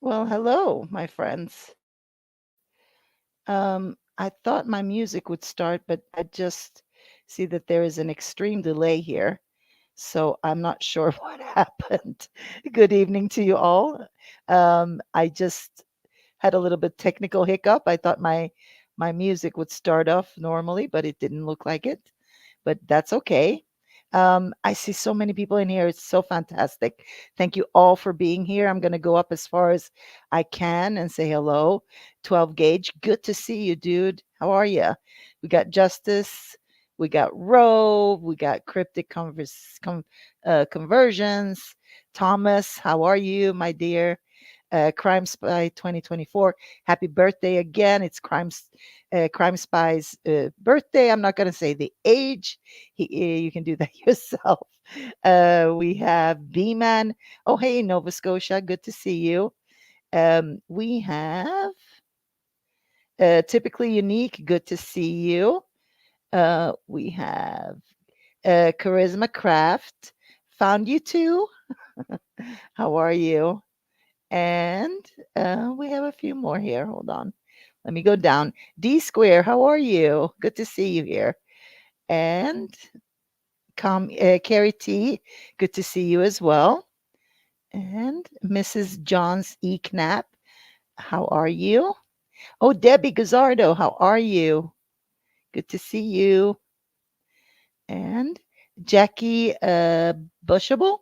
Well, hello, my friends. I thought my music would start, but I just see that there is an extreme delay here. So I'm not sure what happened. Good evening to you all. I just had a little bit technical hiccup. I thought my music would start off normally, but it didn't look like it. But that's okay. I see so many people in here. It's so fantastic. Thank you all for being here. I'm going to go up as far as I can and say hello. 12 Gauge, good to see you, dude. How are you? We got Justice. We got Rove. We got Cryptic Conversions. Thomas, how are you, my dear? Crime Spy 2024. Happy birthday again. It's Crime Spy's birthday. I'm not going to say the age. You can do that yourself. We have B-Man. Oh, hey, Nova Scotia. Good to see you. We have Typically Unique. Good to see you. We have Charisma Craft. Found you too. How are you? And we have a few more here. Hold on. Let me go down. D Square, how are you? Good to see you here. And Carrie T, good to see you as well. And Mrs. Johns E. Knapp, how are you? Oh, Debbie Gazzardo, how are you? Good to see you. And Jackie Bushable,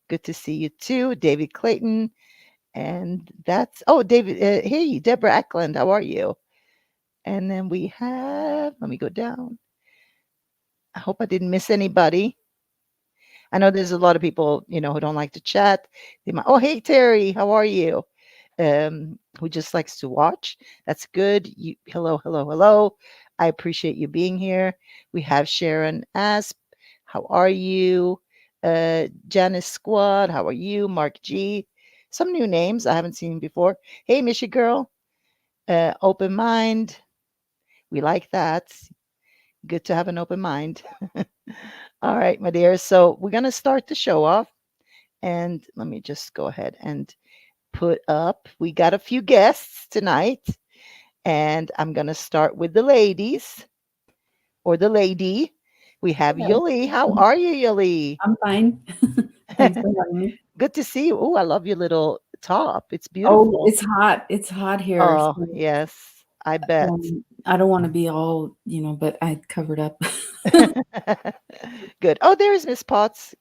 good to see you too. David Clayton, and that's David. Hey, Deborah Ackland, how are you? And then we have. Let me go down. I hope I didn't miss anybody. I know there's a lot of people, who don't like to chat. They might. Oh, hey Terry, how are you? Who just likes to watch. That's good. Hello, hello, hello. I appreciate you being here. We have Sharon Asp. How are you? Janice Squad. How are you? Mark G. Some new names I haven't seen before. Hey, Mishy Girl. Open mind. We like that. Good to have an open mind. All right, my dear. So we're going to start the show off. And let me just go ahead and put up. We got a few guests tonight. And I'm going to start with the ladies or the lady. We have Yuli. How are you, Yuli? I'm fine. Thanks for having me. Good to see you. Oh, I love your little top. It's beautiful. Oh, it's hot. It's hot here. Oh, So, yes. I bet. I don't want to be all, but I covered up. Good. Oh, there's Miss Potts.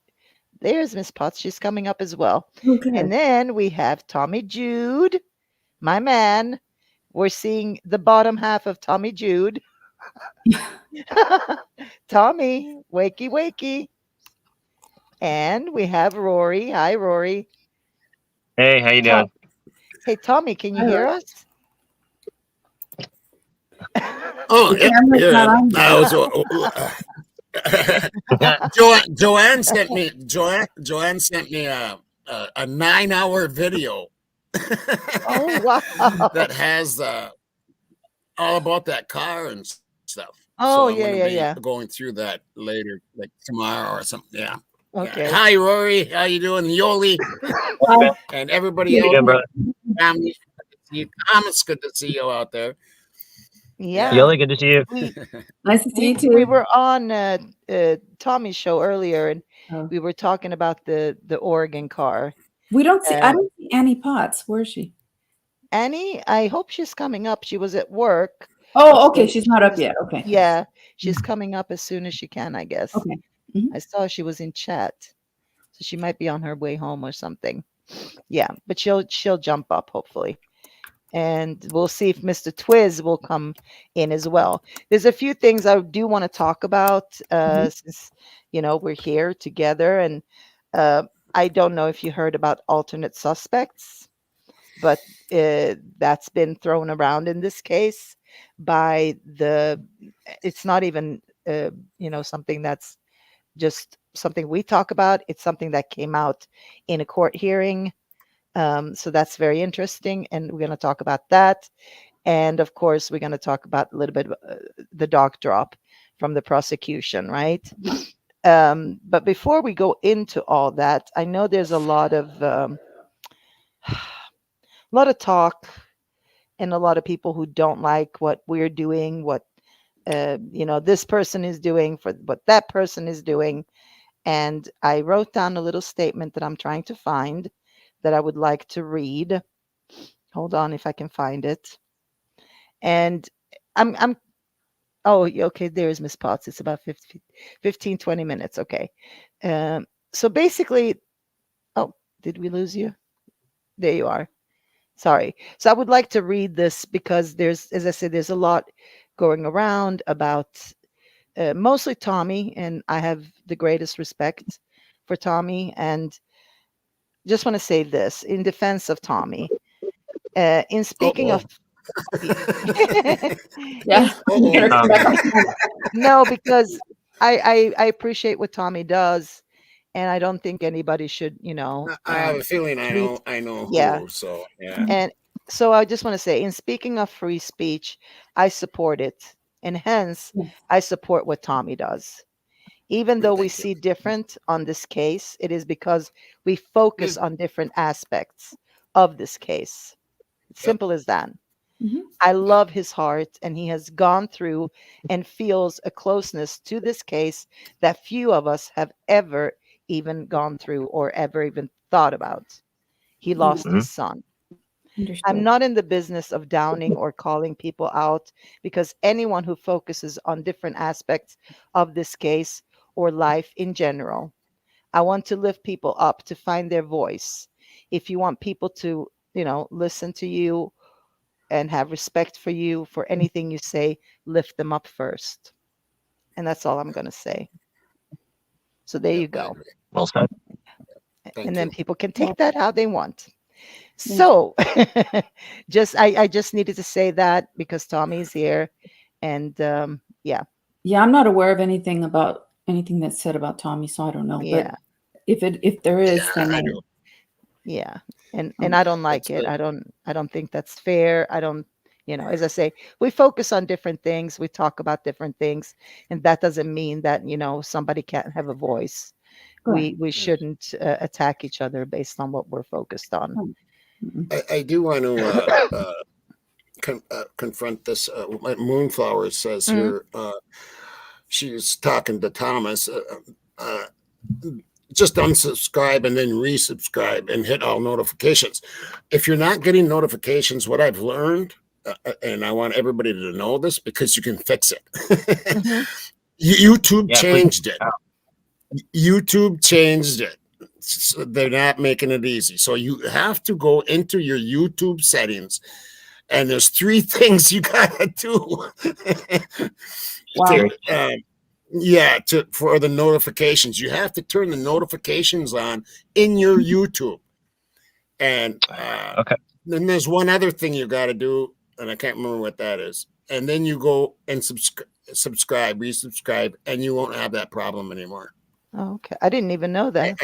There's Miss Potts. She's coming up as well. Okay. And then we have Tommy Jude, my man. We're seeing the bottom half of Tommy Jude. Tommy, wakey, wakey. And we have Rory. Hi, Rory. Hey, how you doing? Hey, Tommy, can you hear us? Oh, yeah. Joanne sent me. Joanne sent me a 9-hour video. Oh wow! That has all about that car and stuff. Oh, so I'm yeah. Going through that later, like tomorrow or something. Yeah. Okay. Yeah. Hi, Rory. How you doing, Yoli? And everybody else. Family. It's good to see you out there. Yeah. Yoli, good to see you. Nice to see you too. We were on Tommy's show earlier, and we were talking about the Oregon car. We don't see. I don't see Annie Potts. Where is she? Annie, I hope she's coming up. She was at work. Oh, okay. She's not up yet. Okay. Yeah, she's coming up as soon as she can, I guess. Okay. I saw she was in chat, so she might be on her way home or something. Yeah, but she'll jump up hopefully. And we'll see if Mr. Twiz will come in as well. There's a few things I do want to talk about since, we're here together. And I don't know if you heard about alternate suspects, but that's been thrown around in this case by it's not even, something that's just something we talk about. It's something that came out in a court hearing. So that's very interesting, and we're going to talk about that. And of course, we're going to talk about a little bit the doc drop from the prosecution, right? But before we go into all that, I know there's a lot of lot of talk and a lot of people who don't like what we're doing, what this person is doing, for what that person is doing. And I wrote down a little statement that I'm trying to find that I would like to read. Hold on if I can find it. And I'm oh, okay, there's Miss Potts. It's about 15, 20 minutes. Okay. So basically, oh, did we lose you? There you are. Sorry. So I would like to read this because there's, as I said, there's a lot going around about mostly Tommy, and I have the greatest respect for Tommy. And just want to say this in defense of Tommy. In speaking of, Yeah. no, because I appreciate what Tommy does, and I don't think anybody should, I have a feeling I know yeah. who. So yeah. And so I just want to say, in speaking of free speech, I support it, and hence I support what Tommy does. Even though we see different on this case, it is because we focus on different aspects of this case. It's simple as that. I love his heart, and he has gone through and feels a closeness to this case that few of us have ever even gone through or ever even thought about. He lost his son. I'm not in the business of downing or calling people out, because anyone who focuses on different aspects of this case or life in general, I want to lift people up to find their voice. If you want people to, listen to you and have respect for you for anything you say, lift them up first. And that's all I'm going to say. So there you go. Well said. And then people can take that how they want. So I just needed to say that because Tommy's here. And yeah. Yeah, I'm not aware of anything that's said about Tommy, so I don't know. Yeah. But if there is, then I do. Yeah. And I don't like it. I don't think that's fair. I don't, as I say, we focus on different things. We talk about different things. And that doesn't mean that, somebody can't have a voice. Right. We shouldn't attack each other based on what we're focused on. I do want to confront this. Moonflower says here, she's talking to Thomas. Just unsubscribe and then resubscribe and hit all notifications. If you're not getting notifications, what I've learned, and I want everybody to know this because you can fix it. YouTube changed it. YouTube changed it. So they're not making it easy. So you have to go into your YouTube settings, and there's 3 things you gotta do. Wow. For the notifications, you have to turn the notifications on in your YouTube. And then there's one other thing you got to do, and I can't remember what that is. And then you go and subscribe, resubscribe, and you won't have that problem anymore. Okay, I didn't even know that.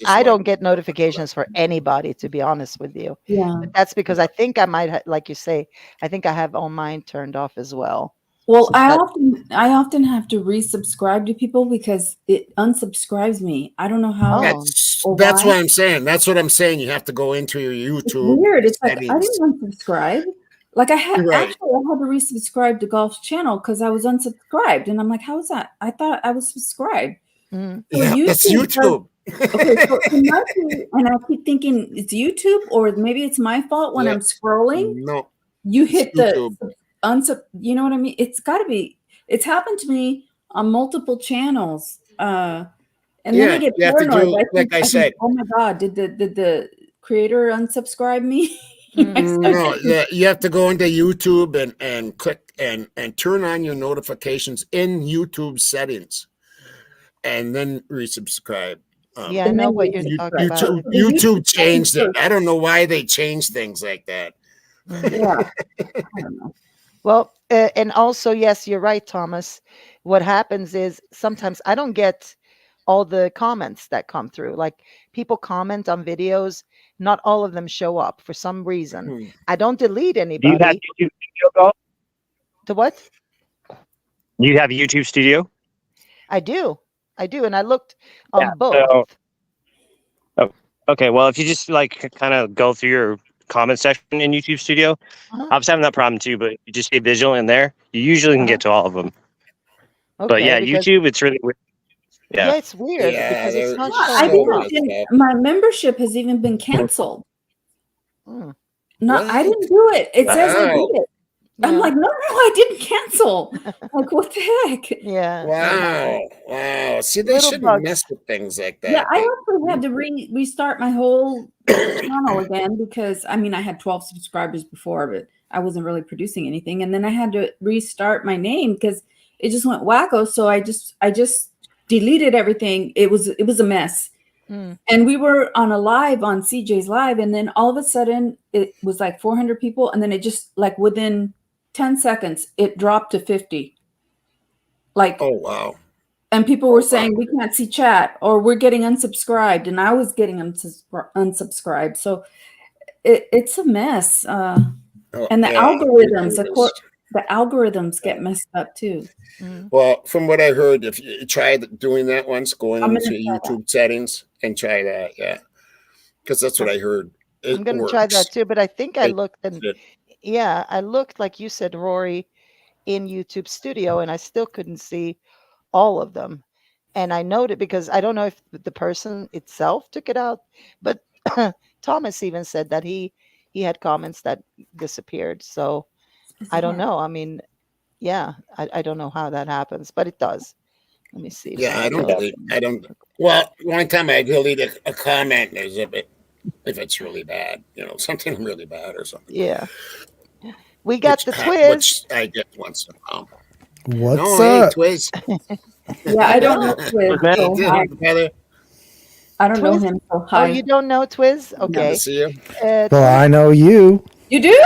I don't get notifications for anybody, to be honest with you. Yeah, but that's because I think I might, like you say, I think I have all mine turned off as well. Well, I often have to resubscribe to people because it unsubscribes me. I don't know how. That's what I'm saying. That's what I'm saying. You have to go into your YouTube. It's weird. It's like I didn't unsubscribe. Like I had to resubscribe to Golf's channel because I was unsubscribed, and I'm like, how is that? I thought I was subscribed. Yeah, that's YouTube. Okay, so and I keep thinking it's YouTube, or maybe it's my fault when I'm scrolling. No, you hit the you know what I mean? It's got to be. It's happened to me on multiple channels, and then I get paranoid. Like I said, oh my God, did the creator unsubscribe me? No, you have to go into YouTube and click and turn on your notifications in YouTube settings, and then resubscribe. I know what you're talking about. YouTube changed it. I don't know why they changed things like that. Yeah, I don't know. Well, and also, yes, you're right, Thomas. What happens is sometimes I don't get all the comments that come through. Like people comment on videos, not all of them show up for some reason. I don't delete anybody. Do you have YouTube Studio, Golf? To what? You have YouTube Studio? I do, and I looked on both. Okay, well, if you just like kind of go through your comment section in YouTube Studio. Uh-huh. I was having that problem too, but you just stay vigilant in there. You usually can get to all of them. Okay, But yeah, because YouTube, it's really weird. yeah, it's weird Yeah, because it's there- not Yeah, showing I've so up. even much been, stuff. my membership has even been canceled. Mm, No, I What? didn't do it. It says I Wow. did it. I'm yeah, like, no, I didn't cancel. Like, what the heck? yeah. Wow. See, they Little shouldn't bugs. mess with things like Yeah, that. I actually had to restart my whole channel again because I mean I had 12 subscribers before, but I wasn't really producing anything. And then I had to restart my name because it just went wacko. So I just deleted everything. It was a mess. Mm. And we were on a live on CJ's live, and then all of a sudden it was like 400 people, and then it just like within 10 seconds it dropped to 50. Like, Oh, wow. and people were saying we can't see chat, or we're getting unsubscribed, and I was getting unsubscribed. So it's a mess. Oh, And the yeah, algorithms, it of course, is. the algorithms get messed up too. Mm. Well, from what I heard, if you try doing that once, going I'm into gonna try that. YouTube settings and try that, yeah, because that's what I heard. It I'm gonna works. try that too, but I think I It- looked and it- yeah, I looked like you said, Rory, in YouTube Studio, and I still couldn't see all of them. And I noted because I don't know if the person itself took it out, but Thomas even said that he had comments that disappeared. So I don't know. I mean, yeah, I don't know how that happens, but it does. Let me see. If Yeah, I don't go. believe. I don't. Well, one time I deleted a comment as if it's really bad, something really bad or something. Yeah. We got the Twiz. Which I get once in a while. What's Hey, up? Twiz. Yeah, I don't know Twiz. Hey, So hi. Brother. I don't know Twiz? him. So Oh, hi. you don't know Twiz? Good Okay. to see you. Well, Twiz, I know you. You do?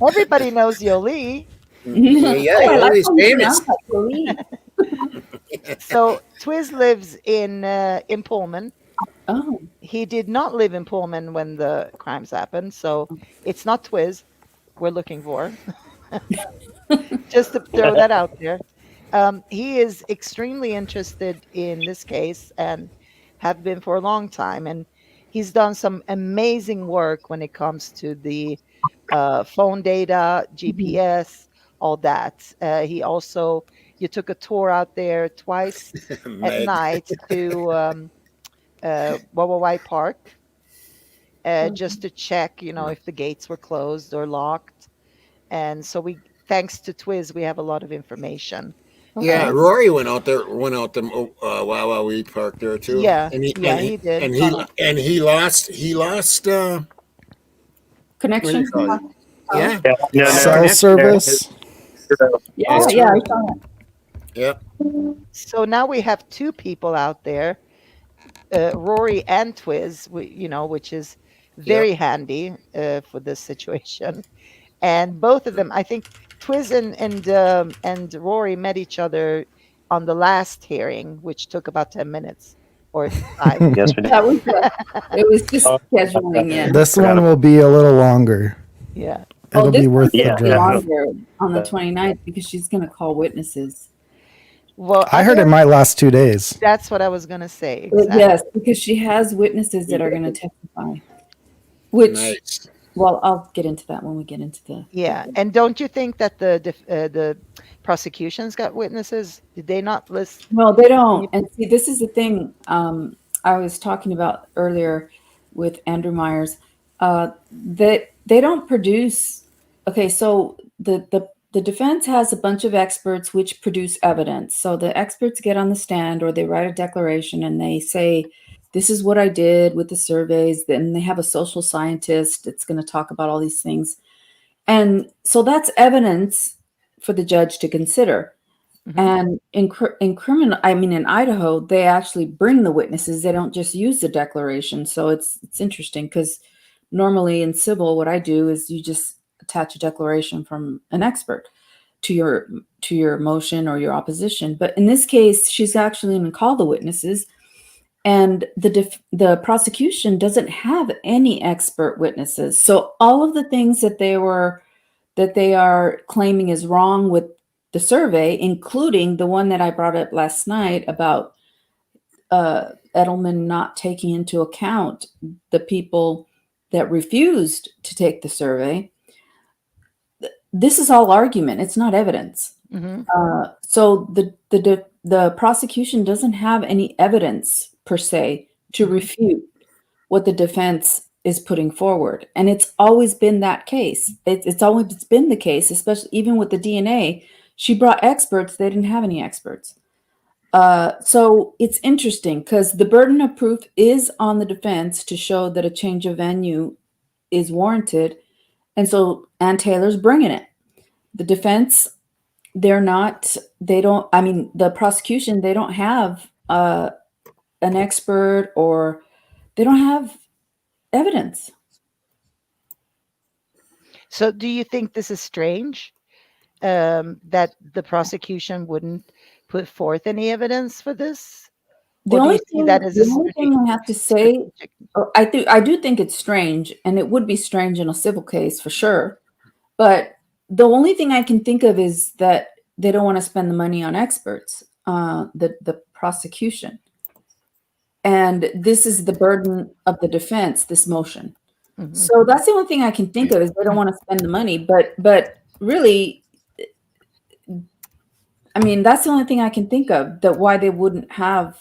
everybody knows Yoli. Yeah, Oh, I like Yoli's how you famous. pronounce that, Jolie. So Twiz lives in Pullman. Oh, He did not live in Pullman when the crimes happened, so it's not Twiz we're looking for. Just to throw that out there. He is extremely interested in this case and have been for a long time. And he's done some amazing work when it comes to the phone data, GPS, all that. He also, you took a tour out there twice at Meg. night to Wawa Park just to check, if the gates were closed or locked. And so thanks to Twiz, we have a lot of information. Yeah, Rory went out there, Wawa Park there too. Yeah, and he did. And he lost. connection. What do you call it? Yeah, No, Cell no, service. Yeah, That's yeah, I right. saw that. Yeah. So now we have two people out there, Rory and Twiz, which is very handy for this situation. And both of them, I think Twiz and Rory met each other on the last hearing, which took about 10 minutes or 5. Yes, we did. That was it was just scheduling in. This one will be a little longer. Yeah. It'll this be worth one's the gonna be drive. longer on the 29th because she's going to call witnesses. Well, I heard it might last 2 days. That's what I was going to say. Exactly. Yes, because she has witnesses that are going to testify. Which, Nice. well, I'll get into that when we get into the. Yeah, and don't you think that the prosecution's got witnesses? Did they not list? No, they don't. And see, this is the thing I was talking about earlier with Andrew Myers. They don't produce. Okay, so the defense has a bunch of experts which produce evidence. So the experts get on the stand or they write a declaration and they say, this is what I did with the surveys. Then they have a social scientist that's going to talk about all these things. And so that's evidence for the judge to consider. Mhm. And in Idaho, they actually bring the witnesses. They don't just use the declaration. So it's interesting because normally in civil, what I do is you just attach a declaration from an expert to your motion or your opposition. But in this case, she's actually going to call the witnesses, and the prosecution doesn't have any expert witnesses. So all of the things that they are claiming is wrong with the survey, including the one that I brought up last night about Edelman not taking into account the people that refused to take the survey. This is all argument. It's not evidence. Mm-hmm. So the prosecution doesn't have any evidence per se to refute what the defense is putting forward, and it's always been that case. It's always been the case, especially even with the DNA. She brought experts; they didn't have any experts. So it's interesting because the burden of proof is on the defense to show that a change of venue is warranted, and so Ann Taylor's bringing it. The defense, the prosecution, they don't have an expert, or they don't have evidence. So do you think this is strange, that the prosecution wouldn't put forth any evidence for this? The Or do only you see that as a thing I have to say, I do think it's strange, and it would be strange in a civil case for sure. But the only thing I can think of is that they don't want to spend the money on experts, the prosecution. And this is the burden of the defense, this motion. Mhm. So that's the only thing I can think of, is they don't want to spend the money. But really, I mean, that's the only thing I can think of, that why they wouldn't have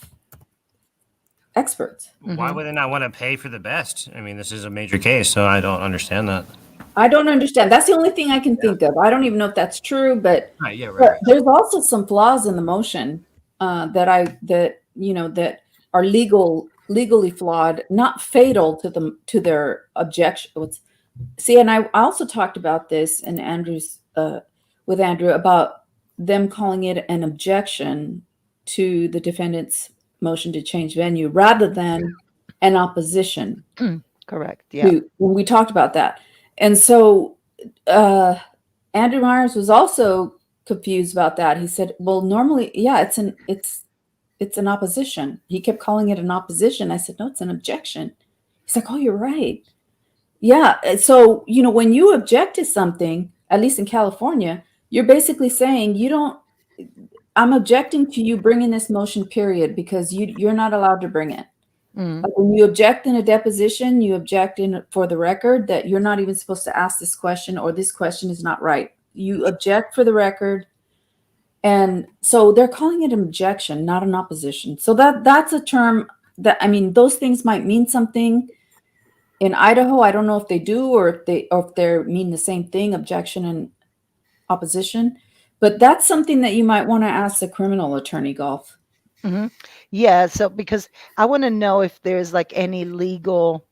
experts. Why would they not want to pay for the best? I mean, this is a major case, so I don't understand that. I don't understand. That's the only thing I can think of. I don't even know if that's true, but, Right, but there's also some flaws in the motion that are legally flawed, not fatal to their objection. See, and I also talked about this in with Andrew about them calling it an objection to the defendant's motion to change venue rather than an opposition. Correct. Yeah. When we talked about that. And so Andrew Myers was also confused about that. He said, well, normally, yeah, it's an opposition. He kept calling it an opposition. I said, no, it's an objection. He's like, oh, you're right. Yeah. So, when you object to something, at least in California, you're basically saying I'm objecting to you bringing this motion, period, because you're not allowed to bring it. Like when you object in a deposition, you object for the record that you're not even supposed to ask this question, or this question is not right. You object for the record. And so they're calling it an objection, not an opposition. So that's a term that, I mean, those things might mean something. In Idaho, I don't know if they do, or if they mean the same thing, objection and opposition. But that's something that you might want to ask the criminal attorney, Golf. Mm-hmm. Yeah. So because I want to know if there's like any legal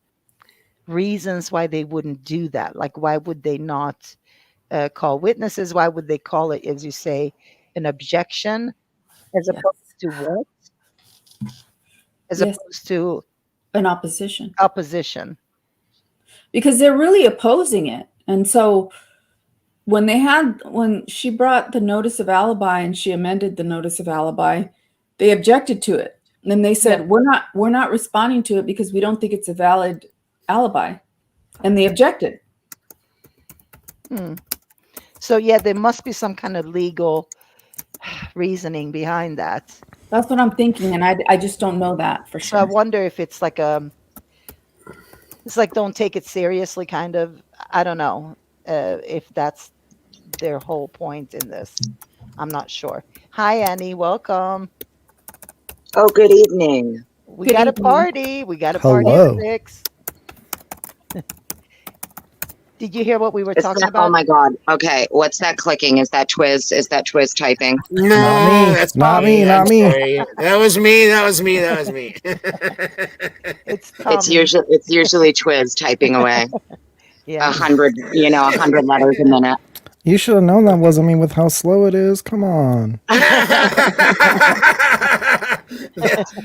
reasons why they wouldn't do that. Like, why would they not call witnesses? Why would they call it, as you say, an objection, as opposed to what? As opposed to an opposition. Opposition. Because they're really opposing it. And so when she brought the notice of alibi and she amended the notice of alibi, they objected to it. And then they said, we're not responding to it because we don't think it's a valid alibi. And they objected. So yeah, there must be some kind of legal reasoning behind that. That's what I'm thinking, and I just don't know that for sure. So I wonder if it's like it's like don't take it seriously kind of. I don't know if that's their whole point in this. I'm not sure. Hi, Annie. Welcome. Oh, good evening. We got a party. We got a party Hello. at 6. Did you hear what we were talking about? Oh my God. Okay. What's that clicking? Is that Twiz? Is that Twiz typing? No, Not me. that's Not me. I'm Not me. sorry. That was me. That was me. That was me. It's usually Twiz typing away. Yeah. 100 letters a minute. You should have known that wasn't me with how slow it is. Come on.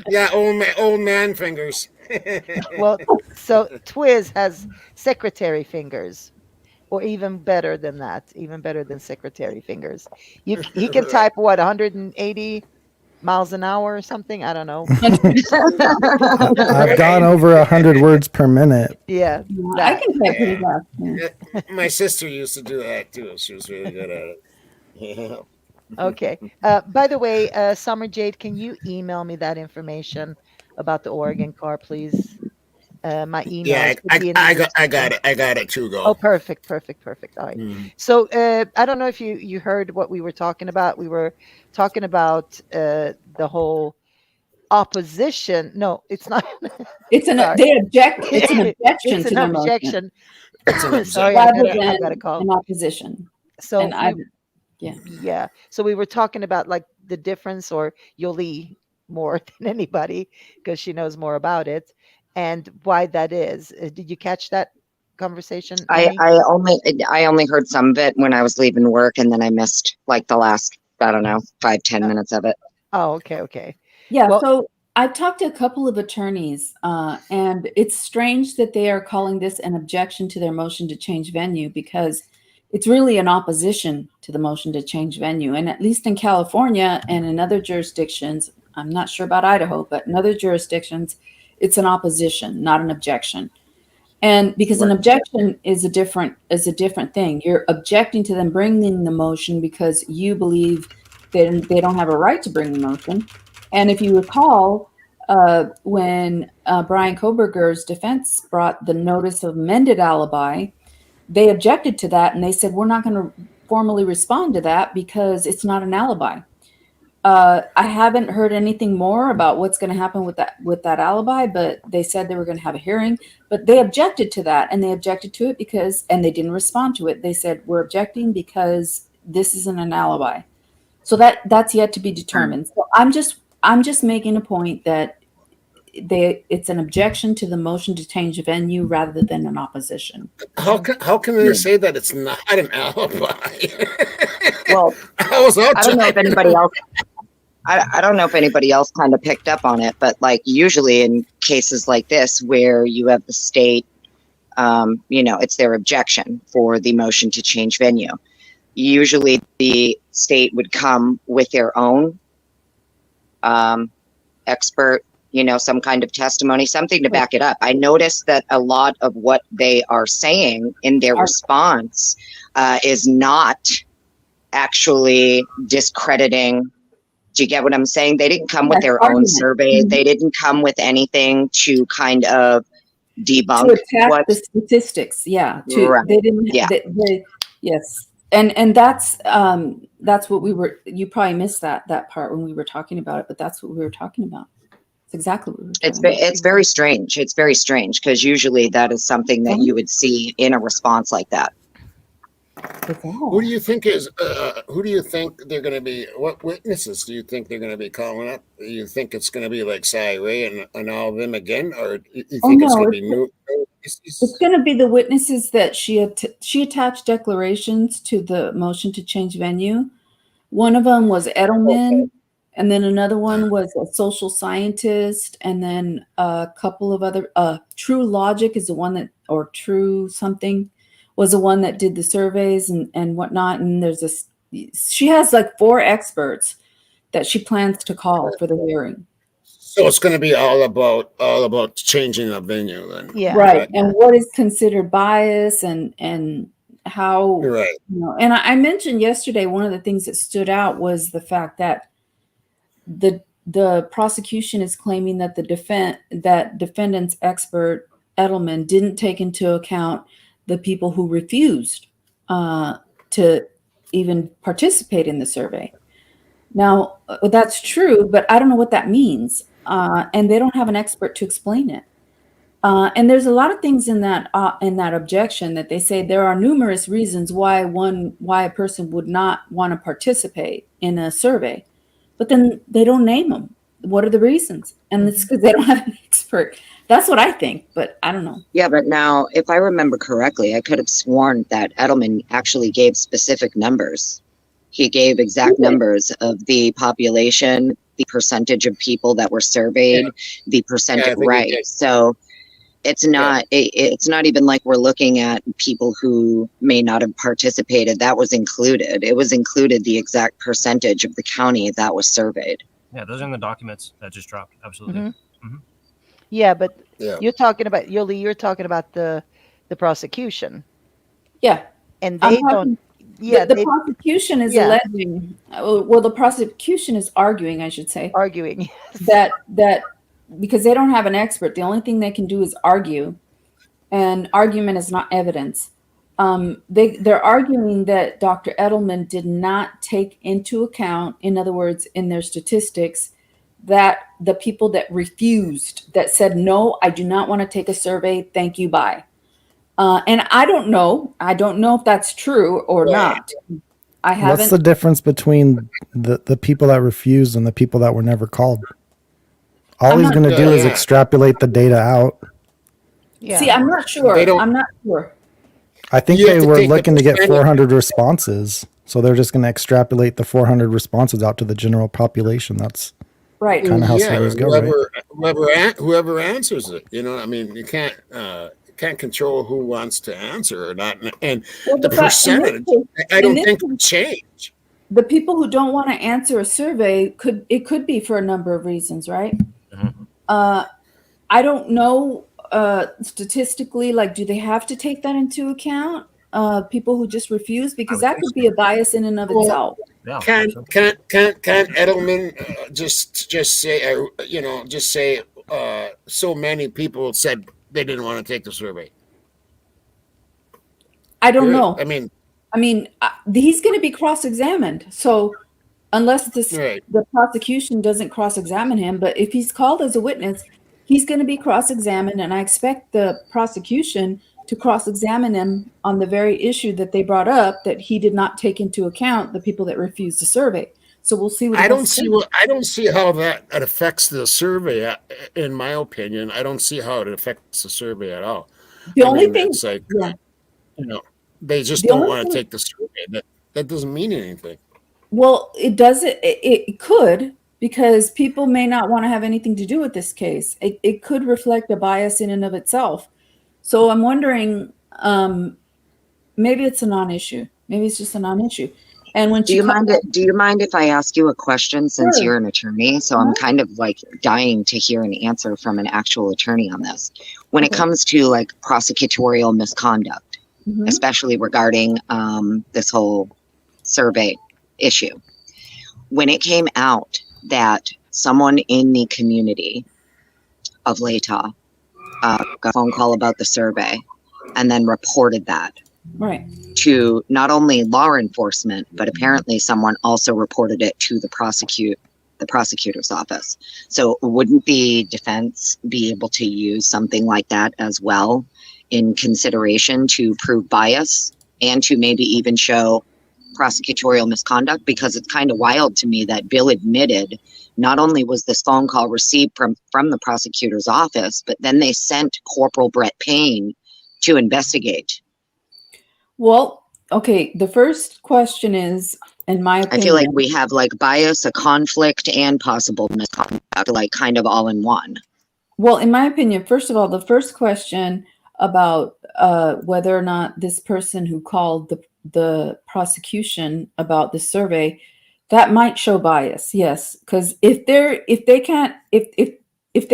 Yeah, old man fingers. Well, so Twiz has secretary fingers, or even better than that, even better than secretary fingers. He can type what, 180 miles an hour or something? I don't know. I've gone over 100 words per minute. Yeah, I can type pretty fast. Yeah. My sister used to do that too. She was really good at it. Yeah. Okay. By the way, Summer Jade, can you email me that information about the Oregon car, please? My email. Yeah, should be in the I got description. it. I got it too, Oh, Go. perfect. All right. Mm. So I don't know if you heard what we were talking about. We were talking about the whole opposition. No, it's not. It's an Sorry. they object. It's an objection It's to an their motion objection. It's an Sorry, objection. rather I got a than call. an opposition. So And I, we yeah. yeah. So we were talking about like the difference, or Yoli more than anybody because she knows more about it, and why that is. Did you catch that conversation, I, Lenny? I only I only heard some of it when I was leaving work, and then I missed like the last, I don't know, 5-10 minutes of it. Oh, okay. Yeah, Well, so I've talked to a couple of attorneys, and it's strange that they are calling this an objection to their motion to change venue, because it's really an opposition to the motion to change venue. And at least in California and in other jurisdictions, I'm not sure about Idaho, but in other jurisdictions, it's an opposition, not an objection. And because an Right. objection is a different thing. You're objecting to them bringing the motion because you believe they don't have a right to bring the motion. And if you recall, when Brian Koberger's defense brought the notice of amended alibi, they objected to that, and they said, we're not going to formally respond to that because it's not an alibi. I haven't heard anything more about what's going to happen with that alibi, but they said they were going to have a hearing. But they objected to that, and they objected to it because, and they didn't respond to it. They said, we're objecting because this isn't an alibi. So that's yet to be determined. So I'm just making a point that it's an objection to the motion to change venue rather than an opposition. How can they say that it's not an alibi? Well, I was out I don't know if anybody else. I don't know if anybody else kind of picked up on it, but like usually in cases like this where you have the state, it's their objection for the motion to change venue. Usually the state would come with their own expert, some kind of testimony, something to back it up. I noticed that a lot of what they are saying in their response is not actually discrediting. Do you get what I'm saying? They didn't come with their own survey. They didn't come with anything to kind of debunk to attack the statistics. Yeah. Right. They didn't. Yeah. Yes. And that's what we were. You probably missed that part when we were talking about it, but that's what we were talking about. It's exactly what we were talking about. It's very strange. It's very strange because usually that is something that you would see in a response like that. Who do you think they're going to be? What witnesses do you think they're going to be calling up? Do you think it's going to be like Cy Ray and all of them again, or do you think it's going to be new? It's going to be the witnesses that she attached declarations to the motion to change venue. One of them was Edelman, and then another one was a social scientist, and then a couple of other. True Logic is the one that, or True something, was the one that did the surveys and whatnot. And she has like 4 experts that she plans to call for the hearing. So it's going to be all about changing the venue then. Yeah. Right. And what is considered bias and how, right. And I mentioned yesterday, one of the things that stood out was the fact that the prosecution is claiming that defendant's expert Edelman didn't take into account the people who refused to even participate in the survey. Now, that's true, but I don't know what that means. And they don't have an expert to explain it. And there's a lot of things in that objection that they say there are numerous reasons why a person would not want to participate in a survey, but then they don't name them. What are the reasons? And it's because they don't have an expert. That's what I think, but I don't know. Yeah, but now, if I remember correctly, I could have sworn that Edelman actually gave specific numbers. He gave exact numbers of the population, the percentage of people that were surveyed, the percentage, right? So it's not even like we're looking at people who may not have participated. That was included. It was included the exact percentage of the county that was surveyed. Yeah, those are in the documents that just dropped. Absolutely. Mm-hmm. Mm-hmm. Yeah, but you're talking about Yoli. You're talking about the prosecution. Yeah, and they don't. Yeah, the prosecution is alleging. Well, the prosecution is arguing, I should say, yes. that because they don't have an expert. The only thing they can do is argue, and argument is not evidence. They're arguing that Dr. Edelman did not take into account, in other words, in their statistics, that the people that refused, that said, no, I do not want to take a survey, thank you, bye. And I don't know if that's true or not. I haven't. What's the difference between the people that refused and the people that were never called? All he's going to do is extrapolate the data out. Yeah. See, I'm not sure. I'm not sure. I think they were looking to get 400 responses, so they're just going to extrapolate the 400 responses out to the general population. That's right. Kind of how surveys go, right? Whoever answers it, you know, I mean, you can't control who wants to answer or not, and the percentage, I don't think will change. The people who don't want to answer a survey could be for a number of reasons, right? Mm-hmm. I don't know statistically, like, do they have to take that into account? People who just refuse, because that could be a bias in and of itself. Yeah, Can't Edelman just say, you know, just say so many people said they didn't want to take the survey? I don't know. I mean, he's going to be cross-examined. So unless the prosecution doesn't cross-examine him, but if he's called as a witness, he's going to be cross-examined, and I expect the prosecution to cross-examine him on the very issue that they brought up, that he did not take into account the people that refused the survey. So we'll see what I don't see how that affects the survey. In my opinion, I don't see how it affects the survey at all. The only thing, it's like, you know, they just don't want to take the survey. That doesn't mean anything. Well, it does. It could, because people may not want to have anything to do with this case. It could reflect a bias in and of itself. So I'm wondering, maybe it's a non-issue. Maybe it's just a non-issue. And when do you mind if I ask you a question, since you're an attorney? So I'm kind of like dying to hear an answer from an actual attorney on this. When it comes to like prosecutorial misconduct, especially regarding this whole survey issue, when it came out that someone in the community of Latah got a phone call about the survey and then reported that to not only law enforcement, but apparently someone also reported it to the prosecutor's office. So wouldn't the defense be able to use something like that as well in consideration to prove bias and to maybe even show prosecutorial misconduct? Because it's kind of wild to me that Bill admitted not only was this phone call received from the prosecutor's office, but then they sent Corporal Brett Payne to investigate. Well, okay, the first question is, in my opinion, I feel like we have like bias, a conflict, and possible misconduct, like kind of all in one. Well, in my opinion, first of all, the first question about whether or not this person who called the prosecution about the survey, that might show bias, yes, because if they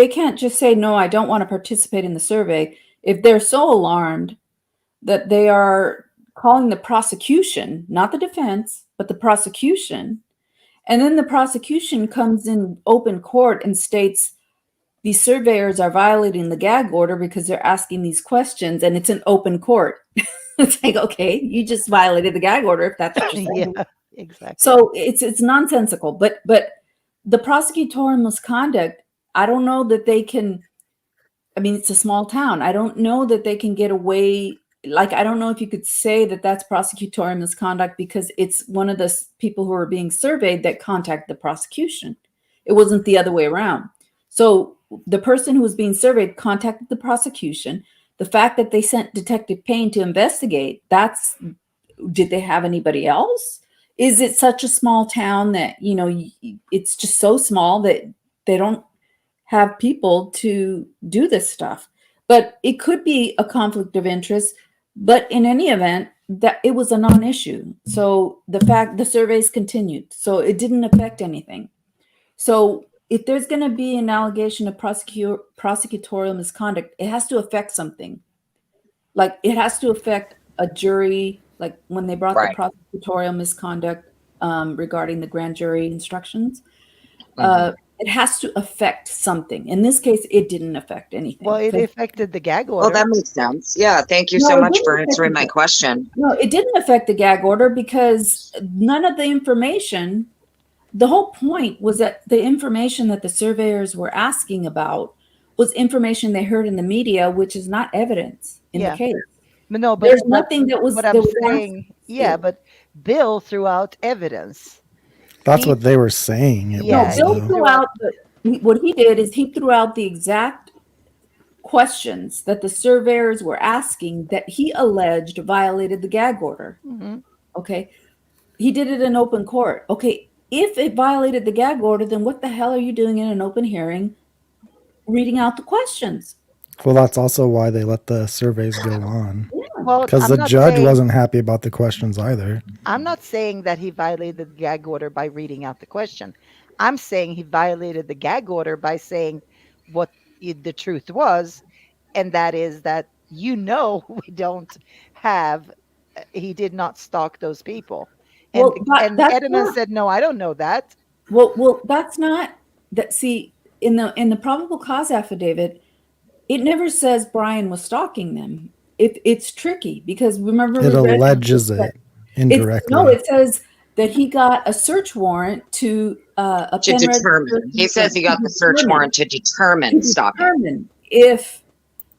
can't just say, no, I don't want to participate in the survey, if they're so alarmed that they are calling the prosecution, not the defense, but the prosecution, and then the prosecution comes in open court and states these surveyors are violating the gag order because they're asking these questions, and it's an open court. It's like, okay, you just violated the gag order if that's what you're saying. Yeah, exactly. So it's nonsensical. But the prosecutorial misconduct, I don't know that they can. I mean, it's a small town. I don't know that they can get away. Like, I don't know if you could say that that's prosecutorial misconduct because it's one of the people who are being surveyed that contacted the prosecution. It wasn't the other way around. So the person who was being surveyed contacted the prosecution. The fact that they sent Detective Payne to investigate, did they have anybody else? Is it such a small town that, you know, it's just so small that they don't have people to do this stuff? But it could be a conflict of interest. But in any event, that it was a non-issue. So the surveys continued. So it didn't affect anything. So if there's going to be an allegation of prosecutorial misconduct, it has to affect something. Like, it has to affect a jury, like when they brought the prosecutorial misconduct regarding the grand jury instructions. it has to affect something. In this case, it didn't affect anything. Well, it affected the gag order. Well, that makes sense. Yeah, thank you No, so it much didn't for affect answering the my gag- question. No, it didn't affect the gag order because none of the information, the whole point was that the information that the surveyors were asking about was information they heard in the media, which is not evidence in the case. No, but There's nothing that was. What I'm saying, but Bill threw out evidence. That's what they were saying. Bill threw out. What he did is he threw out the exact questions that the surveyors were asking that he alleged violated the gag order. Mm-hmm. Okay, he did it in open court. Okay, if it violated the gag order, then what the hell are you doing in an open hearing, reading out the questions? Well, that's also why they let the surveys go on. Well, because the judge wasn't happy about the questions either. I'm not saying that he violated the gag order by reading out the question. I'm saying he violated the gag order by saying what the truth was, and that is that we don't have. He did not stalk those people, and Edelman said, "No, I don't know that." Well, that's not that. See, in the probable cause affidavit, it never says Brian was stalking them. It's tricky because remember it alleges it indirectly. It says that he got a search warrant to determine. He says he got the search warrant to determine stalking. If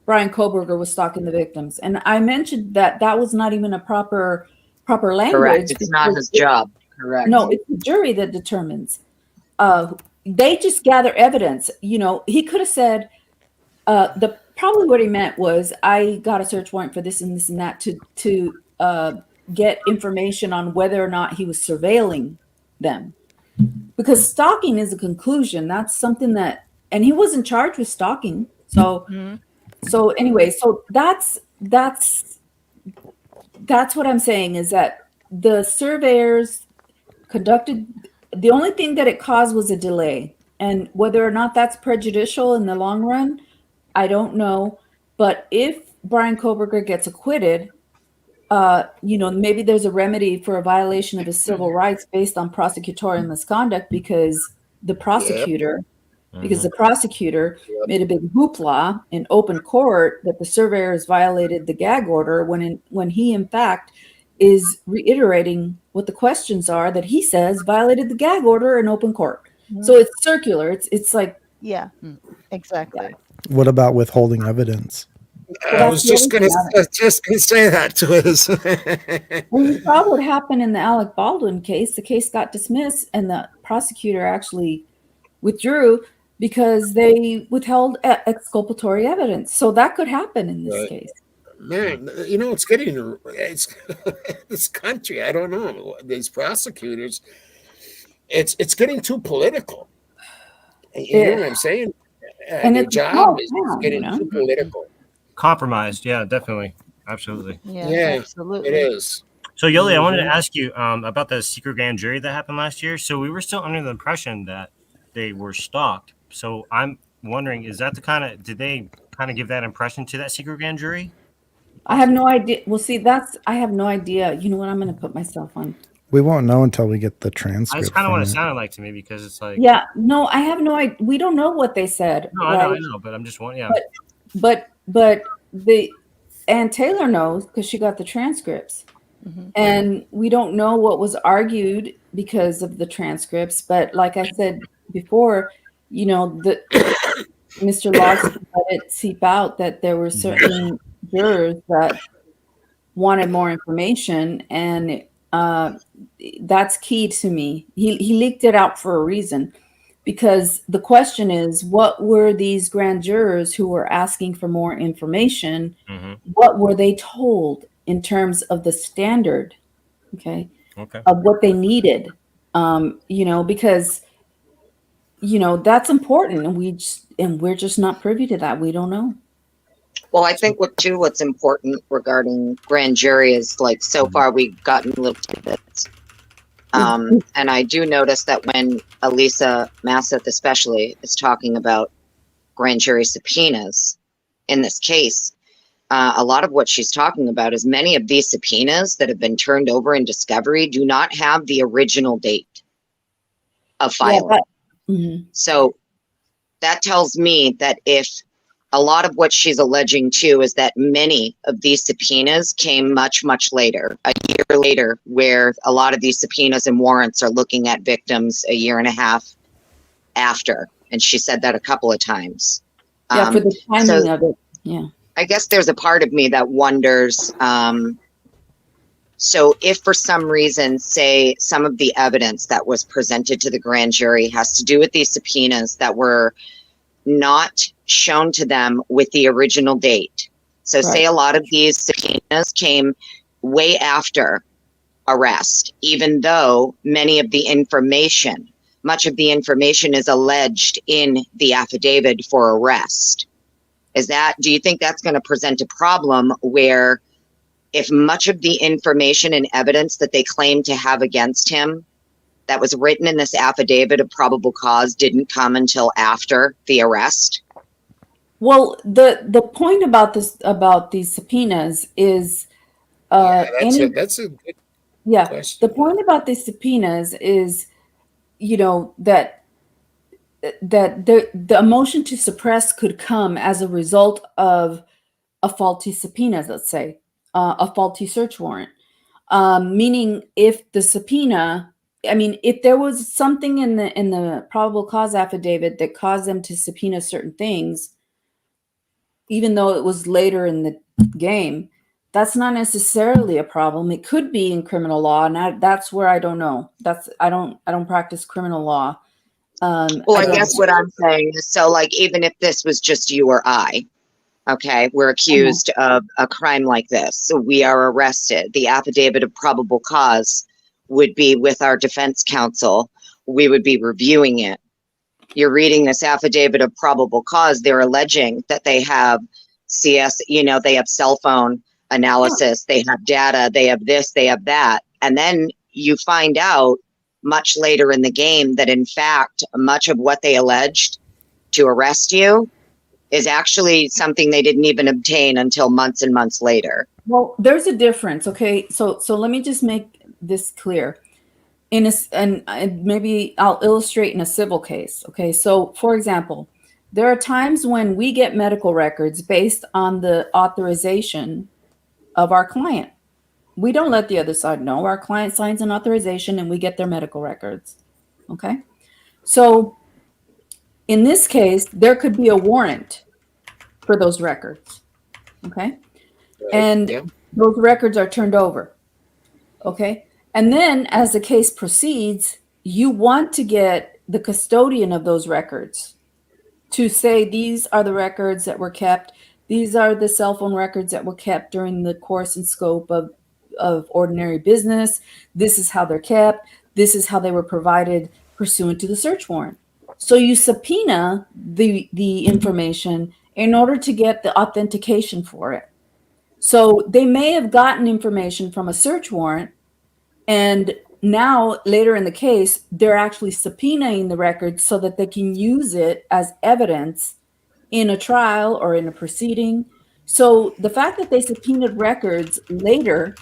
Brian Koberger was stalking the victims, and I mentioned that was not even a proper language. Correct. It's not his job. Correct. No, it's the jury that determines. They just gather evidence. He could have said. Probably what he meant was I got a search warrant for this and this and that to get information on whether or not he was surveilling them, because stalking is a conclusion. That's something that, and he wasn't charged with stalking. So, so anyway, so that's what I'm saying is that the surveyors conducted. The only thing that it caused was a delay, and whether or not that's prejudicial in the long run, I don't know. But if Brian Koberger gets acquitted, maybe there's a remedy for a violation of his civil rights based on prosecutorial misconduct because the prosecutor made a big hoopla in open court that the surveyors violated the gag order when he in fact is reiterating what the questions are that he says violated the gag order in open court. So it's circular. It's like exactly. What about withholding evidence? I was just gonna say that to us. Well, you saw what happened in the Alec Baldwin case. The case got dismissed, and the prosecutor actually withdrew because they withheld exculpatory evidence. So that could happen in this case. Man, it's this country. I don't know, these prosecutors. It's getting too political. You know what I'm saying? And their job is getting too political. Compromised, yeah, definitely, absolutely. Yeah, absolutely, it is. So, Yoli, I wanted to ask you about the secret grand jury that happened last year. So we were still under the impression that they were stalked. So I'm wondering, is that did they kind of give that impression to that secret grand jury? I have no idea. Well, see, I have no idea. You know what? I'm going to put myself on. We won't know until we get the transcript. That's kind of what it sounded like to me because it's like. Yeah, no, I have no idea. We don't know what they said. No, right? I know, but I'm just wondering. Yeah. But Ann Taylor knows because she got the transcripts. Mm-hmm. And we don't know what was argued because of the transcripts. But like I said before, Mr. Lawson let it seep out that there were certain jurors that wanted more information, and that's key to me. He leaked it out for a reason, because the question is, what were these grand jurors who were asking for more information? Mm-hmm. What were they told in terms of the standard, of what they needed? Because that's important, and we're just not privy to that. We don't know. Well, I think what's important regarding grand jury is, like, so far we've gotten little tidbits. And I do notice that when Elisa Masseth especially is talking about grand jury subpoenas in this case, a lot of what she's talking about is many of these subpoenas that have been turned over in discovery do not have the original date of filing. So that tells me that if a lot of what she's alleging too is that many of these subpoenas came much, much later, a year later, where a lot of these subpoenas and warrants are looking at victims a year and a half after. And she said that a couple of times. Yeah, for the timing of it. Yeah. I guess there's a part of me that wonders, so if for some reason, say, some of the evidence that was presented to the grand jury has to do with these subpoenas that were not shown to them with the original date. So say a lot of these subpoenas came way after arrest, even though much of the information is alleged in the affidavit for arrest. Do you think that's going to present a problem where if much of the information and evidence that they claim to have against him that was written in this affidavit of probable cause didn't come until after the arrest? Well, the point about these subpoenas is that's a good question. The point about these subpoenas is, that the motion to suppress could come as a result of a faulty subpoena, let's say, a faulty search warrant. Meaning if the subpoena, if there was something in the probable cause affidavit that caused them to subpoena certain things, even though it was later in the game, that's not necessarily a problem. It could be in criminal law, and that's where I don't know. I don't practice criminal law. Well, I guess what I'm saying is, so like, even if this was just you or I, okay, we're accused of a crime like this, so we are arrested. The affidavit of probable cause would be with our defense counsel. We would be reviewing it. You're reading this affidavit of probable cause. They're alleging that they have they have cell phone analysis, they have data, they have this, they have that. And then you find out much later in the game that in fact, much of what they alleged to arrest you is actually something they didn't even obtain until months and months later. Well, there's a difference. Okay. So let me just make this clear. And maybe I'll illustrate in a civil case. Okay. So for example, there are times when we get medical records based on the authorization of our client. We don't let the other side know. Our client signs an authorization and we get their medical records. Okay. So in this case, there could be a warrant for those records. Okay. And those records are turned over. Okay. And then as the case proceeds, you want to get the custodian of those records to say, these are the records that were kept. These are the cell phone records that were kept during the course and scope of ordinary business. This is how they're kept. This is how they were provided pursuant to the search warrant. So you subpoena the information in order to get the authentication for it. So they may have gotten information from a search warrant, and now later in the case, they're actually subpoenaing the records so that they can use it as evidence in a trial or in a proceeding. So the fact that they subpoenaed records later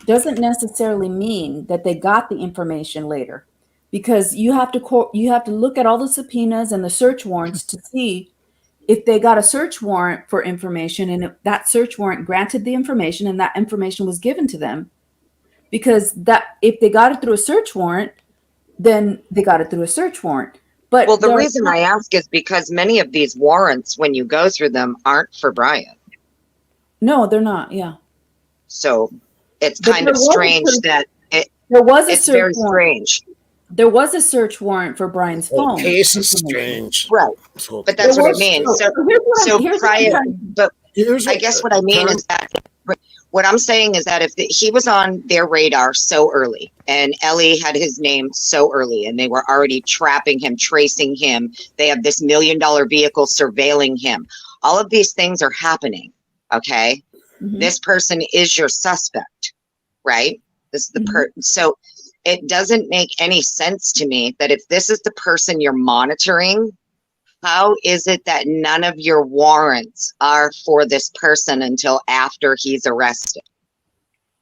doesn't necessarily mean that they got the information later, because you have to look at all the subpoenas and the search warrants to see if they got a search warrant for information, and if that search warrant granted the information and that information was given to them. Because that, if they got it through a search warrant, then they got it through a search warrant. But well, the reason I ask is because many of these warrants, when you go through them, aren't for Brian. No, they're not. Yeah. So it's kind of strange that there was a it's search very warrant. strange. There was a search warrant for Brian's phone. The case is strange. Right. But that's what I mean. I guess what I mean is that what I'm saying is that if he was on their radar so early, and Ellie had his name so early, and they were already trapping him, tracing him, they have this $1 million vehicle surveilling him. All of these things are happening. Okay. Mm-hmm. This person is your suspect, right? This is the person. So it doesn't make any sense to me that if this is the person you're monitoring, how is it that none of your warrants are for this person until after he's arrested?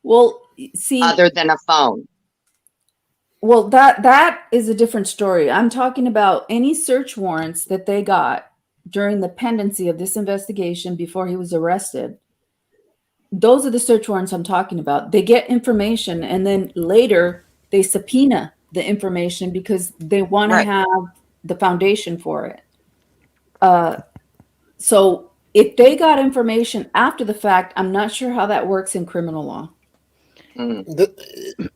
Well, see, other than a phone. Well, that is a different story. I'm talking about any search warrants that they got during the pendency of this investigation before he was arrested. Those are the search warrants I'm talking about. They get information and then later they subpoena the information because they want to have the foundation for it. So if they got information after the fact, I'm not sure how that works in criminal law.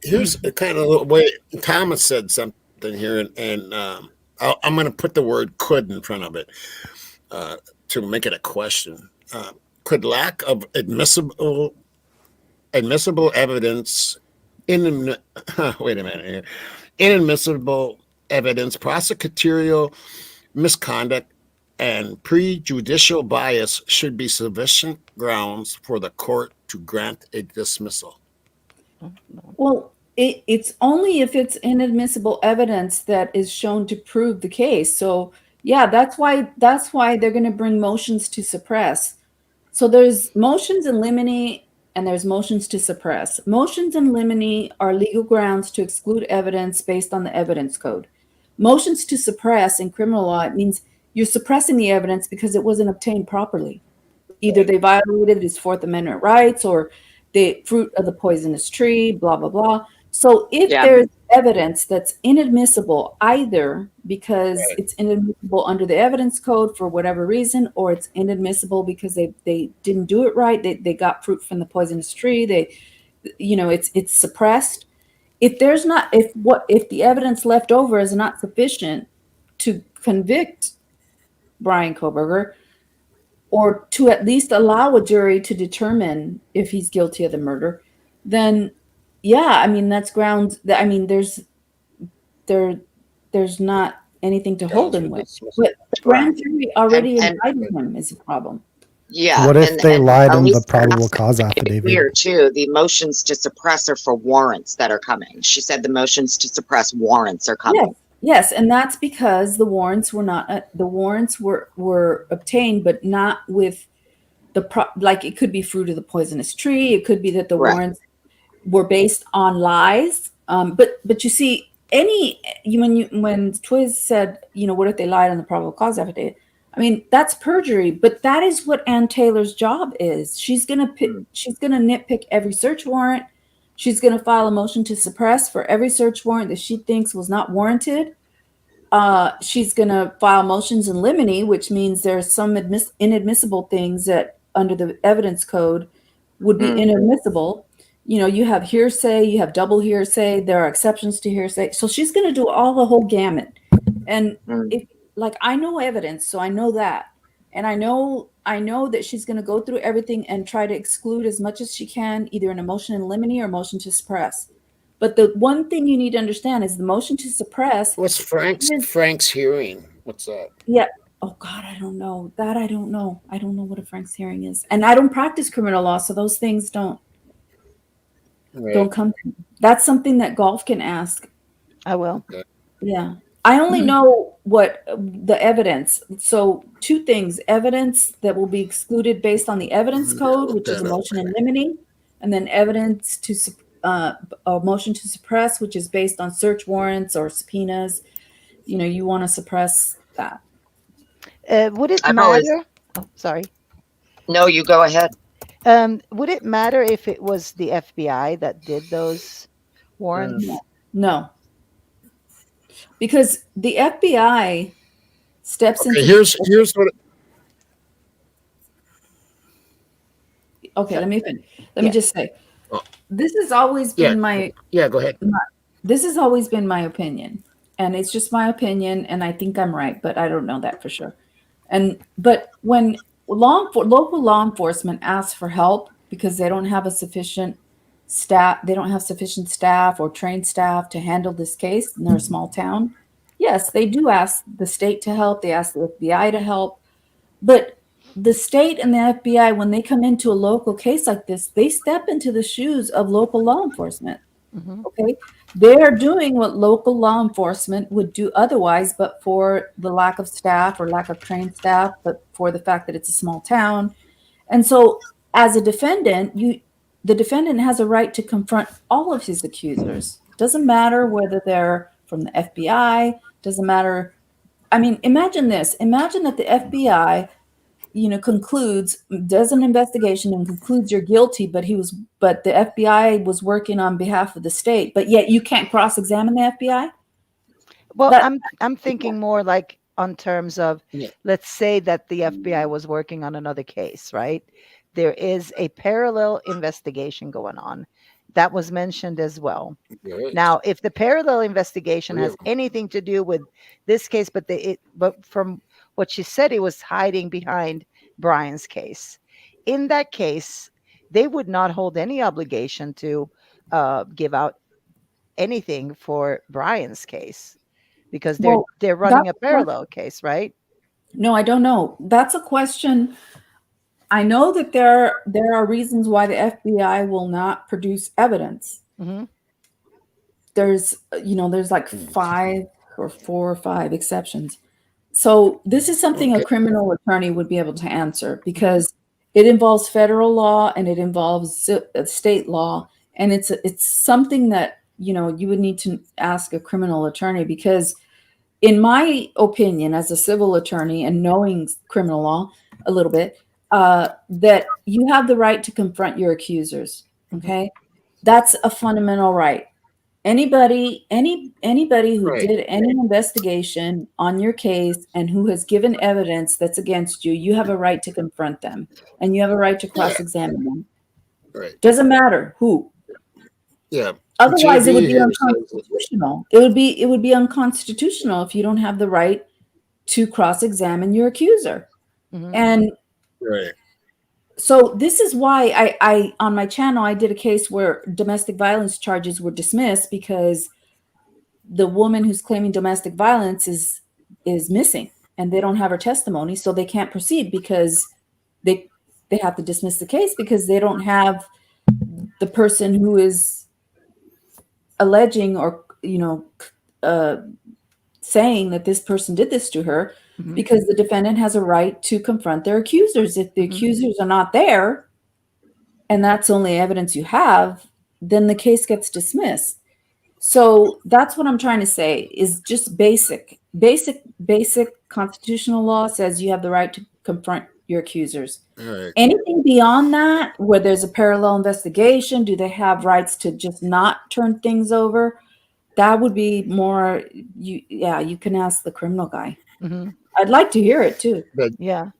Here's kind of the way Thomas said something here, and I'm going to put the word "could" in front of it to make it a question. Could lack of admissible evidence wait a minute here. Inadmissible evidence, prosecutorial misconduct, and prejudicial bias should be sufficient grounds for the court to grant a dismissal? Well, it's only if it's inadmissible evidence that is shown to prove the case. So yeah, that's why they're going to bring motions to suppress. So there's motions in limine and there's motions to suppress. Motions in limine are legal grounds to exclude evidence based on the evidence code. Motions to suppress in criminal law, it means you're suppressing the evidence because it wasn't obtained properly. Either they violated his Fourth Amendment rights or the fruit of the poisonous tree, blah, blah, blah. So if there's evidence that's inadmissible, either because it's inadmissible under the evidence code for whatever reason, or it's inadmissible because they didn't do it right, they got fruit from the poisonous tree, it's suppressed. If the evidence left over is not sufficient to convict Brian Kohberger, or to at least allow a jury to determine if he's guilty of the murder, then yeah, I mean, that's grounds that, I mean, there's not anything to hold him with. But the grand jury already indicted him is a problem. Yeah. What if they lied in the probable cause affidavit? Clear too. The motions to suppress are for warrants that are coming. She said the motions to suppress warrants are coming. Yes, and that's because the warrants were not were obtained, but not with like it could be fruit of the poisonous tree. It could be that the warrants were based on lies. But you see, when Twiz said, what if they lied on the probable cause affidavit? I mean, that's perjury. But that is what Ann Taylor's job is. She's gonna nitpick every search warrant. She's going to file a motion to suppress for every search warrant that she thinks was not warranted. She's going to file motions in limine, which means there's some inadmissible things that under the evidence code would be inadmissible. You have hearsay, you have double hearsay, there are exceptions to hearsay. So she's going to do the whole gamut. And I know evidence, so I know that. And I know that she's going to go through everything and try to exclude as much as she can, either in a motion in limine or motion to suppress. But the one thing you need to understand is the motion to suppress. What's Frank's hearing? What's that? Yeah. Oh God, I don't know. That I don't know. I don't know what a Frank's hearing is, and I don't practice criminal law, so those things don't come to me. That's something that Golf can ask. I will. Okay. Yeah. I only know what the evidence. So two things: evidence that will be excluded based on the evidence code, which is a motion in limine, and then evidence to a motion to suppress, which is based on search warrants or subpoenas. You want to suppress that. Would it matter? Sorry. No, you go ahead. Would it matter if it was the FBI that did those warrants? No. Because the FBI steps into. Here's what. Let me finish. Let me just say, this has always been my. Yeah, go ahead. This has always been my opinion, and it's just my opinion, and I think I'm right, but I don't know that for sure. But when local law enforcement asks for help because they don't have sufficient staff or trained staff to handle this case, and they're a small town, yes, they do ask the state to help. They ask the FBI to help. But the state and the FBI, when they come into a local case like this, they step into the shoes of local law enforcement. Mm-hmm. Okay. They're doing what local law enforcement would do otherwise, but for the lack of staff or lack of trained staff, but for the fact that it's a small town. And so as a defendant, the defendant has a right to confront all of his accusers. Doesn't matter whether they're from the FBI, doesn't matter. I mean, imagine this. Imagine that the FBI, does an investigation and concludes you're guilty, but the FBI was working on behalf of the state, but yet you can't cross-examine the FBI? Well, I'm thinking more like on terms of, let's say that the FBI was working on another case, right? There is a parallel investigation going on. That was mentioned as well. Right. Now, if the parallel investigation has anything to do with this case, but from what she said, it was hiding behind Brian's case. In that case, they would not hold any obligation to give out anything for Brian's case because they're running a parallel case, right? No, I don't know. That's a question. I know that there are reasons why the FBI will not produce evidence. Mm-hmm. There's like 4 or 5 exceptions. So this is something a criminal attorney would be able to answer because it involves federal law and it involves state law. And it's something that, you would need to ask a criminal attorney because in my opinion, as a civil attorney and knowing criminal law a little bit, that you have the right to confront your accusers. Okay. That's a fundamental right. Anybody who did any investigation on your case and who has given evidence that's against you, you have a right to confront them and you have a right to cross-examine them. Right. Doesn't matter who. Yeah. Otherwise, it would be unconstitutional. It would be unconstitutional if you don't have the right to cross-examine your accuser. Mm-hmm. And right. So this is why I on my channel, I did a case where domestic violence charges were dismissed because the woman who's claiming domestic violence is missing and they don't have her testimony. So they can't proceed because they have to dismiss the case because they don't have the person who is alleging or, saying that this person did this to her. Mm-hmm. Because the defendant has a right to confront their accusers. If the accusers are not there, and that's only evidence you have, then the case gets dismissed. So that's what I'm trying to say is just basic constitutional law says you have the right to confront your accusers. Right. Anything beyond that, where there's a parallel investigation, do they have rights to just not turn things over? That would be more, you can ask the criminal guy. Mm-hmm. I'd like to hear it too. But, yeah.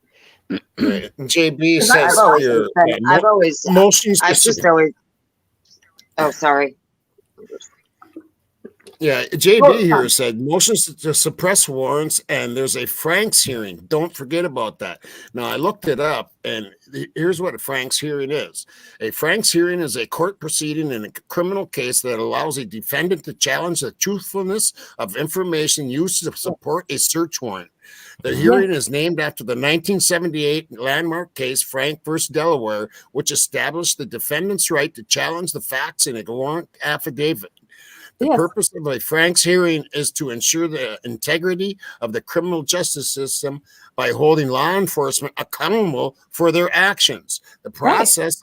Right. JB says I've just always. Oh, sorry. Yeah, JB here said motions to suppress warrants, and there's a Franks hearing. Don't forget about that. Now, I looked it up, and here's what a Franks hearing is. A Franks hearing is a court proceeding in a criminal case that allows a defendant to challenge the truthfulness of information used to support a search warrant. The hearing is named after the 1978 landmark case, Frank v. Delaware, which established the defendant's right to challenge the facts in a warrant affidavit. The purpose of a Franks hearing is to ensure the integrity of the criminal justice system by holding law enforcement accountable for their actions. The process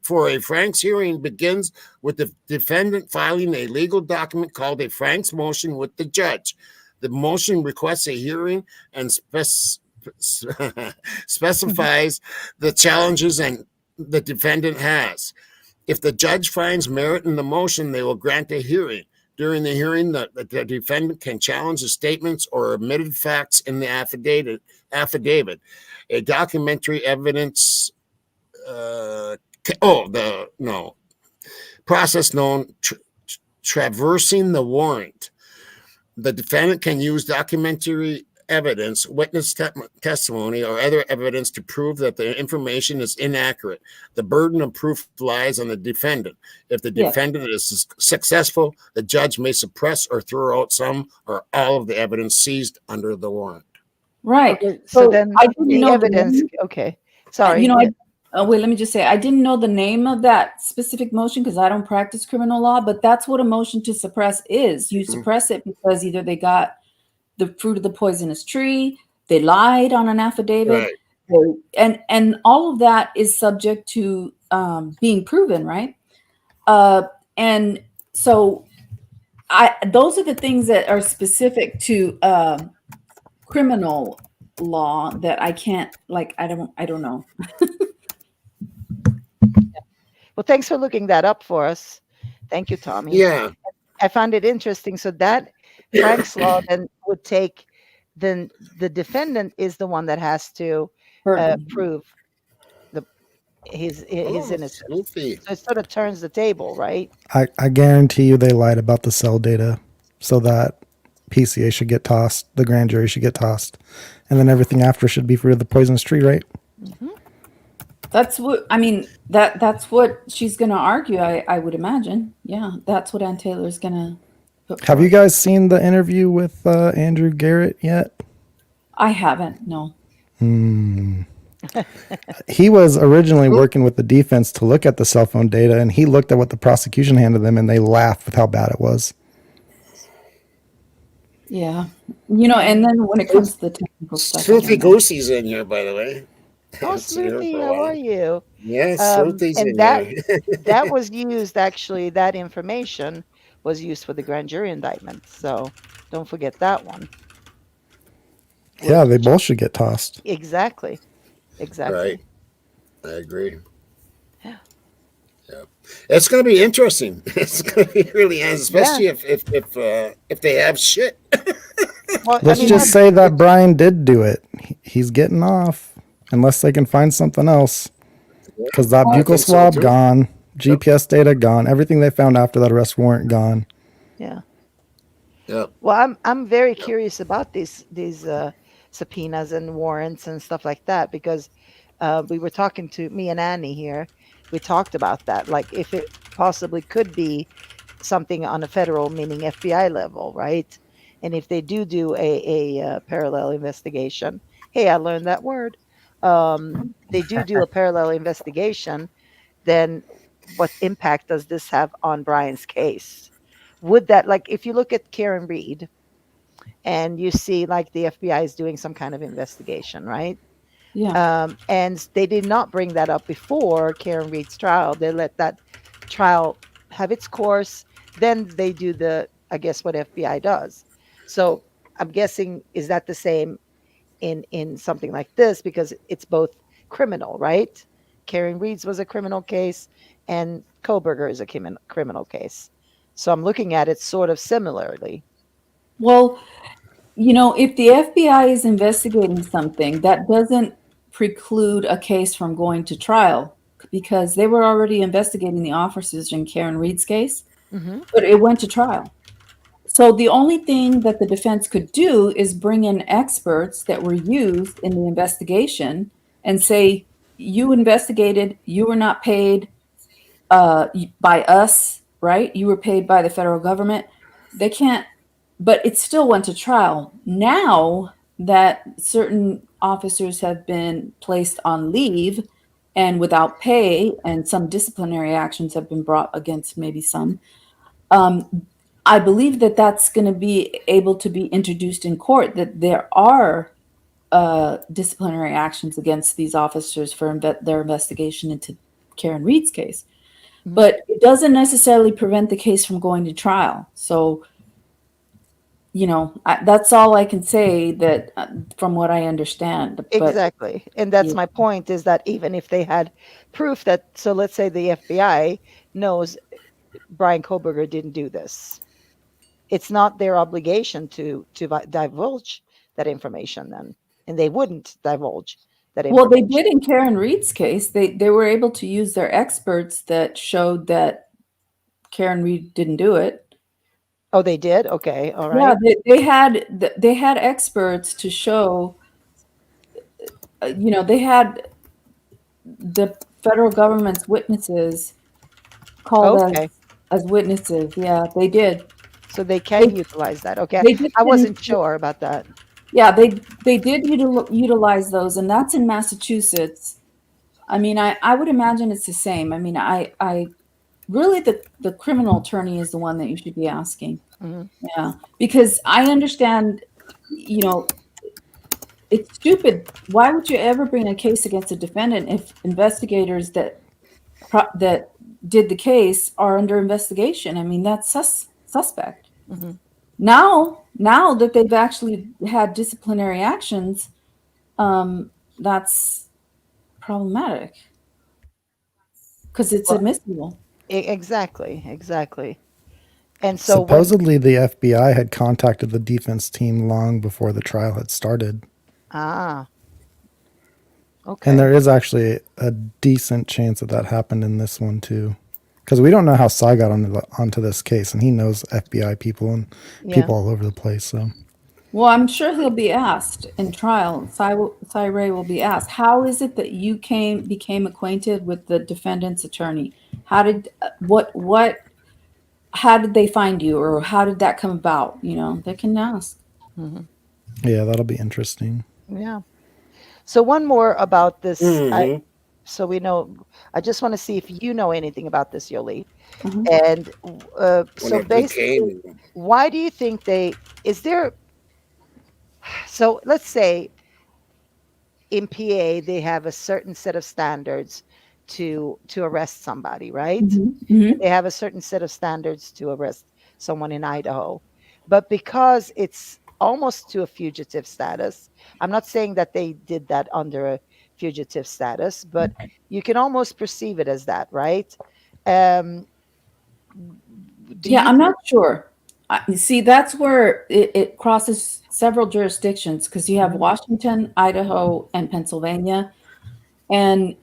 for a Franks hearing begins with the defendant filing a legal document called a Franks motion with the judge. The motion requests a hearing and specifies the challenges and the defendant has. If the judge finds merit in the motion, they will grant a hearing. During the hearing, the defendant can challenge the statements or omitted facts in the affidavit. A documentary evidence process known traversing the warrant. The defendant can use documentary evidence, witness testimony, or other evidence to prove that the information is inaccurate. The burden of proof lies on the defendant. If the defendant is successful, the judge may suppress or throw out some or all of the evidence seized under the warrant. Right. Okay, so then I didn't the know evidence. Okay. Sorry. wait, let me just say, I didn't know the name of that specific motion because I don't practice criminal law, but that's what a motion to suppress is. You suppress it because either they got the fruit of the poisonous tree, they lied on an affidavit, and all of that is subject to being proven, right? And so those are the things that are specific to criminal law that I can't, like, I don't know. Well, thanks for looking that up for us. Thank you, Tommy. Yeah. I found it interesting. So that Frank's law then would take, then the defendant is the one that has to prove his innocence. Goofy. So it sort of turns the table, right? I guarantee you they lied about the cell data so that PCA should get tossed, the grand jury should get tossed, and then everything after should be for the poisonous tree, right? Mm-hmm. That's what I mean. That's what she's going to argue. I would imagine. Yeah, that's what Ann Taylor's going to put Have forward. you guys seen the interview with Andrew Garrett yet? I haven't. No. He was originally working with the defense to look at the cell phone data, and he looked at what the prosecution handed them, and they laughed with how bad it was. Yeah. And then when it comes to the technical stuff. Smithy Goosey's in here, by the way. Oh, Smithy, how are you? Yes, Smithy's in and here. that was used, actually, that information was used for the grand jury indictment. So don't forget that one. Yeah, they both should get tossed. Exactly. Right. I agree. Yeah. It's going to be interesting. It's going to be really, especially if they have shit. Well, Let's just say that Brian did do it. He's getting off unless they can find something else. Because that buccal swab gone, GPS data gone, everything they found after that arrest warrant gone. Yeah. Yeah. Well, I'm very curious about these subpoenas and warrants and stuff like that, because we were talking to me and Annie here. We talked about that, like if it possibly could be something on a federal, meaning FBI level, right? And if they do a parallel investigation, hey, I learned that word. They do a parallel investigation, then what impact does this have on Brian's case? Would that, like, if you look at Karen Reed and you see like the FBI is doing some kind of investigation, right? Yeah. And they did not bring that up before Karen Reed's trial. They let that trial have its course. Then they do I guess what FBI does. So I'm guessing, is that the same in something like this? Because it's both criminal, right? Karen Reed's was a criminal case and Koberger is a criminal case. So I'm looking at it sort of similarly. Well, if the FBI is investigating something, that doesn't preclude a case from going to trial, because they were already investigating the officers in Karen Reed's case, but it went to trial. So the only thing that the defense could do is bring in experts that were used in the investigation and say, you investigated, you were not paid by us, right? You were paid by the federal government. They can't, but it still went to trial. Now that certain officers have been placed on leave and without pay, and some disciplinary actions have been brought against maybe some, I believe that that's going to be able to be introduced in court, that there are disciplinary actions against these officers for their investigation into Karen Reed's case. But it doesn't necessarily prevent the case from going to trial. So, that's all I can say, that from what I understand. Exactly. And that's my point, is that even if they had proof that, so let's say the FBI knows Brian Koberger didn't do this, it's not their obligation to divulge that information then. And they wouldn't divulge that information. Well, they did in Karen Reed's case. They were able to use their experts that showed that Karen Reed didn't do it. Oh, they did? Okay. All right. Yeah, they had experts to show, they had the federal government's witnesses called as witnesses. Yeah, they did. So they can utilize that. Okay. I wasn't sure about that. Yeah, they did utilize those, and that's in Massachusetts. I mean, I would imagine it's the same. I mean, I really, the criminal attorney is the one that you should be asking. Yeah, because I understand, it's stupid. Why would you ever bring a case against a defendant if investigators that did the case are under investigation? I mean, that's suspect. Mm-hmm. Now that they've actually had disciplinary actions, that's problematic because it's admissible. Exactly. And so Supposedly, the FBI had contacted the defense team long before the trial had started. Okay. And there is actually a decent chance that happened in this one too, because we don't know how Cy got onto this case, and he knows FBI people and people all over the place. So, well, I'm sure he'll be asked in trial. Cy Ray will be asked, "How is it that you became acquainted with the defendant's attorney? How did How did they find you, or how did that come about?" They can ask. Mm-hmm. yeah, that'll be interesting. Yeah. So one more about this. Mhm. So we know. I just want to see if you know anything about this, Yoli. Mhm. And When so it basically, became why do you think is there? So let's say in PA they have a certain set of standards to arrest somebody, right? Mhm. They have a certain set of standards to arrest someone in Idaho. But because it's almost to a fugitive status, I'm not saying that they did that under a fugitive status, but you can almost perceive it as that, right? Um, do Yeah, you I'm not sure. You see, that's where it crosses several jurisdictions because you have Mhm. Washington, Idaho, and Pennsylvania. And,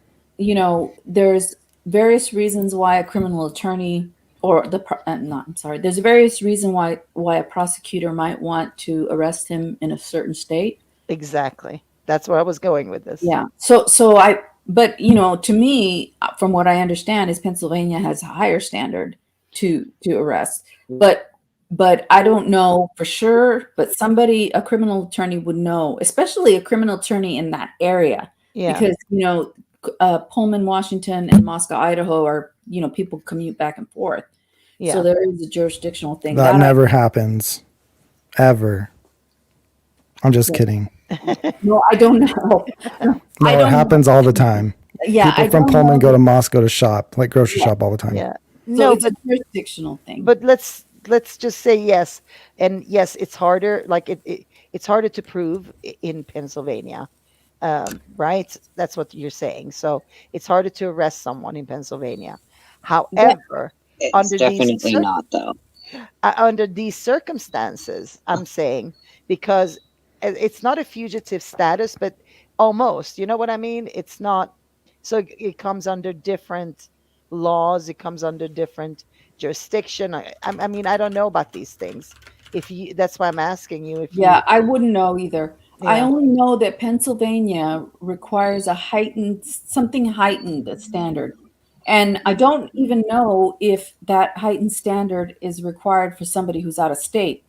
there's various reasons why a criminal attorney or I'm sorry, there's various reason why a prosecutor might want to arrest him in a certain state. Exactly. That's where I was going with this. Yeah. But to me, from what I understand, is Pennsylvania has a higher standard to arrest. But I don't know for sure. But a criminal attorney would know, especially a criminal attorney in that area, Yeah. because Pullman, Washington, and Moscow, Idaho are people commute back and forth. Yeah. So there is a jurisdictional thing That never happens, ever. I'm just kidding. No, I don't know. No, it happens all the time. Yeah, People I from don't Pullman know. go to Moscow to shop, like grocery shop all the time. Yeah. So No, it's but a jurisdictional thing. but let's just say yes. And yes, it's harder. Like it's harder to prove in Pennsylvania. Right? That's what you're saying. So it's harder to arrest someone in Pennsylvania. However, It's under these definitely not, though. under these circumstances, I'm saying, because it's not a fugitive status, but almost, you know what I mean? It's not. So it comes under different laws. It comes under different jurisdiction. I mean, I don't know about these things. If you, that's why I'm asking you. If you, Yeah, I wouldn't know either. I yeah, only know that Pennsylvania requires something heightened standard. And I don't even know if that heightened standard is required for somebody who's out of state.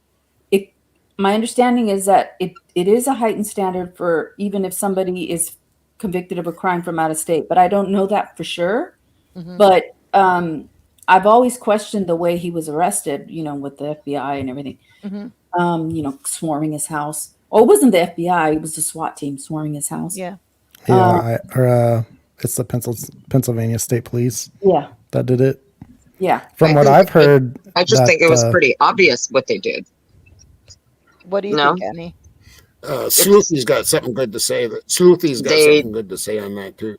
My understanding is that it is a heightened standard for even if somebody is convicted of a crime from out of state, but I don't know that for sure. mhm, But I've always questioned the way he was arrested, with the FBI and everything. mhm, Swarming his house. Oh, it wasn't the FBI; it was the SWAT team swarming his house. yeah, It's the Pennsylvania State Police Yeah, that did it. yeah. From what I've heard, I just think it was pretty obvious what they did. what do you No? think, Annie? Sleuthy's got something good to say. Sleuthy's got something good to say on that too.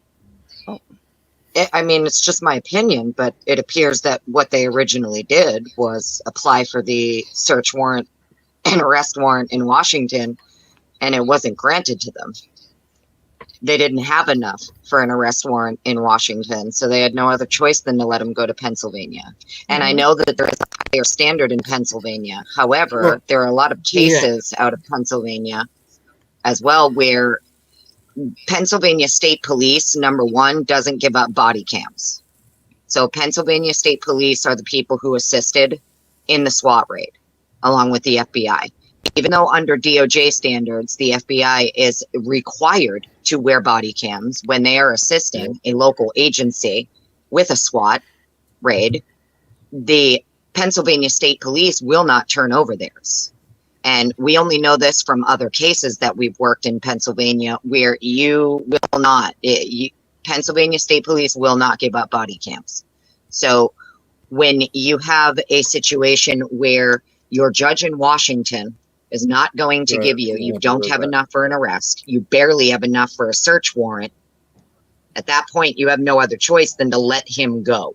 I mean, it's just my opinion, but it appears that what they originally did was apply for the search warrant and arrest warrant in Washington, and it wasn't granted to them. They didn't have enough for an arrest warrant in Washington, so they had no other choice than to let them go to Pennsylvania. And I know that there is a higher standard in Pennsylvania. However, there are a lot of cases out of Pennsylvania as well where Pennsylvania State Police, number one, doesn't give up body cams. So Pennsylvania State Police are the people who assisted in the SWAT raid, along with the FBI. Even though under DOJ standards, the FBI is required to wear body cams when they are assisting a local agency with a SWAT raid, the Pennsylvania State Police will not turn over theirs. And we only know this from other cases that we've worked in Pennsylvania where you will not, Pennsylvania State Police will not give up body cams. So when you have a situation where Your judge in Washington is not going to give you, you don't have enough for an arrest. You barely have enough for a search warrant. At that point, you have no other choice than to let him go.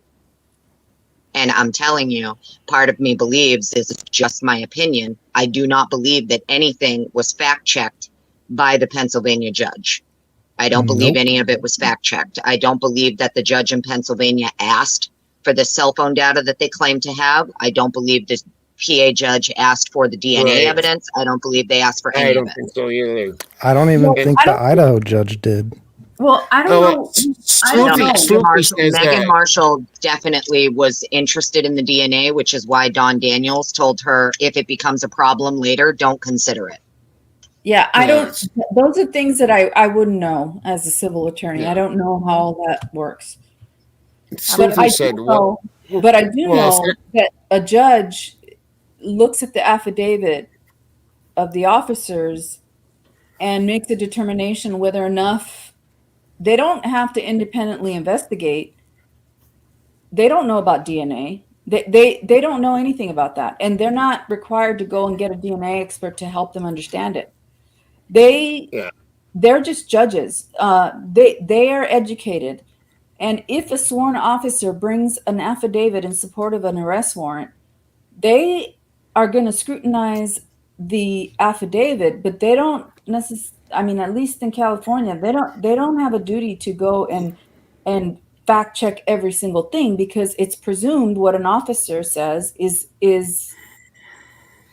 And I'm telling you, part of me believes, this is just my opinion, I do not believe that anything was fact-checked by the Pennsylvania judge. I don't believe any of it was fact-checked. I don't believe that the judge in Pennsylvania asked for the cell phone data that they claim to have. I don't believe the PA judge asked for the DNA evidence. I don't believe they asked for any of it. I don't think so either. I don't even think the Idaho judge did. Well, I don't know. I don't know. Megan Marshall definitely was interested in the DNA, which is why Don Daniels told her, if it becomes a problem later, don't consider it. Yeah, I don't. Those are things that I wouldn't know as a civil attorney. I don't know how all that works. But I do know that a judge looks at the affidavit of the officers and makes a determination whether enough. They don't have to independently investigate. They don't know about DNA. They don't know anything about that, and they're not required to go and get a DNA expert to help them understand it. They're just judges. They are educated, and if a sworn officer brings an affidavit in support of an arrest warrant, they are going to scrutinize the affidavit, but they don't necessarily. I mean, at least in California, they don't have a duty to go and fact check every single thing, because it's presumed what an officer says is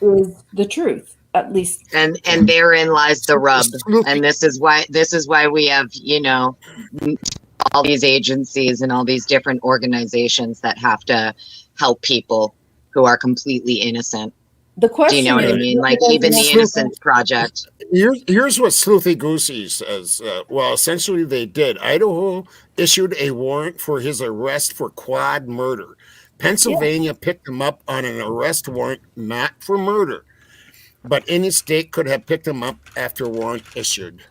the truth, at least. And therein lies the rub. And this is why we have, all these agencies and all these different organizations that have to help people who are completely innocent. The question, do you know what I mean? Like even the Innocence Project. Here's what Sleuthy Goosey says. Well, essentially they did. Idaho issued a warrant for his arrest for quad murder. Pennsylvania picked him up on an arrest warrant, not for murder. But any state could have picked him up after warrant issued.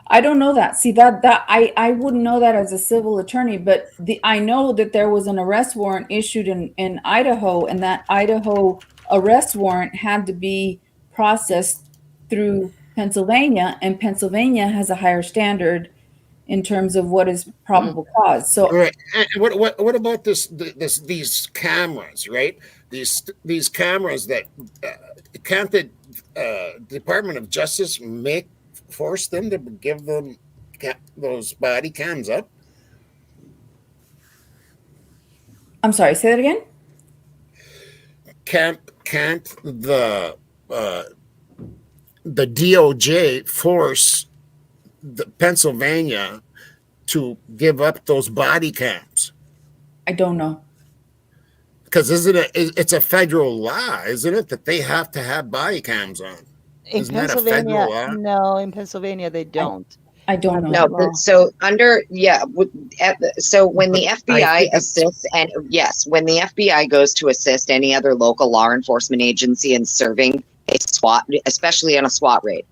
I don't know that. See, that I wouldn't know that as a civil attorney, but I know that there was an arrest warrant issued in Idaho, and that Idaho arrest warrant had to be processed through Pennsylvania, and Pennsylvania has a higher standard in terms of what is probable cause. So, right. What about these cameras, right? These cameras that can't the Department of Justice force them to give them those body cams up? I'm sorry, say that again. Can't the DOJ force the Pennsylvania to give up those body cams? I don't know. Because it's a federal law, isn't it, that they have to have body cams on? In Isn't Pennsylvania, that a federal law? no, in Pennsylvania they don't. I don't know. No, so so when the FBI assists, and yes, when the FBI goes to assist any other local law enforcement agency in serving a SWAT, especially on a SWAT raid,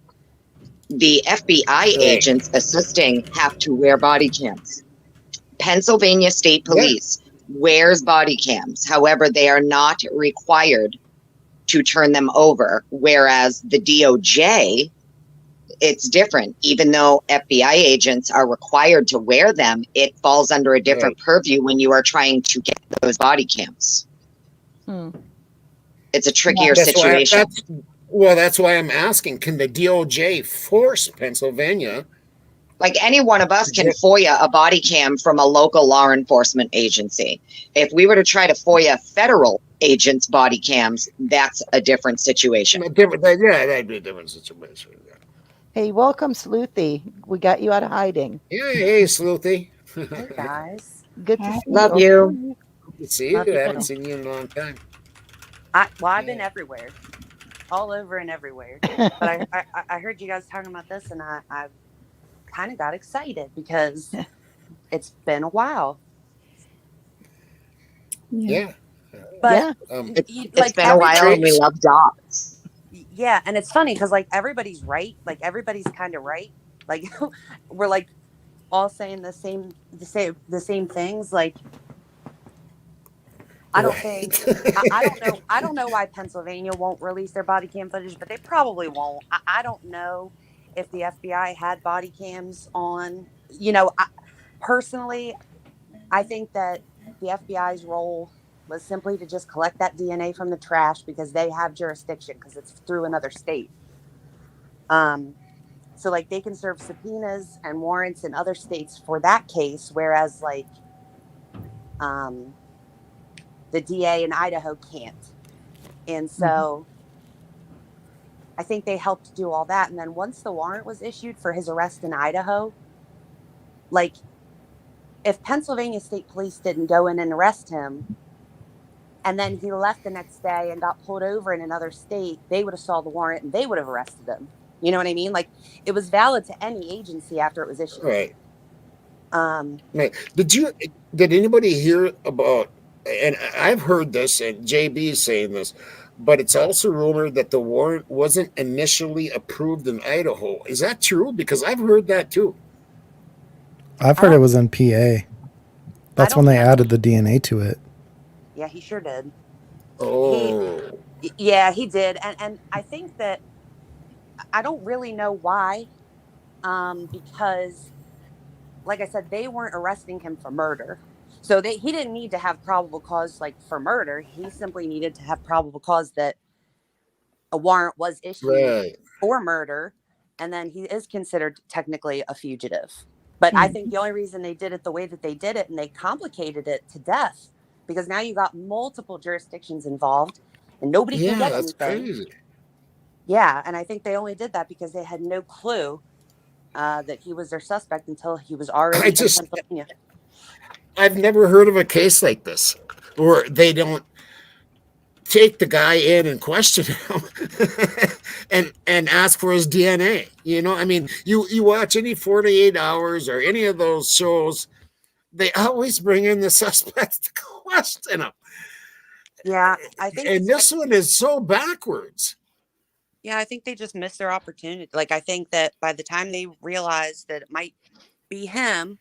the FBI agents assisting have to wear body cams. Pennsylvania State Police wears body cams. However, they are not required to turn them over, whereas the DOJ, it's different. Even though FBI agents are required to wear them, it falls under a different purview when you are trying to get those body cams. It's a trickier situation. That's why I'm asking, can the DOJ force Pennsylvania? Like any one of us can FOIA a body cam from a local law enforcement agency. If we were to try to FOIA federal agents' body cams, that's a different situation. That'd be a different situation. Hey, welcome, Sleuthy. We got you out of hiding. Yeah, hey, Sleuthy. Hey, guys. Good to see you. Love you. Good to see you. I haven't seen you in a long time. I've been everywhere. All over and everywhere. But I heard you guys talking about this, and I kind of got excited because it's been a while. Yeah. But it's been a while, and we love dogs. Yeah, and it's funny because like everybody's right. Like everybody's kind of right. Like we're like all saying the same things. Like I don't think I don't know why Pennsylvania won't release their body cam footage, but they probably won't. I don't know if the FBI had body cams on. Personally, I think that the FBI's role was simply to just collect that DNA from the trash because they have jurisdiction because it's through another state. So like they can serve subpoenas and warrants in other states for that case, whereas like the DA in Idaho can't. And so I think they helped do all that. And then once the warrant was issued for his arrest in Idaho, like if Pennsylvania State Police didn't go in and arrest him, and then he left the next day and got pulled over in another state, they would have saw the warrant and they would have arrested him. You know what I mean? Like it was valid to any agency after it was issued. Right. Did anybody hear about, and I've heard this and JB is saying this, but it's also rumored that the warrant wasn't initially approved in Idaho. Is that true? Because I've heard that too. I've heard it was in PA. That's when they added the DNA to it. Yeah, he sure did. Oh. He did. And I think that I don't really know why. Because like I said, they weren't arresting him for murder. So he didn't need to have probable cause like for murder. He simply needed to have probable cause that a warrant was issued for murder. And then he is considered technically a fugitive. But I think the only reason they did it the way that they did it and they complicated it to death because now you got multiple jurisdictions involved and nobody can get anything. Crazy. Yeah. And I think they only did that because they had no clue that he was their suspect until he was already in Pennsylvania. I've never heard of a case like this where they don't take the guy in and question him and ask for his DNA. You know, I mean, you watch any 48 Hours or any of those shows, they always bring in the suspects to question him. Yeah, I think. And this one is so backwards. Yeah, I think they just missed their opportunity. Like, I think that by the time they realized that it might be him,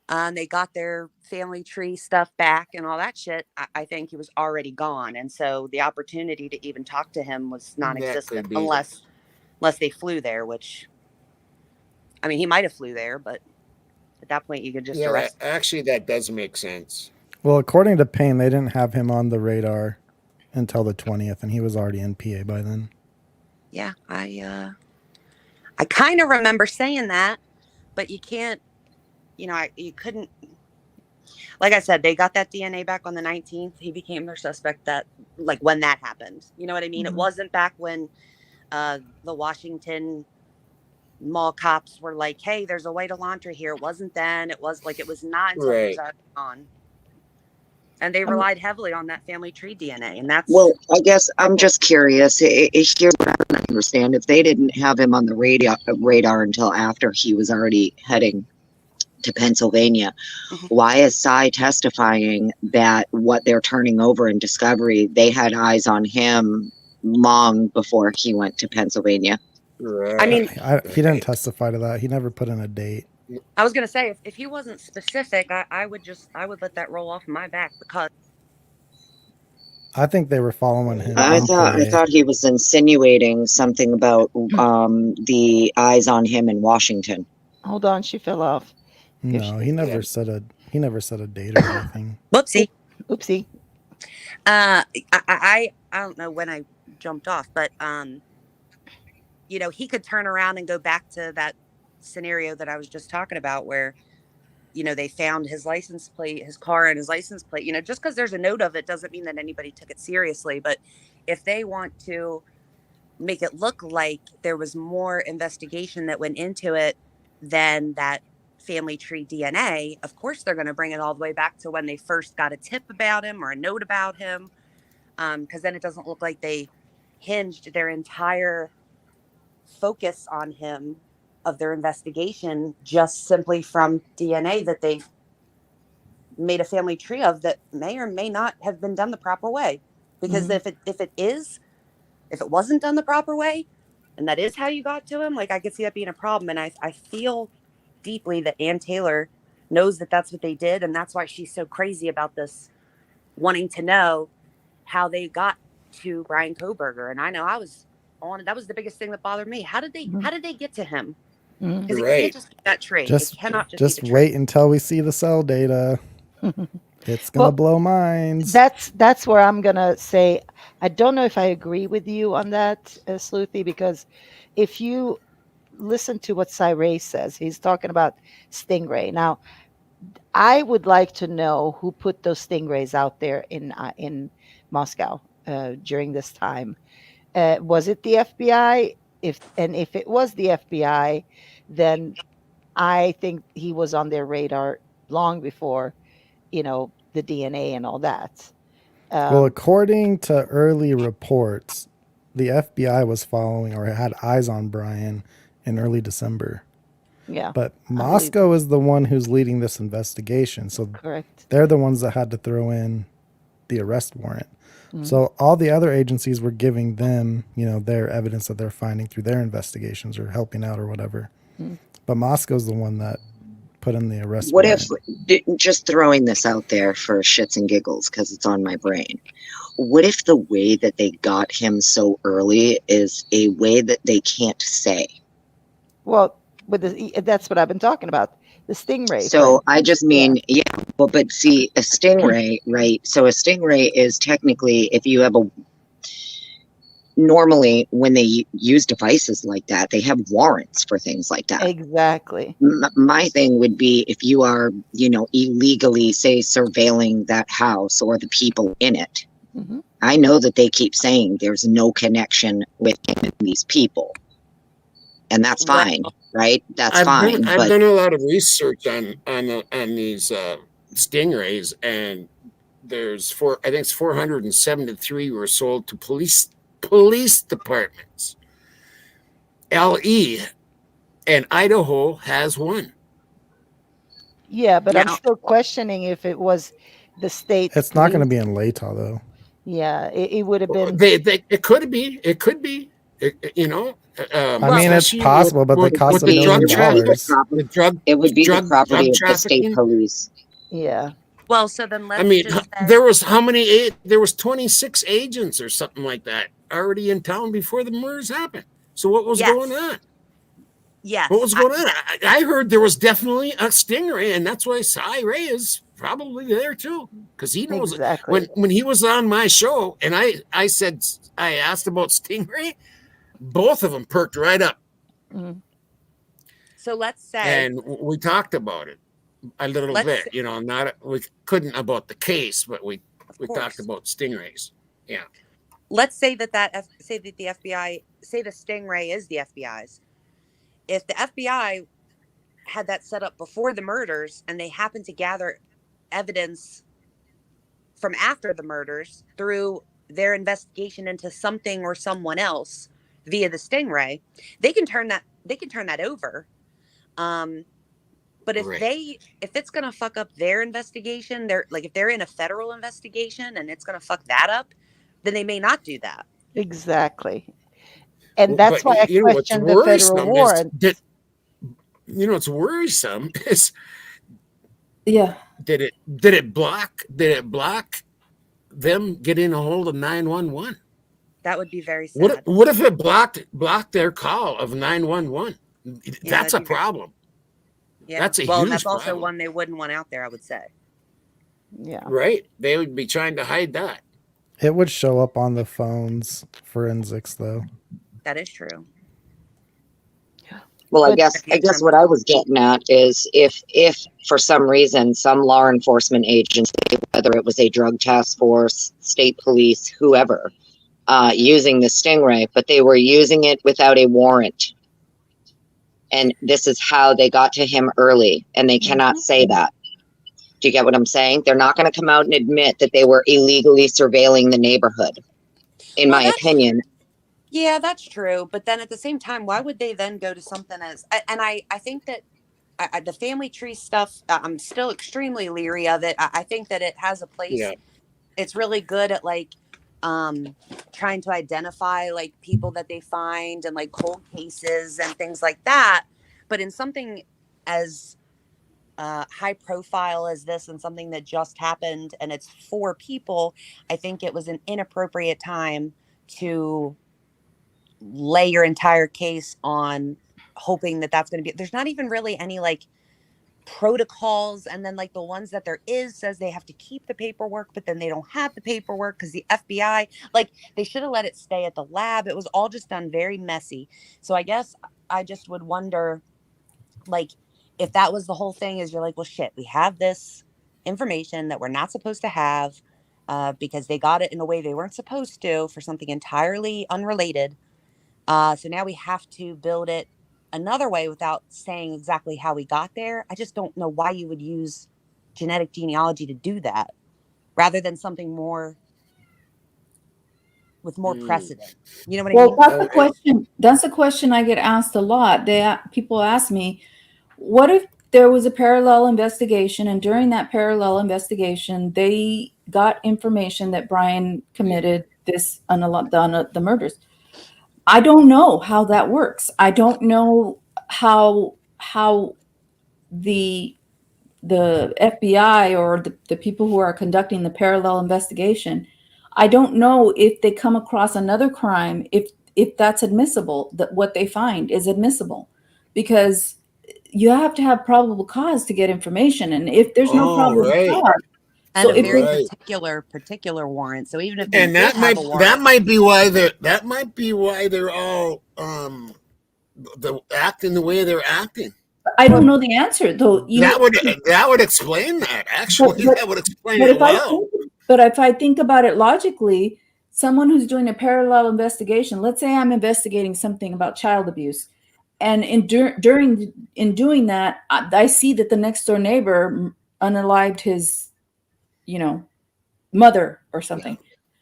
they got their family tree stuff back and all that shit, I think he was already gone. And so the opportunity to even talk to him was non-existent unless they flew there, which, I mean, he might have flew there, but at that point you could just arrest him. Actually, that does make sense. Well, according to Payne, they didn't have him on the radar until the 20th, and he was already in PA by then. Yeah, I kind of remember saying that, but you can't, you couldn't, like I said, they got that DNA back on the 19th. He became their suspect when that happened. You know what I mean? Mm-hmm. It wasn't back when the Washington mall cops were like, hey, there's a white Elantra here. It wasn't then. It was not until he was already gone. And they relied heavily on that family tree DNA. And that's... Well, I guess I'm just curious. Here's what I don't understand. If they didn't have him on the radar until after he was already heading to Pennsylvania, why is Cy testifying that what they're turning over in discovery, they had eyes on him long before he went to Pennsylvania? Right. I mean, he didn't testify to that. He never put in a date. I was going to say, if he wasn't specific, I would let that roll off my back because I think they were following him. I thought he was insinuating something about the eyes on him in Washington. Hold on, she fell off. No, he never said a date or anything. Whoopsie. Oopsie. I don't know when I jumped off, but he could turn around and go back to that scenario that I was just talking about where they found his license plate, his car and his license plate. Just because there's a note of it doesn't mean that anybody took it seriously. But if they want to make it look like there was more investigation that went into it than that family tree DNA, of course they're going to bring it all the way back to when they first got a tip about him or a note about him, because then it doesn't look like they hinged their entire focus on him of their investigation just simply from DNA that they made a family tree of that may or may not have been done the proper way. Because if it wasn't done the proper way, and that is how you got to him, like I could see that being a problem. And I feel deeply that Ann Taylor knows that that's what they did, and that's why she's so crazy about this wanting to know how they got to Brian Kohberger. And I know I was on it. That was the biggest thing that bothered me. How did they get to him? Because it can't just be that tree. It cannot just be the wait tree. until we see the cell data. It's gonna blow minds. That's where I'm gonna say I don't know if I agree with you on that, Sleuthy, because if you listen to what Cyrus says, he's talking about Stingray. Now, I would like to know who put those Stingrays out there in Moscow during this time. Was it the FBI? If it was the FBI, then I think he was on their radar long before, the DNA and all that. Well, according to early reports, the FBI was following or had eyes on Brian in early December. Yeah. But Moscow is the one who's leading this investigation. So correct. They're the ones that had to throw in the arrest warrant. So all the other agencies were giving them, their evidence that they're finding through their investigations or helping out or whatever. But Moscow's the one that put in the arrest warrant. If, just throwing this out there for shits and giggles because it's on my brain, what if the way that they got him so early is a way that they can't say? Well, that's what I've been talking about. The Stingray. So I just mean, well, but see, a Stingray, right? So a Stingray is technically, if you have normally when they use devices like that, they have warrants for things like that. Exactly. My thing would be if you are, illegally, say, surveilling that house or the people in it. I know that they keep saying there's no connection with these people. And that's fine, right? That's fine. I've done a lot of research on these Stingrays, and there's 473 were sold to police departments. LE and Idaho has one. Yeah, but I'm still questioning if it was the state. It's not going to be in Latah, though. Yeah, it would have been. It could be. It could be. I mean, it's possible, but they cost $1 million. It would be the property of the state police. Yeah. Well, so then let's there was how many? There was 26 agents or something like that already in town before the murders happened. So what was going on? Yes. What was going on? I heard there was definitely a Stingray, and that's why Cy Ray is probably there too, because he knows exactly. When he was on my show, and I asked about Stingray, both of them perked right up. So let's say, and we talked about it a little bit, we couldn't about the case, but we talked about Stingrays. Yeah. Let's say that say that the FBI, say the Stingray is the FBI's. If the FBI had that set up before the murders and they happened to gather evidence from after the murders through their investigation into something or someone else via the Stingray, they can turn that over. But if it's going to fuck up their investigation, if they're in a federal investigation and it's going to fuck that up, then they may not do that. Exactly. And that's why I question the federal warrant. What's worrisome is, did it block them getting a hold of 911? That would be very sad. What if it blocked their call of 911? That's a problem. Yeah. That's a huge problem. That's also one they wouldn't want out there, I would say. Yeah. Right. They would be trying to hide that. It would show up on the phone's forensics, though. That is true. Well, I guess what I was getting at is if for some reason some law enforcement agency, whether it was a drug task force, state police, whoever, using the Stingray, but they were using it without a warrant. And this is how they got to him early, and they cannot say that. Do you get what I'm saying? They're not going to come out and admit that they were illegally surveilling the neighborhood, in my opinion. Yeah, that's true. But then at the same time, why would they then go to something and I think that the family tree stuff, I'm still extremely leery of it. I think that it has a place. Yeah. It's really good at trying to identify people that they find and cold cases and things like that. But in something as high profile as this and something that just happened and it's 4 people, I think it was an inappropriate time to lay your entire case on hoping that that's going to be, there's not even really any like protocols, and then like the ones that there is says they have to keep the paperwork, but then they don't have the paperwork because the FBI, like, they should have let it stay at the lab. It was all just done very messy. So I guess I just would wonder, like, if that was the whole thing, is you're like, well, shit, we have this information that we're not supposed to have because they got it in a way they weren't supposed to for something entirely unrelated. So now we have to build it another way without saying exactly how we got there. I just don't know why you would use genetic genealogy to do that rather than something more with more precedent. You know what I mean? That's the question. That's a question I get asked a lot. People ask me, what if there was a parallel investigation, and during that parallel investigation, they got information that Brian committed the murders? I don't know how that works. I don't know how the FBI or the people who are conducting the parallel investigation, I don't know if they come across another crime, if that's admissible, that what they find is admissible, because you have to have probable cause to get information, and if there's no probable cause, and so a very particular warrant. So even if they and that might be why they're all acting the way they're acting. I don't know the answer though. That would explain that. Actually, that would explain it well. But if I think about it logically, someone who's doing a parallel investigation, let's say I'm investigating something about child abuse, and in doing that, I see that the next door neighbor unalived his, mother or something.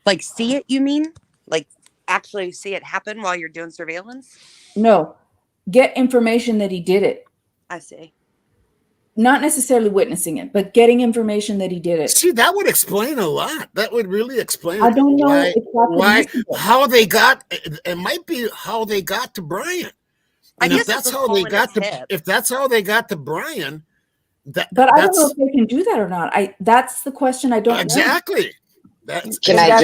Like, see it, you mean? Like, actually see it happen while you're doing surveillance? No, get information that he did it. I see. Not necessarily witnessing it, but getting information that he did it. See, that would explain a lot. That would really explain. I don't know how they got. It might be how they got to Brian. And if that's how they got to Brian, but I don't know if they can do that or not. That's the question. I don't know. Exactly. Can I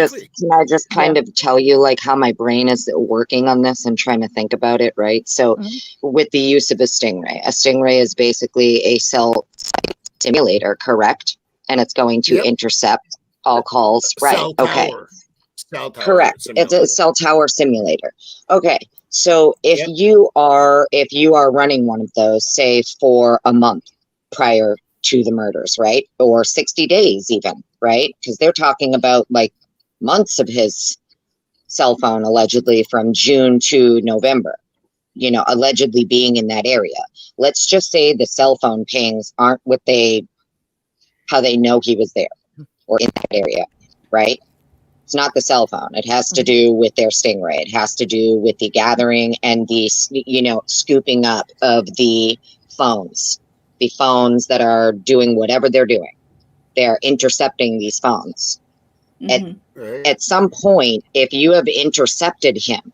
just kind of tell you like how my brain is working on this and trying to think about it, right? So with the use of a stingray is basically a cell simulator, correct? And it's going to intercept all calls, right? Okay. Correct. It's a cell tower simulator. Okay. So if you are running one of those, say for a month prior to the murders, right? Or 60 days even, right? Because they're talking about like months of his cell phone allegedly from June to November, allegedly being in that area. Let's just say the cell phone pings aren't how they know he was there or in that area, right? It's not the cell phone. It has to do with their stingray. It has to do with the gathering and the, scooping up of the phones that are doing whatever they're doing. They're intercepting these phones. At some point, if you have intercepted him,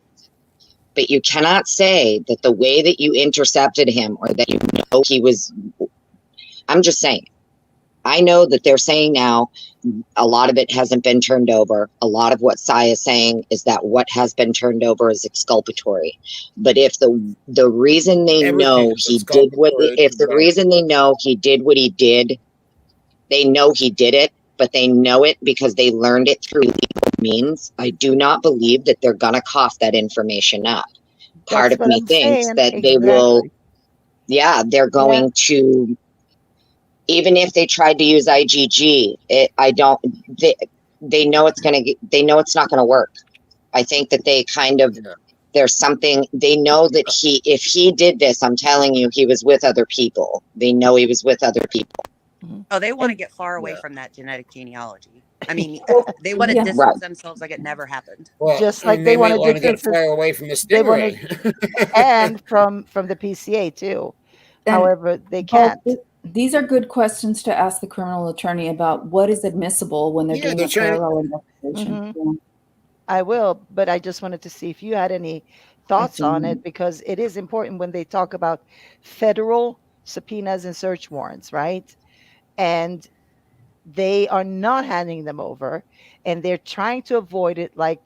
but you cannot say that the way that you intercepted him or that he was, I'm just saying, I know that they're saying now a lot of it hasn't been turned over. A lot of what Sai is saying is that what has been turned over is exculpatory. But if the reason they know he did what he did, they know he did it, but they know it because they learned it through legal means, I do not believe that they're gonna cough that information up. Part of me thinks that they will, they're going to. Even if they tried to use IgG, they know it's not going to work. I think that they kind of, there's something, they know that if he did this, I'm telling you, he was with other people. They know he was with other people. Oh, they want to get far away from that genetic genealogy. I mean, they want to distance themselves like it never happened. Well, just like they want to get far away from the stingray. And from the PCA too. However, they can't. These are good questions to ask the criminal attorney about what is admissible when they're doing a parallel investigation. I will, but I just wanted to see if you had any thoughts on it, because it is important when they talk about federal subpoenas and search warrants, right? And they are not handing them over, and they're trying to avoid it, like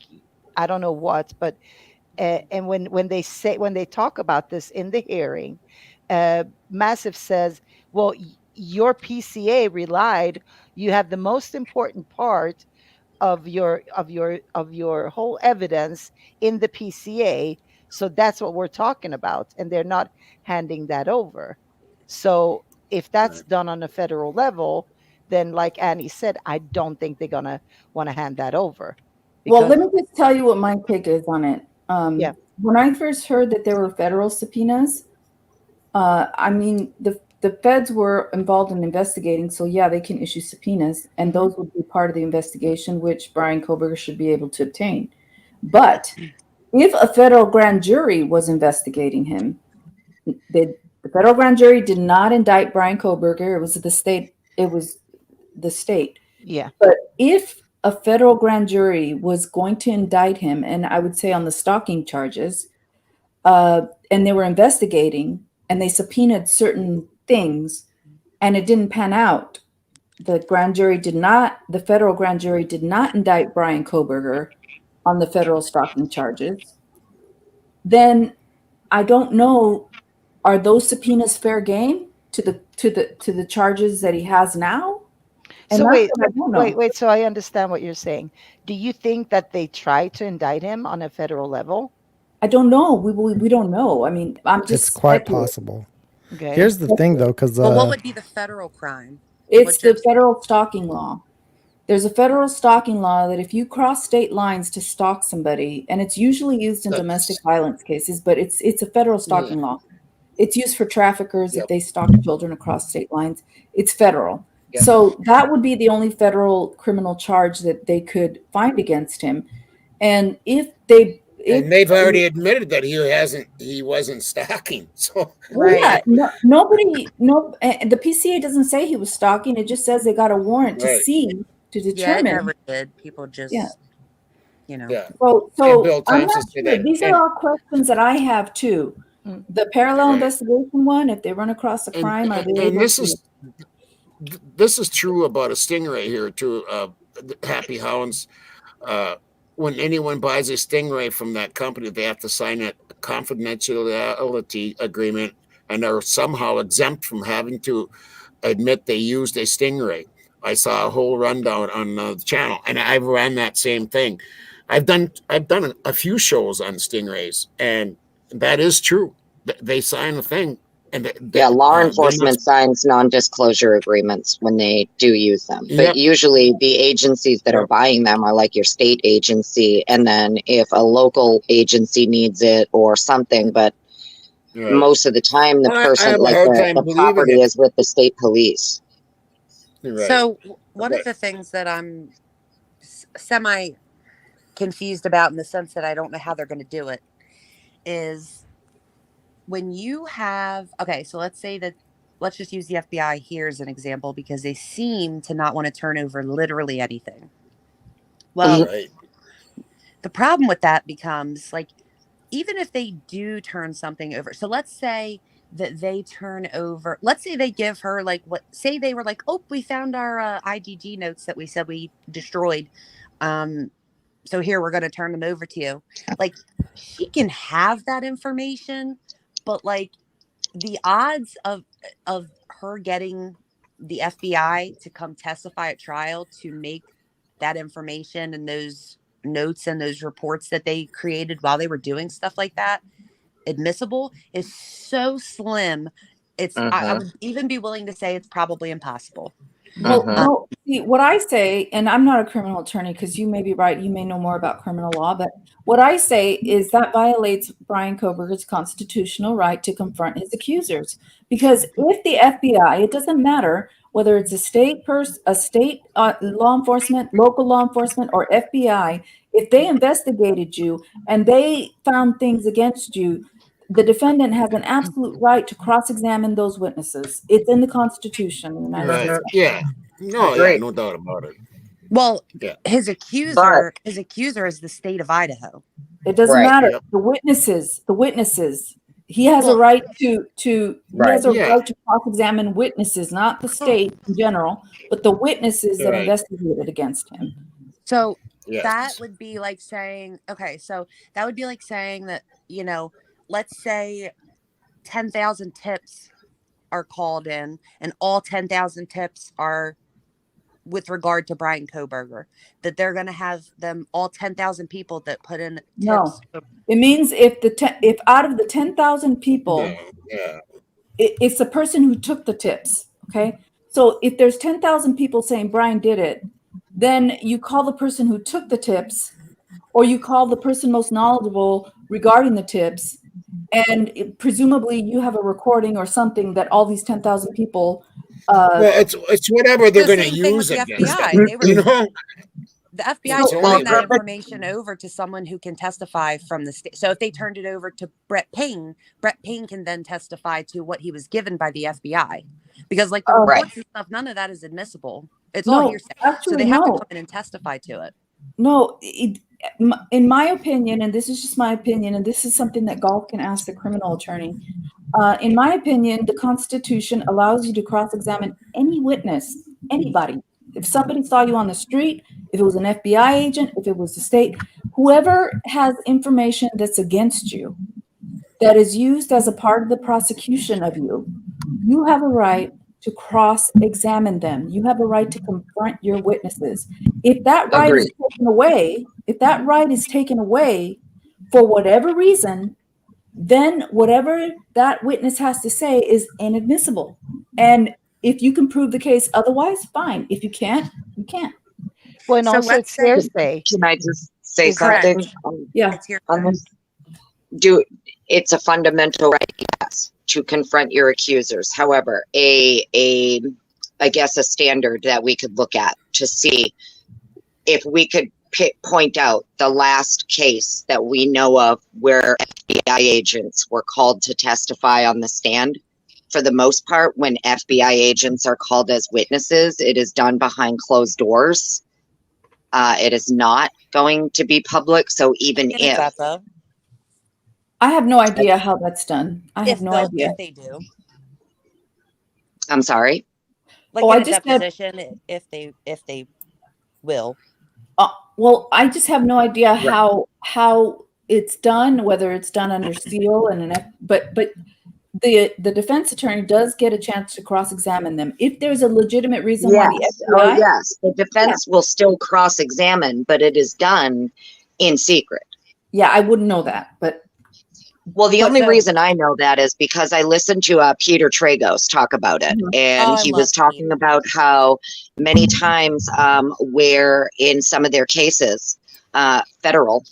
I don't know what, but and when they talk about this in the hearing, Massive says, well, your PCA relied, you have the most important part of your whole evidence in the PCA, so that's what we're talking about, and they're not handing that over. So if that's done on a federal level, then like Annie said, I don't think they're gonna want to hand that over. Well, let me just tell you what my take is on it. Yeah. When I first heard that there were federal subpoenas, I mean, the feds were involved in investigating, so yeah, they can issue subpoenas, and those would be part of the investigation, which Brian Koberger should be able to obtain. But if a federal grand jury was investigating him, the federal grand jury did not indict Brian Koberger. It was the state. It was the state. Yeah. But if a federal grand jury was going to indict him, and I would say on the stalking charges, and they were investigating, and they subpoenaed certain things, and it didn't pan out, the federal grand jury did not indict Brian Koberger on the federal stalking charges, then I don't know, are those subpoenas fair game to the charges that he has now? And so wait, wait, wait. So I understand what you're saying. Do you think that they tried to indict him on a federal level? I don't know. We don't know. I mean, I'm just. It's quite possible. Okay. Here's the thing, though, because Well, what would be the federal crime? It's the federal stalking law. There's a federal stalking law that if you cross state lines to stalk somebody, and it's usually used in domestic violence cases, but it's a federal stalking law. It's used for traffickers if they stalk children across state lines. It's federal. So that would be the only federal criminal charge that they could find against him. And and they've already admitted that he wasn't stalking. So yeah, the PCA doesn't say he was stalking. It just says they got a warrant to see, to determine. Yeah, it never did. People just, you know. Yeah. So I'm not sure. These are all questions that I have too. The parallel investigation one, if they run across a crime, are they able to? This is true about a stingray here too. Happy Hounds. When anyone buys a stingray from that company, they have to sign a confidentiality agreement and are somehow exempt from having to admit they used a stingray. I saw a whole rundown on the channel, and I've ran that same thing. I've done a few shows on stingrays, and that is true. They sign a thing. And law enforcement signs non-disclosure agreements when they do use them. But usually the agencies that are buying them are like your state agency, and then if a local agency needs it or something, but most of the time the person, like the property is with the state police. So one of the things that I'm semi confused about, in the sense that I don't know how they're going to do it, is when you have, so let's just use the FBI here as an example, because they seem to not want to turn over literally anything. Well, the problem with that becomes, like, even if they do turn something over, so let's say that they turn over, let's say they give her, like, say they were like, oh, we found our IgG notes that we said we destroyed. So here, we're going to turn them over to you. Like, she can have that information, but like the odds of her getting the FBI to come testify at trial to make that information and those notes and those reports that they created while they were doing stuff like that admissible is so slim. It's I would even be willing to say it's probably impossible. Well, no, see, what I say, and I'm not a criminal attorney, because you may be right, you may know more about criminal law, but what I say is that violates Brian Koberger's constitutional right to confront his accusers. Because if the FBI, it doesn't matter whether it's a state law enforcement, local law enforcement, or FBI, if they investigated you and they found things against you, the defendant has an absolute right to cross-examine those witnesses. It's in the Constitution. No doubt about it. Well, his accuser is the state of Idaho. It doesn't matter. The witnesses, He has a right to Right. he has a Yeah. right to cross-examine witnesses, not the state in general, but the witnesses that Right. investigated against him. So Yes. that would be like saying, okay, so that would be like saying that, you know, let's say 10,000 tips are called in and all 10,000 tips are with regard to Brian Koberger, that they're going to have them all 10,000 people that put in tips. No, it means if out of the 10,000 people, Yeah. it's the person who took the tips. Okay. So if there's 10,000 people saying Brian did it, then you call the person who took the tips, or you call the person most knowledgeable regarding the tips. And presumably you have a recording or something that all these 10,000 people. Well, it's whatever they're The going to same thing use with the against FBI. them. They were, You know, the FBI It's turned only- that information over to someone who can testify from the state. So if they turned it over to Brett Payne can then testify to what he was given by the FBI. Because like the Oh, reports and stuff, none of that is admissible. It's No, all hearsay. actually, So they have to no. come in and testify to it. No, in my opinion, and this is just my opinion, and this is something that Golf can ask the criminal attorney. In my opinion, the Constitution allows you to cross-examine any witness, anybody. If somebody saw you on the street, if it was an FBI agent, if it was the state, whoever has information that's against you, that is used as a part of the prosecution of you, you have a right to cross-examine them. You have a right to confront your witnesses. If that right is taken away, for whatever reason, then whatever that witness has to say is inadmissible. And if you can prove the case otherwise, fine. If you can't, you can't. Well, and So also let's it's say- hearsay. Can I just say Is that- something? Yeah. It's hearsay. On this? It's a fundamental right, yes, to confront your accusers. However, I guess a standard that we could look at to see if we could point out the last case that we know of where FBI agents were called to testify on the stand. For the most part, when FBI agents are called as witnesses, it is done behind closed doors. It is not going to be public. So even Is that if, though? I have no idea how that's done. I have no idea. If they do. I'm sorry. Like Oh, in I a just had- deposition, if they will. Well, I just have no idea how it's done, whether it's done under seal but the defense attorney does get a chance to cross-examine them if there's a legitimate reason why the FBI. Oh, yes. The defense will still cross-examine, but it is done in secret. Yeah, I wouldn't know that, but Well, the But only so- reason I know that is because I listened to Peter Tragos talk about it, Mhm. and Oh, I he love was talking Peter. about how many times where in some of their cases, federal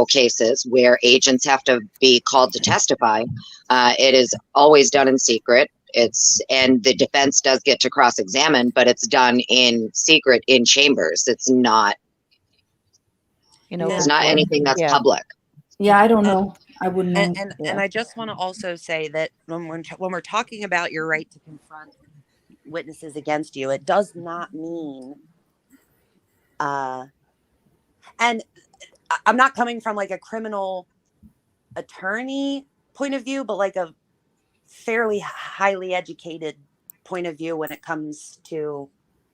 cases where agents have to be called to testify, it is always done in secret. And the defense does get to cross-examine, but it's done in secret in chambers. It's not. You know, It's not anything that's Yeah. public. yeah, I don't know. I wouldn't know. And I just want to also say that when we're talking about your right to confront witnesses against you, it does not mean and I'm not coming from like a criminal attorney point of view, but like a fairly highly educated point of view when it comes to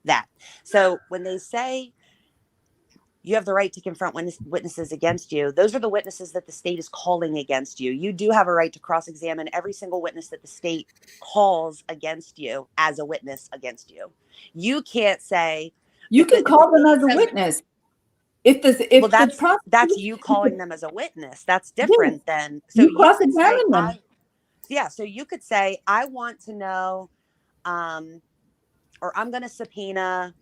that. So when they say you have the right to confront witnesses against you, those are the witnesses that the state is calling against you. You do have a right to cross-examine every single witness that the state calls against you as a witness against you. You can't say You can call them as a witness. that's you calling them as a witness. That's different than so you cross-examine them. So you could say, I want to know, or I'm going to subpoena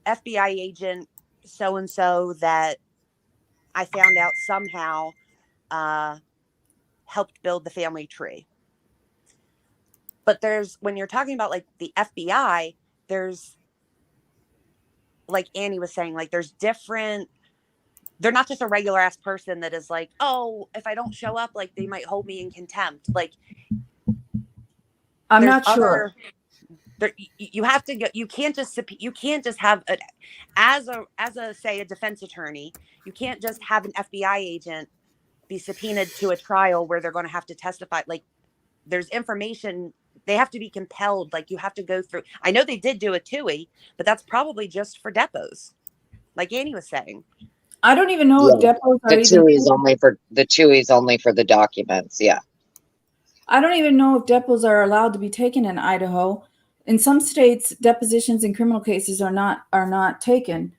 FBI agent so-and-so that I found out somehow helped build the family tree. But when you're talking about like the FBI, there's, like Annie was saying, like there's different, they're not just a regular ass person that is like, oh, if I don't show up, like they might hold me in contempt. Like, I'm not sure. You have to go. You can't just have as a say a defense attorney. You can't just have an FBI agent be subpoenaed to a trial where they're going to have to testify. Like, there's information, they have to be compelled. Like, you have to go through. I know they did do a TUI, but that's probably just for depots, like Annie was saying. I don't even know if depots are The TUI is only for the documents. Yeah. I don't even know if depots are allowed to be taken in Idaho. In some states, depositions in criminal cases are not taken.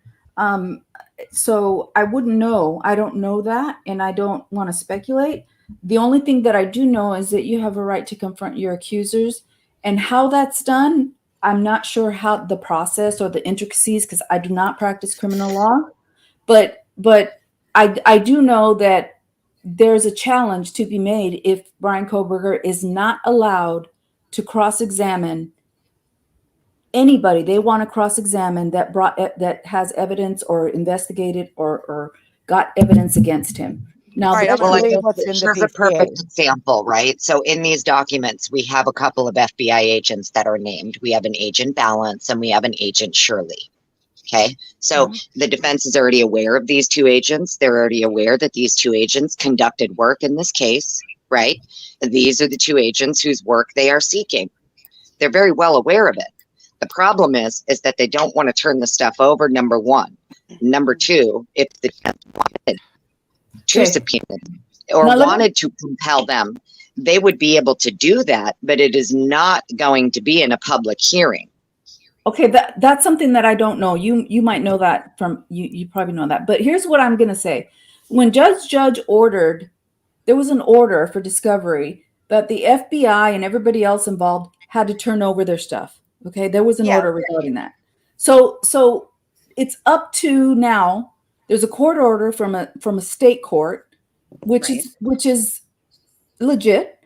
So I wouldn't know. I don't know that, and I don't want to speculate. The only thing that I do know is that you have a right to confront your accusers, and how that's done, I'm not sure how the process or the intricacies, because I do not practice criminal law, but I do know that there's a challenge to be made if Brian Koberger is not allowed to cross-examine anybody they want to cross-examine that has evidence or investigated or got evidence against him. Now, Right, well, what's in here's the a perfect example, right? So in these documents, we have a couple of FBI agents that are named. We have an Agent Balance and we have an Agent Shirley. Okay, so the defense is already aware of these two agents. They're already aware that these two agents conducted work in this case, right? These are the two agents whose work they are seeking. They're very well aware of it. The problem is that they don't want to turn the stuff over, number one. Number two, if the defense wanted to subpoena or wanted to compel them, they would be able to do that, but it is not going to be in a public hearing. Okay, that's something that I don't know. You might know that from you probably know that. But here's what I'm going to say. When Judge ordered, there was an order for discovery that the FBI and everybody else involved had to turn over their stuff. Okay, there was an order regarding that. So it's up to now. There's a court order from a state court, which is legit,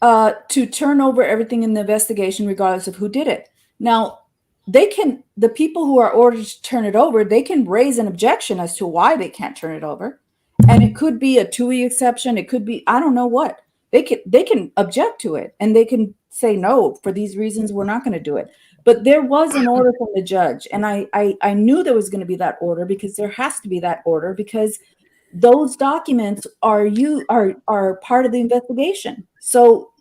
to turn over everything in the investigation, regardless of who did it. Now, the people who are ordered to turn it over, they can raise an objection as to why they can't turn it over. And it could be a TUI exception. It could be, I don't know what. They can object to it and they can say, no, for these reasons, we're not going to do it. But there was an order from the judge. And I knew there was going to be that order, because there has to be that order, because those documents are part of the investigation. So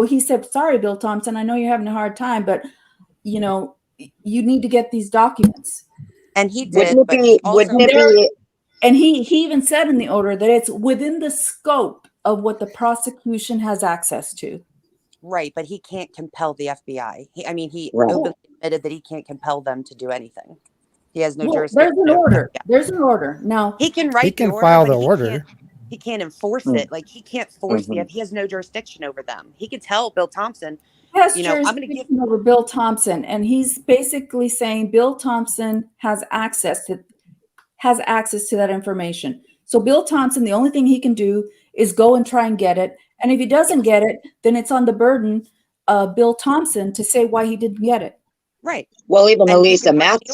he said, sorry, Bill Thompson, I know you're having a hard time, but you need to get these documents. And he did. And he even said in the order that it's within the scope of what the prosecution has access to. Right, but he can't compel the FBI. He openly admitted that he can't compel them to do anything. He has no jurisdiction. There's an order. There's an order. Now he can write. He can file the order. He can't enforce it. Like, he can't force the. He has no jurisdiction over them. He could tell Bill Thompson, I'm going to give over Bill Thompson, and he's basically saying Bill Thompson has access to that information. So Bill Thompson, the only thing he can do is go and try and get it. And if he doesn't get it, then it's on the burden of Bill Thompson to say why he didn't get it. Right. Well, even Elisa Massett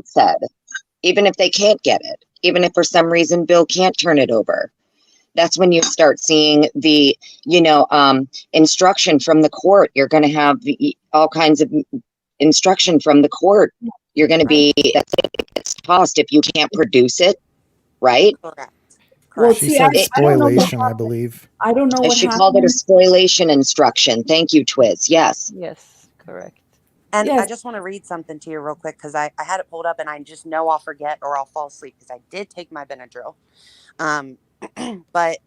said, even if they can't get it, even if for some reason Bill can't turn it over, that's when you start seeing the, instruction from the court. You're going to have all kinds of instruction from the court. You're going to be, it's tossed if you can't produce it, right? Correct. Well, she said spoliation, I believe. I don't know what she called it a spoliation instruction. Thank you, Twiz. Yes. Yes, correct. And I just want to read something to you real quick, because I had it pulled up and I just know I'll forget or I'll fall asleep, because I did take my Benadryl. But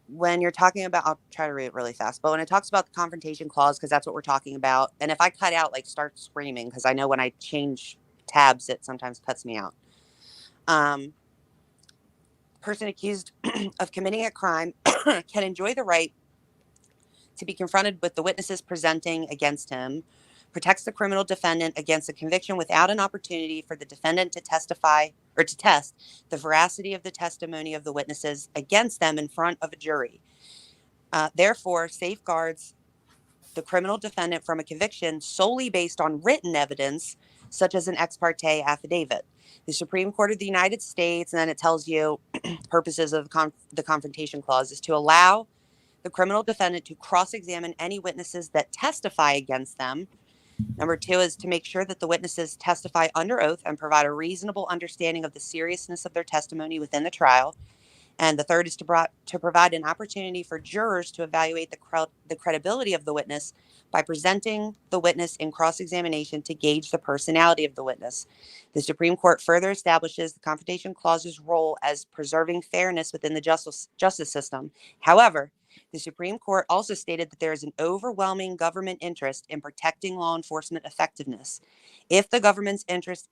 when you're talking about, I'll try to read it really fast, but when it talks about the Confrontation Clause, because that's what we're talking about. And if I cut out, start screaming, because I know when I change tabs, it sometimes cuts me out. Person accused of committing a crime can enjoy the right to be confronted with the witnesses presenting against him, protects the criminal defendant against a conviction without an opportunity for the defendant to testify or to test the veracity of the testimony of the witnesses against them in front of a jury. Therefore, safeguards the criminal defendant from a conviction solely based on written evidence, such as an ex parte affidavit. The Supreme Court of the United States, and then it tells you purposes of the Confrontation Clause, is to allow the criminal defendant to cross-examine any witnesses that testify against them. Number two is to make sure that the witnesses testify under oath and provide a reasonable understanding of the seriousness of their testimony within the trial. And the third is to provide an opportunity for jurors to evaluate the credibility of the witness by presenting the witness in cross-examination to gauge the personality of the witness. The Supreme Court further establishes the Confrontation Clause's role as preserving fairness within the justice system. However, the Supreme Court also stated that there is an overwhelming government interest in protecting law enforcement effectiveness. If the government's interest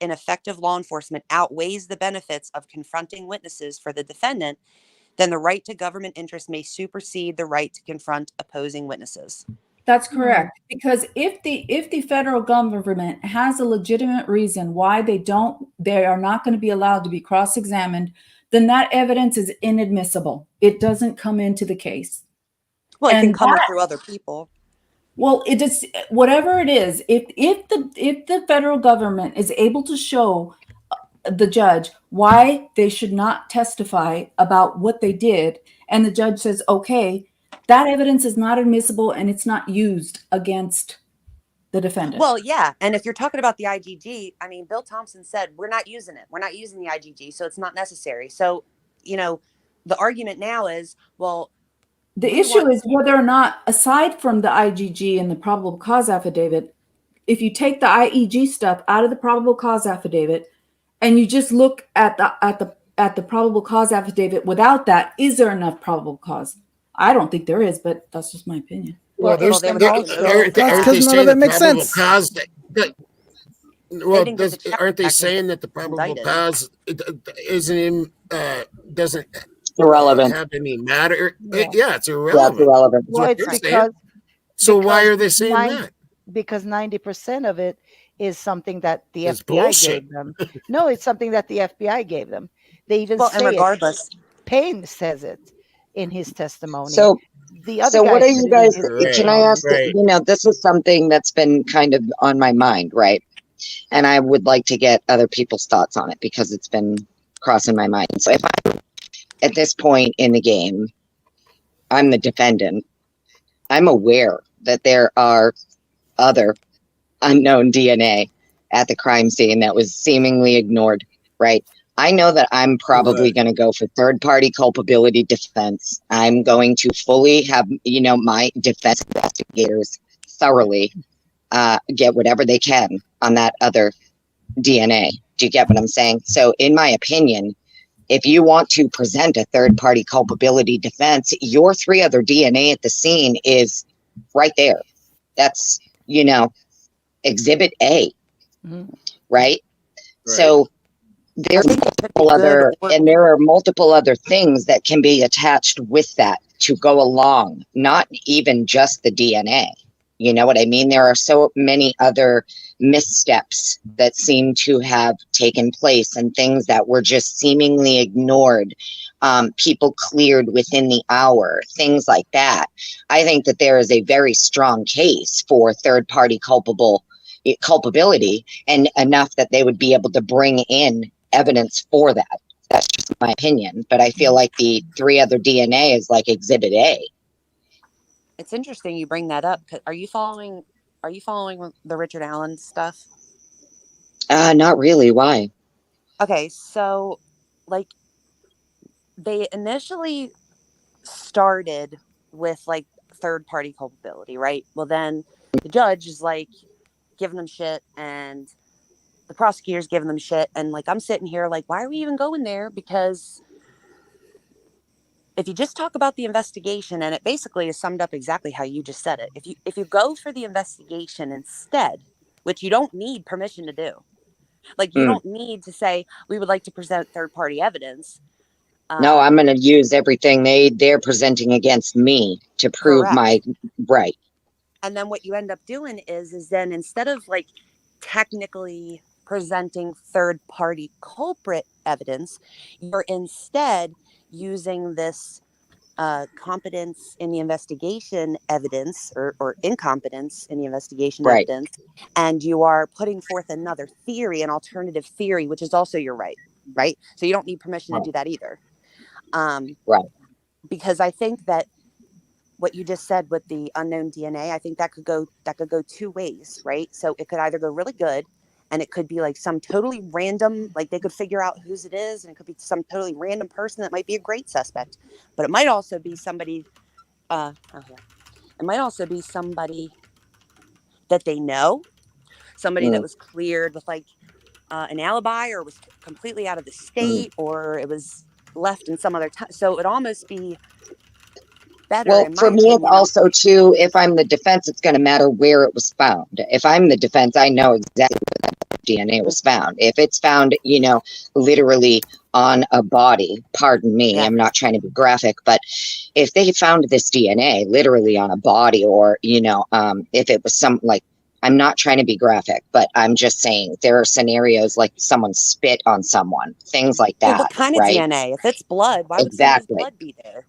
in effective law enforcement outweighs the benefits of confronting witnesses for the defendant, then the right to government interest may supersede the right to confront opposing witnesses. That's correct. Because if the federal government has a legitimate reason why they are not going to be allowed to be cross-examined, then that evidence is inadmissible. It doesn't come into the case. Well, it can come through other people. Well, it is whatever it is. If the federal government is able to show the judge why they should not testify about what they did, and the judge says, okay, that evidence is not admissible and it's not used against the defendant. Well, yeah. And if you're talking about the IGG, I mean, Bill Thompson said, we're not using it. We're not using the IGG, so it's not necessary. So, the argument now is, well, the issue is whether or not, aside from the IGG and the probable cause affidavit, if you take the IEG stuff out of the probable cause affidavit and you just look at the probable cause affidavit without that, is there enough probable cause? I don't think there is, but that's just my opinion. Well, Well, aren't That's they 'cause none of saying it makes probable sense. cause didn't get the check aren't they back saying that the probable indicted. cause doesn't Irrelevant. have any matter? Yeah. Yeah, it's Yeah, irrelevant. it's irrelevant. Well, it's You're saying. because So why are they because saying nine- that? because 90% of it is something that the It's FBI bullshit. gave them. No, it's something that the FBI gave them. They even Well, and say it. regardless, Payne says it in his testimony. So, The other so guy what are said you it in guys, his Right, can I ask, right. this is something that's been kind of on my mind, right? And I would like to get other people's thoughts on it because it's been crossing my mind. So if I'm at this point in the game, I'm the defendant, I'm aware that there are other unknown DNA at the crime scene that was seemingly ignored, right? I know that I'm probably going to go for third-party culpability defense. I'm going to fully have, my defense investigators thoroughly get whatever they can on that other DNA. Do you get what I'm saying? So in my opinion, if you want to present a third-party culpability defense, your 3 other DNA at the scene is right there. That's, Exhibit A, right? So there's multiple there are multiple other things that can be attached with that to go along, not even just the DNA. You know what I mean? There are so many other missteps that seem to have taken place and things that were just seemingly ignored. People cleared within the hour, things like that. I think that there is a very strong case for third-party culpability, and enough that they would be able to bring in evidence for that. That's just my opinion. But I feel like the 3 other DNA is like Exhibit A. it's interesting you bring that up. Are you following the Richard Allen stuff? Not really. Why? Okay, so they initially started with third-party culpability, right? Well, then the judge is giving them shit, and the prosecutor's giving them shit, and I'm sitting here why are we even going there? Because if you just talk about the investigation, and it basically is summed up exactly how you just said it. If you go for the investigation instead, which you don't need permission to do, you don't need to say we would like to present third-party evidence. No, I'm going to use everything they're presenting against me to prove my right. And then what you end up doing is then instead of technically presenting third-party culprit evidence, you're instead using this competence in the investigation evidence or incompetence in the investigation evidence, and you are putting forth another theory, an alternative theory, which is also your right? So you don't need permission to do that either. Because I think that what you just said with the unknown DNA, I think that could go 2 ways, right? So it could either go really good and it could be like some totally random, like they could figure out whose it is, and it could be some totally random person that might be a great suspect, but it might also be somebody, it might also be somebody that they know, somebody that was cleared with like an alibi, or was completely out of the state, or it was left in some other time. So it'd almost be better. Well, for me, it's also too, if I'm the defense, it's going to matter where it was found. If I'm the defense, I know exactly where that DNA was found. If it's found, you know, literally on a body, pardon me, I'm not trying to be graphic, but if they found this DNA literally on a body, or, you know, if it was some, like, I'm not trying to be graphic, but I'm just saying there are scenarios like someone spit on someone, things like that. Well, what kind of DNA? If it's blood, why would somebody's blood be there?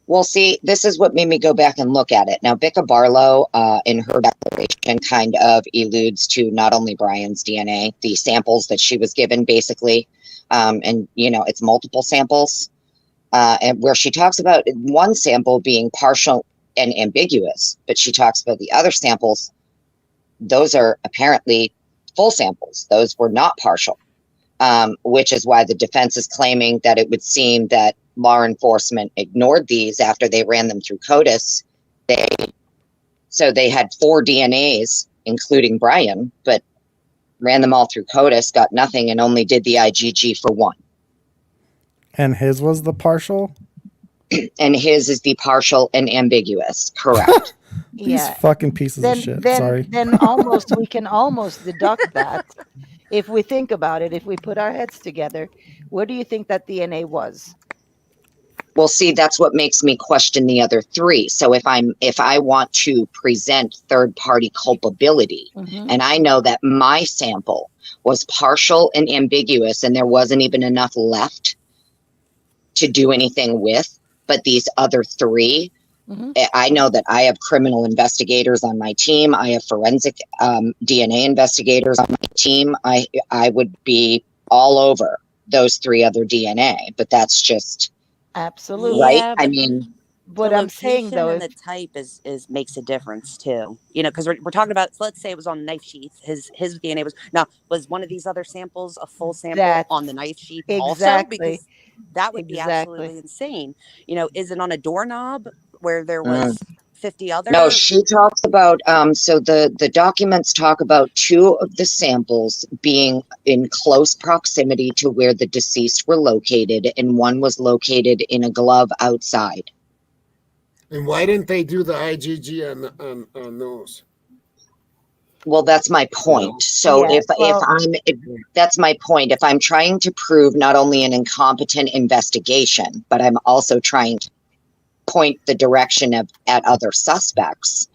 Well, see, this is what made me go back and look at it. Now, Becca Barlow, in her declaration, kind of alludes to not only Brian's DNA, the samples that she was given, basically, and, you know, it's multiple samples, and where she talks about one sample being partial and ambiguous, but she talks about the other samples. Those are apparently full samples. Those were not partial, which is why the defense is claiming that it would seem that law enforcement ignored these after they ran them through CODIS. So they had 4 DNAs, including Brian, but ran them all through CODIS, got nothing, and only did the IgG for 1. And his was the partial? And his is the partial and ambiguous, correct. These fucking pieces of shit. Sorry. Then we can almost deduct that. If we think about it, if we put our heads together, where do you think that DNA was? Well, see, that's what makes me question the other 3. So if I want to present third-party culpability, and I know that my sample was partial and ambiguous, and there wasn't even enough left to do anything with, but these other 3, I know that I have criminal investigators on my team. I have forensic DNA investigators on my team. I would be all over those 3 other DNA, but that's just absolutely right. Yeah, I mean, what I'm saying though is the type is makes a difference too. You know, because we're talking about. So let's say it was on knife sheath. His DNA was one of these other samples a full sample on the knife sheath also, because that would be absolutely insane. You know, is it on a doorknob where there was 50 other? No, she talks about, so the documents talk about 2 of the samples being in close proximity to where the deceased were located, and 1 was located in a glove outside. And why didn't they do the IgG on those? Well, that's my point. So that's my point. If I'm trying to prove not only an incompetent investigation, but I'm also trying to point the direction at other suspects,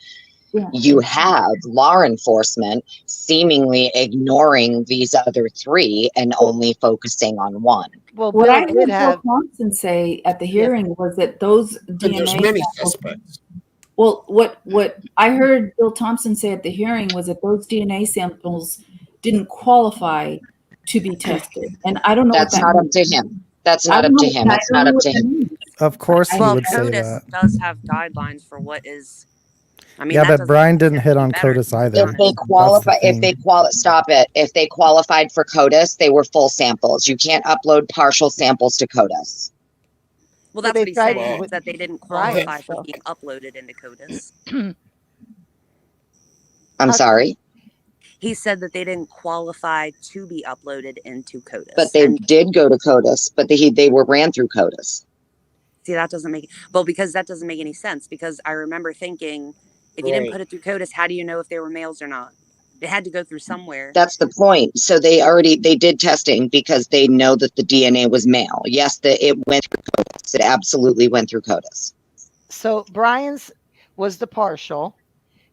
you have law enforcement seemingly ignoring these other 3 and only focusing on 1. Well, what I heard Bill Thompson say at the hearing was that those DNA there's many samples, suspects. well, what I heard Bill Thompson say at the hearing was that those DNA samples didn't qualify to be tested, and I don't know. That's not up to him. That's not up to him. That's not up to him. Of course he would say CODIS that. does have guidelines for what is. I mean, yeah, but Brian didn't hit on CODIS either. If they qualified for CODIS, they were full samples. You can't upload partial samples to CODIS. Well, that's what he's saying, was that they didn't qualify for being uploaded into CODIS. I'm sorry? He said that they didn't qualify to be uploaded into CODIS. But they did go to CODIS, but they were ran through CODIS. See, that doesn't make because that doesn't make any sense, because I remember thinking, if you didn't put it through CODIS, how do you know if they were males or not? They had to go through somewhere. That's the point. So they did testing because they know that the DNA was male. Yes, it went through CODIS. It absolutely went through CODIS. So Brian's was the partial.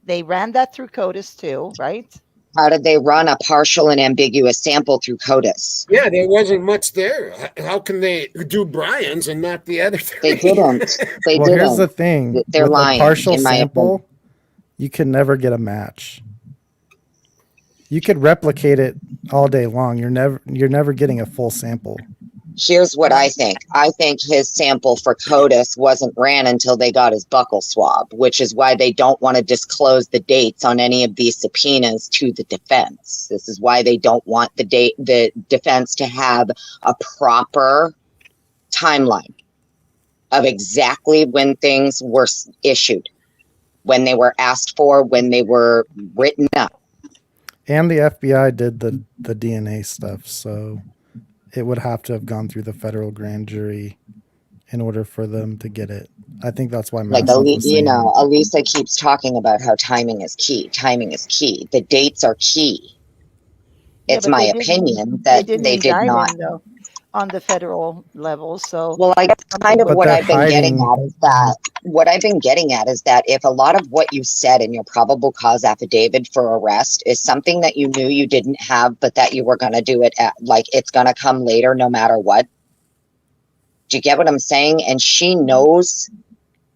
They ran that through CODIS too, right? How did they run a partial and ambiguous sample through CODIS? Yeah, there wasn't much there. How can they do Brian's and not the other 3? They didn't. Well, here's the thing. They're lying. A partial sample, you can never get a match. You could replicate it all day long. You're never getting a full sample. Here's what I think. I think his sample for CODIS wasn't ran until they got his buccal swab, which is why they don't want to disclose the dates on any of these subpoenas to the defense. This is why they don't want the defense to have a proper timeline of exactly when things were issued, when they were asked for, when they were written up. And the FBI did the DNA stuff, so it would have to have gone through the federal grand jury in order for them to get it. I think that's why Like, Elisa keeps talking about how timing is key. Timing is key. The dates are key. It's my opinion that they did not. Him, though, on the federal level. So, well, I guess kind of what I've been getting at is that if a lot of what you said in your probable cause affidavit for arrest is something that you knew you didn't have, but that you were going to do it at, like, it's going to come later no matter what. Do you get what I'm saying? And she knows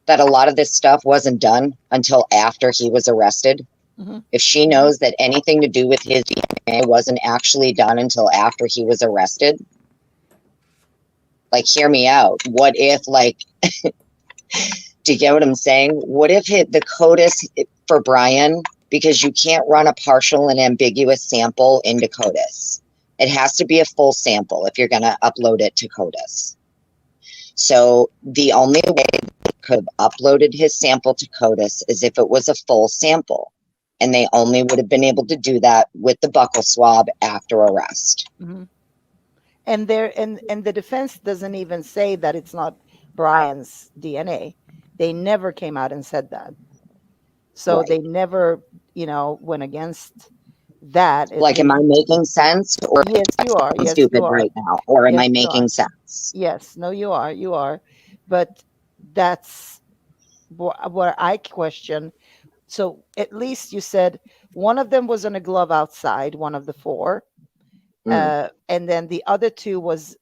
that a lot of this stuff wasn't done until after he was arrested. Mm-hmm. If she knows that anything to do with his DNA wasn't actually done until after he was arrested, like, hear me out. What if, like, do you get what I'm saying? What if the CODIS for Brian, because you can't run a partial and ambiguous sample into CODIS. It has to be a full sample if you're going to upload it to CODIS. So the only way they could have uploaded his sample to CODIS is if it was a full sample. And they only would have been able to do that with the buccal swab after arrest. Mm-hmm. And the defense doesn't even say that it's not Brian's DNA. They never came out and said that. So they never, went against that. Like, am I making sense? Or yes, you are. I'm yes, stupid you are. right now. Or am yes, I making sense? Yes. No, you are. You are. But that's what I question. So at least you said one of them was in a glove outside, one of the four. And then the other two was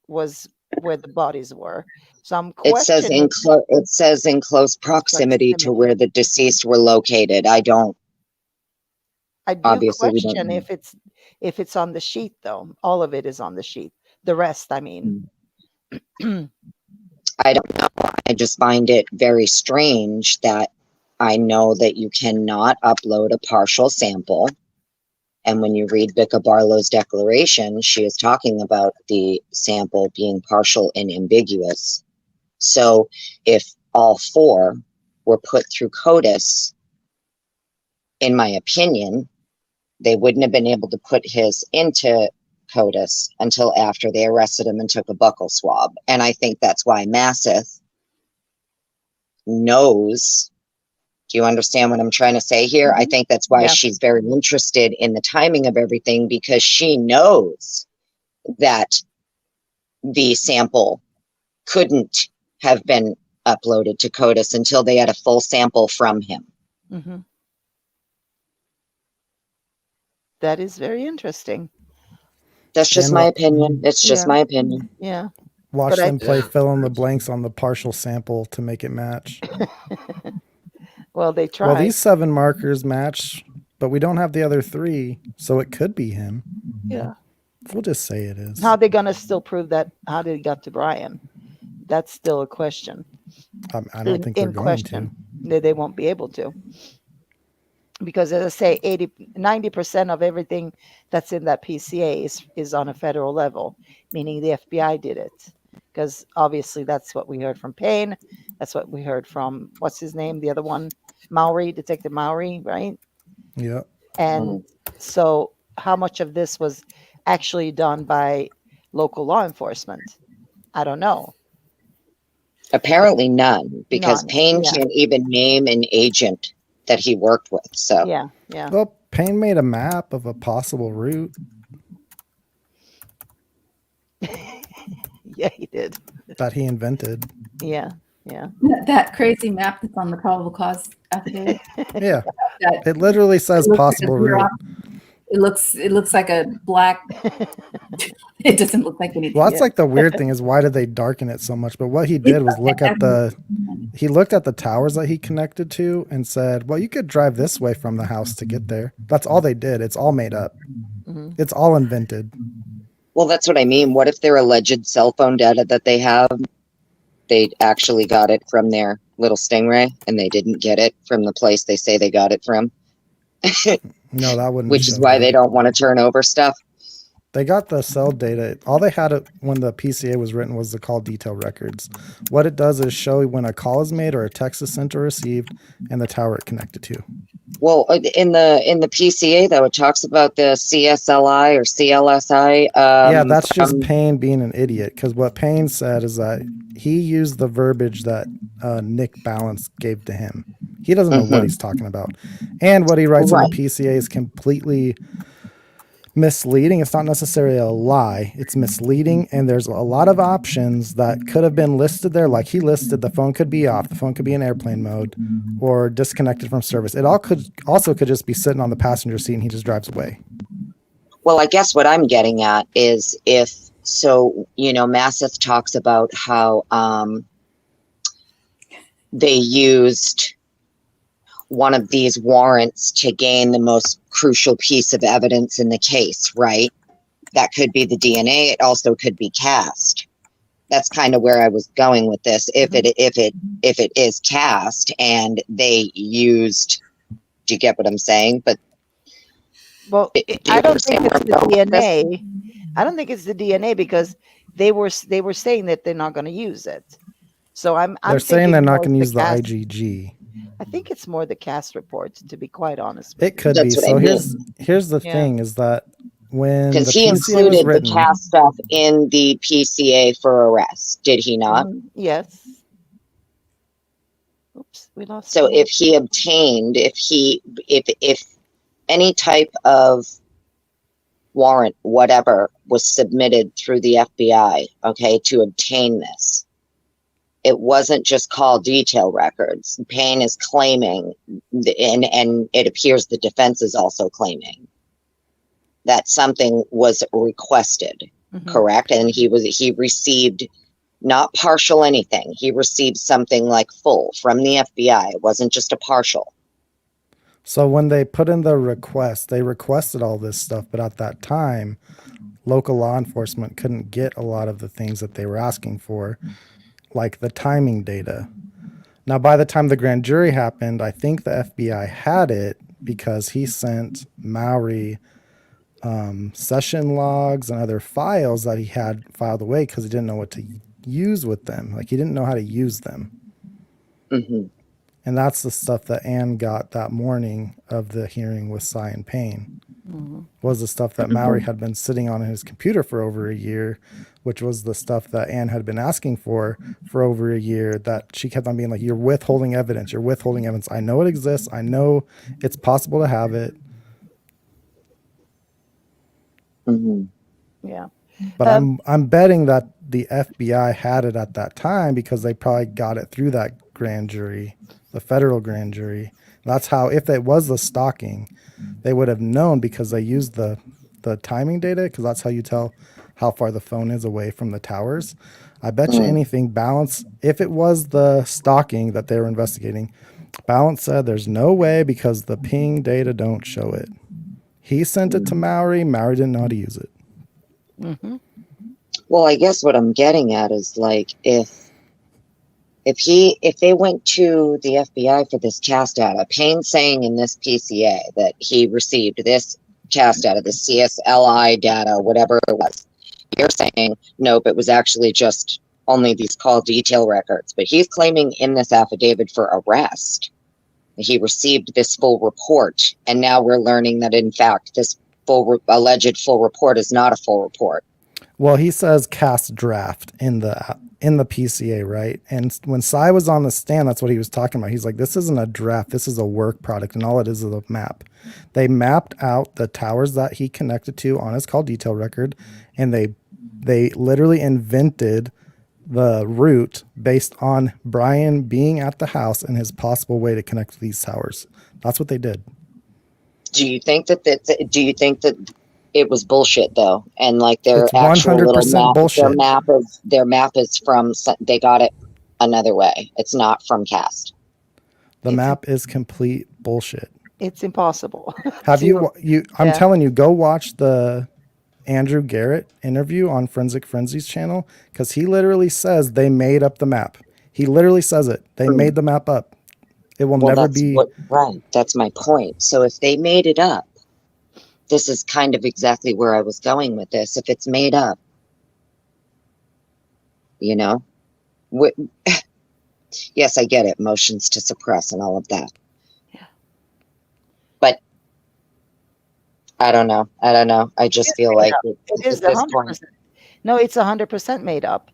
where the bodies were. So I'm questioning. It says in close proximity to where the deceased were located. I do question if it's on the sheet, though. All of it is on the sheet. The rest, I mean. I don't know. I just find it very strange that I know that you cannot upload a partial sample. And when you read Becca Barlow's declaration, she is talking about the sample being partial and ambiguous. So if all four were put through CODIS, in my opinion, they wouldn't have been able to put his into CODIS until after they arrested him and took a buccal swab. And I think that's why Masseth knows. Do you understand what I'm trying to say here? I think that's why she's very interested in the timing of everything, because she knows that the sample couldn't have been uploaded to CODIS until they had a full sample from him. Mm-hmm. That is very interesting. That's just my opinion. It's just my opinion. Yeah. Watch them play fill in the blanks on the partial sample to make it match. Well, they tried. Well, these 7 markers match, but we don't have the other 3, so it could be him. Yeah. We'll just say it is. How are they going to still prove that? How did it get to Brian? That's still a question. I don't think they're going to. They won't be able to. Because as I say, 90% of everything that's in that PCA is on a federal level, meaning the FBI did it. Because obviously that's what we heard from Payne. That's what we heard from, what's his name? The other one, Detective Mowry, right? Yeah. And so how much of this was actually done by local law enforcement? I don't know. Apparently none, because Payne can't even name an agent that he worked with. So yeah. Well, Payne made a map of a possible route. Yeah, he did. That he invented. Yeah. That crazy map that's on the probable cause affidavit. Yeah. It literally says possible route. It looks like a black. It doesn't look like anything. Well, that's like the weird thing is, why did they darken it so much? But what he did was looked at the towers that he connected to and said, well, you could drive this way from the house to get there. That's all they did. It's all made up. Mm-hmm. It's all invented. Well, that's what I mean. What if their alleged cell phone data that they have, they actually got it from their little Stingray and they didn't get it from the place they say they got it from? No, that wouldn't Which is show why that. they don't want to turn over stuff. They got the cell data. All they had when the PCA was written was the call detail records. What it does is show when a call is made or a text is sent or received and the tower it connected to. Well, in the PCA though, it talks about the CSLI or CLSI. Yeah, that's just Payne being an idiot, because what Payne said is that he used the verbiage that Nick Balance gave to him. He doesn't know what he's talking about. And what he writes in the PCA is completely misleading. It's not necessarily a lie. It's misleading, and there's a lot of options that could have been listed there. Like he listed, the phone could be off, the phone could be in airplane mode, or disconnected from service. It all could just be sitting on the passenger seat and he just drives away. Well, I guess what I'm getting at is Masseth talks about how they used one of these warrants to gain the most crucial piece of evidence in the case, right? That could be the DNA. It also could be cast. That's kind of where I was going with this. If it is cast and they used, do you get what I'm saying? But well, I don't think it's the DNA. I don't think it's the DNA because they were saying that they're not going to use it. So they're saying they're not going to use the IgG. I think it's more the cast reports, to be quite honest. It could be. So here's the thing is that when because he included the cast stuff in the PCA for arrest, did he not? Yes. Oops, we lost. So if he obtained, if any type of warrant, whatever, was submitted through the FBI, okay, to obtain this, it wasn't just call detail records. Payne is claiming, and it appears the defense is also claiming, that something was requested, correct? And he received not partial anything. He received something like full from the FBI. It wasn't just a partial. So when they put in the request, they requested all this stuff, but at that time, local law enforcement couldn't get a lot of the things that they were asking for, like the timing data. Now, by the time the grand jury happened, I think the FBI had it because he sent Mowry session logs and other files that he had filed away because he didn't know what to use with them. Like he didn't know how to use them. And that's the stuff that Ann got that morning of the hearing with Cy and Payne. Was the stuff that Mowry had been sitting on his computer for over a year, which was the stuff that Ann had been asking for over a year, that she kept on being like, you're withholding evidence. You're withholding evidence. I know it exists. I know it's possible to have it. Yeah. But I'm betting that the FBI had it at that time because they probably got it through that grand jury, the federal grand jury. That's how, if it was the stalking, they would have known because they used the timing data, because that's how you tell how far the phone is away from the towers. I bet you anything, Balance, if it was the stalking that they were investigating, Balance said there's no way because the ping data don't show it. He sent it to Mowry. Mowry didn't know how to use it. Well, I guess what I'm getting at is like if they went to the FBI for this cast data, Payne saying in this PCA that he received this cast data, the CSLI data, whatever it was, you're saying nope, it was actually just only these call detail records. But he's claiming in this affidavit for arrest he received this full report, and now we're learning that in fact this alleged full report is not a full report. Well, he says cast draft in the PCA, right? And when Cy was on the stand, that's what he was talking about. He's like, this isn't a draft, this is a work product, and all it is a map. They mapped out the towers that he connected to on his call detail record, and they literally invented the route based on Brian being at the house and his possible way to connect to these towers. That's what they did. Do you think that it was bullshit though? And like their It's actual 100% little map, bullshit. their map is from, they got it another way. It's not from cast. The map is complete bullshit. It's impossible. Have I'm telling you, go watch the Andrew Garrett interview on Forensic Frenzy's channel, because he literally says they made up the map. He literally says it. They made the map up. It will never be. Right. That's my point. So if they made it up, this is kind of exactly where I was going with this. If it's made up, you know, yes, I get it. Motions to suppress and all of that. Yeah. But I don't know. I just feel like it is 100%. No, it's 100% made up,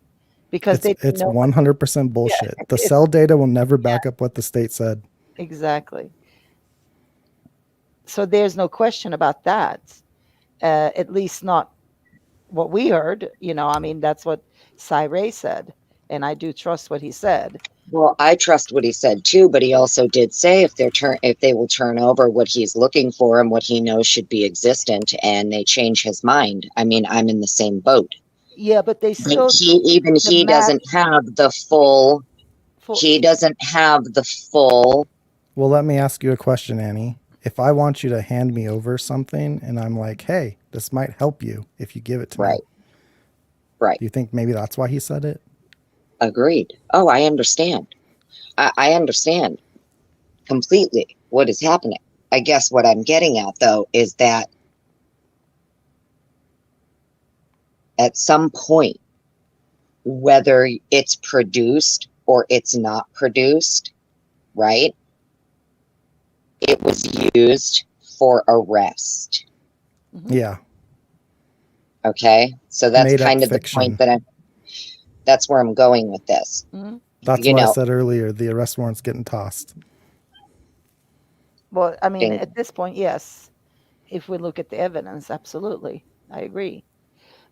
because it's 100% bullshit. The cell data will never back up what the state said. Exactly. So there's no question about that. At least not what we heard. I mean, that's what Cy Ray said, and I do trust what he said. Well, I trust what he said too, but he also did say if they will turn over what he's looking for and what he knows should be existent, and they change his mind. I mean, I'm in the same boat. Yeah, but they still. But he doesn't have the full. He doesn't have the full. Well, let me ask you a question, Annie. If I want you to hand me over something and I'm like, hey, this might help you if you give it to me. Right. Do you think maybe that's why he said it? Agreed. Oh, I understand. I understand completely what is happening. I guess what I'm getting at, though, is that at some point, whether it's produced or it's not produced, right? It was used for arrest. Yeah. Okay. So that's Made up kind of fiction. the point that's where I'm going with this. Mm-hmm. That's what I said earlier. The arrest warrant's getting tossed. Well, I mean, at this point, yes. If we look at the evidence, absolutely. I agree.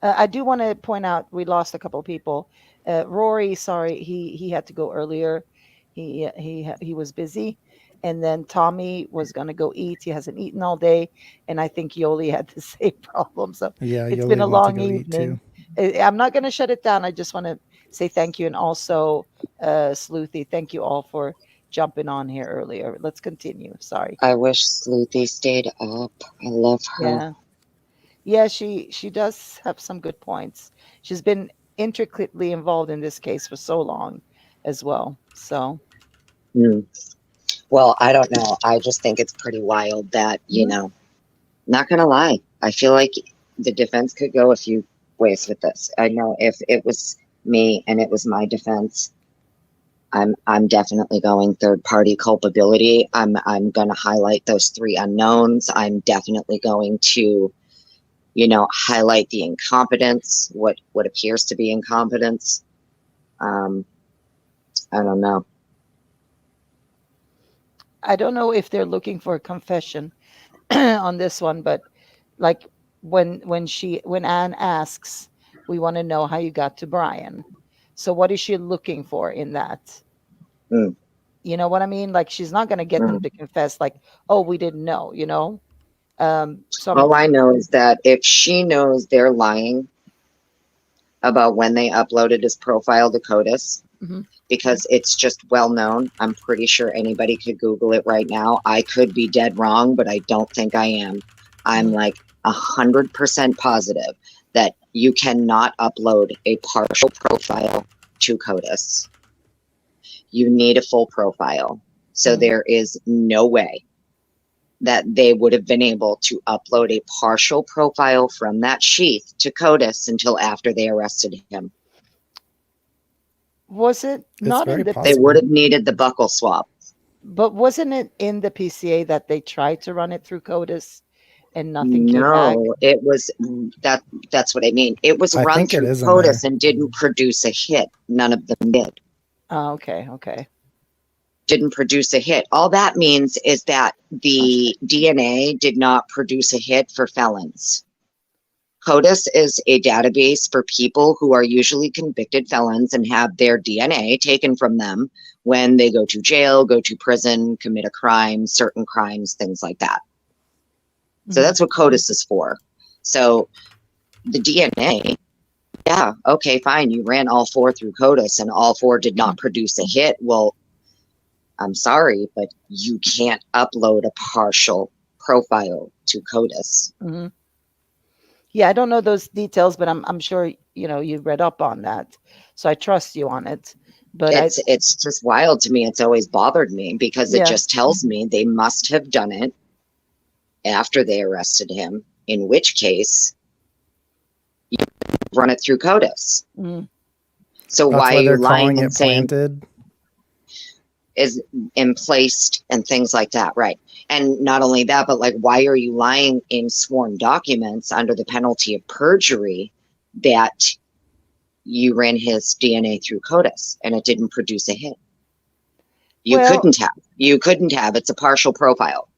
I do want to point out we lost a couple of people. Rory, sorry, he had to go earlier. He was busy. And then Tommy was going to go eat. He hasn't eaten all day. And I think Yoli had the same problem. So yeah, it's Yoli been a went long to go evening. Eat too. I'm not going to shut it down. I just want to say thank you. And also, Sleuthy, thank you all for jumping on here earlier. Let's continue. Sorry. I wish Sleuthy stayed up. I love her. Yeah, she does have some good points. She's been intricately involved in this case for so long as well. So. Well, I don't know. I just think it's pretty wild that, not going to lie. I feel like the defense could go a few ways with this. I know if it was me and it was my defense, I'm definitely going third party culpability. I'm going to highlight those three unknowns. I'm definitely going to, highlight the incompetence, what appears to be incompetence. I don't know. I don't know if they're looking for a confession on this one, but like when Anne asks, we want to know how you got to Brian. So what is she looking for in that? You know what I mean? Like, she's not going to get them to confess like, oh, we didn't know, All I know is that if she knows they're lying about when they uploaded his profile to CODIS, because it's just well known. I'm pretty sure anybody could Google it right now. I could be dead wrong, but I don't think I am. I'm like 100% positive that you cannot upload a partial profile to CODIS. You need a full profile. So there is no way that they would have been able to upload a partial profile from that sheath to CODIS until after they arrested him. Was it not in the? They would have needed the buckle swab. But wasn't it in the PCA that they tried to run it through CODIS and nothing came back? No, it was that's what I mean. It was run through CODIS and didn't produce a hit. None of them did. Oh, okay. Didn't produce a hit. All that means is that the DNA did not produce a hit for felons. CODIS is a database for people who are usually convicted felons and have their DNA taken from them when they go to jail, go to prison, commit a crime, certain crimes, things like that. So that's what CODIS is for. So the DNA, yeah, okay, fine. You ran all four through CODIS and all four did not produce a hit. Well, I'm sorry, but you can't upload a partial profile to CODIS. Yeah, I don't know those details, but I'm sure you read up on that, so I trust you on it. But it's just wild to me. It's always bothered me because it just tells me they must have done it after they arrested him, in which case you run it through CODIS. Mm. So That's why why are you they're lying calling and it saying planted. is emplaced and things like that, right? And not only that, but like, why are you lying in sworn documents under the penalty of perjury that you ran his DNA through CODIS and it didn't produce a hit? You couldn't have. It's a partial profile.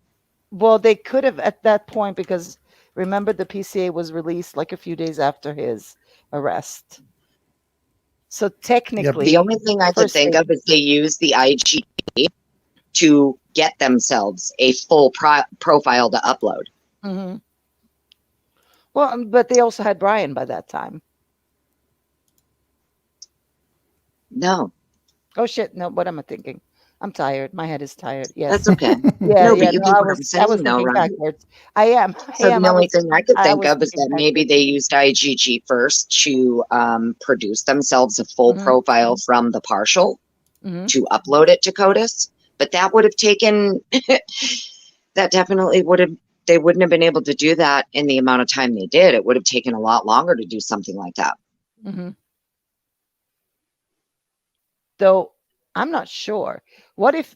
Well, they could have at that point, because remember the PCA was released like a few days after his arrest. So technically, the only thing I could think of is they used the IGG to get themselves a full profile to upload. Mm-hmm. Well, but they also had Brian by that time. No. Oh shit! No, what am I thinking? I'm tired. My head is tired. Yes, that's okay. Yeah, no, but you get what I'm saying, I was thinking right? backwards. I am. So the only thing I could think of is that backwards. maybe they used IGG first to produce themselves a full profile from the partial to upload it to CODIS. But that would have taken, that definitely would have, they wouldn't have been able to do that in the amount of time they did. It would have taken a lot longer to do something like that. Though I'm not sure. What if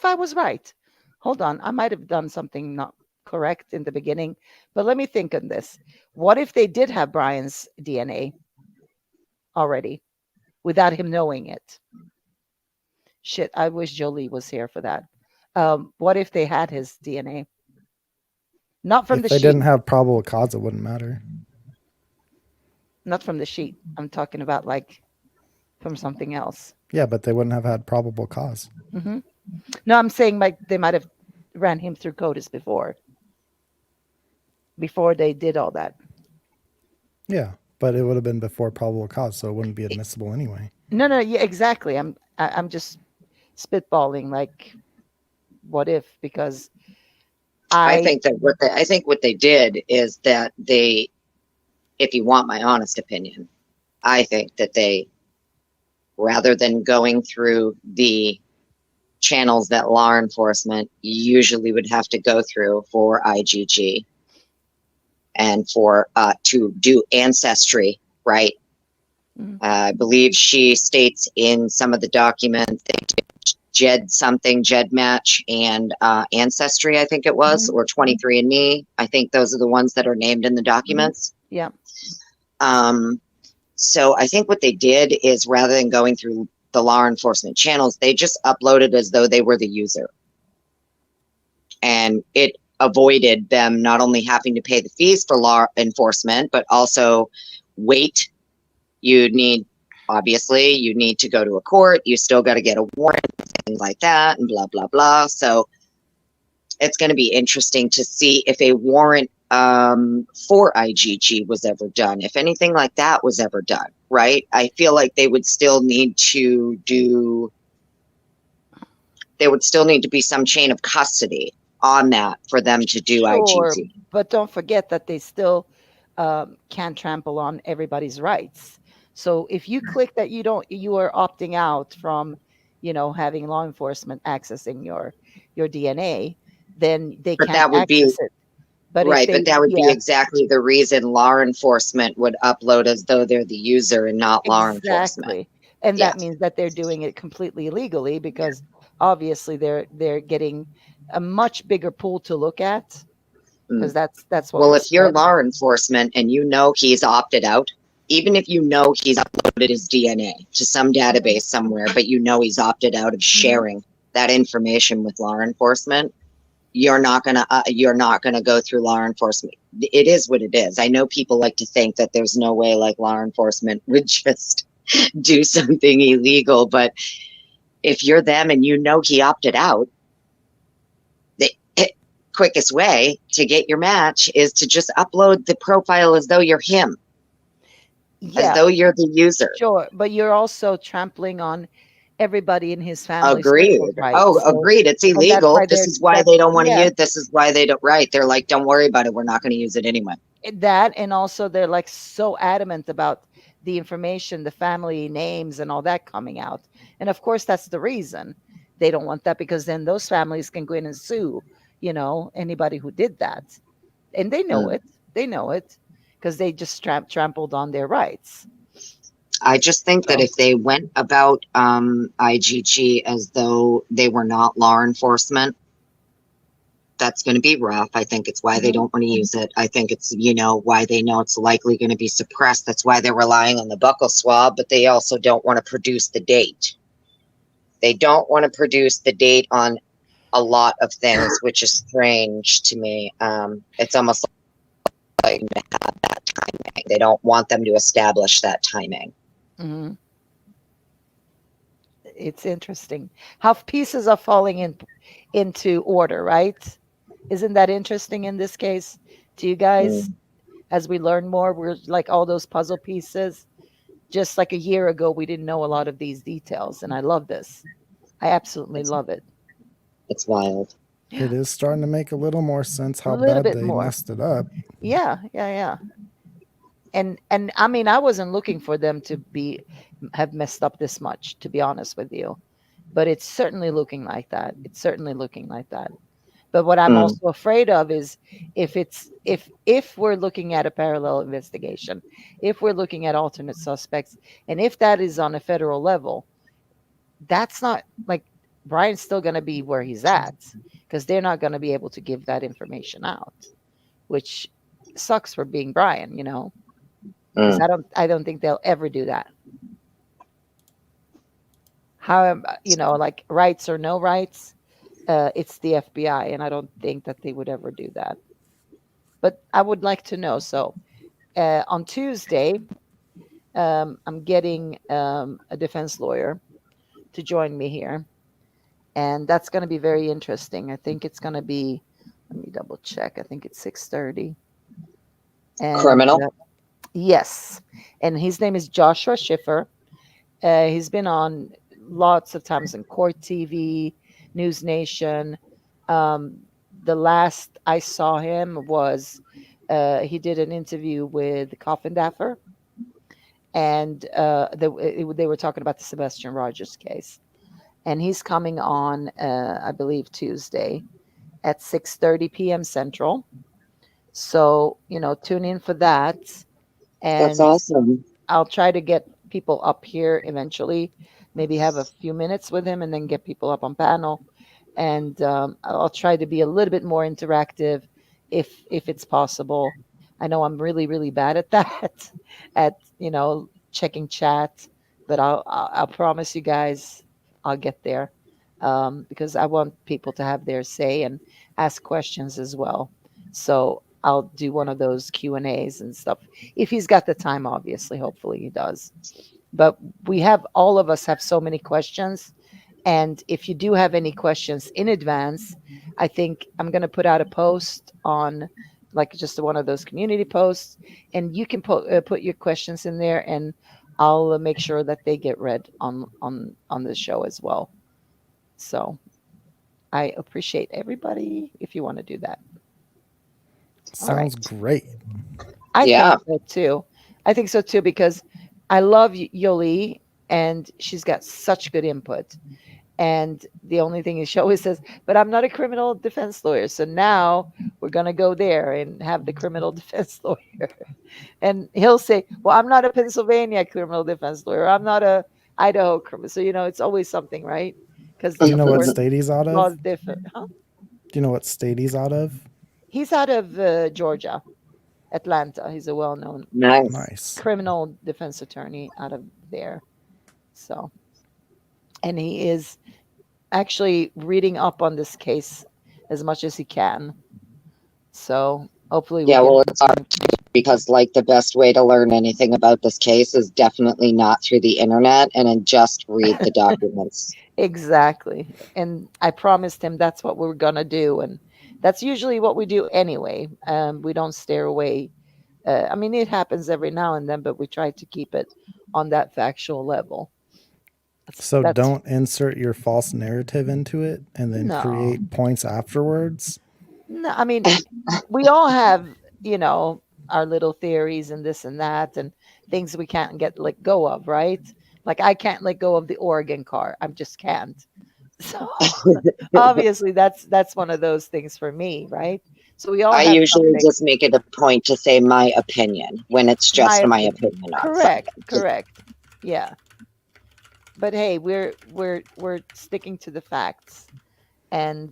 I was right? Hold on, I might have done something not correct in the beginning, but let me think on this. What if they did have Brian's DNA already without him knowing it? Shit, I wish Jolie was here for that. What if they had his DNA? Not from the sheet. If they didn't have probable cause, it wouldn't matter. Not from the sheet. I'm talking about like from something else. Yeah, but they wouldn't have had probable cause. No, I'm saying like they might have ran him through CODIS before they did all that. Yeah, but it would have been before probable cause, so it wouldn't be admissible anyway. No, yeah, exactly. I'm just spitballing like, what if? Because I think what they did is that they, if you want my honest opinion, I think that they, rather than going through the channels that law enforcement usually would have to go through for IGG and for to do ancestry, right? I believe she states in some of the documents they did GED match and ancestry, I think it was, or 23andMe. I think those are the ones that are named in the documents. Yeah. So I think what they did is, rather than going through the law enforcement channels, they just uploaded as though they were the user. And it avoided them not only having to pay the fees for law enforcement, but also wait. Obviously, you need to go to a court. You still got to get a warrant, things like that, and blah, blah, blah. So it's going to be interesting to see if a warrant for IGG was ever done, if anything like that was ever done, right? I feel like they would still need to be some chain of custody on that for them to do IGG. But don't forget that they still can't trample on everybody's rights. So if you click that you are opting out from, having law enforcement accessing your DNA, then they can't access it. But that would be exactly the reason law enforcement would upload as though they're the user and not law enforcement. And that means that they're doing it completely illegally, because obviously they're getting a much bigger pool to look at, because that's what. Well, if you're law enforcement and he's opted out, even if he's uploaded his DNA to some database somewhere, but he's opted out of sharing that information with law enforcement, you're not gonna go through law enforcement. It is what it is. I know people like to think that there's no way like law enforcement would just do something illegal, but if you're them and he opted out, the quickest way to get your match is to just upload the profile as though you're him. As though you're the user. Sure, but you're also trampling on everybody in his family. Agreed. Agreed. It's illegal. This is why they don't want to use. This is why they don't. Right. They're like, don't worry about it. We're not going to use it anyway. That, and also they're like so adamant about the information, the family names and all that coming out. And of course that's the reason they don't want that, because then those families can go in and sue, anybody who did that. And they know it. They know it because they just trampled on their rights. I just think that if they went about IGG as though they were not law enforcement, that's going to be rough. I think it's why they don't want to use it. I think it's, why they know it's likely going to be suppressed. That's why they're relying on the buccal swab, but they also don't want to produce the date. They don't want to produce the date on a lot of things, which is strange to me. It's almost like to have that timing. They don't want them to establish that timing. Mm-hmm. It's interesting how pieces are falling into order, right? Isn't that interesting in this case to you guys? As we learn more, we're like all those puzzle pieces. Just like a year ago, we didn't know a lot of these details, and I love this. I absolutely love it. It's wild. It is starting to make a little more sense how little bad bit they more. messed it up. Yeah. And I mean, I wasn't looking for them to have messed up this much, to be honest with you. But it's certainly looking like that. It's certainly looking like that. But what I'm also afraid of is if we're looking at a parallel investigation, if we're looking at alternate suspects, and if that is on a federal level, that's not like Brian's still going to be where he's at, because they're not going to be able to give that information out, which sucks for being Brian, because I don't think they'll ever do that. However, like rights or no rights, it's the FBI, and I don't think that they would ever do that. But I would like to know. So on Tuesday, I'm getting a defense lawyer to join me here, and that's going to be very interesting. I think it's going to be, let me double check. I think it's 6:30. Criminal? Yes. And his name is Joshua Schiffer. He's been on lots of times in Court TV, News Nation. The last I saw him was he did an interview with Coffindaffer, and they were talking about the Sebastian Rogers case. And he's coming on, I believe, Tuesday at 6:30 p.m. Central. So, tune in for that. And that's awesome. I'll try to get people up here eventually, maybe have a few minutes with him and then get people up on panel. And I'll try to be a little bit more interactive if it's possible. I know I'm really, really bad at that, at, checking chat, but I'll promise you guys I'll get there, because I want people to have their say and ask questions as well. So I'll do one of those Q&As and stuff. If he's got the time, obviously, hopefully he does. But all of us have so many questions. And if you do have any questions in advance, I think I'm going to put out a post on like just one of those community posts, and you can put your questions in there, and I'll make sure that they get read on the show as well. So I appreciate everybody if you want to do that. Sounds great. I think so too. I think so too, because I love Yoli, and she's got such good input. And the only thing is she always says, but I'm not a criminal defense lawyer. So now we're going to go there and have the criminal defense lawyer. And he'll say, well, I'm not a Pennsylvania criminal defense lawyer. I'm not a Idaho criminal. So, it's always something, right? Because do you know what state he's out of? Different. Huh? Do you know what state he's out of? He's out of Georgia, Atlanta. He's a well-known nice criminal defense attorney out of there. So, and he is actually reading up on this case as much as he can. So hopefully it's hard because like the best way to learn anything about this case is definitely not through the internet and then just read the documents. Exactly. And I promised him that's what we're going to do. And that's usually what we do anyway. We don't stare away. I mean, it happens every now and then, but we try to keep it on that factual level. So don't insert your false narrative into it and then create points afterwards. No, I mean, we all have, our little theories and this and that and things we can't let go of, right? Like I can't let go of the Oregon car. I just can't. So obviously that's one of those things for me, right? So we all I have usually something. just make it a point to say my opinion when it's just my opinion on Correct, something. correct. Yeah. But hey, we're sticking to the facts. And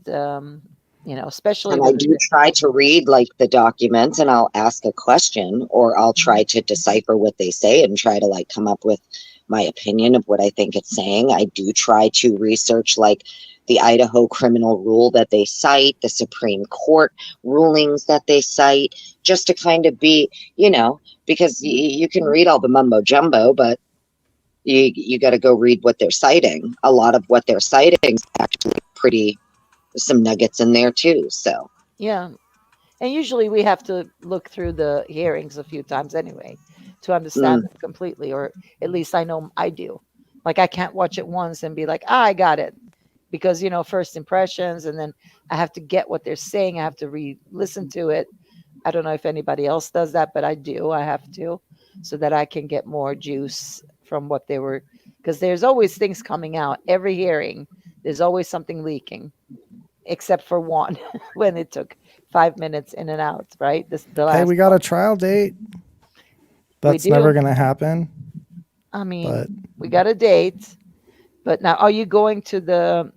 especially And I with do try to read like the documents and I'll ask a question or I'll try to decipher what they say and try to like come up with my opinion of what I think it's saying. I do try to research like the Idaho criminal rule that they cite, the Supreme Court rulings that they cite, just to kind of be, because you can read all the mumbo jumbo, but you got to go read what they're citing. A lot of what they're citing is actually pretty, some nuggets in there too. So yeah. And usually we have to look through the hearings a few times anyway to understand them completely, or at least I know I do. Like I can't watch it once and be like, I got it. Because, first impressions, and then I have to get what they're saying. I have to listen to it. I don't know if anybody else does that, but I do. I have to, so that I can get more juice from what they were, because there's always things coming out. Every hearing, there's always something leaking, except for one when it took 5 minutes in and out, right? The last Hey, we got a trial date. That's never going to happen. I mean, we got a date, but now are you going to the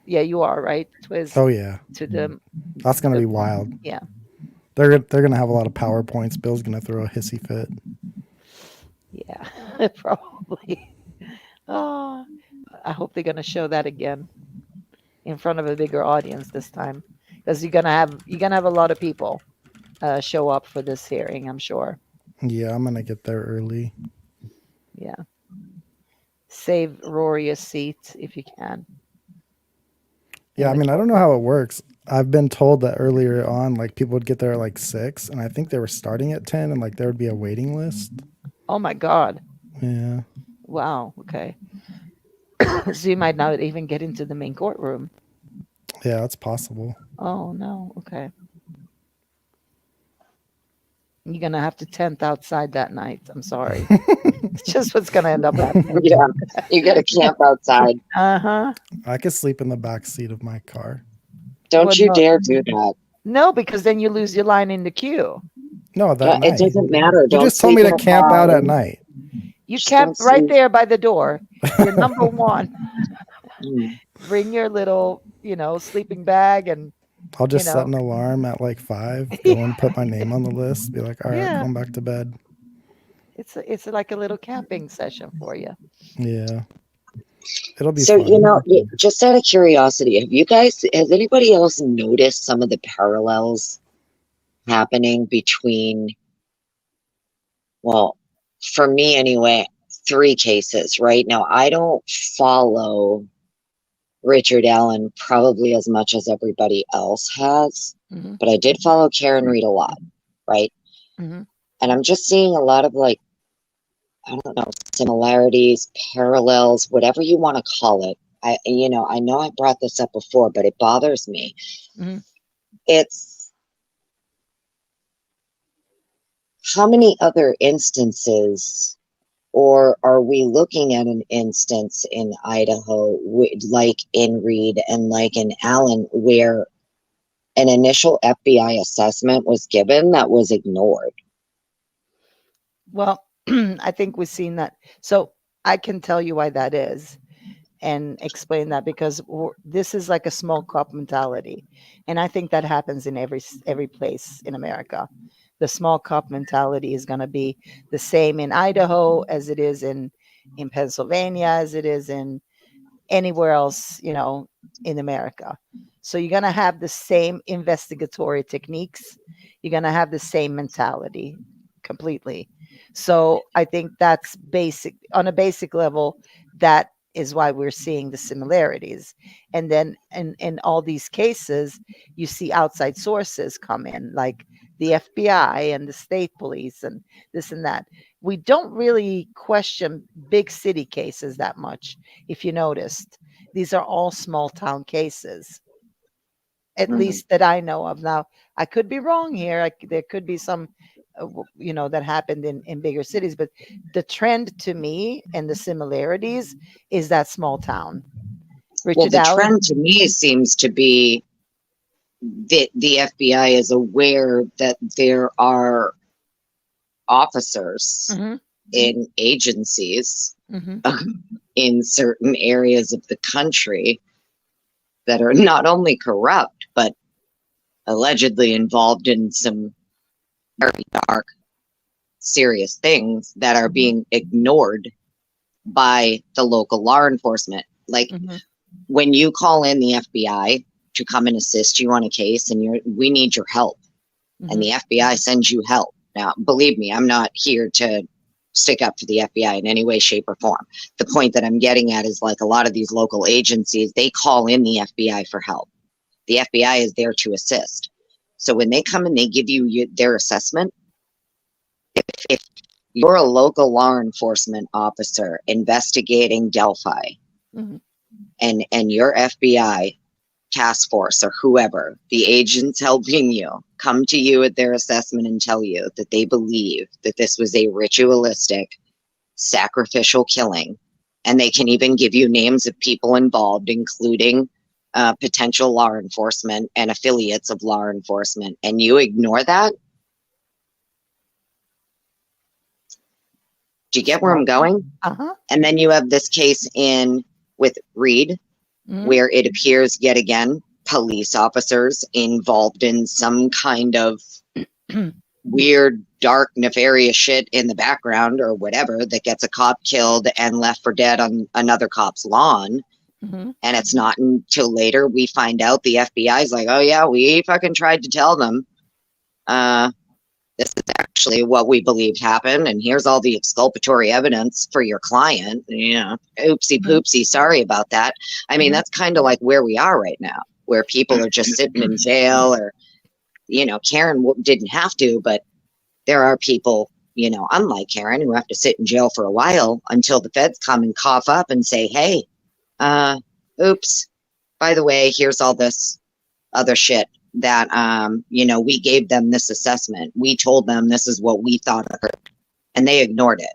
yeah, you are, right, Twiz? Oh yeah. To the That's going to be wild. Yeah. They're going to have a lot of PowerPoints. Bill's going to throw a hissy fit. Yeah, probably. Oh, I hope they're going to show that again in front of a bigger audience this time, because you're gonna have a lot of people show up for this hearing, I'm sure. Yeah, I'm gonna get there early. Yeah. Save Rory a seat if you can. Yeah, I mean, I don't know how it works. I've been told that earlier on, like people would get there at like 6, and I think they were starting at 10, and like there would be a waiting list. Oh my God. Yeah. Wow. Okay. So you might not even get into the main courtroom. Yeah, that's possible. Oh no. Okay. You're gonna have to tent outside that night. I'm sorry. It's just what's gonna end up happening. Yeah, you gotta camp outside. Uh-huh. I could sleep in the back seat of my car. Don't you dare do that. No, because then you lose your line in the queue. No, that night. It doesn't matter. You just told me to camp out at night. You camp right there by the door. You're number one. Bring your little, sleeping bag, and I'll just set an alarm at like 5. Go and put my name on the list. Be like, all right, I'm going back to bed. It's like a little camping session for you. Yeah. It'll be so fun. Just out of curiosity, has anybody else noticed some of the parallels happening between, well, for me anyway, 3 cases right now? I don't follow Richard Allen probably as much as everybody else has, but I did follow Karen Reed a lot, right? And I'm just seeing a lot of like, I don't know, similarities, parallels, whatever you want to call it. I know I brought this up before, but it bothers me. It's how many other instances, or are we looking at an instance in Idaho, like in Reed and like in Allen, where an initial FBI assessment was given that was ignored? Well, I think we've seen that. So I can tell you why that is and explain that, because this is like a small cop mentality. And I think that happens in every place in America. The small cop mentality is going to be the same in Idaho as it is in Pennsylvania, as it is in anywhere else, in America. So you're going to have the same investigatory techniques. You're going to have the same mentality completely. So I think that's basic. On a basic level, that is why we're seeing the similarities. And then in all these cases, you see outside sources come in, like the FBI and the state police and this and that. We don't really question big city cases that much. If you noticed, these are all small town cases, at least that I know of. Now, I could be wrong here. There could be some that happened in bigger cities. But the trend to me and the similarities is that small town. Well, Richard the Allen. trend to me seems to be that the FBI is aware that there are officers Mhm. in agencies Mhm. in certain areas of the country that are not only corrupt, but allegedly involved in some very dark, serious things that are being ignored by the local law enforcement. Like Mhm. when you call in the FBI to come and assist you on a case and we need your help, and the FBI sends you help. Now, believe me, I'm not here to stick up for the FBI in any way, shape, or form. The point that I'm getting at is like a lot of these local agencies, they call in the FBI for help. The FBI is there to assist. So when they come and they give you their assessment, if you're a local law enforcement officer investigating Delphi, Mhm. and your FBI task force or whoever, the agents helping you, come to you at their assessment and tell you that they believe that this was a ritualistic, sacrificial killing, and they can even give you names of people involved, including potential law enforcement and affiliates of law enforcement, and you ignore that. Do you get where I'm going? And then you have this case with Reed, where it appears yet again police officers involved in some kind of weird, dark, nefarious shit in the background or whatever that gets a cop killed and left for dead on another cop's lawn. And it's not until later we find out the FBI is like, oh yeah, we fucking tried to tell them this is actually what we believed happened, and here's all the exculpatory evidence for your client. Oopsie poopsie, sorry about that. I mean, that's kind of like where we are right now, where people are just sitting in jail, or Karen didn't have to, but there are people, unlike Karen, who have to sit in jail for a while until the feds come and cough up and say, hey, oops, by the way, here's all this other shit that we gave them this assessment. We told them this is what we thought occurred, and they ignored it.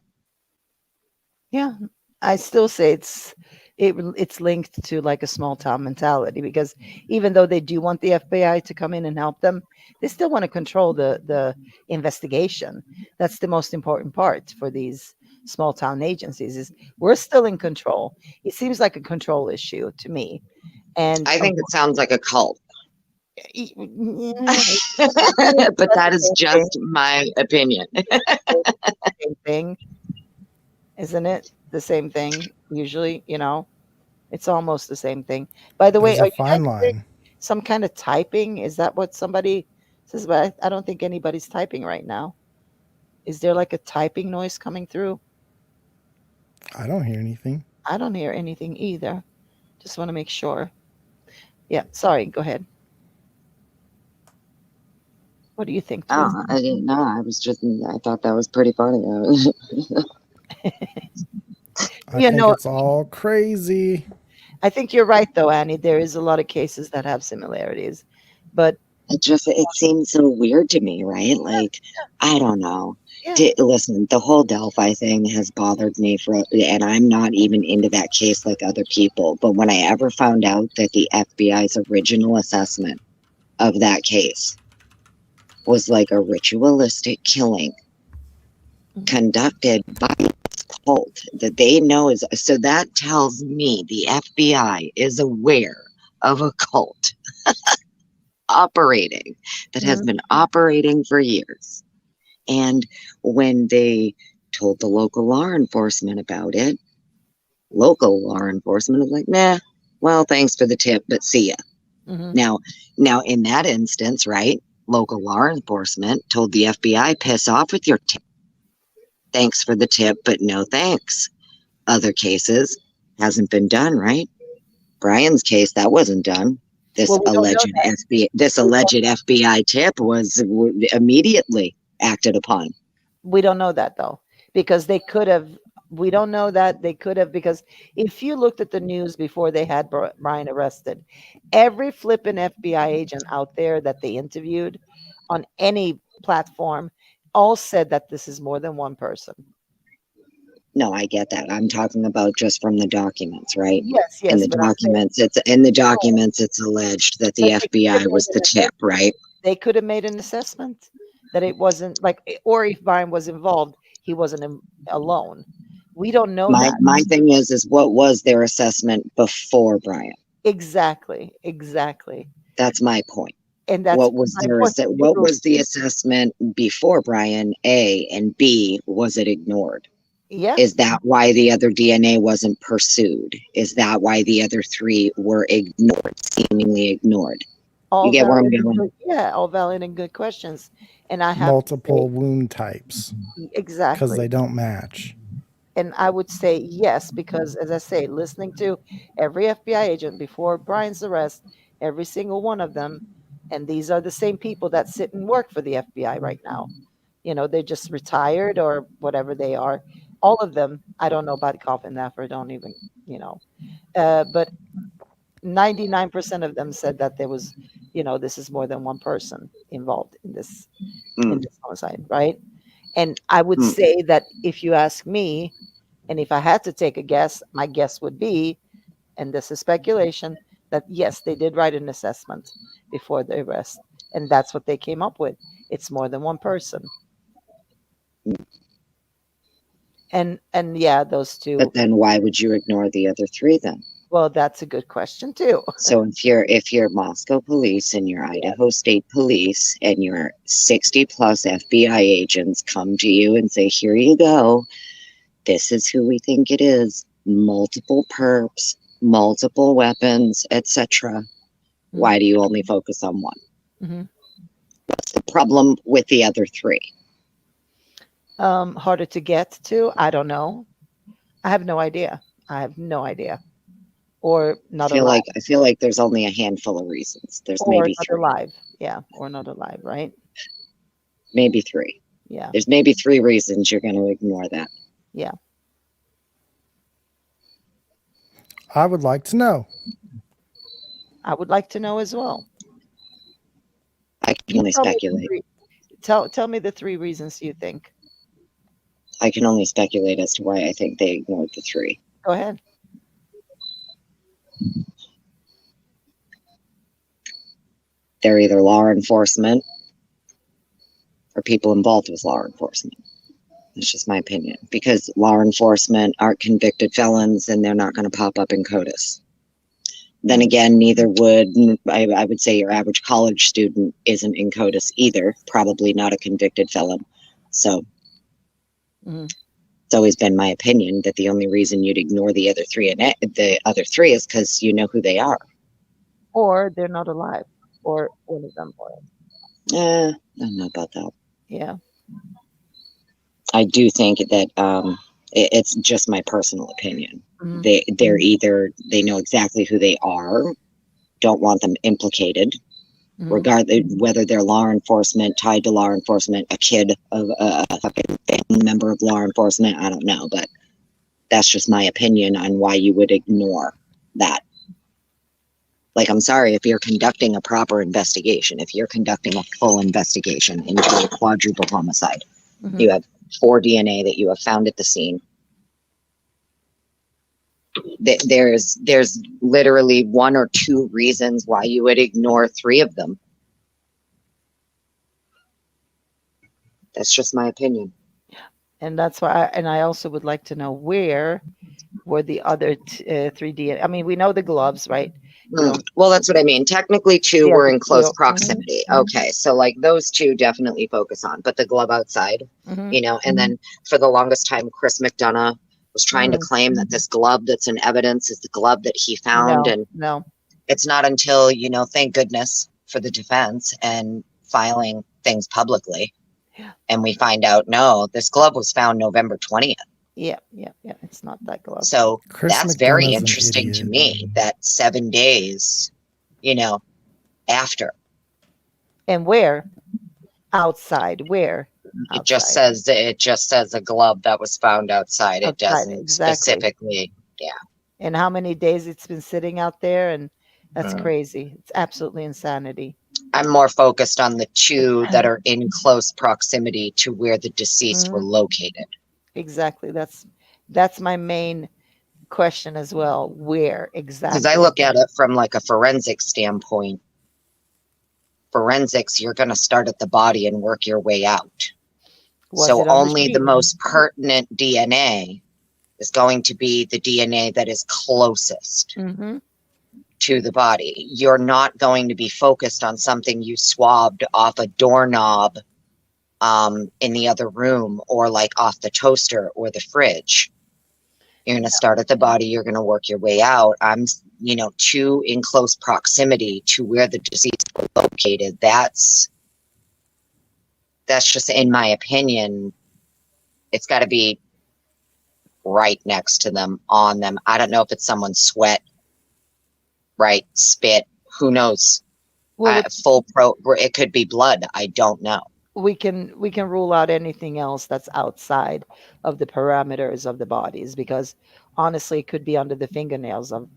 Yeah, I still say it's linked to like a small town mentality, because even though they do want the FBI to come in and help them, they still want to control the investigation. That's the most important part for these small town agencies, is we're still in control. It seems like a control issue to me. And I think it sounds like a cult. Yeah. But that is just my opinion. Same thing, isn't it? The same thing usually, it's almost the same thing. By the way, There's are a you fine guys hearing line. some kind of typing? Is that what somebody says? But I don't think anybody's typing right now. Is there like a typing noise coming through? I don't hear anything. I don't hear anything either. Just want to make sure. Yeah, sorry, go ahead. What do you think, Twins? Oh, I didn't know. I thought that was pretty funny. I think it's all crazy. I think you're right, though, Annie. There is a lot of cases that have similarities, but it seems so weird to me, right? Like, I don't know. Yeah. Listen, the whole Delphi thing has bothered me and I'm not even into that case like other people. But when I ever found out that the FBI's original assessment of that case was like a ritualistic killing conducted by this cult that they know is, so that tells me the FBI is aware of a cult operating that has been operating for years. And when they told the local law enforcement about it, local law enforcement was like, nah, well, thanks for the tip, but see ya. Now in that instance, right, local law enforcement told the FBI, piss off with your tip. Thanks for the tip, but no thanks. Other cases, hasn't been done, right? Brian's case, that wasn't done. This alleged FBI tip was immediately acted upon. We don't know that, though, because they could have. We don't know that they could have, because if you looked at the news before they had Brian arrested, every flippin' FBI agent out there that they interviewed on any platform all said that this is more than one person. No, I get that. I'm talking about just from the documents, right? Yes, In yes. the But I'm saying documents, it's alleged that the that they could have FBI was made the an tip, right? they could have made an assessment that it wasn't like, or if Brian was involved, he wasn't alone. We don't know that. My thing is what was their assessment before Brian? Exactly. That's my point. And that's What was my their point. what was the assessment before Brian? A, and B, was it ignored? Yeah. Is that why the other DNA wasn't pursued? Is that why the other three were ignored, seemingly ignored? All You get where I'm valid and going? good, yeah, all valid and good questions. And I have Multiple wound types to say, because exactly. they don't match. And I would say yes, because as I say, listening to every FBI agent before Brian's arrest, every single one of them, and these are the same people that sit and work for the FBI right now. You know, they're just retired or whatever they are. All of them, I don't know about GolfInspector, don't even, you know. But 99% of them said that there was, you know, this is more than one person involved in this homicide, right? And I would say that if you ask me, and if I had to take a guess, my guess would be, and this is speculation, that yes, they did write an assessment before the arrest, and that's what they came up with. It's more than one person. And yeah, those two. But then why would you ignore the other three then? Well, that's a good question too. So if you're Moscow police and your Idaho State police and your 60 plus FBI agents come to you and say, here you go, this is who we think it is, multiple perps, multiple weapons, etc. Why do you only focus on one? What's the problem with the other three? Harder to get to? I don't know. I have no idea. Or not alive. I feel like there's only a handful of reasons. There's maybe not three. alive. Yeah, or not alive, right? Maybe three. Yeah. There's maybe three reasons you're going to ignore that. Yeah. I would like to know. I would like to know as well. I can only speculate. Tell me the three reasons you think. I can only speculate as to why I think they ignored the three. Go ahead. They're either law enforcement or people involved with law enforcement. That's just my opinion. Because law enforcement aren't convicted felons and they're not going to pop up in CODIS. Then again, neither would, I would say your average college student isn't in CODIS either. Probably not a convicted felon. So it's always been my opinion that the only reason you'd ignore the other three is because you know who they are. Or they're not alive. Or one of them was. I don't know about that. Yeah. I do think that it's just my personal opinion. They're either they know exactly who they are, don't want them implicated, regardless whether they're law enforcement, tied to law enforcement, a kid of a fucking family member of law enforcement. I don't know, but that's just my opinion on why you would ignore that. Like, I'm sorry, if you're conducting a proper investigation, if you're conducting a full investigation into a quadruple homicide, you have 4 DNA that you have found at the scene. There's literally 1 or 2 reasons why you would ignore 3 of them. That's just my opinion. And that's why, I also would like to know where were the other 3 DNA. I mean, we know the gloves, right? Well, that's what I mean. Technically 2 were in close proximity. Okay, so like those 2 definitely focus on, but the glove outside, and then for the longest time, Chris McDonough was trying to claim that this glove that's in evidence is the glove that he found. No. It's not until, thank goodness for the defense and filing things publicly. Yeah. And we find out, no, this glove was found November 20th. Yeah. It's not that glove. So Chris that's McDonough's very an interesting to idiot. me that 7 days, after. And where? Outside. Where? Outside. It just says a glove that was found outside. It doesn't specifically. Yeah. And how many days it's been sitting out there, and that's crazy. It's absolutely insanity. I'm more focused on the two that are in close proximity to where the deceased were located. Exactly. That's my main question as well. Where exactly? Because I look at it from like a forensic standpoint. Forensics, you're going to start at the body and work your way out. So only the most pertinent DNA is going to be the DNA that is closest to the body. You're not going to be focused on something you swabbed off a doorknob in the other room, or like off the toaster or the fridge. You're going to start at the body. You're going to work your way out. I'm, two in close proximity to where the deceased were located. That's just, in my opinion, it's got to be right next to them, on them. I don't know if it's someone's sweat, right? Spit, who knows? Well, it could be blood. I don't know. We can rule out anything else that's outside of the parameters of the bodies, because honestly, it could be under the fingernails of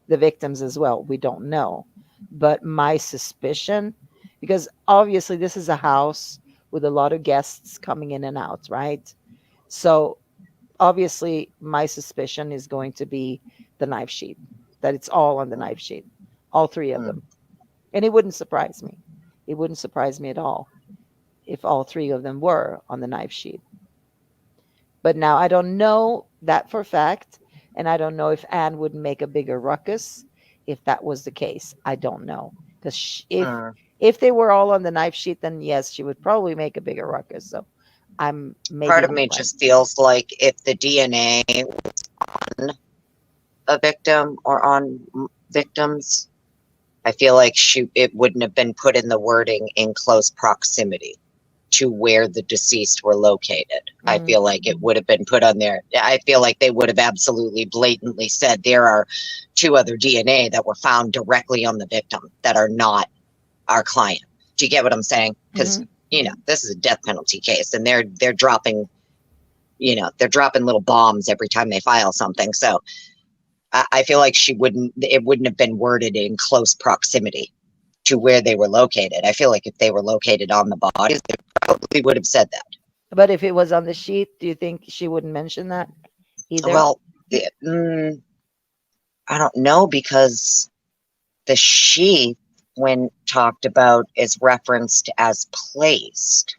the victims as well. We don't know. But my suspicion, because obviously this is a house with a lot of guests coming in and out, right? So obviously my suspicion is going to be the knife sheet, that it's all on the knife sheet, all three of them. And it wouldn't surprise me. It wouldn't surprise me at all if all three of them were on the knife sheet. But now I don't know that for a fact, and I don't know if Anne would make a bigger ruckus if that was the case. I don't know. Because if they were all on the knife sheet, then yes, she would probably make a bigger ruckus. So part of me just feels like if the DNA was on a victim or on victims, I feel like it wouldn't have been put in the wording in close proximity to where the deceased were located. I feel like it would have been put on there. I feel like they would have absolutely blatantly said there are two other DNA that were found directly on the victim that are not our client. Do you get what I'm saying? Because this is a death penalty case, and they're dropping, they're dropping little bombs every time they file something. So I feel like it wouldn't have been worded in close proximity to where they were located. I feel like if they were located on the bodies, they probably would have said that. But if it was on the sheet, do you think she wouldn't mention that either? Well, I don't know, because the sheet, when talked about, is referenced as placed.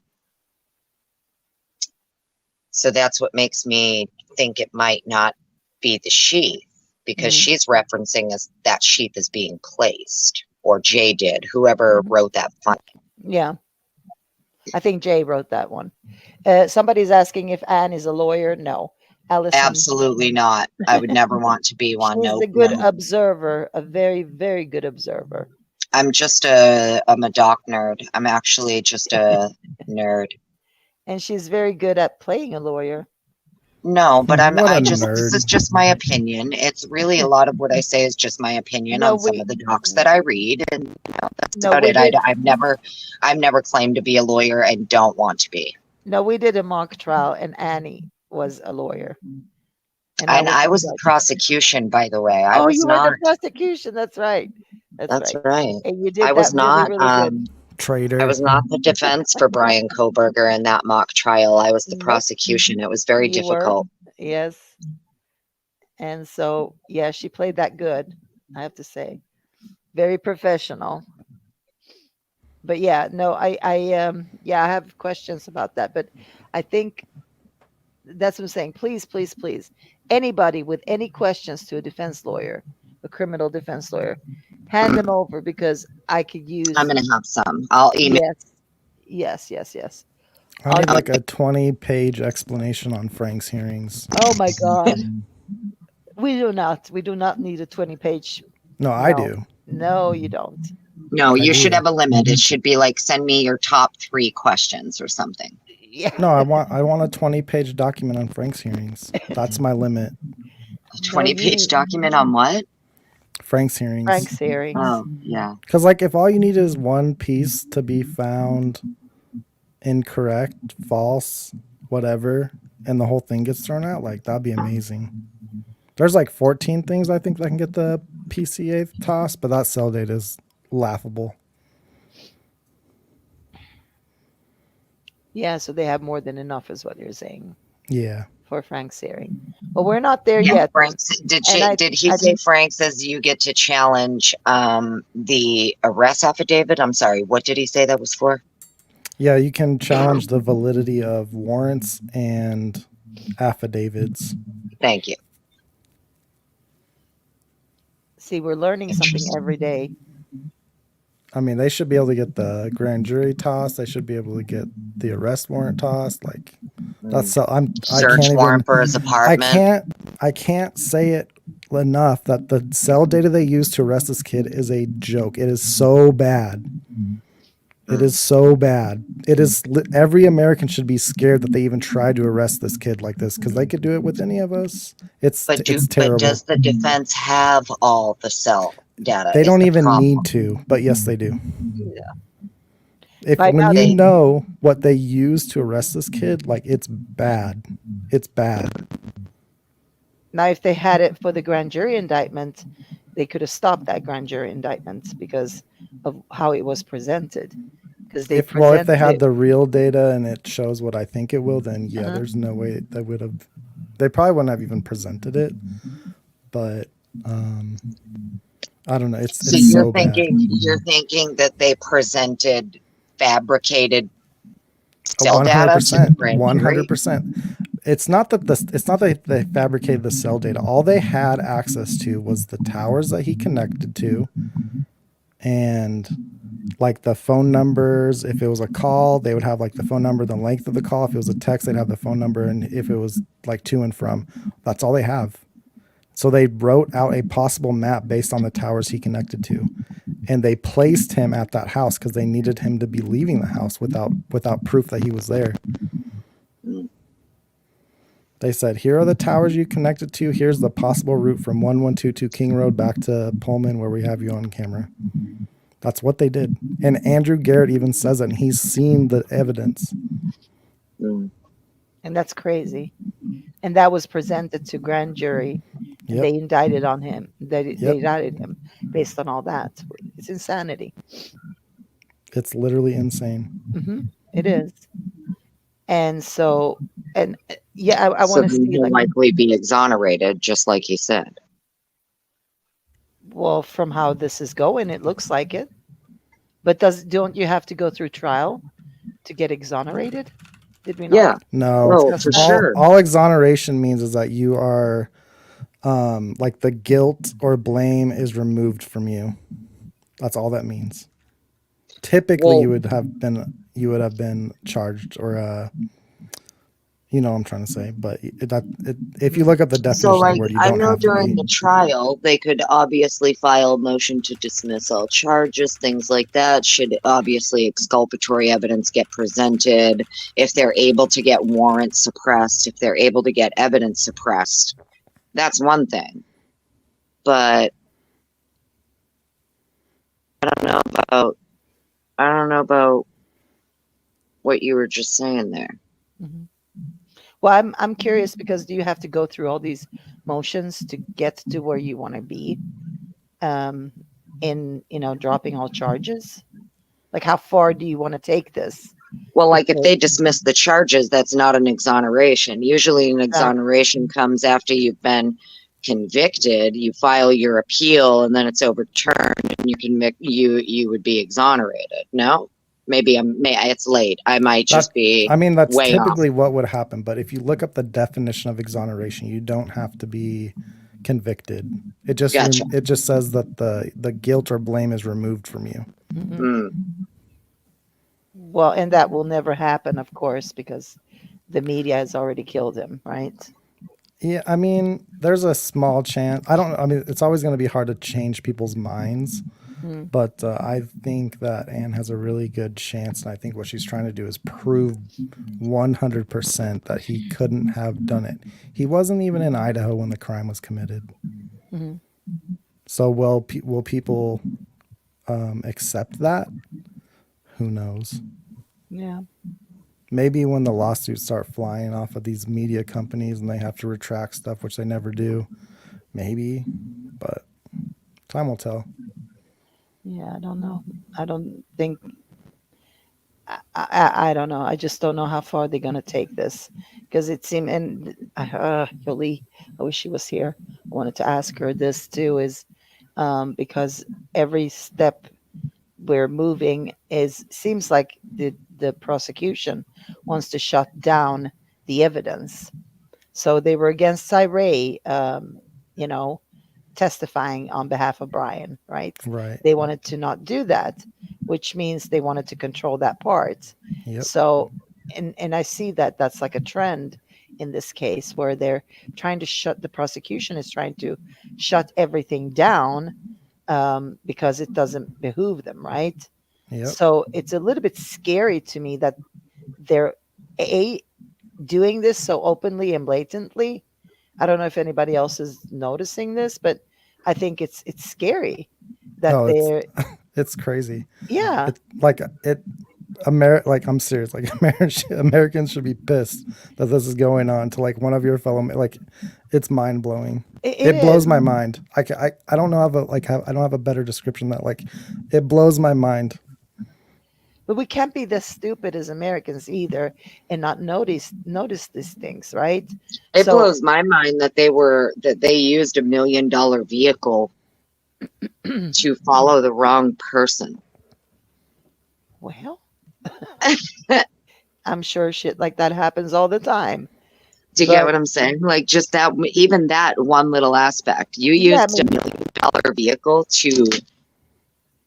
So that's what makes me think it might not be the sheath, because she's referencing that sheath as being placed, or Jay did, whoever wrote that finding. Yeah, I think Jay wrote that one. Somebody's asking if Anne is a lawyer. No, Allison. Absolutely not. I would never want to be one. She's a good observer, a very, very good observer. I'm a doc nerd. I'm actually just a nerd. And she's very good at playing a lawyer. No, but this is just my opinion. It's really, a lot of what I say is just my opinion on some of the docs that I read, and that's about it. I've never claimed to be a lawyer and don't want to be. No, we did a mock trial, and Annie was a lawyer. And I was the prosecution, by the way. You were the prosecution. That's right. That's right. And you did. I was not really good. Traitor. I was not the defense for Brian Koberger in that mock trial. I was the prosecution. It was very difficult. Yes. And so, yeah, she played that good, I have to say. Very professional. But yeah, no, I have questions about that. But I think that's what I'm saying. Please, please, please. Anybody with any questions to a defense lawyer, a criminal defense lawyer, hand them over, because I could use. I'm going to have some. I'll email. Yes. I need like a 20-page explanation on Frank's hearings. Oh my God. We do not need a 20-page. No, I do. No, you don't. No, you should have a limit. It should be like, send me your top 3 questions or something. Yeah. No, I want a 20-page document on Frank's hearings. That's my limit. A 20-page document on what? Frank's hearings. Oh, yeah. Because like, if all you need is one piece to be found incorrect, false, whatever, and the whole thing gets thrown out, like, that'd be amazing. There's like 14 things I think that can get the PCA tossed, but that cell data is laughable. Yeah, so they have more than enough, is what you're saying, Yeah. for Frank's hearing. But we're not there Yeah, yet. Frank, And did he say, Frank says you get to challenge the arrest affidavit? I'm sorry, what did he say that was for? Yeah, you can challenge the validity of warrants and affidavits. Thank you. See, we're learning something every day. I mean, they should be able to get the grand jury tossed. They should be able to get the arrest warrant tossed. Like, that's so. I Search can't warrant even. for his apartment. I can't say it enough that the cell data they use to arrest this kid is a joke. It is so bad. It is so bad. It is. Every American should be scared that they even tried to arrest this kid like this, because they could do it with any of us. It's terrible. But does the defense have all the cell data? They don't even need to, but yes, they do. Yeah. When you know what they use to arrest this kid, like, it's bad. It's bad. Now, if they had it for the grand jury indictment, they could have stopped that grand jury indictment because of how it was presented. Because if they had the real data and it shows what I think it will, then yeah, there's no way they would have. They probably wouldn't have even presented it. But I don't know. It's so bad. You're thinking that they presented fabricated cell data to the grand jury? 100%. It's not that they fabricated the cell data. All they had access to was the towers that he connected to, and like the phone numbers. If it was a call, they would have like the phone number, the length of the call. If it was a text, they'd have the phone number, and if it was like to and from, that's all they have. So they wrote out a possible map based on the towers he connected to, and they placed him at that house because they needed him to be leaving the house without proof that he was there. They said, here are the towers you connected to. Here's the possible route from 1122 King Road back to Pullman, where we have you on camera. That's what they did. And Andrew Garrett even says it, and he's seen the evidence. And that's crazy. And that was presented to grand jury. Yep. They indicted on him. They indicted him based on all that. It's insanity. It's literally insane. Mm-hmm. It is. And so, and yeah, I want to see, he'll likely be exonerated, just like he said. Well, from how this is going, it looks like it. But don't you have to go through trial to get exonerated? Did we not? Yeah. No, for sure. All exoneration means is that you are, like, the guilt or blame is removed from you. That's all that means. Typically, you would have been charged, or you know what I'm trying to say. But if you look up the definition of the word, you don't have to. I know during the trial, they could obviously file a motion to dismiss all charges, things like that. Should obviously exculpatory evidence get presented, if they're able to get warrants suppressed, if they're able to get evidence suppressed, that's one thing. But I don't know about what you were just saying there. Mm-hmm. Well, I'm curious, because do you have to go through all these motions to get to where you want to be, in dropping all charges? Like, how far do you want to take this? Well, like, if they dismiss the charges, that's not an exoneration. Usually an exoneration comes after you've been convicted, you file your appeal, and then it's overturned, and you would be exonerated. No? Maybe it's late. I might just be. I mean, that's typically what would happen. But if you look up the definition of exoneration, you don't have to be convicted. It just it just says that the guilt or blame is removed from you. Mm-hmm. Well, and that will never happen, of course, because the media has already killed him, right? Yeah, I mean, there's a small chance. I mean, it's always going to be hard to change people's minds. Mm-hmm. But I think that Anne has a really good chance, and I think what she's trying to do is prove 100% that he couldn't have done it. He wasn't even in Idaho when the crime was committed. Mm-hmm. So will people accept that? Who knows? Yeah. Maybe when the lawsuits start flying off of these media companies and they have to retract stuff, which they never do. Maybe, but time will tell. Yeah, I don't know. I don't think I don't know. I just don't know how far they're gonna take this because it seemed and Yoli, I wish she was here. I wanted to ask her this too. Is because every step we're moving is seems like the prosecution wants to shut down the evidence. So they were against Cyree, you know, testifying on behalf of Brian, right? Right. They wanted to not do that, which means they wanted to control that part. Yep. So, and I see that that's like a trend in this case where they're trying to shut the prosecution is trying to shut everything down because it doesn't behoove them, right? Yep. So it's a little bit scary to me that they're a doing this so openly and blatantly. I don't know if anybody else is noticing this, but I think it's scary that Oh, they're it's crazy. yeah. It's like like I'm serious. Like Americans should be pissed that this is going on to like one of your fellow. Like, it's mind blowing. It It blows is. my mind. I don't know I don't have a better description that like it blows my mind. But we can't be this stupid as Americans either and not notice these things, right? It So blows my mind that they used $1 million vehicle to follow the wrong person. well, I'm sure shit like that happens all the time. Do you get But what I'm saying? Like just that, even that one little aspect. You yeah, I used mean, $1 million vehicle to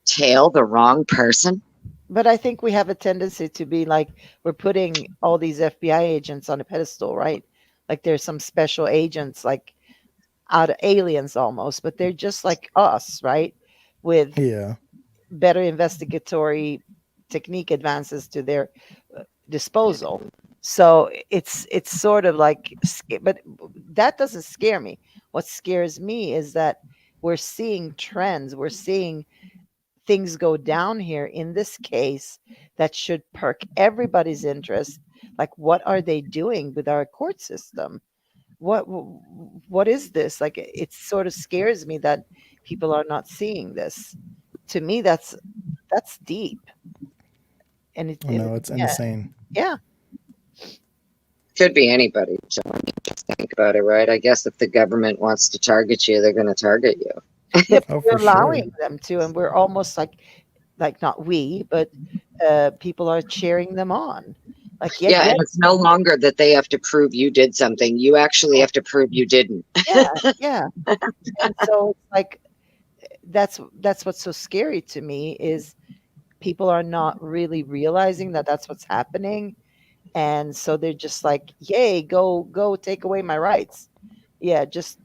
tail the wrong person. but I think we have a tendency to be like we're putting all these FBI agents on a pedestal, right? Like there's some special agents like out of aliens almost, but they're just like us, right? With Yeah. better investigatory technique advances to their disposal. So it's sort of like, but that doesn't scare me. What scares me is that we're seeing trends. We're seeing things go down here in this case that should perk everybody's interest. Like, what are they doing with our court system? What is this? Like, it sort of scares me that people are not seeing this. To me, that's deep, and I know, it's yeah, insane. yeah. Could be anybody. So I mean, just think about it, right? I guess if the government wants to target you, they're going to target you. Yeah, Oh, we're for sure. allowing them to, and we're almost like not we, but people are cheering them on. Like, yeah, Yeah, get and it's no longer that they have to prove you did something. You actually have to prove you didn't. yeah, yeah. And so it's like that's what's so scary to me is people are not really realizing that that's what's happening, and so they're just like, "Yay, go take away my rights." Yeah, just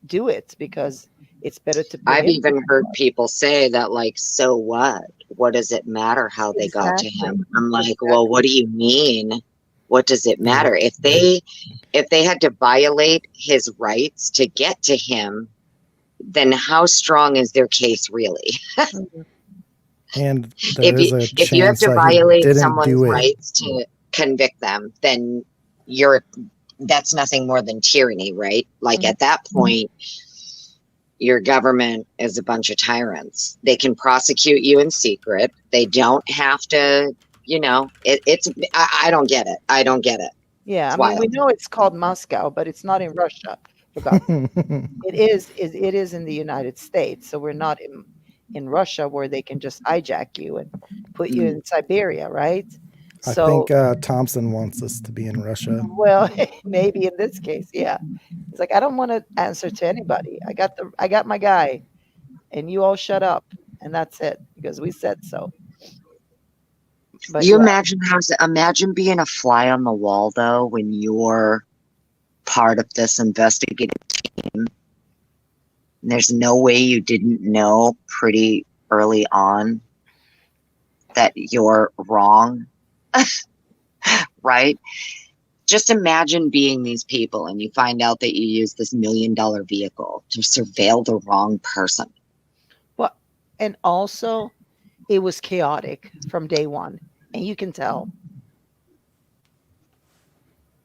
do it because it's better to put I've him even heard people say that, like, so what? What does it matter how they got to exactly. him? I'm like, Exactly. well, what do you mean? What does it matter? Yep. If they had to violate his rights to get to him, then how strong is their case really? Mhm. And there is a If you have chance to that he violate didn't someone's do it. rights to convict them, then that's nothing more than tyranny, right? Like at that point, your government is a bunch of tyrants. They can prosecute you in secret. They don't have to, I don't get it. I don't get it. Yeah, It's I mean, we wild. know it's called Moscow, but it's not in Russia. For God's sake. It is in the United States, so we're not in Russia where they can just hijack you and put you in Siberia, right? I So, think Thompson wants us to be in Russia. well, maybe in this case, yeah. It's like I don't want to answer to anybody. I got my guy, and you all shut up, and that's it because we said so. But You yeah, imagine being a fly on the wall though when you're part of this investigative team. There's no way you didn't know pretty early on that you're wrong, right? Just imagine being these people and you find out that you used this $1 million vehicle to surveil the wrong person. well, and also it was chaotic from day one, and you can tell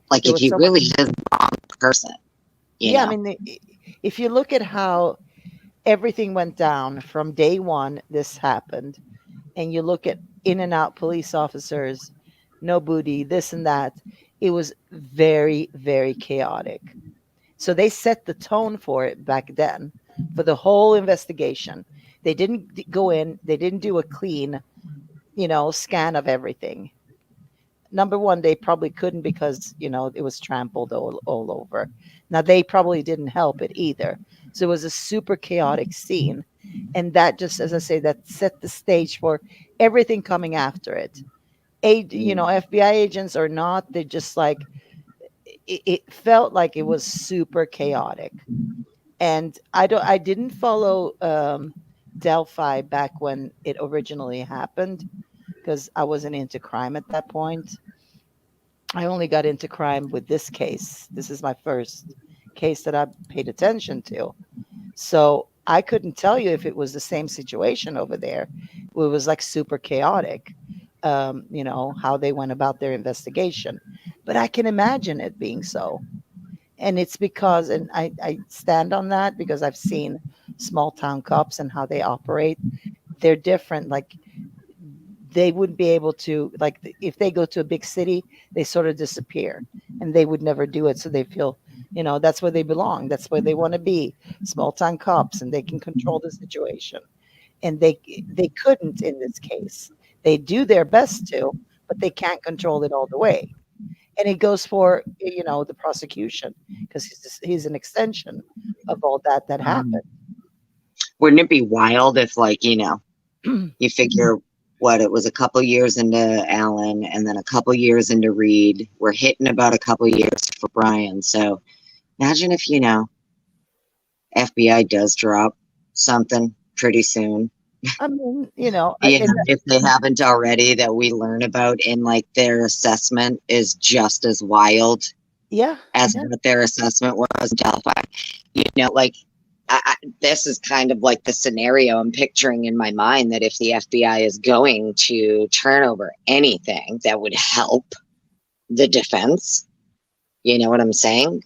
Like there if was he so much. really is the wrong person, Yeah, I mean, if you look at how everything went down from day one. This happened, and you look at in and out police officers, no booty, this and that. It was very, very chaotic. So they set the tone for it back then for the whole investigation. They didn't go in, they didn't do a clean, scan of everything. Number one, they probably couldn't because, it was trampled all over. Now, they probably didn't help it either. So it was a super chaotic scene. And that just, as I say, that set the stage for everything coming after it. FBI agents or not, they just like, it felt like it was super chaotic. And I didn't follow Delphi back when it originally happened because I wasn't into crime at that point. I only got into crime with this case. This is my first case that I paid attention to. So I couldn't tell you if it was the same situation over there. It was like super chaotic, how they went about their investigation. But I can imagine it being so. And it's because, and I stand on that because I've seen small town cops and how they operate. They're different. Like, they wouldn't be able to, like, if they go to a big city, they sort of disappear and they would never do it. So they feel, that's where they belong. That's where they want to be, small town cops, and they can control the situation. And they couldn't in this case. They do their best to, but they can't control it all the way. And it goes for, the prosecution because he's an extension of all that happened. Wouldn't it be wild if, like, you figure what it was a couple years into Allen and then a couple years into Reed. We're hitting about a couple years for Brian. So imagine if, FBI does drop something pretty soon. I mean, if they haven't already, that we learn about, and like their assessment is just as wild as what their assessment was in Delphi. Like, this is kind of like the scenario I'm picturing in my mind, that if the FBI is going to turn over anything that would help the defense, you know what I'm saying?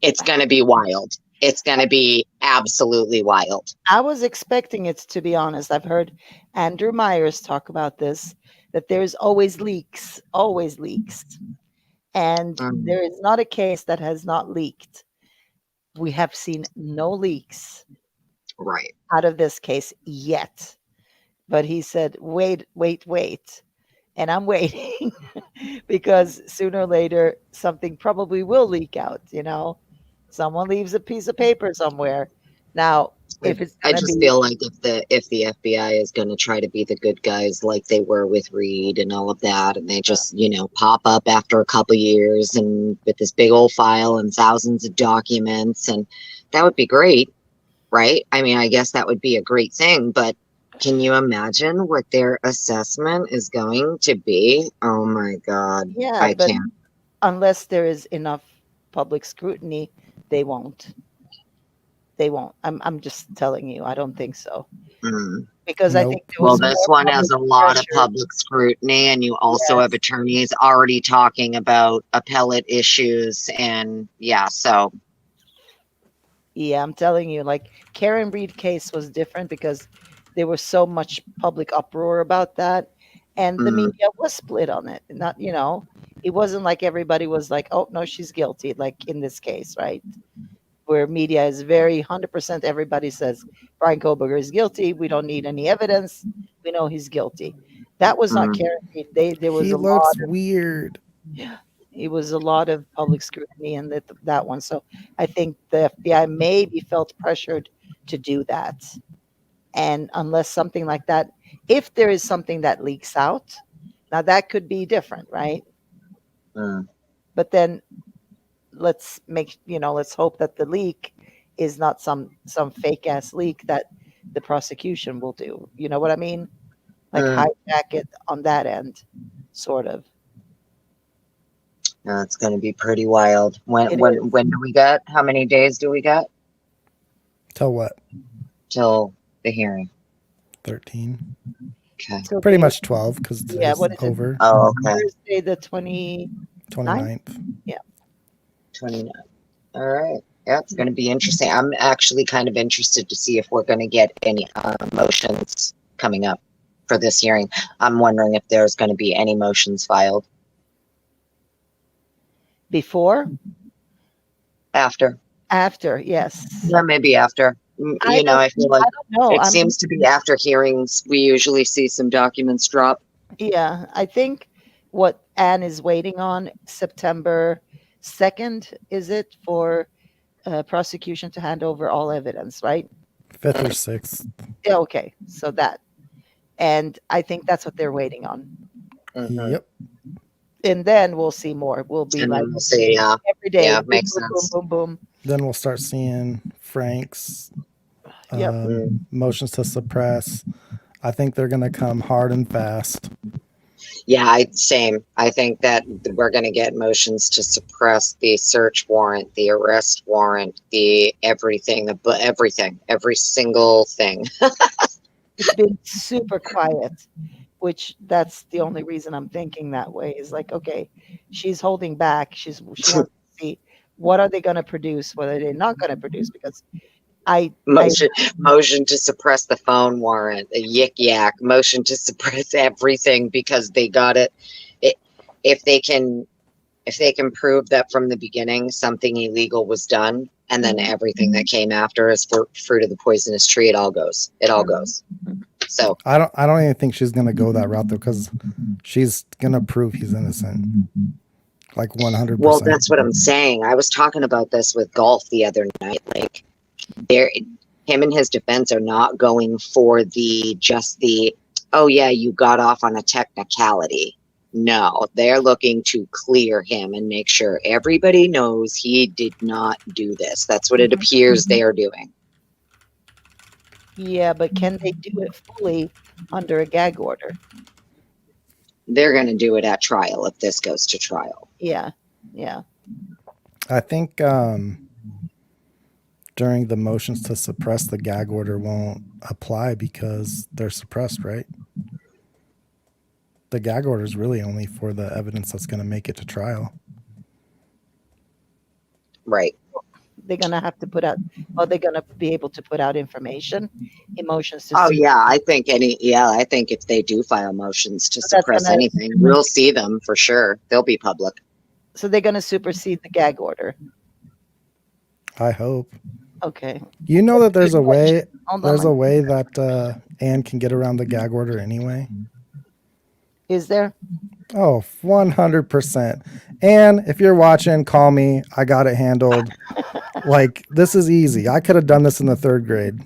It's going to be wild. It's going to be absolutely wild. I was expecting it, to be honest. I've heard Andrew Myers talk about this, that there's always leaks. And there is not a case that has not leaked. We have seen no leaks out of this case yet. But he said, wait. And I'm waiting because sooner or later, something probably will leak out, Someone leaves a piece of paper somewhere. Now, if it's I just feel like if the FBI is going to try to be the good guys like they were with Reed and all of that, and they just, pop up after a couple years and with this big old file and thousands of documents, and that would be great, right? I mean, I guess that would be a great thing, but can you imagine what their assessment is going to be? Oh my God. Yeah, I can't. Unless there is enough public scrutiny, they won't. I'm just telling you, I don't think so. Because I think this one has a lot of public scrutiny, and you also have attorneys already talking about appellate issues, and I'm telling you, like, Karen Reed case was different because there was so much public uproar about that, and the media was split on it. Not, it wasn't like everybody was like, oh no, she's guilty, like in this case, right? Where media is very 100%, everybody says Brian Koberger is guilty. We don't need any evidence. We know he's guilty. That was not Karen Reed. There was he a looks lot of, weird. Yeah, it was a lot of public scrutiny in that one. So I think the FBI maybe felt pressured to do that. And unless something like that, if there is something that leaks out, now that could be different, right? But then let's hope that the leak is not some fake ass leak that the prosecution will do. You know what I mean? Like hijack it on that end, sort of. No, it's going to be pretty wild. When do we get? How many days do we get? Till what? Till the hearing. 13. Okay. So pretty much 12 because today's over. Oh, okay. Thursday the 29th. Yeah. 29. All right. Yeah, it's going to be interesting. I'm actually kind of interested to see if we're going to get any motions coming up for this hearing. I'm wondering if there's going to be any motions filed Before? after. After, yes. Yeah, maybe after. I feel like I don't know. it seems to be after hearings, we usually see some documents drop. Yeah, I think what Anne is waiting on, September 2nd, is it, for prosecution to hand over all evidence, right? 5th or 6th. Yeah, okay, so that. And I think that's what they're waiting on. Mhm. Yep. And then we'll see more. We'll be And like then we'll see, yeah. every day. Yeah, boom, makes boom, sense. boom, boom, boom. Then we'll start seeing Frank's Yep. motions to suppress. I think they're going to come hard and fast. Yeah, same. I think that we're going to get motions to suppress the search warrant, the arrest warrant, the everything, every single thing. It's been super quiet, which that's the only reason I'm thinking that way, is like, okay, she's holding back. She wants to see what are they going to produce, what are they not going to produce, because motion to suppress the phone warrant, the yik yak, motion to suppress everything because they got it. If they can prove that from the beginning something illegal was done, and then everything that came after is fruit of the poisonous tree, it all goes. So I don't even think she's going to go that route though, because she's going to prove he's innocent. Like 100%. Well, that's what I'm saying. I was talking about this with Golf the other night. Like, him and his defense are not going for oh yeah, you got off on a technicality. No, they're looking to clear him and make sure everybody knows he did not do this. That's what it appears they are doing. Yeah, but can they do it fully under a gag order? They're going to do it at trial if this goes to trial. Yeah. I think during the motions to suppress, the gag order won't apply because they're suppressed, right? The gag order is really only for the evidence that's going to make it to trial. Right. They're going to have to put out, they're going to be able to put out information, emotions to I think if they do file motions to suppress anything, we'll see them for sure. They'll be public. So they're going to supersede the gag order. I hope. Okay. You know that there's a way that Anne can get around the gag order anyway. Is there? Oh, 100%. Anne, if you're watching, call me. I got it handled. Like, this is easy. I could have done this in the 3rd grade.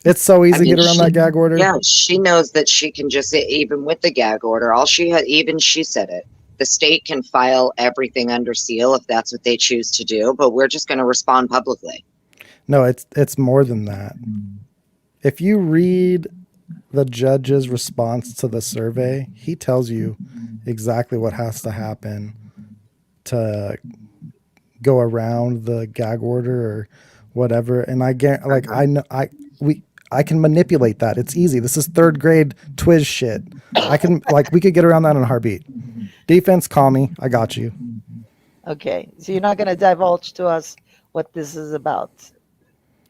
It's so easy to get around that gag order. Yeah, she knows that she can just, even with the gag order, she said it. The state can file everything under seal if that's what they choose to do, but we're just going to respond publicly. No, it's more than that. If you read the judge's response to the survey, he tells you exactly what has to happen to go around the gag order or whatever. And I can manipulate that. It's easy. This is 3rd grade Twiz shit. We could get around that in a heartbeat. Defense, call me. I got you. Okay. So you're not going to divulge to us what this is about?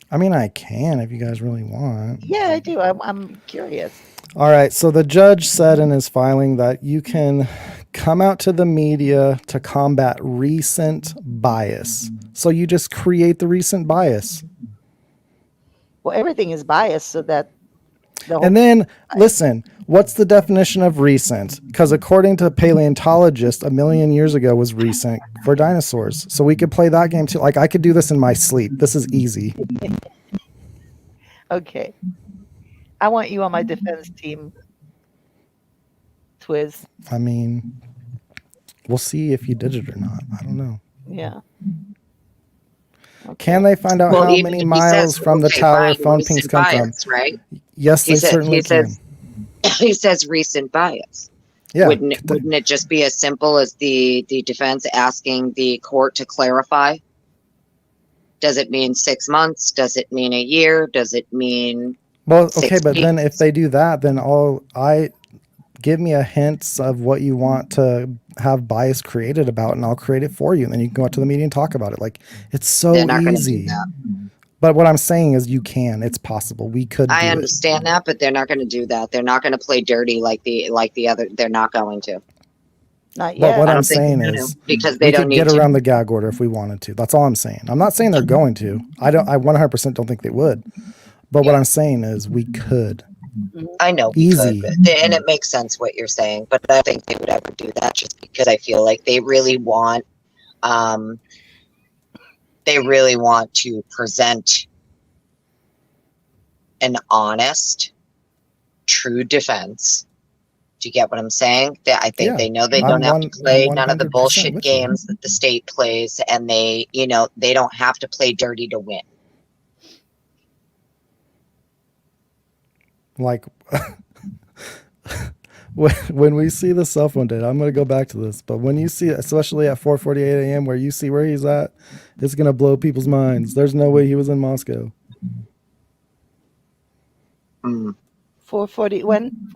I mean, I can if you guys really want. Yeah, I do. I'm curious. All right. So the judge said in his filing that you can come out to the media to combat recent bias. So you just create the recent bias. Well, everything is biased, so that. And then, listen, what's the definition of recent? Because according to paleontologists, 1 million years ago was recent for dinosaurs. So we could play that game too. Like, I could do this in my sleep. This is easy. Okay. I want you on my defense team, Twiz. I mean, we'll see if you did it or not. I don't know. Yeah. Okay. Can they find out how many miles from the tower phone pings come from? Right? Yes, they certainly can. He says recent bias. Yeah. Wouldn't it just be as simple as the defense asking the court to clarify? Does it mean 6 months? Does it mean a year? Does it mean? Well, okay, but then if they do that, then give me a hint of what you want to have bias created about, and I'll create it for you. And then you can go out to the meeting and talk about it. Like, it's so They're not going to do easy. that. But what I'm saying is you can. It's possible. We could do I it. understand that, but they're not going to do that. They're not going to play dirty like the other. They're not going to. Not But yet. what I I'm don't think saying they're gonna, is because they we don't could need get to. around the gag order if we wanted to. That's all I'm saying. I'm not saying they're going to. I 100% don't think they would. But what I'm saying is we could. I know we Easy. could, and it makes sense what you're saying, but I don't think they would ever do that just because I feel like they really want to present an honest, true defense. Do you get what I'm saying? I think Yeah, they know they I'm don't have to play none of the 100% bullshit with you. games that the state plays, and they don't have to play dirty to win. Like, when we see the cell phone data, I'm going to go back to this, but when you see it, especially at 4:48 a.m., where you see where he's at, it's going to blow people's minds. There's no way he was in Moscow. 4:40 when?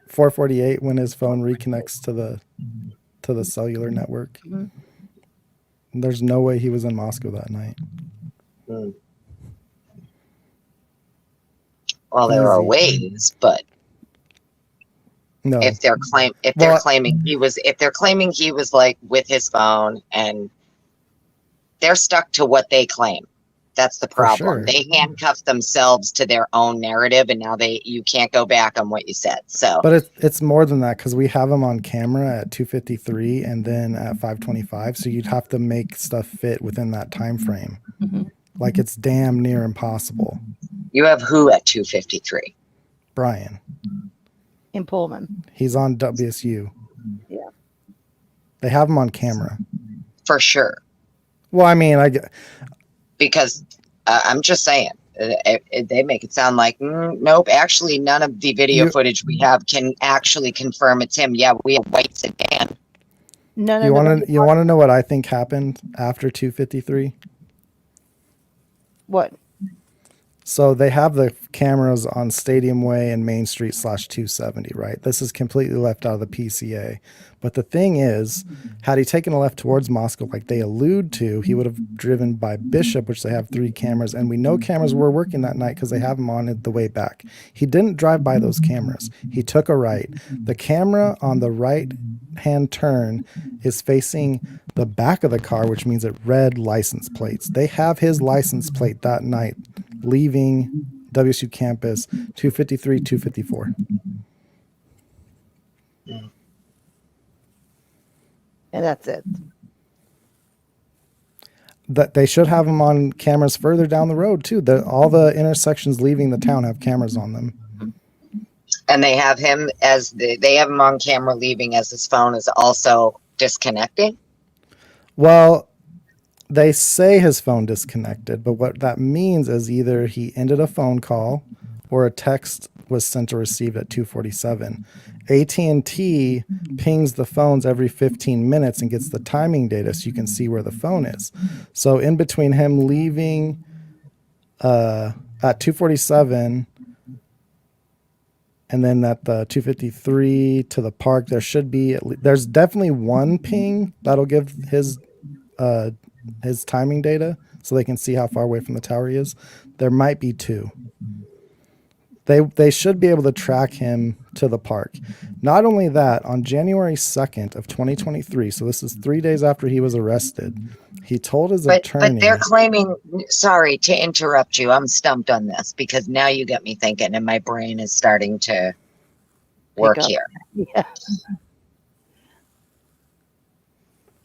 4:48 when his phone reconnects to the cellular network. There's no way he was in Moscow that night. Well, there are Easy. ways, but No. if they're claiming he was like with his phone, and they're stuck to what they claim. That's the problem. sure. They handcuff themselves to their own narrative, and now you can't go back on what you said. So, But it's more than that, because we have him on camera at 2:53 and then at 5:25. So you'd have to make stuff fit within that time frame. Like, it's damn near impossible. you have who at 2:53? Brian, In Pullman. he's on WSU. Yeah. They have him on camera. For sure. Well, I mean, Because I'm just saying, they make it sound like, nope, actually, none of the video footage we have can actually confirm it's him. Yeah, we have white sedan. you want to know what I think happened after 2:53? What? So they have the cameras on Stadium Way and Main Street /270, right? This is completely left out of the PCA. But the thing is, had he taken a left towards Moscow, like they allude to, he would have driven by Bishop, which they have 3 cameras. And we know cameras were working that night because they have them on it the way back. He didn't drive by those cameras. He took a right. The camera on the right-hand turn is facing the back of the car, which means it read license plates. They have his license plate that night, leaving WSU campus 2:53, 2:54. And that's it. That they should have them on cameras further down the road too. All the intersections leaving the town have cameras on them. And they have him they have him on camera leaving as his phone is also disconnecting. Well, they say his phone disconnected, but what that means is either he ended a phone call or a text was sent or received at 2:47. AT&T pings the phones every 15 minutes and gets the timing data so you can see where the phone is. So in between him leaving at 2:47 and then at the 2:53 to the park, there's definitely one ping that'll give his timing data so they can see how far away from the tower he is. There might be 2. They should be able to track him to the park. Not only that, on January 2nd of 2023, so this is 3 days after he was arrested, he told his attorney. But they're claiming, sorry to interrupt you, I'm stumped on this because now you got me thinking and my brain is starting to work here. Yeah.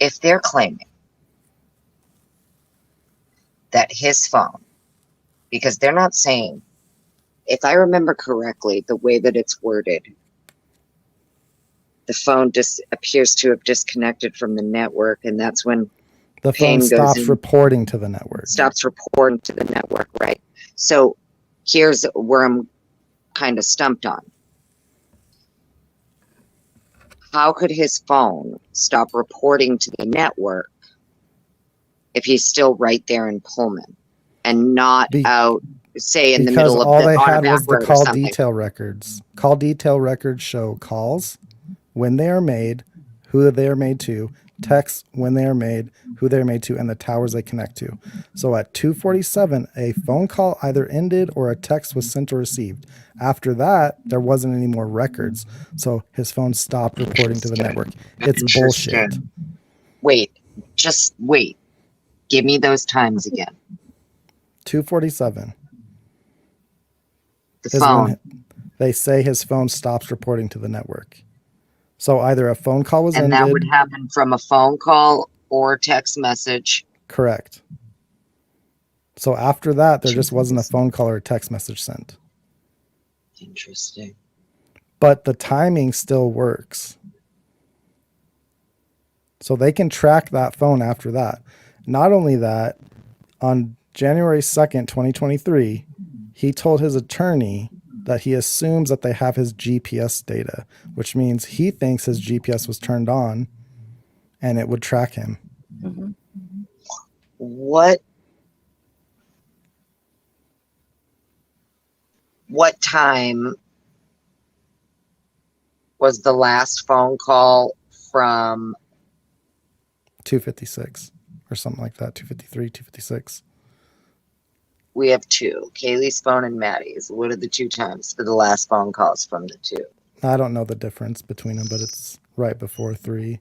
If they're claiming that his phone, because they're not saying, if I remember correctly, the way that it's worded, the phone just appears to have disconnected from the network, and that's when the phone stops reporting to the network. Stops reporting to the network, right? So here's where I'm kind of stumped on. How could his phone stop reporting to the network if he's still right there in Pullman and not out say in the Because middle of all they on a had back was the road or call something. detail records. Call detail records show calls, when they are made, who they are made to, texts when they are made, who they're made to, and the towers they connect to. So at 2:47, a phone call either ended or a text was sent or received. After that, there wasn't any more records. So his phone stopped reporting to the network. It's bullshit. Wait, just wait. Give me those times again. 2:47 The is phone. when they say his phone stops reporting to the network. So either a phone call was And ended. that would happen from a phone call or text message. Correct. So after that, there just wasn't a phone call or a text message sent. Interesting. But the timing still works. So they can track that phone after that. Not only that, on January 2nd, 2023, he told his attorney that he assumes that they have his GPS data, which means he thinks his GPS was turned on and it would track him. Mm-hmm. What time was the last phone call from 256 or something like that, 253, 256. We have two, Kaylee's phone and Maddie's. What are the two times for the last phone calls from the two? I don't know the difference between them, but it's right before 3.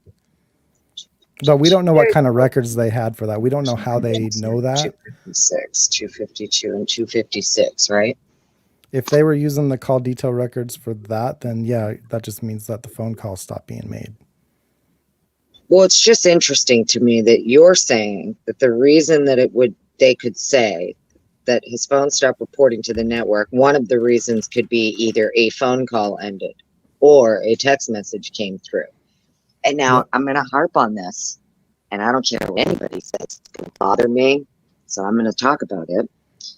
But we don't know what kind of records they had for that. We don't know how they know that. 256, 252, and 256, right? If they were using the call detail records for that, then yeah, that just means that the phone call stopped being made. Well, it's just interesting to me that you're saying that the reason that they could say that his phone stopped reporting to the network, one of the reasons could be either a phone call ended or a text message came through. And now I'm going to harp on this, and I don't care what anybody says. It's going to bother me, so I'm going to talk about it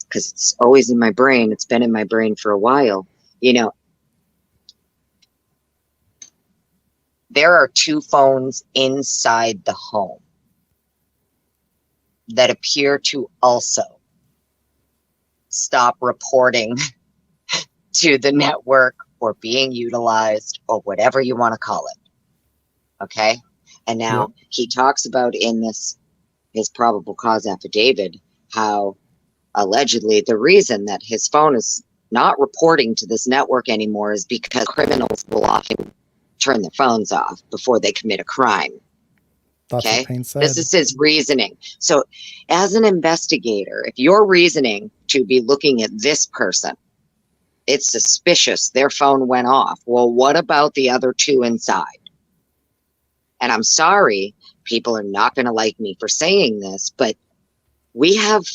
because it's always in my brain. It's been in my brain for a while. You know, there are two phones inside the home that appear to also stop reporting to the network or being utilized or whatever you want to call it. Okay. And now he talks about in his probable cause affidavit, how allegedly the reason that his phone is not reporting to this network anymore is because criminals will often turn their phones off before they commit a crime. That's what Payne said. This is his reasoning. So as an investigator, if you're reasoning to be looking at this person, it's suspicious their phone went off. Well, what about the other two inside? And I'm sorry, people are not going to like me for saying this, but we have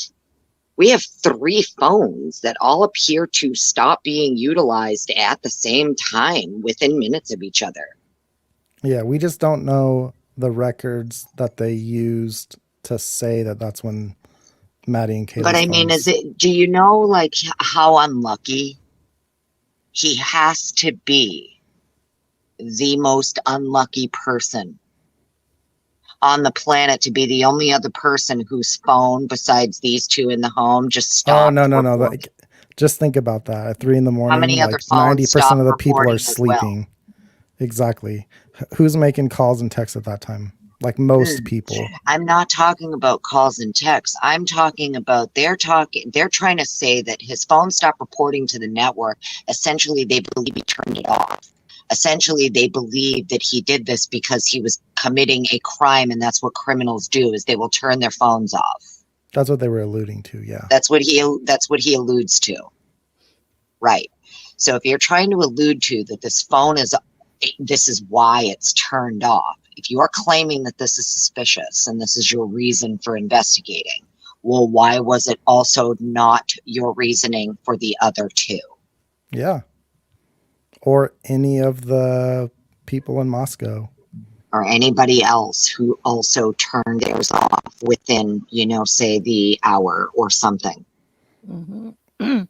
3 phones that all appear to stop being utilized at the same time within minutes of each other. Yeah, we just don't know the records that they used to say that that's when Maddie and Kaylee's But I mean, do you know like how unlucky he has to be? The most unlucky person on the planet to be the only other person whose phone besides these two in the home just stopped. Oh, no. Like, just think about that. At 3 a.m, How many like other phones 90% of the people reporting are as sleeping. Exactly. Who's making calls and texts at that time? Like most people. I'm not talking about calls and texts. I'm talking about they're trying to say that his phone stopped reporting to the network. Essentially, they believe he turned it off. Essentially, they believe that he did this because he was committing a crime, and that's what criminals do, is they will turn their phones off. That's what they were alluding to, yeah. That's what he alludes to. Right. So if you're trying to allude to that this is why it's turned off, if you are claiming that this is suspicious and this is your reason for investigating, well, why was it also not your reasoning for the other two? Yeah. Or any of the people in Moscow. Or anybody else who also turned theirs off within, say the hour or something. Mm-hmm.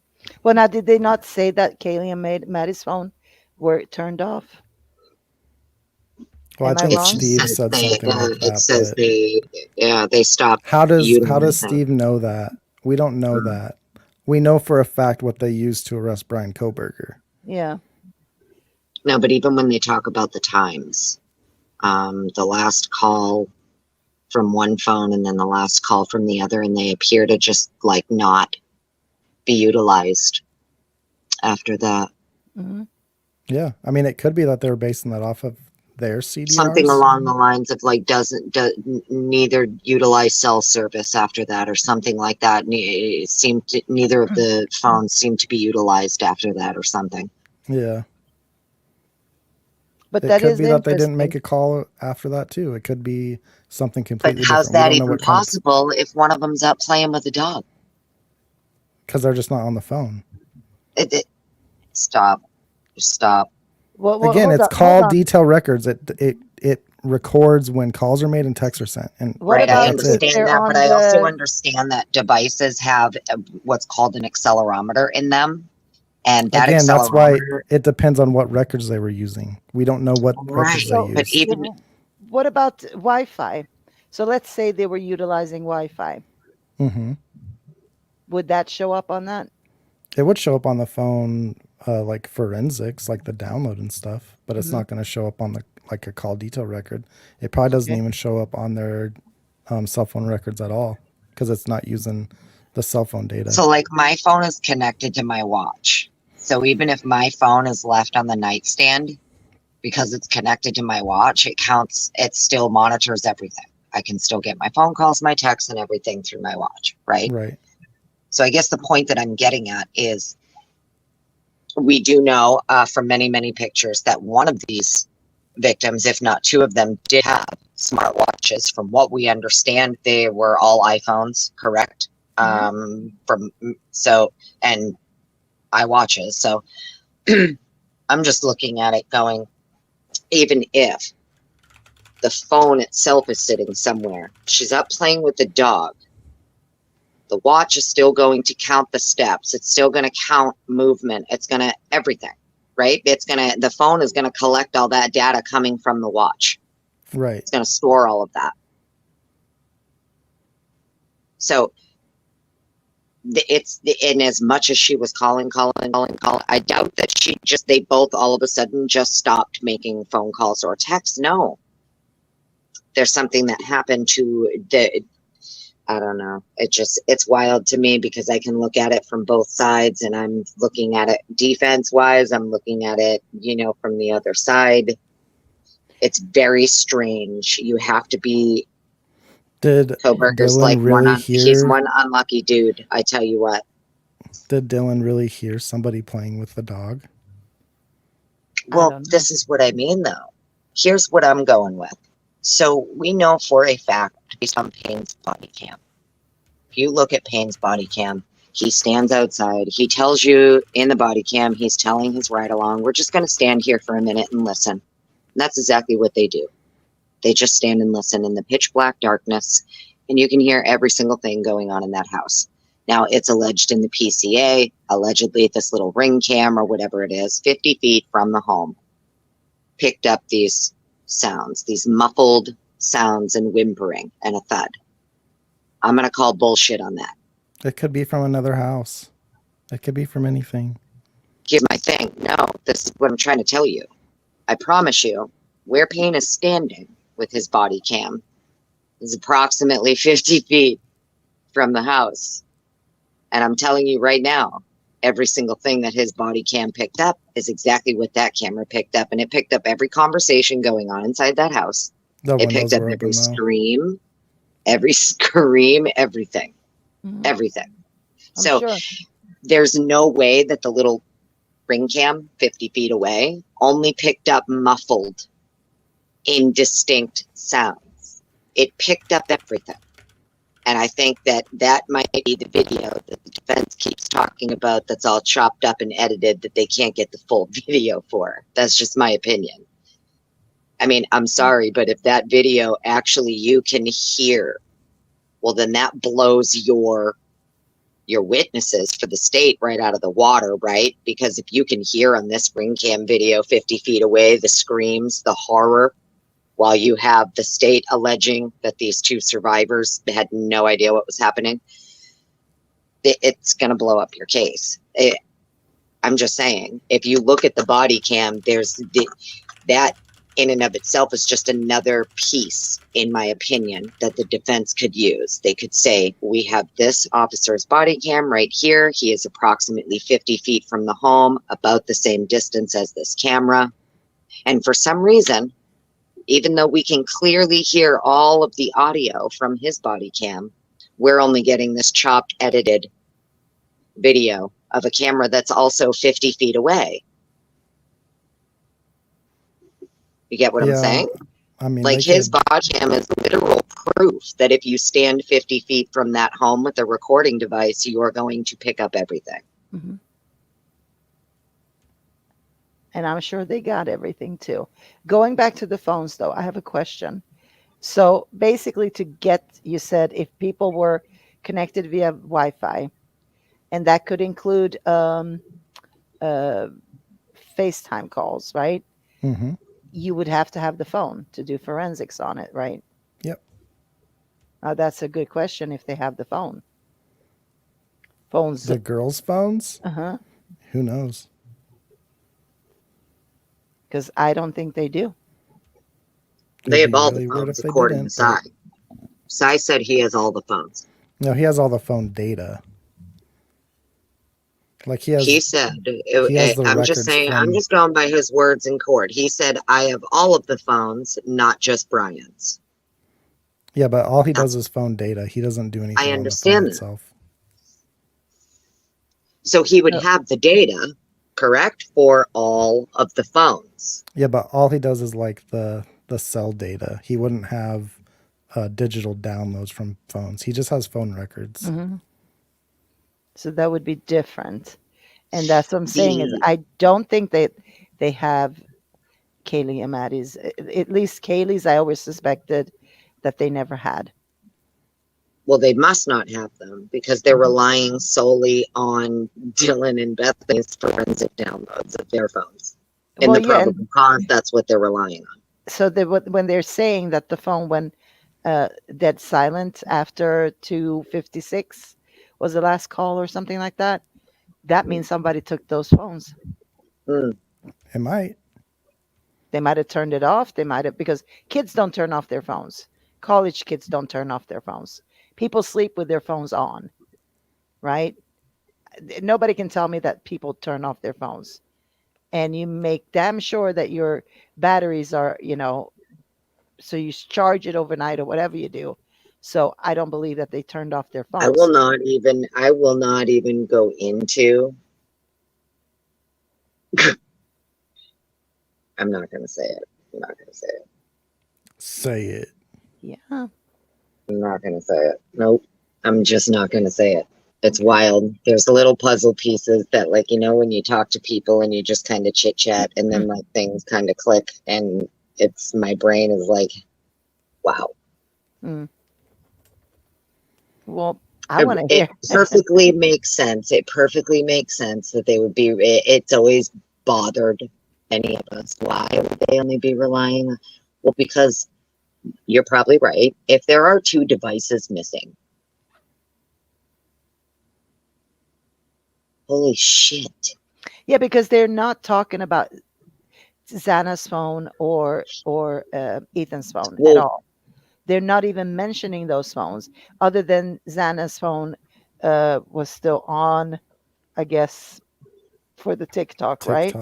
Well, now, did they not say that Kaylee and Maddie's phone were turned off? Well, I think Steve said something like that. It says they stopped. How does Steve know that? We don't know that. we know for a fact what they used to arrest Brian Koberger. Yeah. No, but even when they talk about the times, the last call from one phone and then the last call from the other, and they appear to just like not be utilized after that. Mm-hmm. Yeah, I mean, it could be that they were basing that off of their CDRs. Something along the lines of like neither utilize cell service after that, or something like that. It seemed neither of the phones seemed to be utilized after that, or something. Yeah. But It that could is be that they didn't make interesting. a call after that too. It could be something But completely how's different. We that don't know even what kind of, possible if one of them's up playing with a dog? because they're just not on the phone. Stop. Well, Again, hold it's on, hold called on. detail records. It records when calls are made and texts are sent. And What Right, I about if understand they're that, but on I also the? understand that devices have what's called an accelerometer in them, and that again, that's why accelerometer. it depends on what records they were using. We don't know what records they So, But used. even what about Wi-Fi? So let's say they were utilizing Wi-Fi. Hmm. Would that show up on that? It would show up on the phone, like forensics, like the download and stuff, but it's not going to show up on the like a call detail record. It probably doesn't Okay. even show up on their cell phone records at all because it's not using the cell phone data. so, like, my phone is connected to my watch. So even if my phone is left on the nightstand, because it's connected to my watch, it counts. It still monitors everything. I can still get my phone calls, my texts, and everything through my watch, right? Right. So I guess the point that I'm getting at is we do know from many, many pictures that one of these victims, if not two of them, did have smartwatches. From what we understand, they were all iPhones, correct? And iWatches. So I'm just looking at it going, even if the phone itself is sitting somewhere, she's up playing with the dog, the watch is still going to count the steps. It's still going to count movement. It's going to everything, right? The phone is going to collect all that data coming from the watch. Right. It's going to store all of that. So in as much as she was calling, I doubt that they both all of a sudden just stopped making phone calls or texts. No, there's something that happened to I don't know. It's wild to me because I can look at it from both sides, and I'm looking at it defense wise. I'm looking at it, from the other side. It's very strange. You have to be. Did Koberger's Dylan like really he's hear? one unlucky dude. I tell you what. Did Dylan really hear somebody playing with the dog? Well, this is what I mean, though. Here's what I'm going with. So we know for a fact, based on Payne's body cam. If you look at Payne's body cam, he stands outside. He tells you in the body cam, he's telling his ride along, we're just going to stand here for a minute and listen. And that's exactly what they do. They just stand and listen in the pitch black darkness, and you can hear every single thing going on in that house. Now, it's alleged in the PCA, allegedly this little ring cam or whatever it is, 50 feet from the home, picked up these sounds, these muffled sounds and whimpering and a thud. I'm going to call bullshit on that. It could be from another house. It could be from anything. Here's my thing. No, this is what I'm trying to tell you. I promise you, where Payne is standing with his body cam is approximately 50 feet from the house. And I'm telling you right now, every single thing that his body cam picked up is exactly what that camera picked up. And it picked up every conversation going on inside that house. It picked up every scream, everything. Everything. So there's no way that the little ring cam 50 feet away only picked up muffled, indistinct sounds. It picked up everything. And I think that might be the video that the defense keeps talking about that's all chopped up and edited that they can't get the full video for. That's just my opinion. I mean, I'm sorry, but if that video actually you can hear, well, then that blows your witnesses for the state right out of the water, right? Because if you can hear on this ring cam video 50 feet away, the screams, the horror, while you have the state alleging that these two survivors had no idea what was happening. it's going to blow up your case. I'm just saying, if you look at the body cam, that in and of itself is just another piece, in my opinion, that the defense could use. They could say, we have this officer's body cam right here. He is approximately 50 feet from the home, about the same distance as this camera. And for some reason, even though we can clearly hear all of the audio from his body cam, we're only getting this chopped, edited video of a camera that's also 50 feet away. You get what I'm saying? I mean, like his body cam is literal proof that if you stand 50 feet from that home with a recording device, you are going to pick up everything. Mm-hmm. And I'm sure they got everything too. Going back to the phones, though, I have a question. So basically, to get, you said if people were connected via Wi-Fi, and that could include FaceTime calls, right? Mm-hmm. You would have to have the phone to do forensics on it, right? Yep. That's a good question if they have the phone. Phones. The girls' phones? Uh-huh. Who knows? Because I don't think they do. They have all the phones, according to Sai. Sai said he has all the phones. No, he has all the phone data. Like he said, I'm just saying, I'm just going by his words in court. He said, I have all of the phones, not just Brian's. Yeah, but all he does is phone data. He doesn't do anything I understand on the phone that. itself. So he would have the data, correct, for all of the phones. Yeah, but all he does is like the cell data. He wouldn't have digital downloads from phones. He just has phone records. Mm-hmm. So that would be different. And that's what I'm saying is I don't think they have Kaylee and Maddie's. At least Kaylee's, I always suspected that they never had. Well, they must not have them because they're relying solely on Dylan and Bethany's forensic downloads of their phones. In the probable cause, that's what they're relying on. So when they're saying that the phone went dead silent after 2:56 was the last call or something like that, that means somebody took those phones. It might. They might have turned it off. They might have, because kids don't turn off their phones. College kids don't turn off their phones. People sleep with their phones on, right? Nobody can tell me that people turn off their phones. And you make damn sure that your batteries are, so you charge it overnight or whatever you do. So I don't believe that they turned off their phones. I will not even go into. I'm not going to say it. I'm not going to say it. Say it. Yeah. I'm not going to say it. Nope. I'm just not going to say it. It's wild. There's little puzzle pieces that, like, when you talk to people and you just kind of chit chat and then like things kind of click and my brain is like, wow. Mm. Well, I want to hear. It perfectly makes sense. It perfectly makes sense that they would be. It's always bothered any of us. Why would they only be relying? Well, because you're probably right. If there are 2 devices missing, holy shit. Yeah, because they're not talking about Xana's phone or Ethan's phone at all. They're not even mentioning those phones, other than Xana's phone was still on, I guess, for the TikTok, right?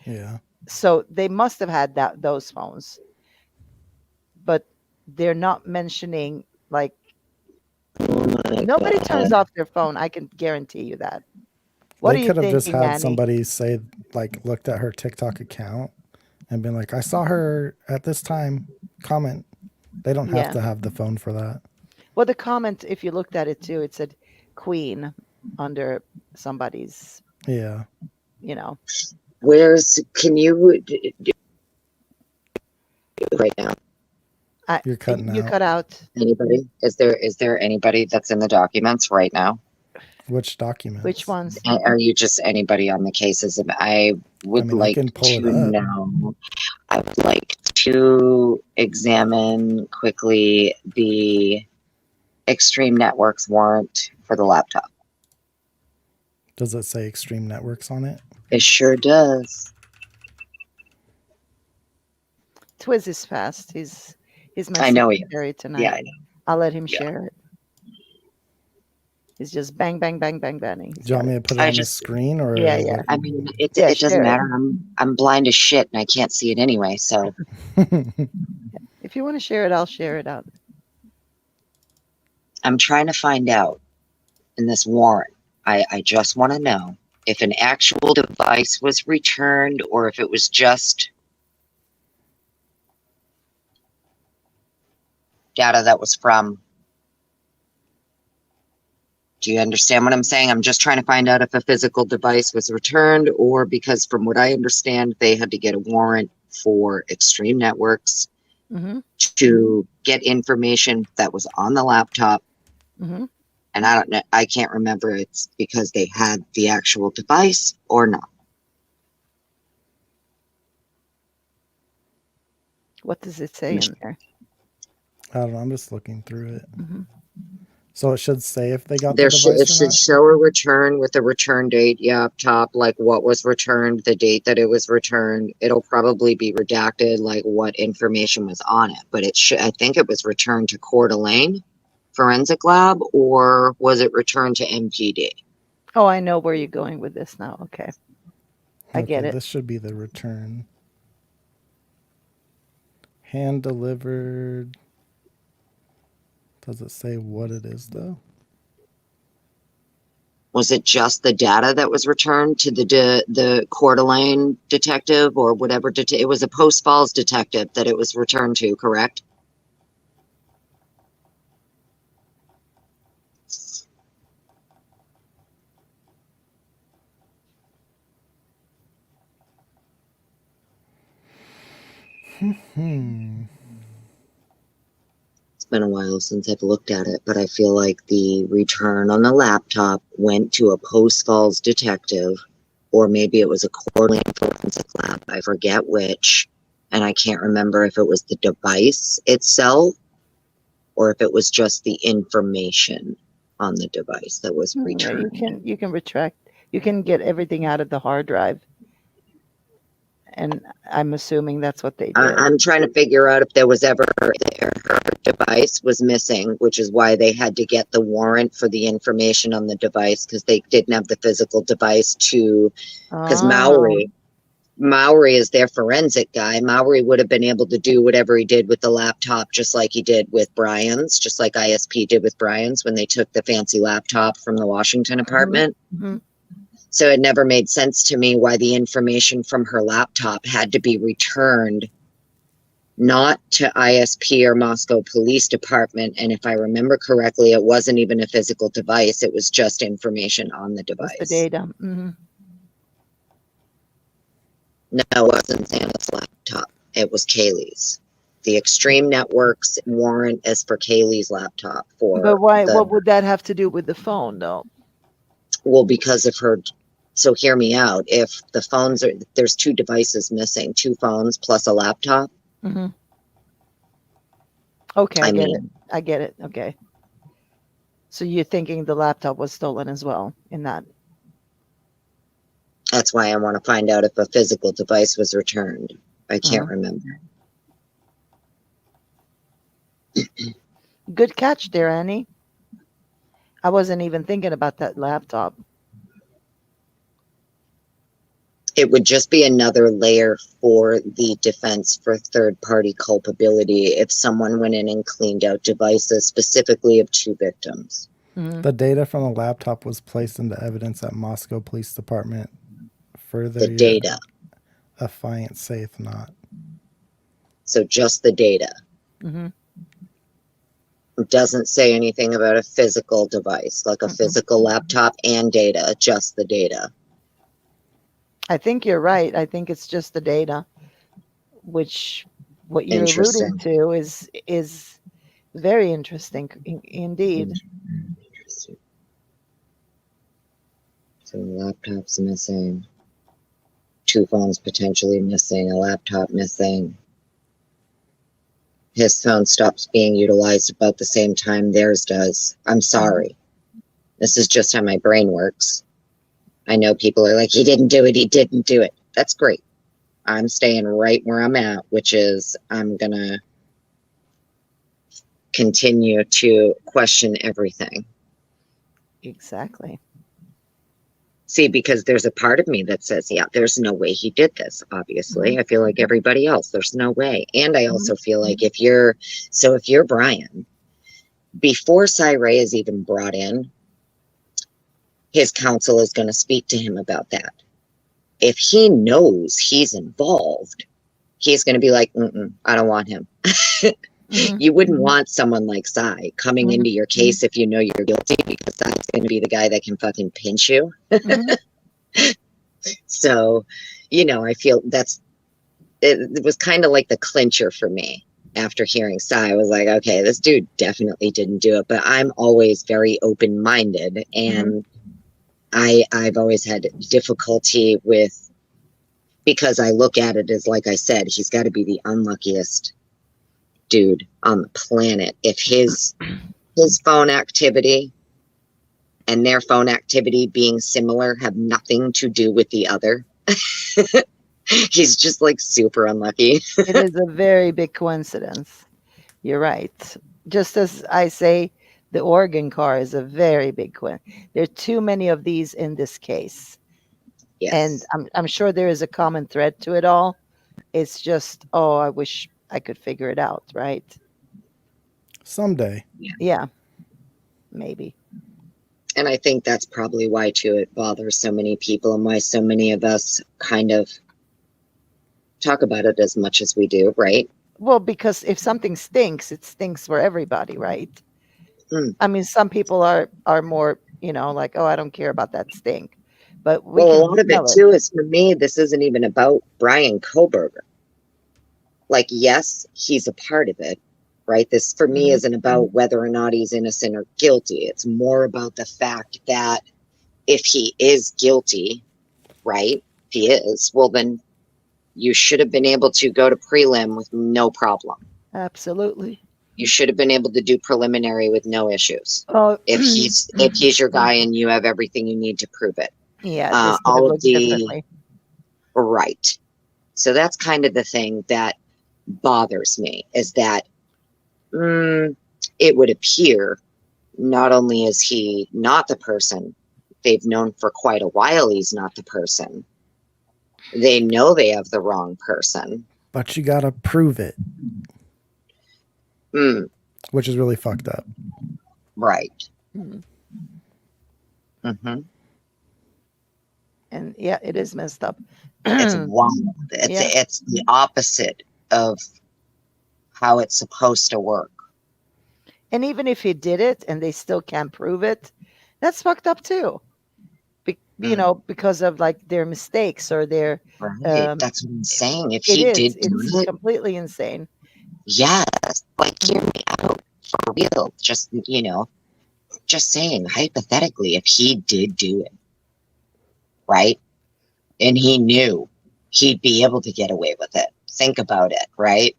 Yeah. So they must have had those phones, but they're not mentioning, like, nobody turns off their phone. I can guarantee you that. What they are you could have thinking, just had Manny? somebody say, like, looked at her TikTok account and been like, I saw her at this time, comment. They don't have to have the phone for that. Well, the comment, if you looked at it too, it said Queen under somebody's. Yeah. Can you right now? You're cutting out. You cut out. Anybody? Is there anybody that's in the documents right now? Which documents? Which ones? Are you just anybody on the cases? I would like to know. I would like to examine quickly the Extreme Networks warrant for the laptop. Does it say Extreme Networks on it? It sure does. Twiz is fast. He's my I know he secretary is. tonight. Yeah, I know. I'll let him Yeah. share it. He's just bang, bang, bang, bang, banging. Do you want me to put it I on the just- screen or? Yeah, yeah. I mean, it Yeah, doesn't share it. matter. I'm blind as shit and I can't see it anyway. So If you want to share it, I'll share it out. I'm trying to find out in this warrant. I just want to know if an actual device was returned or if it was just data that was from. Do you understand what I'm saying? I'm just trying to find out if a physical device was returned or because from what I understand, they had to get a warrant for Extreme Networks Mm-hmm. to get information that was on the laptop. Mm-hmm. And I don't know, I can't remember it's because they had the actual device or not. What does it say in there? I don't know. I'm just looking through it. Mm-hmm. So it should say if they got There the device it or should not. show a return with a return date, yeah, up top, like what was returned, the date that it was returned. It'll probably be redacted, like what information was on it. But it should, I think it was returned to Coeur d'Alene Forensic Lab, or was it returned to MPD? Oh, I know where you're going with this now. Okay. I get it. This should be the return. Hand delivered. Does it say what it is though? Was it just the data that was returned to the Coeur d'Alene detective or whatever? It was a Post Falls detective that it was returned to, correct? It's been a while since I've looked at it, but I feel like the return on the laptop went to a Post Falls detective, or maybe it was a Coeur d'Alene Forensic Lab. I forget which, and I can't remember if it was the device itself or if it was just the information on the device that was Yeah, returned. you can retract. You can get everything out of the hard drive. And I'm assuming that's what they did. I'm trying to figure out if there was ever her device was missing, which is why they had to get the warrant for the information on the device because they didn't have the physical device to. Because Mowry is their forensic guy. Mowry would have been able to do whatever he did with the laptop, just like he did with Brian's, just like ISP did with Brian's when they took the fancy laptop from the Washington apartment. Mm-hmm. So it never made sense to me why the information from her laptop had to be returned not to ISP or Moscow Police Department. And if I remember correctly, it wasn't even a physical device. It was just information on the device. The data. Mm-hmm. No, it wasn't Xana's laptop. It was Kaylee's. The Extreme Networks warrant is for Kaylee's laptop. But why? What would that have to do with the phone, though? Well, because of her. So hear me out. If the phones are, there's two devices missing, 2 phones plus a laptop. Mm-hmm. Okay, I get it. Okay. So you're thinking the laptop was stolen as well in that? That's why I want to find out if a physical device was returned. I can't remember. Good catch there, Annie. I wasn't even thinking about that laptop. It would just be another layer for the defense for third-party culpability if someone went in and cleaned out devices specifically of 2 victims. Mm-hmm. The data from the laptop was placed into evidence at Moscow Police Department. Further, The data. Affiant safe not. So just the data. Mm-hmm. It doesn't say anything about a physical device, like a physical laptop and data, just the data. I think you're right. I think it's just the data, which what you're alluding to is very interesting indeed. Interesting. So the laptop's missing. 2 phones potentially missing, a laptop missing. His phone stops being utilized about the same time theirs does. I'm sorry. This is just how my brain works. I know people are like, he didn't do it. He didn't do it. That's great. I'm staying right where I'm at, which is I'm going to continue to question everything. Exactly. See, because there's a part of me that says, yeah, there's no way he did this, obviously. I feel like everybody else, there's no way. And I also feel like if you're Brian, before Ray is even brought in, his counsel is going to speak to him about that. If he knows he's involved, he's going to be like, I don't want him. You wouldn't want someone like Cy coming into your case if you know you're guilty, because Cy's going to be the guy that can fucking pinch you. So, I feel it was kind of like the clincher for me. After hearing Cy, I was like, okay, this dude definitely didn't do it. But I'm always very open-minded, and I've always had difficulty with, because I look at it as, like I said, he's got to be the unluckiest dude on the planet if his phone activity and their phone activity being similar have nothing to do with the other. He's just like super unlucky. It is a very big coincidence. You're right. Just as I say, the Oregon car is a very big coincidence. There are too many of these in this case. Yes. And I'm sure there is a common thread to it all. It's just, I wish I could figure it out, right? Someday. Yeah. Maybe. And I think that's probably why, too, it bothers so many people, and why so many of us kind of talk about it as much as we do, right? Well, because if something stinks, it stinks for everybody, right? I mean, some people are more, like, I don't care about that stink. But a lot of it, too, is, for me, this isn't even about Brian Koberger. Like, yes, he's a part of it, right? This, for me, isn't about whether or not he's innocent or guilty. It's more about the fact that if he is guilty, right? If he is, well, then you should have been able to go to prelim with no problem. Absolutely. You should have been able to do preliminary with no issues. Oh, if he's your guy and you have everything you need to prove it. Yeah, all of the right. So that's kind of the thing that bothers me, is that it would appear not only is he not the person they've known for quite a while, he's not the person. They know they have the wrong person. But you gotta prove it. Which is really fucked up. Right. And yeah, it is messed up. It's wild. It's the opposite of how it's supposed to work. And even if he did it and they still can't prove it, that's fucked up too. Because of like their mistakes or their that's what I'm saying. If he did it's completely insane. Yes, like, hear me out, for real. Just just saying, hypothetically, if he did do it, right, and he knew he'd be able to get away with it. Think about it, right?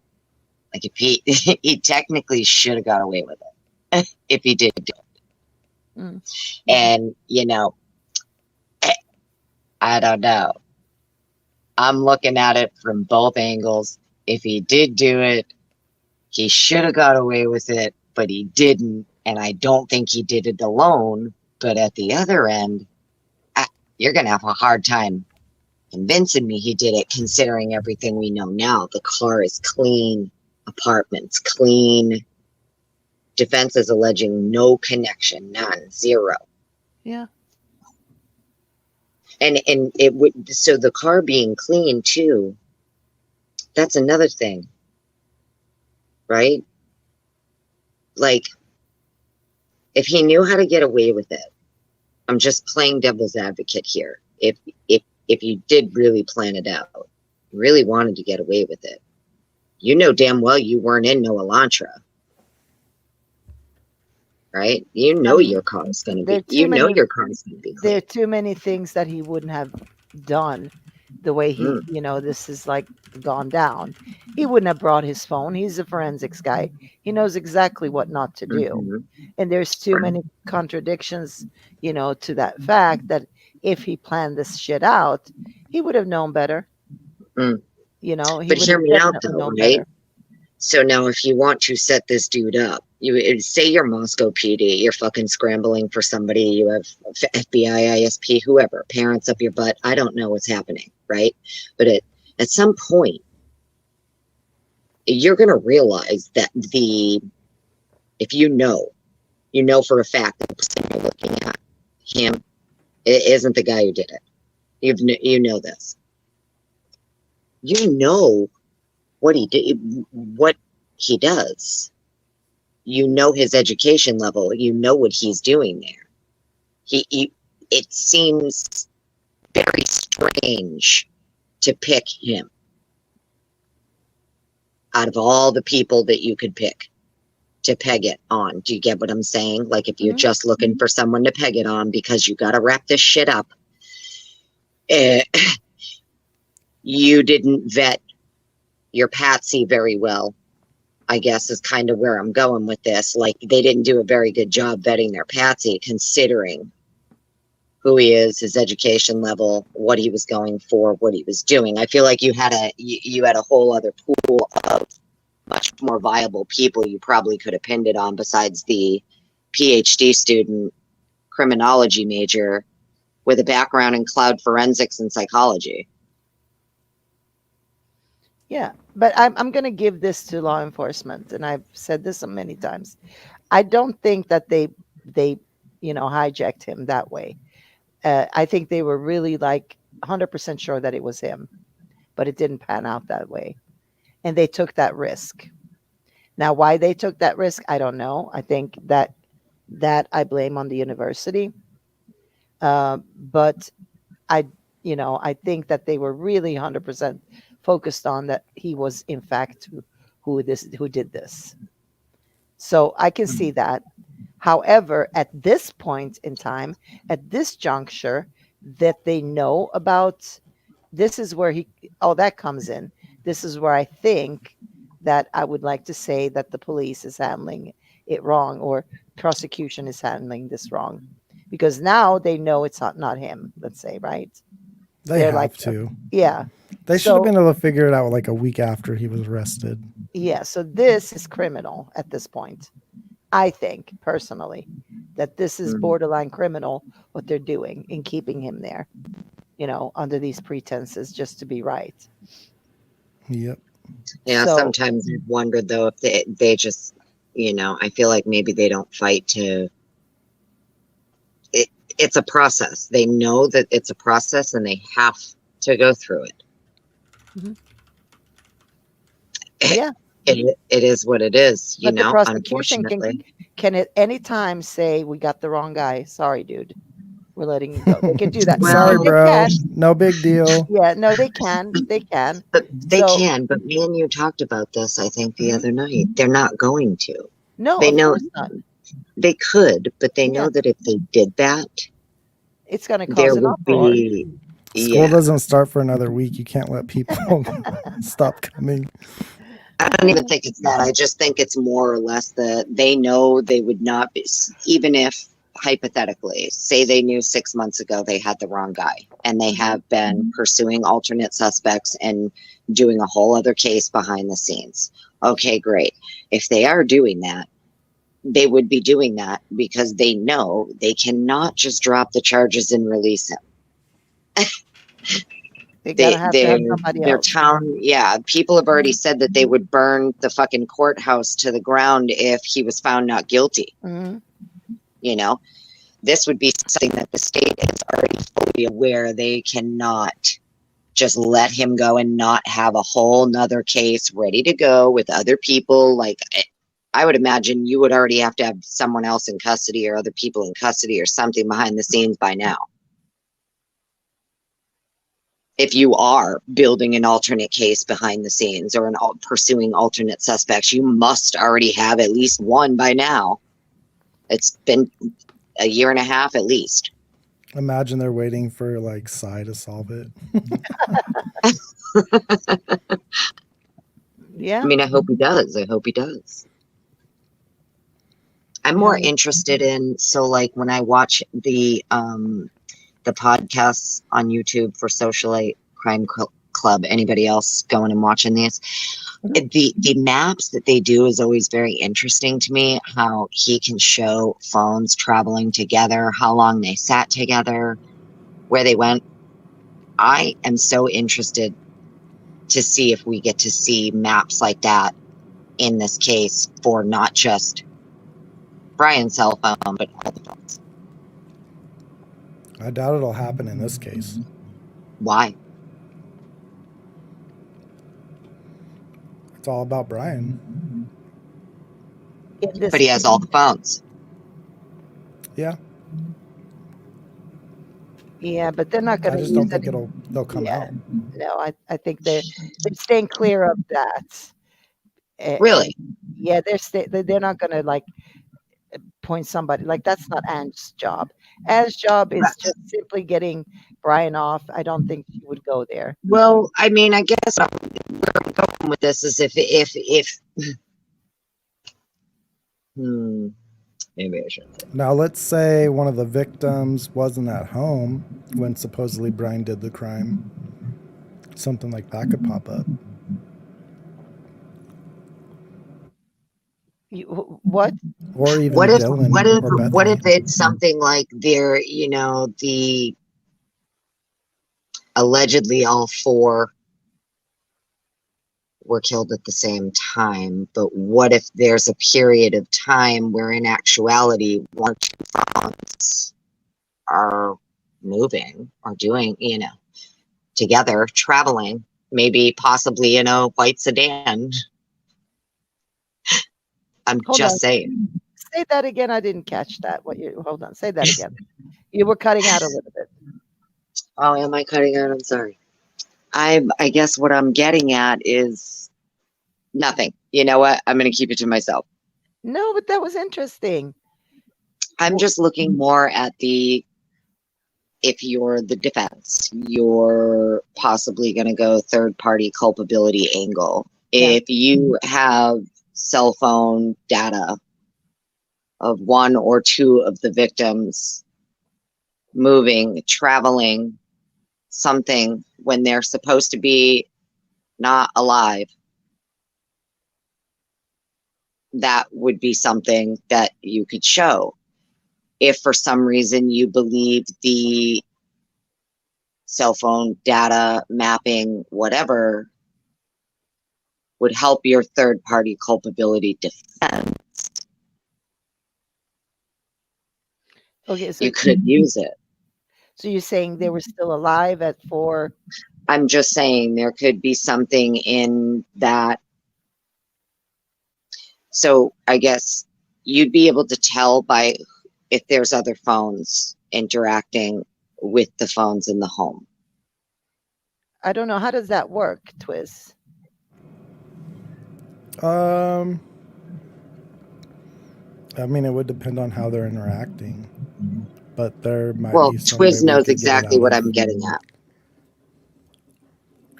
Like, if he technically should have got away with it if he did do it. And I don't know. I'm looking at it from both angles. If he did do it, he should have got away with it, but he didn't. And I don't think he did it alone. But at the other end, you're going to have a hard time convincing me he did it, considering everything we know now. The car is clean, apartments clean. Defense is alleging no connection, none, zero. Yeah. And it would, so the car being clean too, that's another thing, right? Like, if he knew how to get away with it, I'm just playing devil's advocate here. If you did really plan it out, you really wanted to get away with it, you know damn well you weren't in no Elantra, right? You know your car is going to be. Your car is going to be clean. There are too many things that he wouldn't have done the way he, this is like gone down. He wouldn't have brought his phone. He's a forensics guy. He knows exactly what not to do. And there's too many contradictions, to that fact that if he planned this shit out, he would have known better. Mm. You know, he But would hear have me out, definitely though, known right? better. So now if you want to set this dude up, you say you're Moscow PD, you're fucking scrambling for somebody, you have FBI, ISP, whoever, parents up your butt. I don't know what's happening, right? But at some point, you're going to realize that if you know for a fact that the person you're looking at, him, it isn't the guy who did it. You know this. You know what he did, what he does. You know his education level. You know what he's doing there. It seems very strange to pick him out of all the people that you could pick to peg it on. Do you get what I'm saying? Like if you're just looking for someone to peg it on because you got to wrap this shit up, you didn't vet your patsy very well, I guess is kind of where I'm going with this. Like they didn't do a very good job vetting their patsy, considering who he is, his education level, what he was going for, what he was doing. I feel like you had a whole other pool of much more viable people you probably could have pinned it on besides the PhD student criminology major with a background in cloud forensics and psychology. Yeah, but I'm going to give this to law enforcement, and I've said this many times. I don't think that they hijacked him that way. I think they were really like 100% sure that it was him, but it didn't pan out that way, and they took that risk. Now, why they took that risk, I don't know. I think that I blame on the university, but I think that they were really 100% focused on that he was in fact who did this. So I can see that. However, at this point in time, at this juncture, that they know about, this is where that comes in. This is where I think that I would like to say that the police is handling it wrong, or prosecution is handling this wrong, because now they know it's not him. Let's say, right? They're have to. Yeah. They should have been able to figure it out like a week after he was arrested. Yeah. So this is criminal at this point. I think personally that this is borderline criminal what they're doing in keeping him there, under these pretenses just to be right. Yep. Yeah. So, sometimes I've wondered though if they just, I feel like maybe they don't fight to. It's a process. They know that it's a process and they have to go through it. Mm-hmm. Yeah. It is what it is, but the prosecution can at any time say, we got the wrong guy. Sorry, dude. We're letting you go. They can do that. Sorry, bro. No big deal. Yeah, no, they can. They can. But they can. But me and you talked about this, I think, the other night. They're not going to. No, they know not. They could, but they know that if they did that, it's going to cause an uproar. School doesn't start for another week. You can't let people stop coming. I don't even think it's that. I just think it's more or less that they know they would not be, even if hypothetically, say they knew 6 months ago they had the wrong guy, and they have been pursuing alternate suspects and doing a whole other case behind the scenes. Okay, great. If they are doing that, they would be doing that because they know they cannot just drop the charges and release him. Their town, people have already said that they would burn the fucking courthouse to the ground if he was found not guilty. This would be something that the state is already fully aware they cannot just let him go and not have a whole nother case ready to go with other people. Like, I would imagine you would already have to have someone else in custody or other people in custody or something behind the scenes by now. If you are building an alternate case behind the scenes or pursuing alternate suspects, you must already have at least one by now. It's been a year and a half at least. Imagine they're waiting for like Psy to solve it. Yeah. I mean, I hope he does. I'm more interested in, so like when I watch the the podcasts on YouTube for Socialite Crime Club. Anybody else going and watching these? The maps that they do is always very interesting to me. How he can show phones traveling together, how long they sat together, where they went. I am so interested to see if we get to see maps like that in this case for not just Brian's cell phone, but all the phones. I doubt it'll happen in this case. Why? It's all about Brian. But he has all the phones. Yeah. Yeah, but they're not going to. I just don't think they'll come out. No, I think they're staying clear of that. Really? Yeah, they're not going to like point somebody, like that's not Anne's job. Anne's job is just simply getting Brian off. I don't think she would go there. Well, I mean, I guess where I'm going with this is if maybe I shouldn't. Now, let's say one of the victims wasn't at home when supposedly Brian did the crime. Something like that could pop up. What? Or even what if it's something like they're, the allegedly all four were killed at the same time, but what if there's a period of time where in actuality one or two phones are moving or doing, together, traveling, maybe possibly in a white sedan. I'm just saying. Say that again. I didn't catch that. Hold on. Say that again. You were cutting out a little bit. Oh, am I cutting out? I'm sorry. I guess what I'm getting at is nothing. You know what? I'm going to keep it to myself. No, but that was interesting. I'm just looking more at if you're the defense, you're possibly going to go third-party culpability angle. Yeah. If you have cell phone data of one or two of the victims moving, traveling, something when they're supposed to be not alive, that would be something that you could show. If for some reason you believe the cell phone data mapping, whatever, would help your third-party culpability defense, okay, so you could use it. So you're saying they were still alive at 4? I'm just saying there could be something in that. So I guess you'd be able to tell by if there's other phones interacting with the phones in the home. I don't know. How does that work, Twiz? I mean, it would depend on how they're interacting, but there might be some Twiz knows exactly what I'm getting at.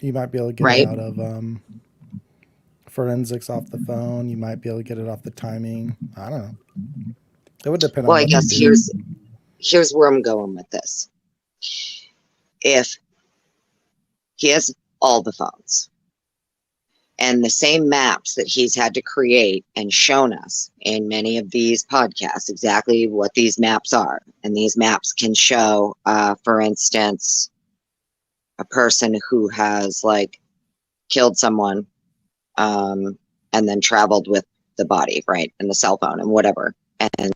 You might be able to get it out of forensics off the phone. You might be able to get it off the timing. I don't know. It would depend on. Well, I guess here's where I'm going with this. If he has all the phones and the same maps that he's had to create and shown us in many of these podcasts, exactly what these maps are. And these maps can show, for instance, a person who has killed someone and then traveled with the body, right? And the cell phone and whatever. And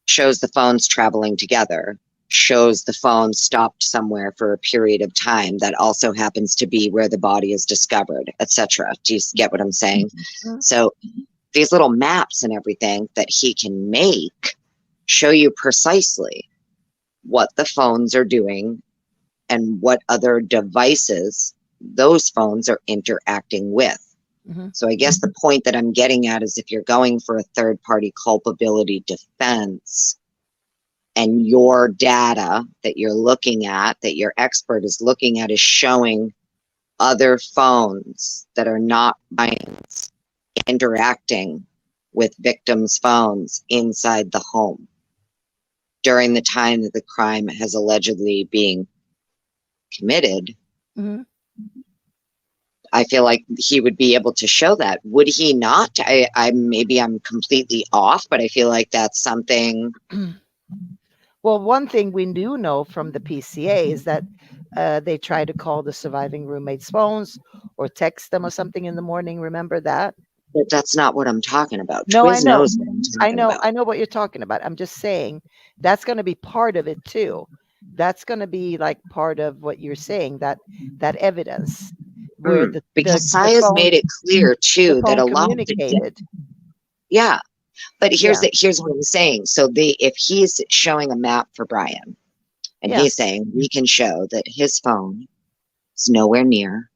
shows the phones traveling together, shows the phone stopped somewhere for a period of time that also happens to be where the body is discovered, etc. Do you get what I'm saying? Mm-hmm. So these little maps and everything that he can make show you precisely what the phones are doing and what other devices those phones are interacting with. Mm-hmm. So I guess the point that I'm getting at is if you're going for a third-party culpability defense and your data that you're looking at, that your expert is looking at, is showing other phones that are not Brian's interacting with victims' phones inside the home. during the time that the crime has allegedly being committed, Mhm. I feel like he would be able to show that. Would he not? Maybe I'm completely off, but I feel like that's something. Well, one thing we do know from the PCA is that they try to call the surviving roommates' phones or text them or something in the morning. Remember that? But that's not what I'm talking about. No, I Twiz know. knows what I'm talking about. I know what you're talking about. I'm just saying that's going to be part of it too. That's going to be like part of what you're saying, that evidence where Because the Saya's phone, made it clear the too that phone a lot of the communicated. yeah. But here's Yeah. here's what I'm saying. So if he's showing a map for Brian, and Yeah. he's saying we can show that his phone is nowhere near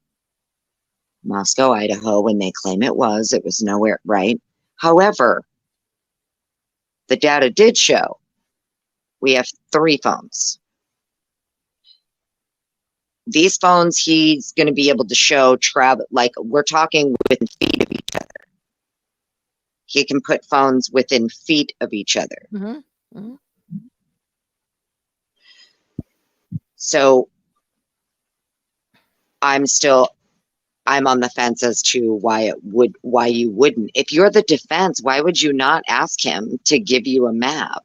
Moscow, Idaho, when they claim it was nowhere, right? However, the data did show we have 3 phones. These phones he's going to be able to show travel, like we're talking within feet of each other. He can put phones within feet of each other. Mhm. Mhm. So I'm on the fence as to why you wouldn't. If you're the defense, why would you not ask him to give you a map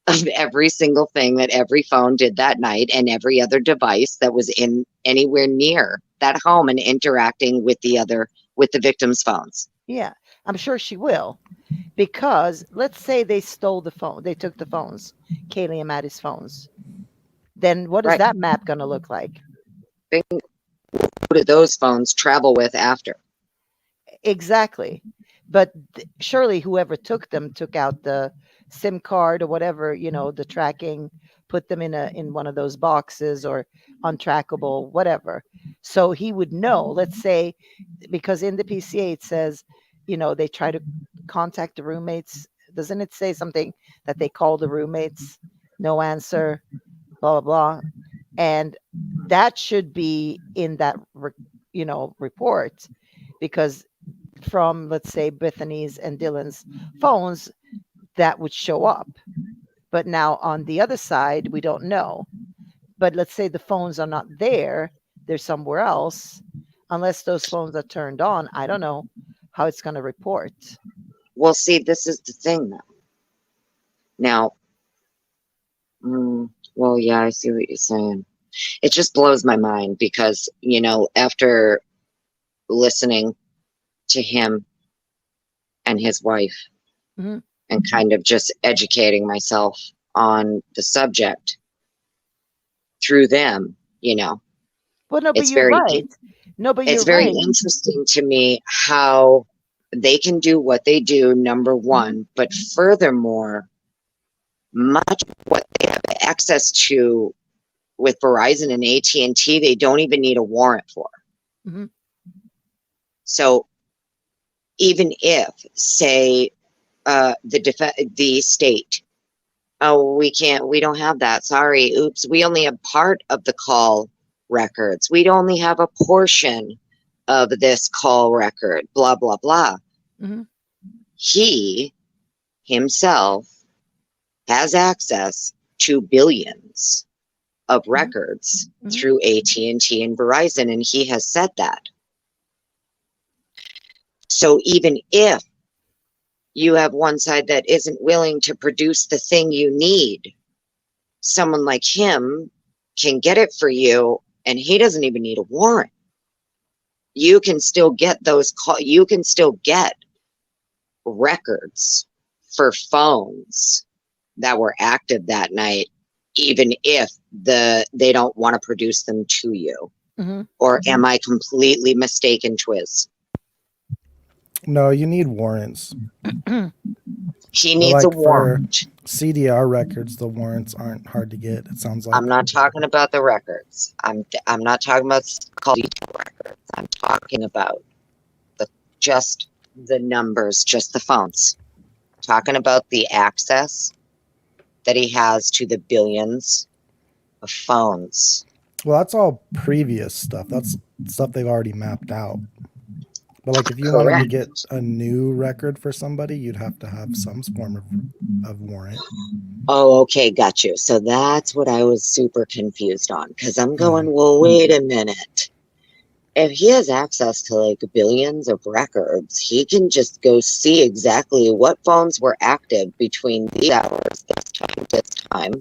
of every single thing that every phone did that night and every other device that was in anywhere near that home and interacting with the victim's phones? Yeah, I'm sure she will, because let's say they stole the phone, they took the phones, Kaylee and Maddie's phones. Then what is Right. that map going to look like? Who did those phones travel with after? Exactly. But surely whoever took them took out the SIM card or whatever, the tracking, put them in one of those boxes or untrackable, whatever. So he would know, let's say, because in the PCA it says, they try to contact the roommates. Doesn't it say something that they call the roommates? No answer, blah, blah, blah. And that should be in that, report, because from, let's say, Bethany's and Dylan's phones, that would show up. But now on the other side, we don't know. But let's say the phones are not there, they're somewhere else. Unless those phones are turned on, I don't know how it's going to report. Well, see, this is the thing, though. Now, well, yeah, I see what you're saying. It just blows my mind because, after listening to him and his wife Mhm. and kind of just educating myself on the subject through them, Well, no, but it's you're very, right. No, but it's you're very right. interesting to me how they can do what they do, number one, but furthermore, much of what they have access to with Verizon and AT&T, they don't even need a warrant for. Mhm. So even if, say, the state, oh, we don't have that, sorry, oops, we only have part of the call records, we'd only have a portion of this call record, blah, blah, blah. Mhm. He himself has access to billions of records through AT&T and Verizon, and he has said that. So even if you have one side that isn't willing to produce the thing you need, someone like him can get it for you, and he doesn't even need a warrant. You can still get you can still get records for phones that were active that night, even if they don't want to produce them to you. Mhm. Or am I completely mistaken, Twiz? No, you need warrants. He needs a warrant. For CDR records, the warrants aren't hard to get, it sounds like. I'm not talking about the records. I'm not talking about call detail records. I'm talking about just the numbers, just the phones. I'm talking about the access that he has to the billions of phones. Well, that's all previous stuff. That's stuff they've already mapped out. But like if you wanted to get a new record for somebody, you'd have to have some form of warrant. Oh, okay, got you. So that's what I was super confused on, because I'm going, well, wait a minute. If he has access to like billions of records, he can just go see exactly what phones were active between these hours, this time.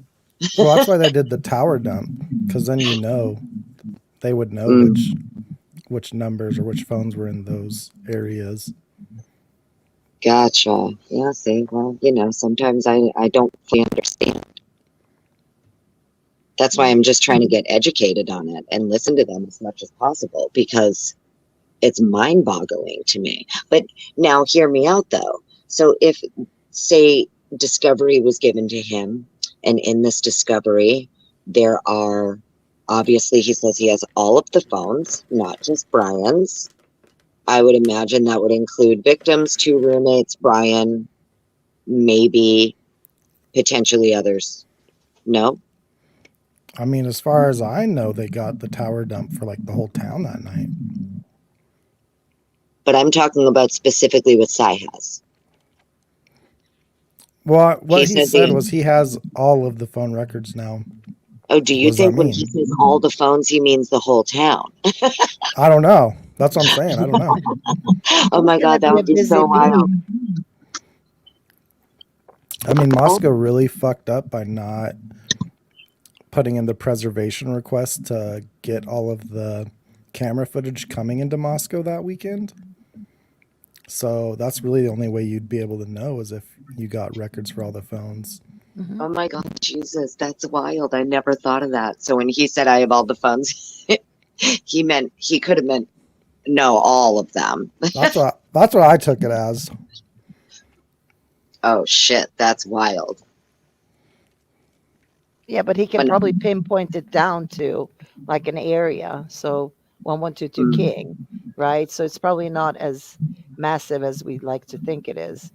Well, that's why they did the tower dump, because then they would know which numbers or which phones were in those areas. Gotcha. Yeah, see, well, sometimes I don't fully understand. That's why I'm just trying to get educated on it and listen to them as much as possible, because it's mind-boggling to me. But now hear me out, though. So if, say, discovery was given to him, and in this discovery, there are, obviously, he says he has all of the phones, not just Brian's. I would imagine that would include victims, 2 roommates, Brian, maybe, potentially others. No? I mean, as far as I know, they got the tower dump for like the whole town that night. But I'm talking about specifically what Cy has. Well, what he said was he has all of the phone records now. Oh, do you think when he says all the phones, he means the whole town? I don't know. That's what I'm saying. I don't know. Oh my God, that would be so wild. I mean, Moscow really fucked up by not putting in the preservation request to get all of the camera footage coming into Moscow that weekend. So that's really the only way you'd be able to know is if you got records for all the phones. Mm-hmm. Oh my God, Jesus, that's wild. I never thought of that. So when he said I have all the phones, he could have meant no, all of them. That's what I took it as. Oh shit, that's wild. Yeah, but he can probably pinpoint it down to like an area. So 1122 King, right? So it's probably not as massive as we like to think it is.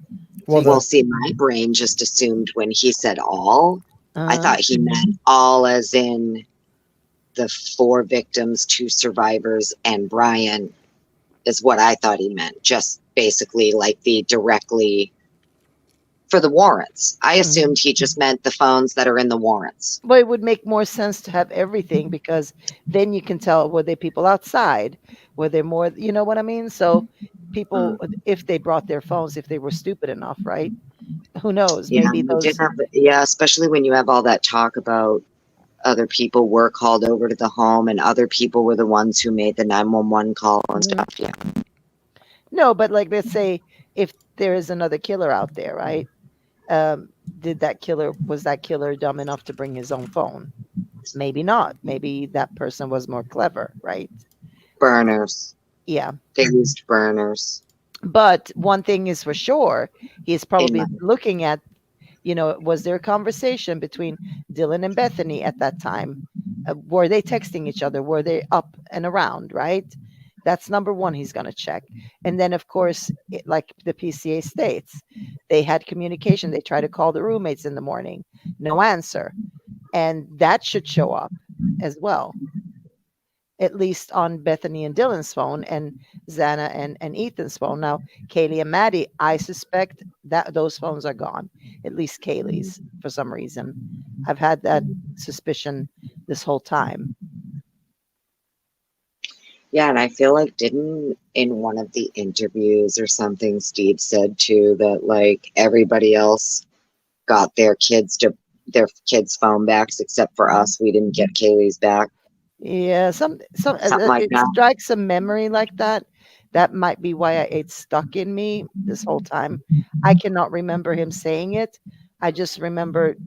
Well, see, my brain just assumed when he said all, I thought he meant all as in the 4 victims, 2 survivors, and Brian is what I thought he meant. Just basically like the directly for the warrants. I assumed he just meant the phones that are in the warrants. Well, it would make more sense to have everything, because then you can tell, were there people outside? Were there more, you know what I mean? So people, if they brought their phones, if they were stupid enough, right? Who knows? Yeah, Maybe those. Especially when you have all that talk about other people were called over to the home and other people were the ones who made the 911 call and stuff. Yeah. No, but like, let's say if there is another killer out there, right? Was that killer dumb enough to bring his own phone? Maybe not. Maybe that person was more clever, right? Burners. Yeah. They used burners. But one thing is for sure, he's probably looking at, was there a conversation between Dylan and Bethany at that time? Were they texting each other? Were they up and around, right? That's number one he's going to check. And then, of course, like the PCA states, they had communication. They tried to call the roommates in the morning. No answer. And that should show up as well, at least on Bethany and Dylan's phone and Xana and Ethan's phone. Now, Kaylee and Maddie, I suspect that those phones are gone, at least Kaylee's, for some reason. I've had that suspicion this whole time. Yeah, and I feel like in one of the interviews or something, Steve said too that like everybody else got their kids' phone backs except for us. We didn't get Kaylee's back. Yeah, something like that. Strikes a memory like that. That might be why it's stuck in me this whole time. I cannot remember him saying it. I just remembering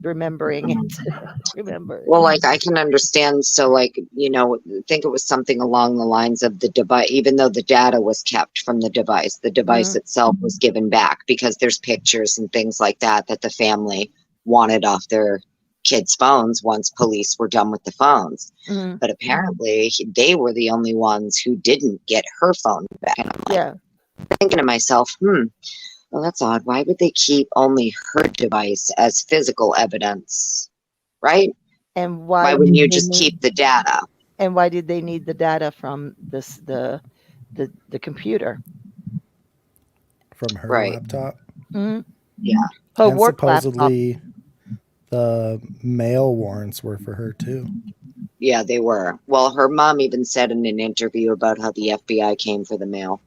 it. Well, like I can understand. So like, I think it was something along the lines of the device, even though the data was kept from the device itself was given back because there's pictures and things like that the family wanted off their kids' phones once police were done with the phones. But apparently they were the only ones who didn't get her phone back. And I'm thinking to myself, well, that's odd. Why would they keep only her device as physical evidence? Right? And why wouldn't you just keep the data? And why did they need the data from the computer? from her Right. laptop. Mhm. Yeah. Her And work laptop. supposedly the mail warrants were for her too. Yeah, they were. Well, her mom even said in an interview about how the FBI came for the mail.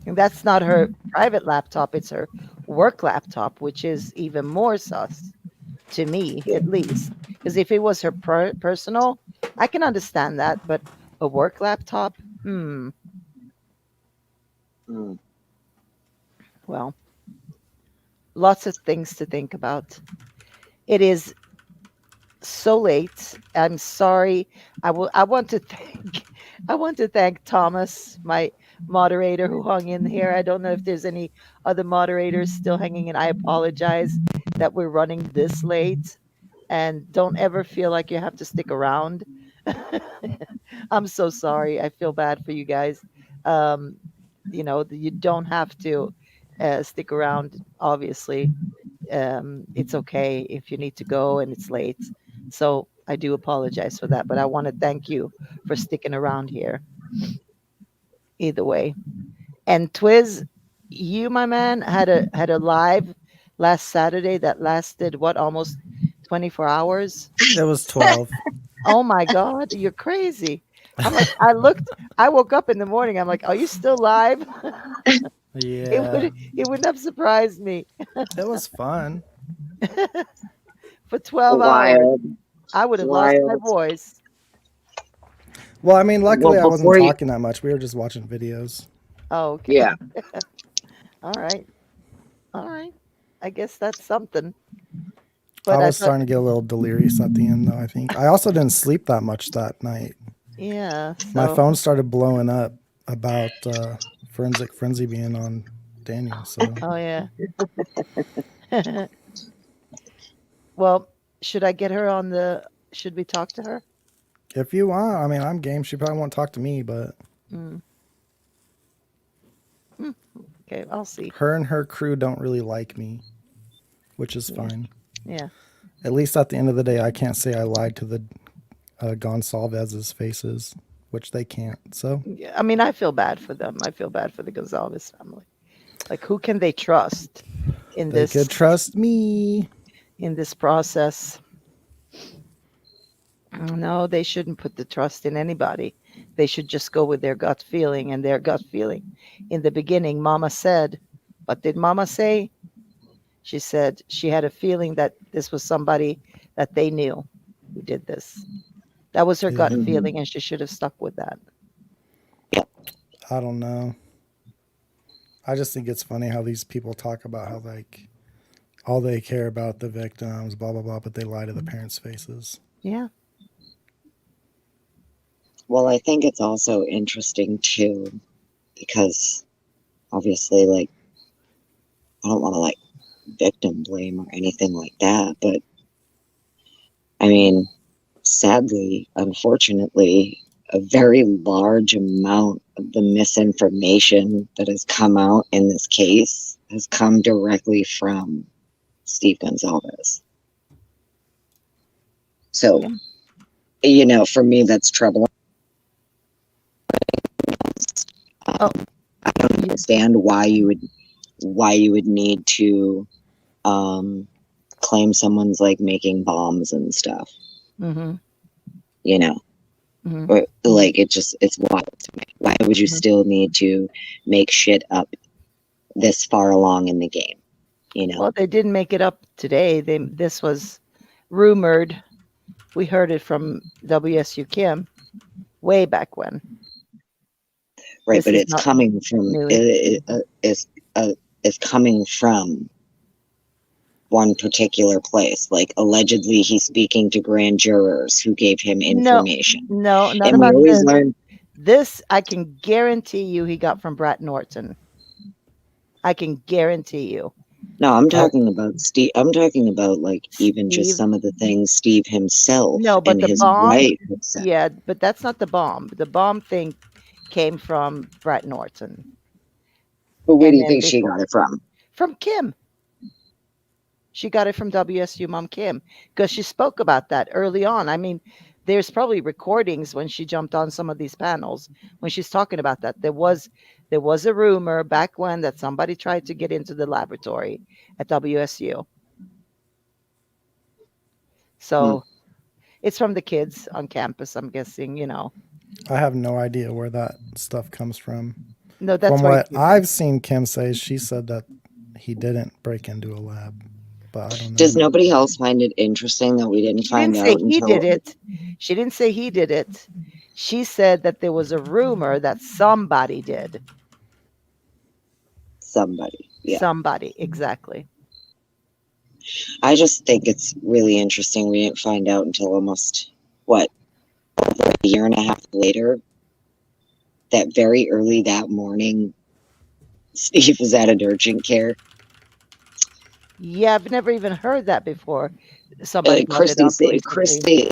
And that's not her private laptop, it's her work laptop, which is even more sus to me, at least. Because if it was her personal, I can understand that, but a work laptop, Mm. well, lots of things to think about. It is so late. I'm sorry. I want to thank Thomas, my moderator who hung in here. I don't know if there's any other moderators still hanging in. I apologize that we're running this late, and don't ever feel like you have to stick around. I'm so sorry. I feel bad for you guys. You don't have to stick around, obviously. It's okay if you need to go and it's late. So I do apologize for that, but I want to thank you for sticking around here. Either way. And Twiz, you, my man, had a live last Saturday that lasted what, almost 24 hours? It was 12. Oh my God, you're crazy. I'm like, I woke up in the morning. I'm like, are you still live? Yeah. It wouldn't have surprised me. It was fun. For 12 hours, Wild. I would have lost my Wild. voice. Well, I mean, luckily Well, I wasn't before you- talking that much. We were just watching videos. Oh, okay. Yeah. All right. All right. I guess that's something. I But was starting to get a little delirious at the end, though, I think. I also didn't sleep that much that night. yeah. My So, phone started blowing up about Forensic Frenzy being on Daniel. So oh yeah. Well, should I get her on the? Should we talk to her? if you want, I mean, I'm game. She probably won't talk to me, but Okay, I'll see. her and her crew don't really like me, which is fine. Yeah. At least at the end of the day, I can't say I lied to the Gonsalvez's faces, which they can't. So Yeah. I mean, I feel bad for them. I feel bad for the Gonzalez family. Like, who can they trust in they this could trust me. in this process? No, they shouldn't put the trust in anybody. They should just go with their gut feeling, and their gut feeling. In the beginning, Mama said, what did Mama say? She said she had a feeling that this was somebody that they knew who did this. That was her gut Yeah. feeling, and she should have stuck with that. I don't know. I just think it's funny how these people talk about how, like, all they care about the victims, blah, blah, blah, but they lie to the parents' faces. Yeah. Well, I think it's also interesting too, because obviously, like, I don't want to like victim blame or anything like that, but I mean, sadly, unfortunately, a very large amount of the misinformation that has come out in this case has come directly from Steve Gonsalves. So, you know, for me, that's troubling. Oh. I don't understand why you would need to claim someone's like making bombs and stuff. Mm-hmm. You know, Mm-hmm. or like it's wild to me. Why would you still need to make shit up this far along in the game? You know, Well, they didn't make it up today. This was rumored. We heard it from WSU Kim way back when. right? This But is it's not coming from new. it's coming from one particular place. Like allegedly, he's speaking to grand jurors who gave him information. No, not And we about always this. learn. This I can guarantee you he got from Brett Norton. I can guarantee you. No, I'm talking about Steve. I'm talking about like even just Steve? some of the things Steve himself No, but and the his bomb. wife have said. Yeah, but that's not the bomb. The bomb thing came from Brett Norton. But where And do you then think she got it from? From Kim. She got it from WSU Mom Kim because she spoke about that early on. I mean, there's probably recordings when she jumped on some of these panels when she's talking about that. There was a rumor back when that somebody tried to get into the laboratory at WSU. So it's from the kids on campus, I'm guessing, you know. I have no idea where that stuff comes from. No, that's From right. what I've seen Kim say, she said that he didn't break into a lab. But I don't know. Does nobody else find it interesting that we didn't find out She until did it. She didn't say he did it. She said that there was a rumor that somebody did. somebody? Yeah. Somebody, exactly. I just think it's really interesting. We didn't find out until almost, what, over a year and a half later, that very early that morning, Steve was at an urgent care. Yeah, I've never even heard that before. Somebody brought it up recently.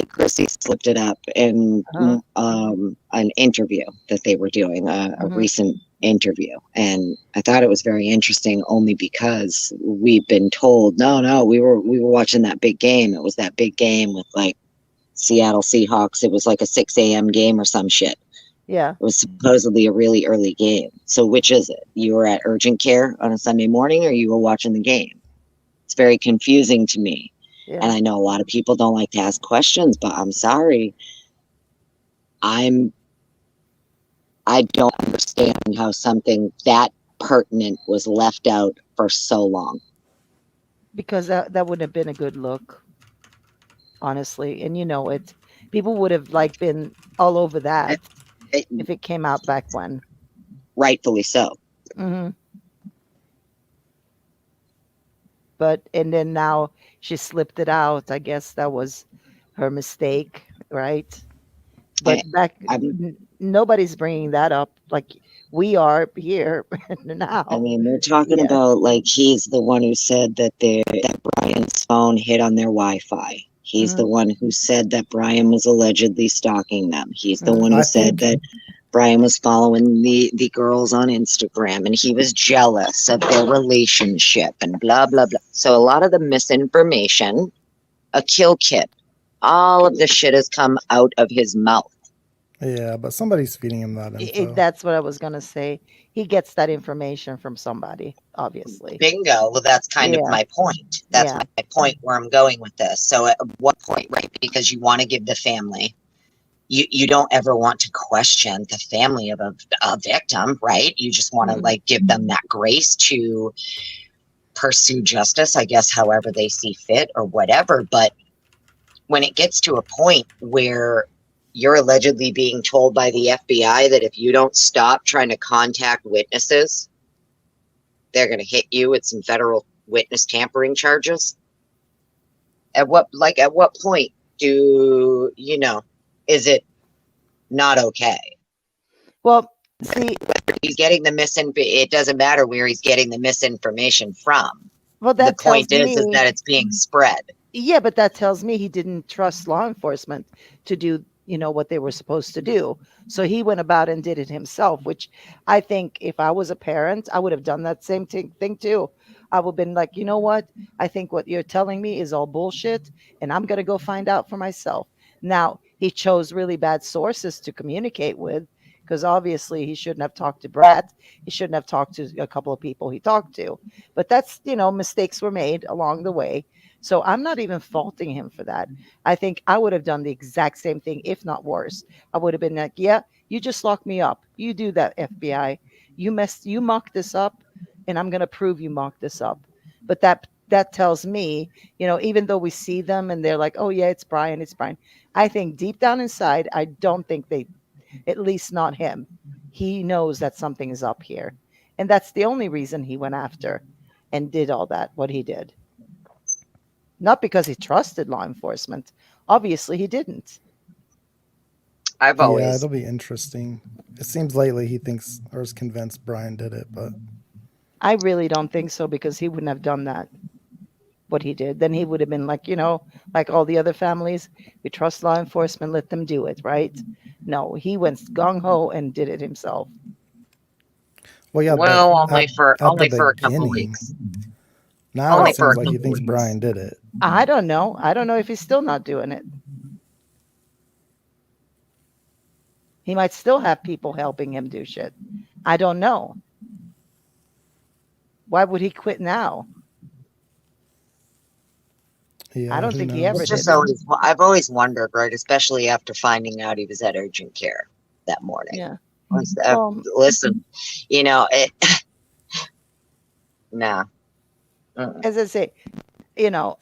Christy slipped it up in an interview that they were doing, a recent interview, and I thought it was very interesting only because we've been told no, we were watching that big game. It was that big game with like Seattle Seahawks. It was like a 6 a.m. game or some shit. Yeah. It was supposedly a really early game. So which is it? You were at urgent care on a Sunday morning or you were watching the game? It's very confusing to me. Yeah. And I know a lot of people don't like to ask questions, but I'm sorry. I don't understand how something that pertinent was left out for so long. Because that wouldn't have been a good look, honestly. And you know it. People would have like been all over that if it came out back when. Rightfully so. Mm-hmm. But and then now she slipped it out. I guess that was her mistake, right? But nobody's bringing that up like we are here now. I mean, they're talking about like he's the one who said that Brian's phone hit on their Wi-Fi. He's the one who said that Brian was allegedly stalking them. He's the one who said that Brian was following the girls on Instagram and he was jealous of their relationship and blah, blah, blah. So a lot of the misinformation, a kill kit, all of the shit has come out of his mouth. Yeah, but somebody's feeding him that info. That's what I was going to say. He gets that information from somebody, obviously. Bingo. Well, that's kind of my point. That's my point where I'm going with this. So at what point, right? Because you want to give the family, you don't ever want to question the family of a victim, right? You just want to like give them that grace to pursue justice, I guess, however they see fit or whatever. But when it gets to a point where you're allegedly being told by the FBI that if you don't stop trying to contact witnesses, they're going to hit you with some federal witness tampering charges. At what point do you know? Is it not okay? Well, see, whether he's getting the it doesn't matter where he's getting the misinformation from. Well, the point is that it's being spread. Yeah, but that tells me he didn't trust law enforcement to do, you know, what they were supposed to do. So he went about and did it himself, which I think if I was a parent, I would have done that same thing too. I would have been like, you know what? I think what you're telling me is all bullshit, and I'm going to go find out for myself. Now, he chose really bad sources to communicate with, because obviously he shouldn't have talked to Brad. He shouldn't have talked to a couple of people he talked to. But that's, you know, mistakes were made along the way. So I'm not even faulting him for that. I think I would have done the exact same thing, if not worse. I would have been like, yeah, you just locked me up. You do that, FBI. You mocked this up, and I'm going to prove you mocked this up. But that tells me, you know, even though we see them and they're like, oh, yeah, it's Brian. I think deep down inside, I don't think at least not him. He knows that something is up here. And that's the only reason he went after and did all that, what he did. Not because he trusted law enforcement. Obviously, he didn't. Yeah, it'll be interesting. It seems lately he thinks or is convinced Brian did it, but I really don't think so, because he wouldn't have done that, what he did. Then he would have been like, you know, like all the other families, we trust law enforcement, let them do it, right? No, he went gung-ho and did it himself. Well, yeah. Well, only for a couple weeks. Now it seems like he thinks Brian did it. I don't know. I don't know if he's still not doing it. He might still have people helping him do shit. I don't know. Why would he quit now? Yeah, I don't who think he ever It's knows? did. just I've always wondered, right? Especially after finding out he was at urgent care that morning. Yeah. Listen, you know, nah. As I say, you know,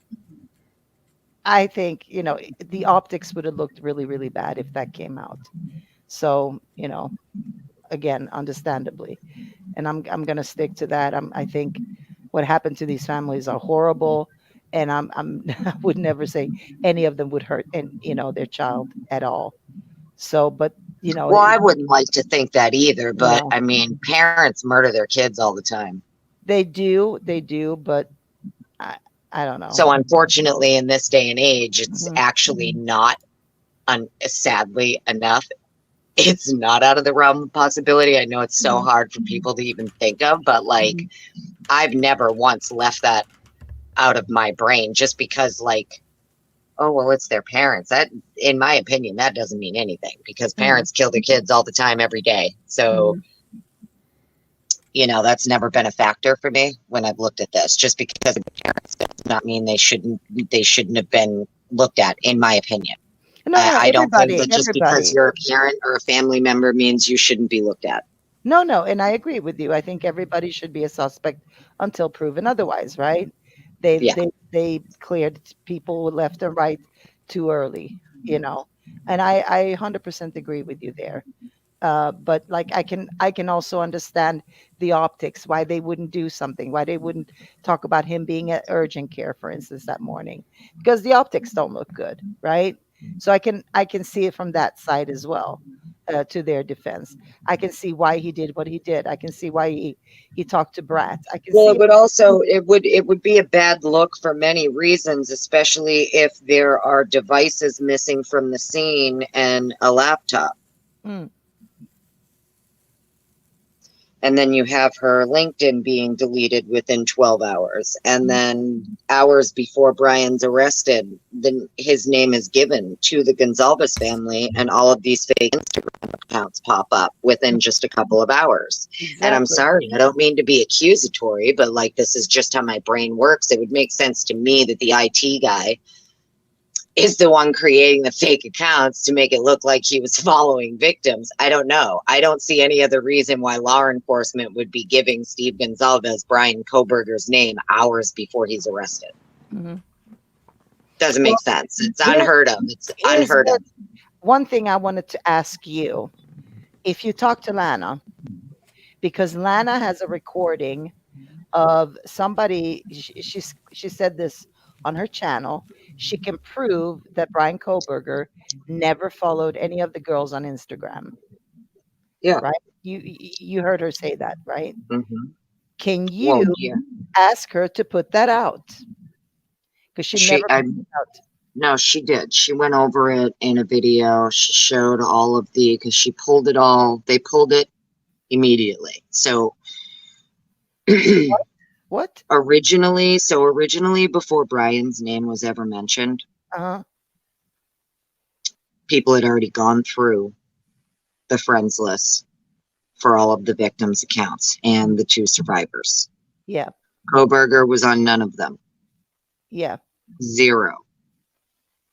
I think, you know, the optics would have looked really, really bad if that came out. So, you know, again, understandably. And I'm going to stick to that. I think what happened to these families are horrible. And I would never say any of them would hurt and, you know, their child at all. So, but, you know, Well, I wouldn't like to think that either, but no, I mean, parents murder their kids all the time. they do, but I, I don't know. So unfortunately, in this day and age, it's Mhm. actually not, sadly enough, it's not out of the realm of possibility. I know it's so Mhm. hard for people to even think of, but like, I've never once left that out of my brain just because, like, oh, well, it's their parents. That, in my opinion, that doesn't mean anything because parents kill their kids all the time, every day. So, you know, that's never been a factor for me when I've looked at this. Just because of the parents does not mean they shouldn't have been looked at, in my opinion. No, I don't think that just because everybody. you're a parent or a family member means you shouldn't be looked at. No, and I agree with you. I think everybody should be a suspect until proven otherwise, right? Yeah. They cleared people left and right too early, you know. And I 100% agree with you there. But like I can also understand the optics, why they wouldn't do something, why they wouldn't talk about him being at urgent care, for instance, that morning, because the optics don't look good, right? So I can see it from that side as well. To their defense, I can see why he did what he did. I can see why he talked to Brat. I can Well, see it would also it would be a bad look for many reasons, especially if there are devices missing from the scene and a laptop. Mm, And then you have her LinkedIn being deleted within 12 hours. And then hours before Brian's arrested, then his name is given to the Gonzalez family, and all of these fake Instagram accounts pop up within just a couple of hours. And I'm exactly. sorry, I don't mean to be accusatory, but like, this is just how my brain works. It would make sense to me that the IT guy is the one creating the fake accounts to make it look like he was following victims. I don't know. I don't see any other reason why law enforcement would be giving Steve Gonzalez Brian Koberger's name hours before he's arrested. Mhm. Doesn't make sense. It's Here's- unheard of. It's here's unheard of. one thing I wanted to ask you. If you talk to Lana, because Lana has a recording of somebody, she said this on her channel. She can prove that Brian Koberger never followed any of the girls on Instagram. Yeah. Right? You heard her say that, right? Mm-hmm. Can you Well, yeah. ask her to put that out? Because she never put it out. No, she did. She went over it in a video. She showed all of because she pulled it all. They pulled it immediately. So What? originally, before Brian's name was ever mentioned, people had already gone through the friends list for all of the victims' accounts and the 2 survivors. Yeah. Koberger was on none of them. Yeah. 0.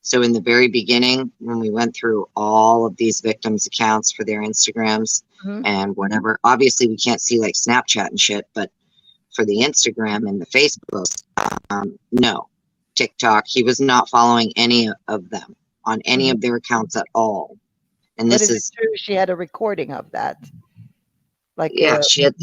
So in the very beginning, when we went through all of these victims' accounts for their Instagrams and whatever, obviously we can't see like Snapchat and shit, but for the Instagram and the Facebook, no. TikTok, he was not following any of them on any of their accounts at all. And But this is it true she had a recording of that? Like, yeah, she had.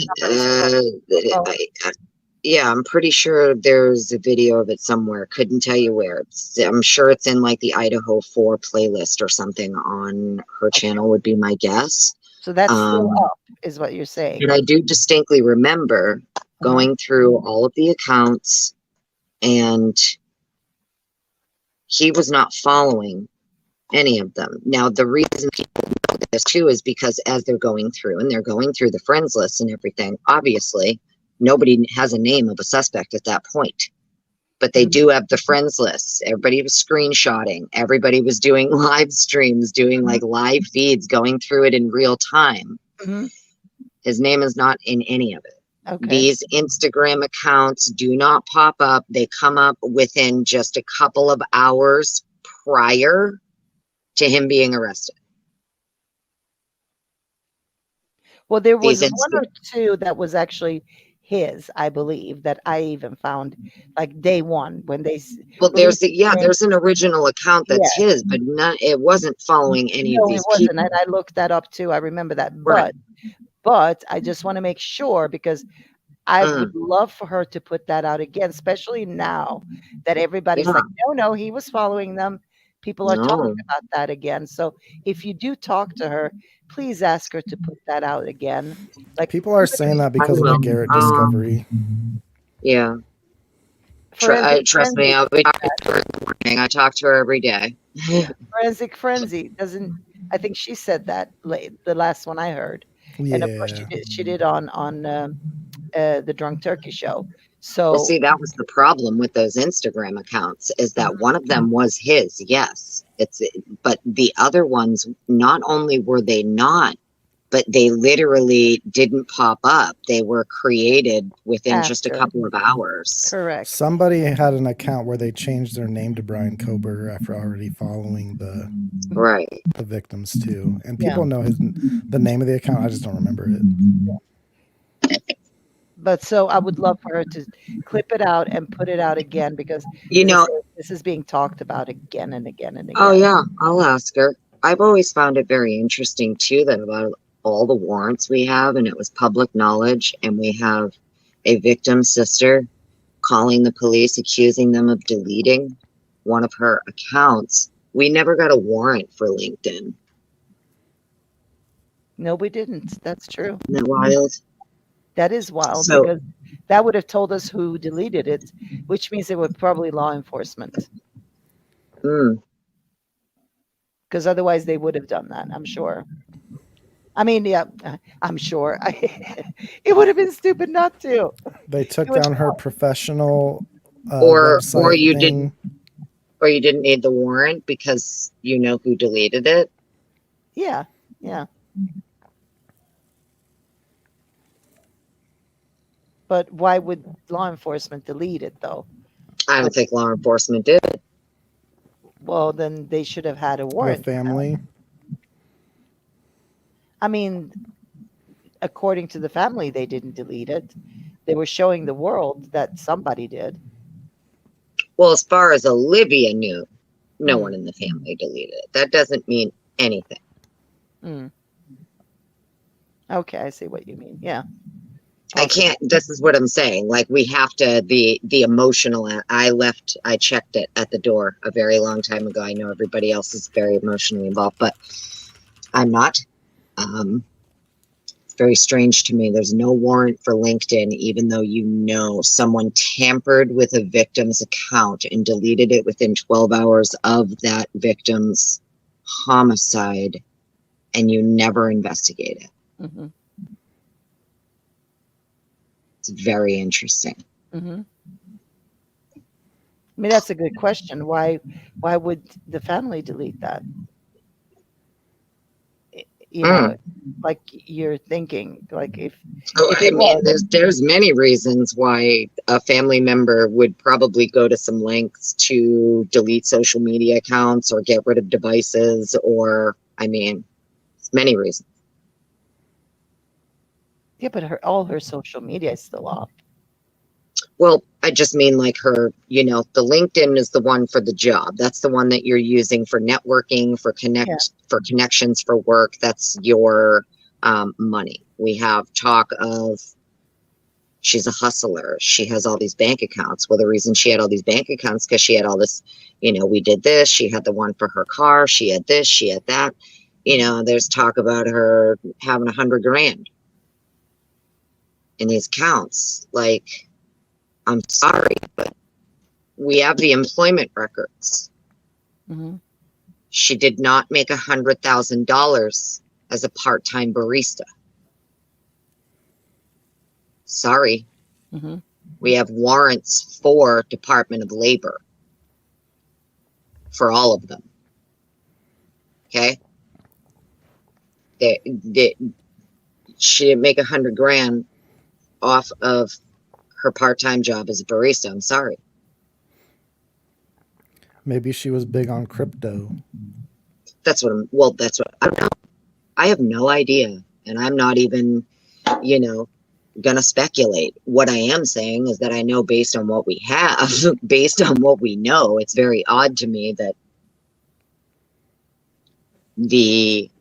Yeah, I'm pretty sure there's a video of it somewhere. Couldn't tell you where. I'm sure it's in like the IDAHO4 playlist or something on her channel. Would be my guess. So that's still up, is what you're saying. And I do distinctly remember going through all of the accounts, and he was not following any of them. Now, the reason people know this too is because as they're going through the friends list and everything, obviously nobody has a name of a suspect at that point. but they do have the friends lists. Everybody was screenshotting. Everybody was doing live streams, doing like live feeds, going through it in real time. His name is not in any of it. Okay. These Instagram accounts do not pop up. They come up within just a couple of hours prior to him being arrested. Well, there was These one or two that was actually his, I believe, that I even found like day one when they. Well, there's there's an original account that's Yeah. his, but it wasn't following any of No, these it wasn't, people. and I looked that up too. I remember that, Right. but I just want to make sure because I would love for her to put that out again, especially now that everybody's like, no, he was following them. People are talking about that again. So if you do talk to her, please ask her to put that out again. Like people are saying that because of the Garrett discovery. Yeah. Trust me, I'll be talking to her in the morning. I talk to her every day. Forensic Frenzy doesn't. I think she said that the last one I heard, and of course she did on the Drunk Turkey show. So well, see, that was the problem with those Instagram accounts is that one of them was his. Yes, but the other ones, not only were they not, but they literally didn't pop up. They were created within just a couple of hours. Correct. Somebody had an account where they changed their name to Brian Koberger after already following the victims too. And people know the name of the account. I just don't remember it. But so I would love for her to clip it out and put it out again because this is being talked about again and again and again. Oh yeah, I'll ask her. I've always found it very interesting too that about all the warrants we have, and it was public knowledge, and we have a victim's sister calling the police, accusing them of deleting one of her accounts. We never got a warrant for LinkedIn. No, we didn't. That's true. Isn't that wild? That is wild because that would have told us who deleted it, which means it was probably law enforcement. Because otherwise they would have done that, I'm sure. I mean, yeah, I'm sure. It would have been stupid not to. They took down her professional or you thing. didn't need the warrant because you know who deleted it. Yeah. But why would law enforcement delete it, though? I don't think law enforcement did. Well, then they should have had a warrant. The family. I mean, according to the family, they didn't delete it. They were showing the world that somebody did. Well, as far as Olivia knew, no one in the family deleted it. That doesn't mean anything. Okay, I see what you mean. Yeah. I can't, this is what I'm saying. Like we have to, the emotional, I checked it at the door a very long time ago. I know everybody else is very emotionally involved, but I'm not. It's very strange to me. There's no warrant for LinkedIn, even though you know someone tampered with a victim's account and deleted it within 12 hours of that victim's homicide, and you never investigate it. It's very interesting. I mean, that's a good question. Why would the family delete that? You know, like you're thinking, like if I mean, there's many reasons why a family member would probably go to some lengths to delete social media accounts or get rid of devices, or I mean, it's many reasons. Yeah, but all her social media is still up. Well, I just mean like her, you know, the LinkedIn is the one for the job. That's the one that you're using for networking, for connections, for work. That's your money. We have talk of she's a hustler. She has all these bank accounts. Well, the reason she had all these bank accounts because she had all this, you know, we did this. She had the one for her car. She had this. She had that. You know, there's talk about her having $100 grand in these accounts. Like, I'm sorry, but we have the employment records. She did not make $100,000 as a part-time barista. Sorry. We have warrants for Department of Labor for all of them. Okay. She didn't make $100,000 off of her part-time job as a barista. I'm sorry. Maybe she was big on crypto. That's what I don't know. I have no idea. And I'm not even, gonna speculate. What I am saying is that I know based on what we have, based on what we know, it's very odd to me that the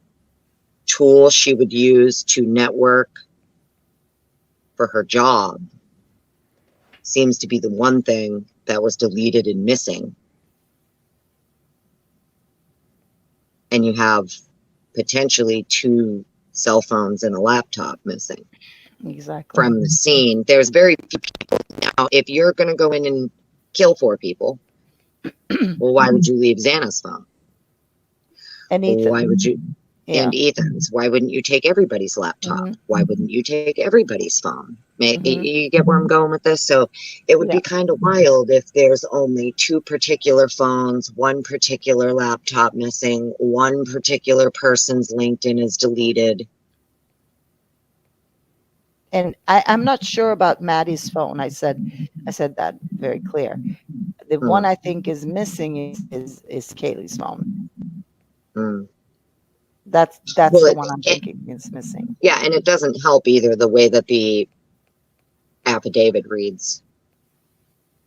tool she would use to network for her job seems to be the one thing that was deleted and missing. And you have potentially 2 cell phones and a laptop missing. Exactly. From the scene. There's very few people. Now, if you're going to go in and kill 4 people, well, why would you leave Xana's phone? And Ethan. Why would you? Yeah. And Ethan's. Why wouldn't you take everybody's laptop? Why wouldn't you take everybody's phone? You get where I'm going with this? So it would be kind of wild if there's only 2 particular phones, 1 particular laptop missing, 1 particular person's LinkedIn is deleted. And I'm not sure about Maddie's phone. I said that very clear. The one I think is missing is Kaylee's phone. That's the one I'm thinking is missing. Yeah, and it doesn't help either the way that the affidavit reads,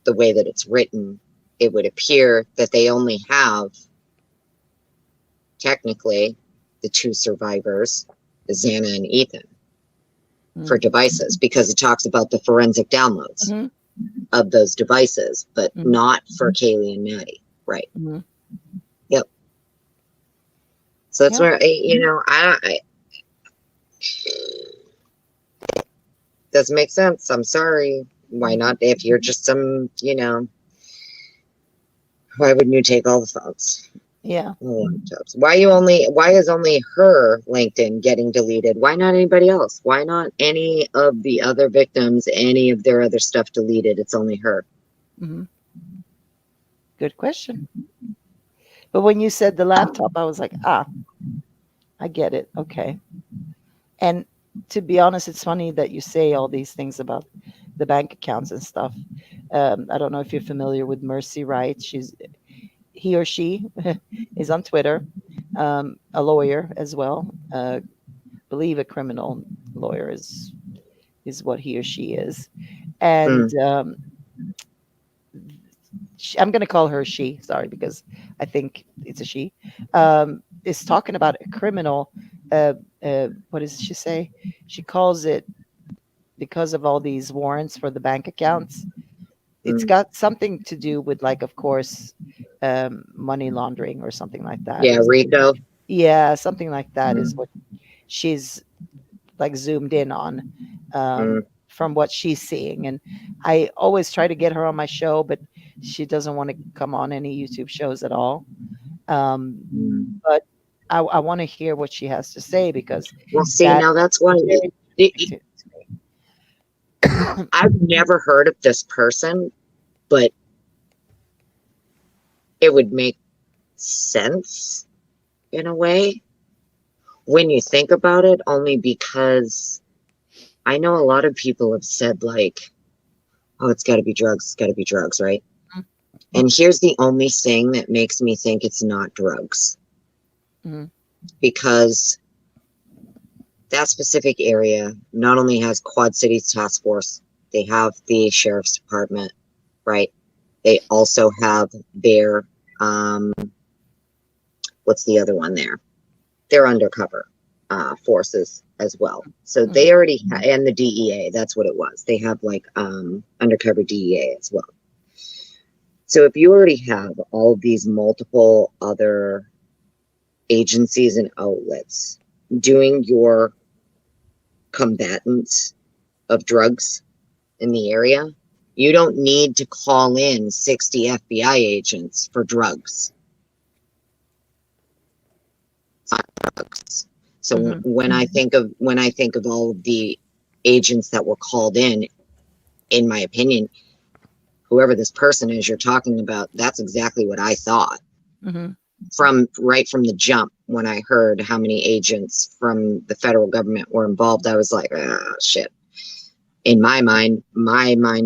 the way that it's written. It would appear that they only have, technically, the 2 survivors, Xana and Ethan, for devices, because it talks about the forensic downloads of those devices, but not for Kaylee and Maddie. Right. Yep. So that's where, I doesn't make sense. I'm sorry. Why not? If you're just some, why wouldn't you take all the phones? Yeah. Why is only her LinkedIn getting deleted? Why not anybody else? Why not any of the other victims, any of their other stuff deleted? It's only her. Good question. But when you said the laptop, I was like, I get it. Okay. And to be honest, it's funny that you say all these things about the bank accounts and stuff. I don't know if you're familiar with Mercy Wright. He or she is on Twitter, a lawyer as well. Believe a criminal lawyer is what he or she is. And I'm going to call her she, sorry, because I think it's a she, is talking about a criminal. What does she say? She calls it, because of all these warrants for the bank accounts, it's got something to do with, like, of course, money laundering or something like that. Yeah, RICO. Yeah, something like that is what she's like zoomed in on from what she's seeing. And I always try to get her on my show, but she doesn't want to come on any YouTube shows at all. But I want to hear what she has to say, because now that's one. I've never heard of this person, but it would make sense in a way when you think about it, only because I know a lot of people have said, like, oh, it's got to be drugs, right? And here's the only thing that makes me think it's not drugs. Because that specific area not only has Quad Cities Task Force, they have the Sheriff's Department, right? They also have their, what's the other one there? Their undercover forces as well. So they already and the DEA, that's what it was. They have, like, undercover DEA as well. So if you already have all of these multiple other agencies and outlets doing your combatants of drugs in the area, you don't need to call in 60 FBI agents for drugs. So when I think of all of the agents that were called in, in my opinion, whoever this person is you're talking about, that's exactly what I thought. Mm-hmm. From the jump, when I heard how many agents from the federal government were involved, I was like, ah, shit. In my mind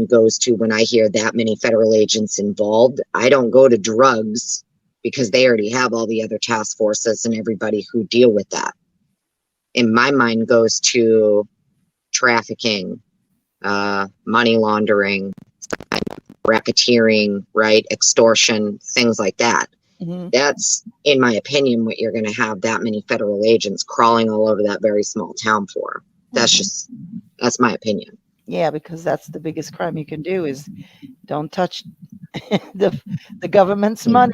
goes to, when I hear that many federal agents involved, I don't go to drugs, because they already have all the other task forces and everybody who deal with that. In my mind goes to trafficking, money laundering, racketeering, right? Extortion, things like that. Mm-hmm. That's, in my opinion, what you're going to have that many federal agents crawling all over that very small town for. That's that's my opinion. Yeah, because that's the biggest crime you can do is don't touch the government's money.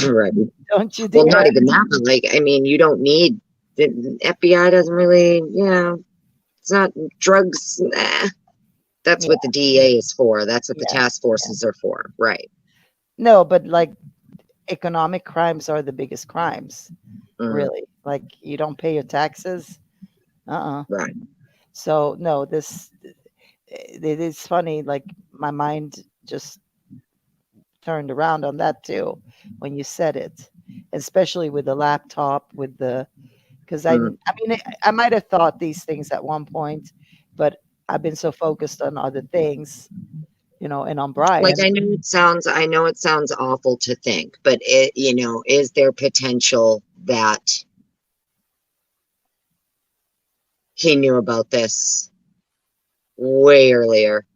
Right. Don't you dare. Well, not even that, but like, I mean, you don't need, the FBI doesn't really, it's not drugs. That's what the DEA is for. That's what the task forces are for. Right. No, but like economic crimes are the biggest crimes, really. Like you don't pay your taxes. Right. So no, it is funny. Like my mind just turned around on that too when you said it, especially with the laptop, with the, because I mean, I might have thought these things at one point, but I've been so focused on other things, and on Brian. Like, I know it sounds awful to think, but is there potential that he knew about this way earlier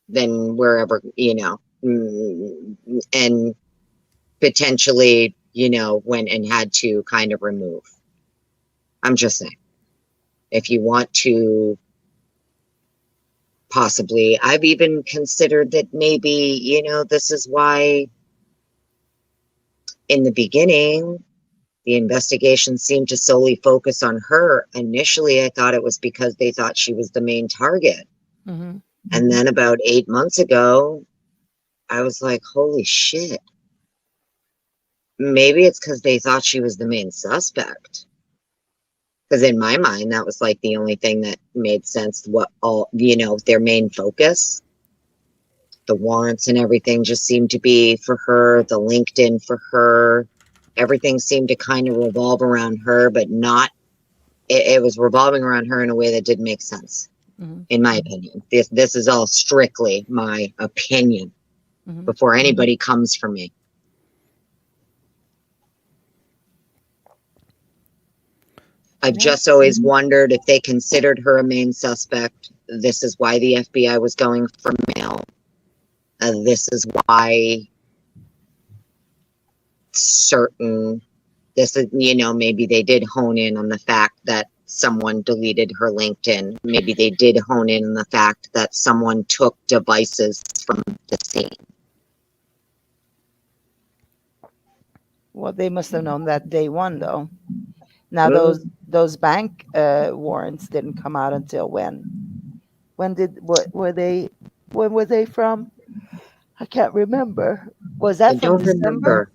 than wherever, and potentially, went and had to kind of remove. I'm just saying, if you want to, possibly, I've even considered that maybe, this is why in the beginning, the investigation seemed to solely focus on her. Initially, I thought it was because they thought she was the main target. Mm-hmm. And then about 8 months ago, I was like, holy shit. Maybe it's because they thought she was the main suspect. Because in my mind, that was like the only thing that made sense. Their main focus, the warrants and everything just seemed to be for her, the LinkedIn for her. Everything seemed to kind of revolve around her, but not, it was revolving around her in a way that didn't make sense, in my opinion. This is all strictly my opinion before anybody comes for me. I've just always wondered if they considered her a main suspect. This is why the FBI was going for mail. This is why maybe they did hone in on the fact that someone deleted her LinkedIn. Maybe they did hone in on the fact that someone took devices from the scene. Well, they must have known that day one, though. Now those bank warrants didn't come out until when? When were they from? I can't remember. Was that from December?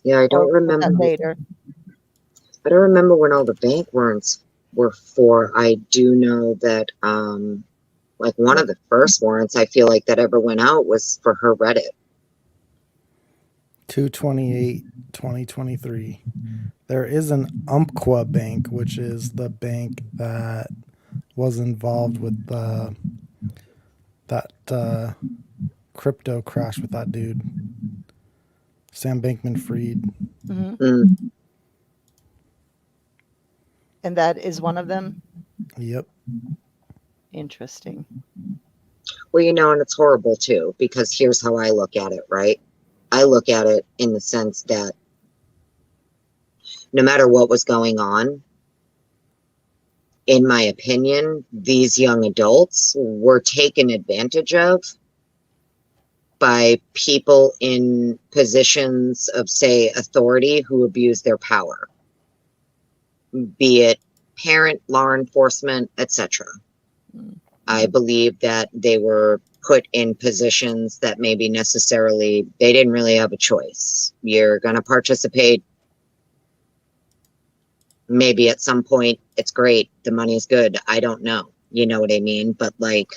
Yeah, I don't remember. Was that later? I don't remember when all the bank warrants were for. I do know that like one of the first warrants I feel like that ever went out was for her Reddit. 2/28/2023. There is an Umpqua bank, which is the bank that was involved with that crypto crash with that dude, Sam Bankman-Fried. And that is one of them? Yep. Interesting. Well, and it's horrible too, because here's how I look at it, right? I look at it in the sense that no matter what was going on, in my opinion, these young adults were taken advantage of by people in positions of, say, authority who abuse their power, be it parent, law enforcement, etc. I believe that they were put in positions that maybe necessarily they didn't really have a choice. You're going to participate. Maybe at some point it's great. The money's good. I don't know. You know what I mean? But like,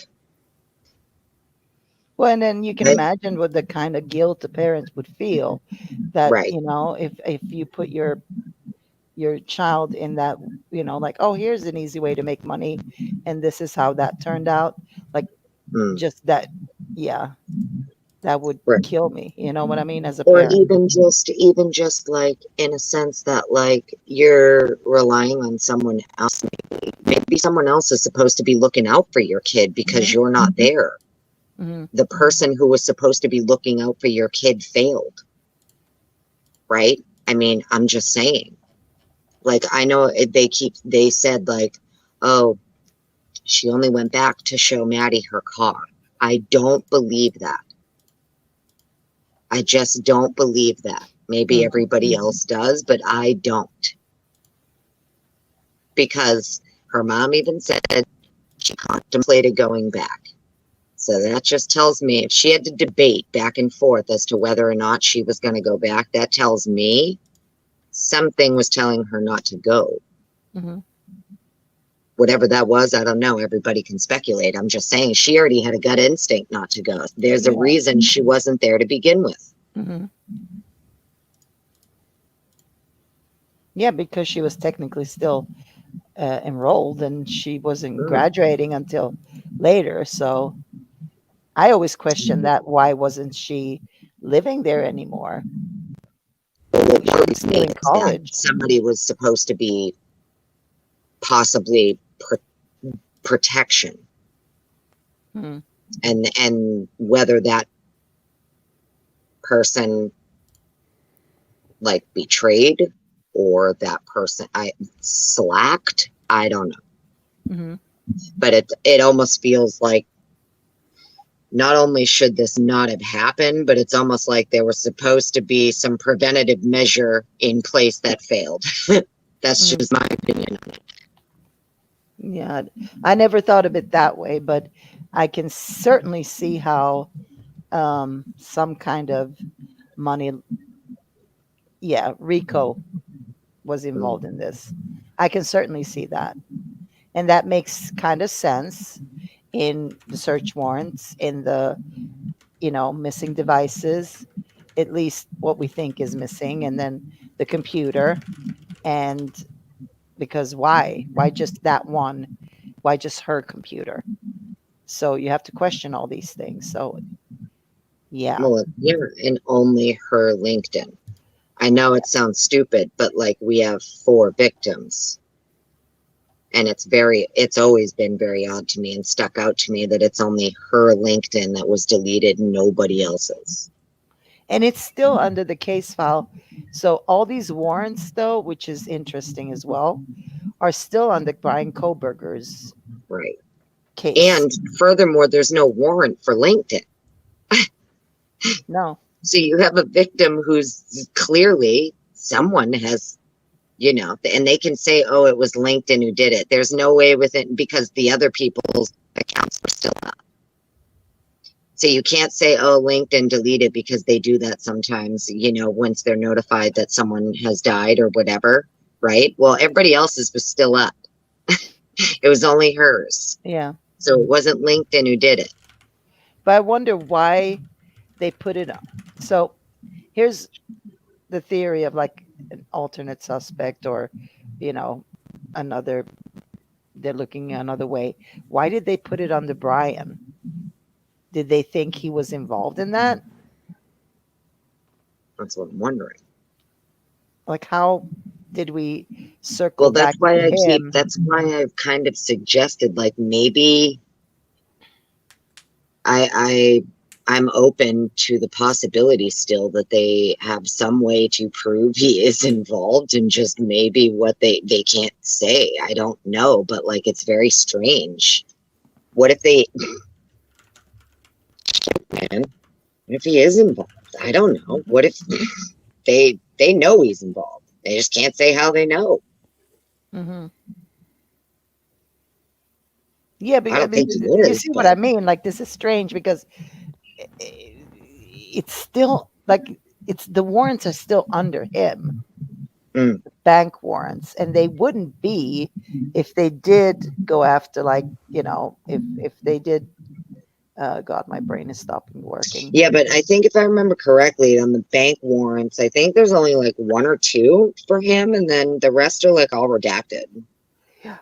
well, and then you can Right. imagine what the kind of guilt the parents would feel that, right. if you put your child in that, like, oh, here's an easy way to make money, and this is how that turned out. Like, Mm, just that, yeah, that would right. kill me. You know what I mean? As a Or parent. even just like in a sense that like you're relying on someone else. Maybe someone else is supposed to be looking out for your kid because Mhm. you're not there. Mhm. The person who was supposed to be looking out for your kid failed. Right? I mean, I'm just saying. Like, I know they said like, oh, she only went back to show Maddie her car. I don't believe that. I just don't believe that. Maybe Mhm. everybody else does, but I don't. Because her mom even said she contemplated going back. So that just tells me if she had to debate back and forth as to whether or not she was going to go back, that tells me something was telling her not to go. Mhm. Whatever that was, I don't know. Everybody can speculate. I'm just saying she already had a gut instinct not to go. There's a Yeah. reason she wasn't there to begin with. Mhm. Yeah, because she was technically still enrolled, and she wasn't Mm. graduating until later. So I always question that. Why wasn't she living there anymore? What She was worries still me in is that college. somebody was supposed to be possibly protection, Mhm. and whether that person like betrayed or that person I slacked, I don't know. Mhm. But it almost feels like not only should this not have happened, but it's almost like there was supposed to be some preventative measure in place that failed. That's Mhm. just my opinion on it. Yeah, I never thought of it that way, but I can certainly see how some kind of money, yeah, RICO was involved in this. I can certainly see that. And that makes kind of sense in the search warrants, in the, missing devices, at least what we think is missing, and then the computer. And because why? Why just that one? Why just her computer? So you have to question all these things. So, yeah. Well, yeah, and only her LinkedIn. I know it sounds stupid, but like we have 4 victims. And it's always been very odd to me and stuck out to me that it's only her LinkedIn that was deleted, nobody else's. And it's still under the case file. So all these warrants, though, which is interesting as well, are still under Brian Koberger's Right. case. And furthermore, there's no warrant for LinkedIn. No. So you have a victim who's clearly someone has, and they can say, oh, it was LinkedIn who did it. There's no way with it because the other people's accounts were still up. So you can't say, oh, LinkedIn deleted because they do that sometimes, once they're notified that someone has died or whatever, right? Well, everybody else's was still up. It was only hers. Yeah. So it wasn't LinkedIn who did it. But I wonder why they put it up. So here's the theory of like an alternate suspect, or, you know, another, they're looking another way. Why did they put it under Brian? Did they think he was involved in that? That's what I'm wondering. Like, how did we circle Well, back to him? that's why I've kind of suggested like maybe I'm open to the possibility still that they have some way to prove he is involved, and just maybe what they can't say. I don't know, but like it's very strange. What if they man, what if he is involved? I don't know. What if they know he's involved? They just can't say how they know. Mm-hmm. Yeah, I I don't mean, think he you is, see what but I mean? Like, this is strange because it's still like, it's the warrants are still under him. bank warrants, and they wouldn't be if they did go after, like, if they did. God, my brain is stopping working. Yeah, but I think if I remember correctly, on the bank warrants, I think there's only like 1 or 2 for him, and then the rest are like all redacted. Yeah.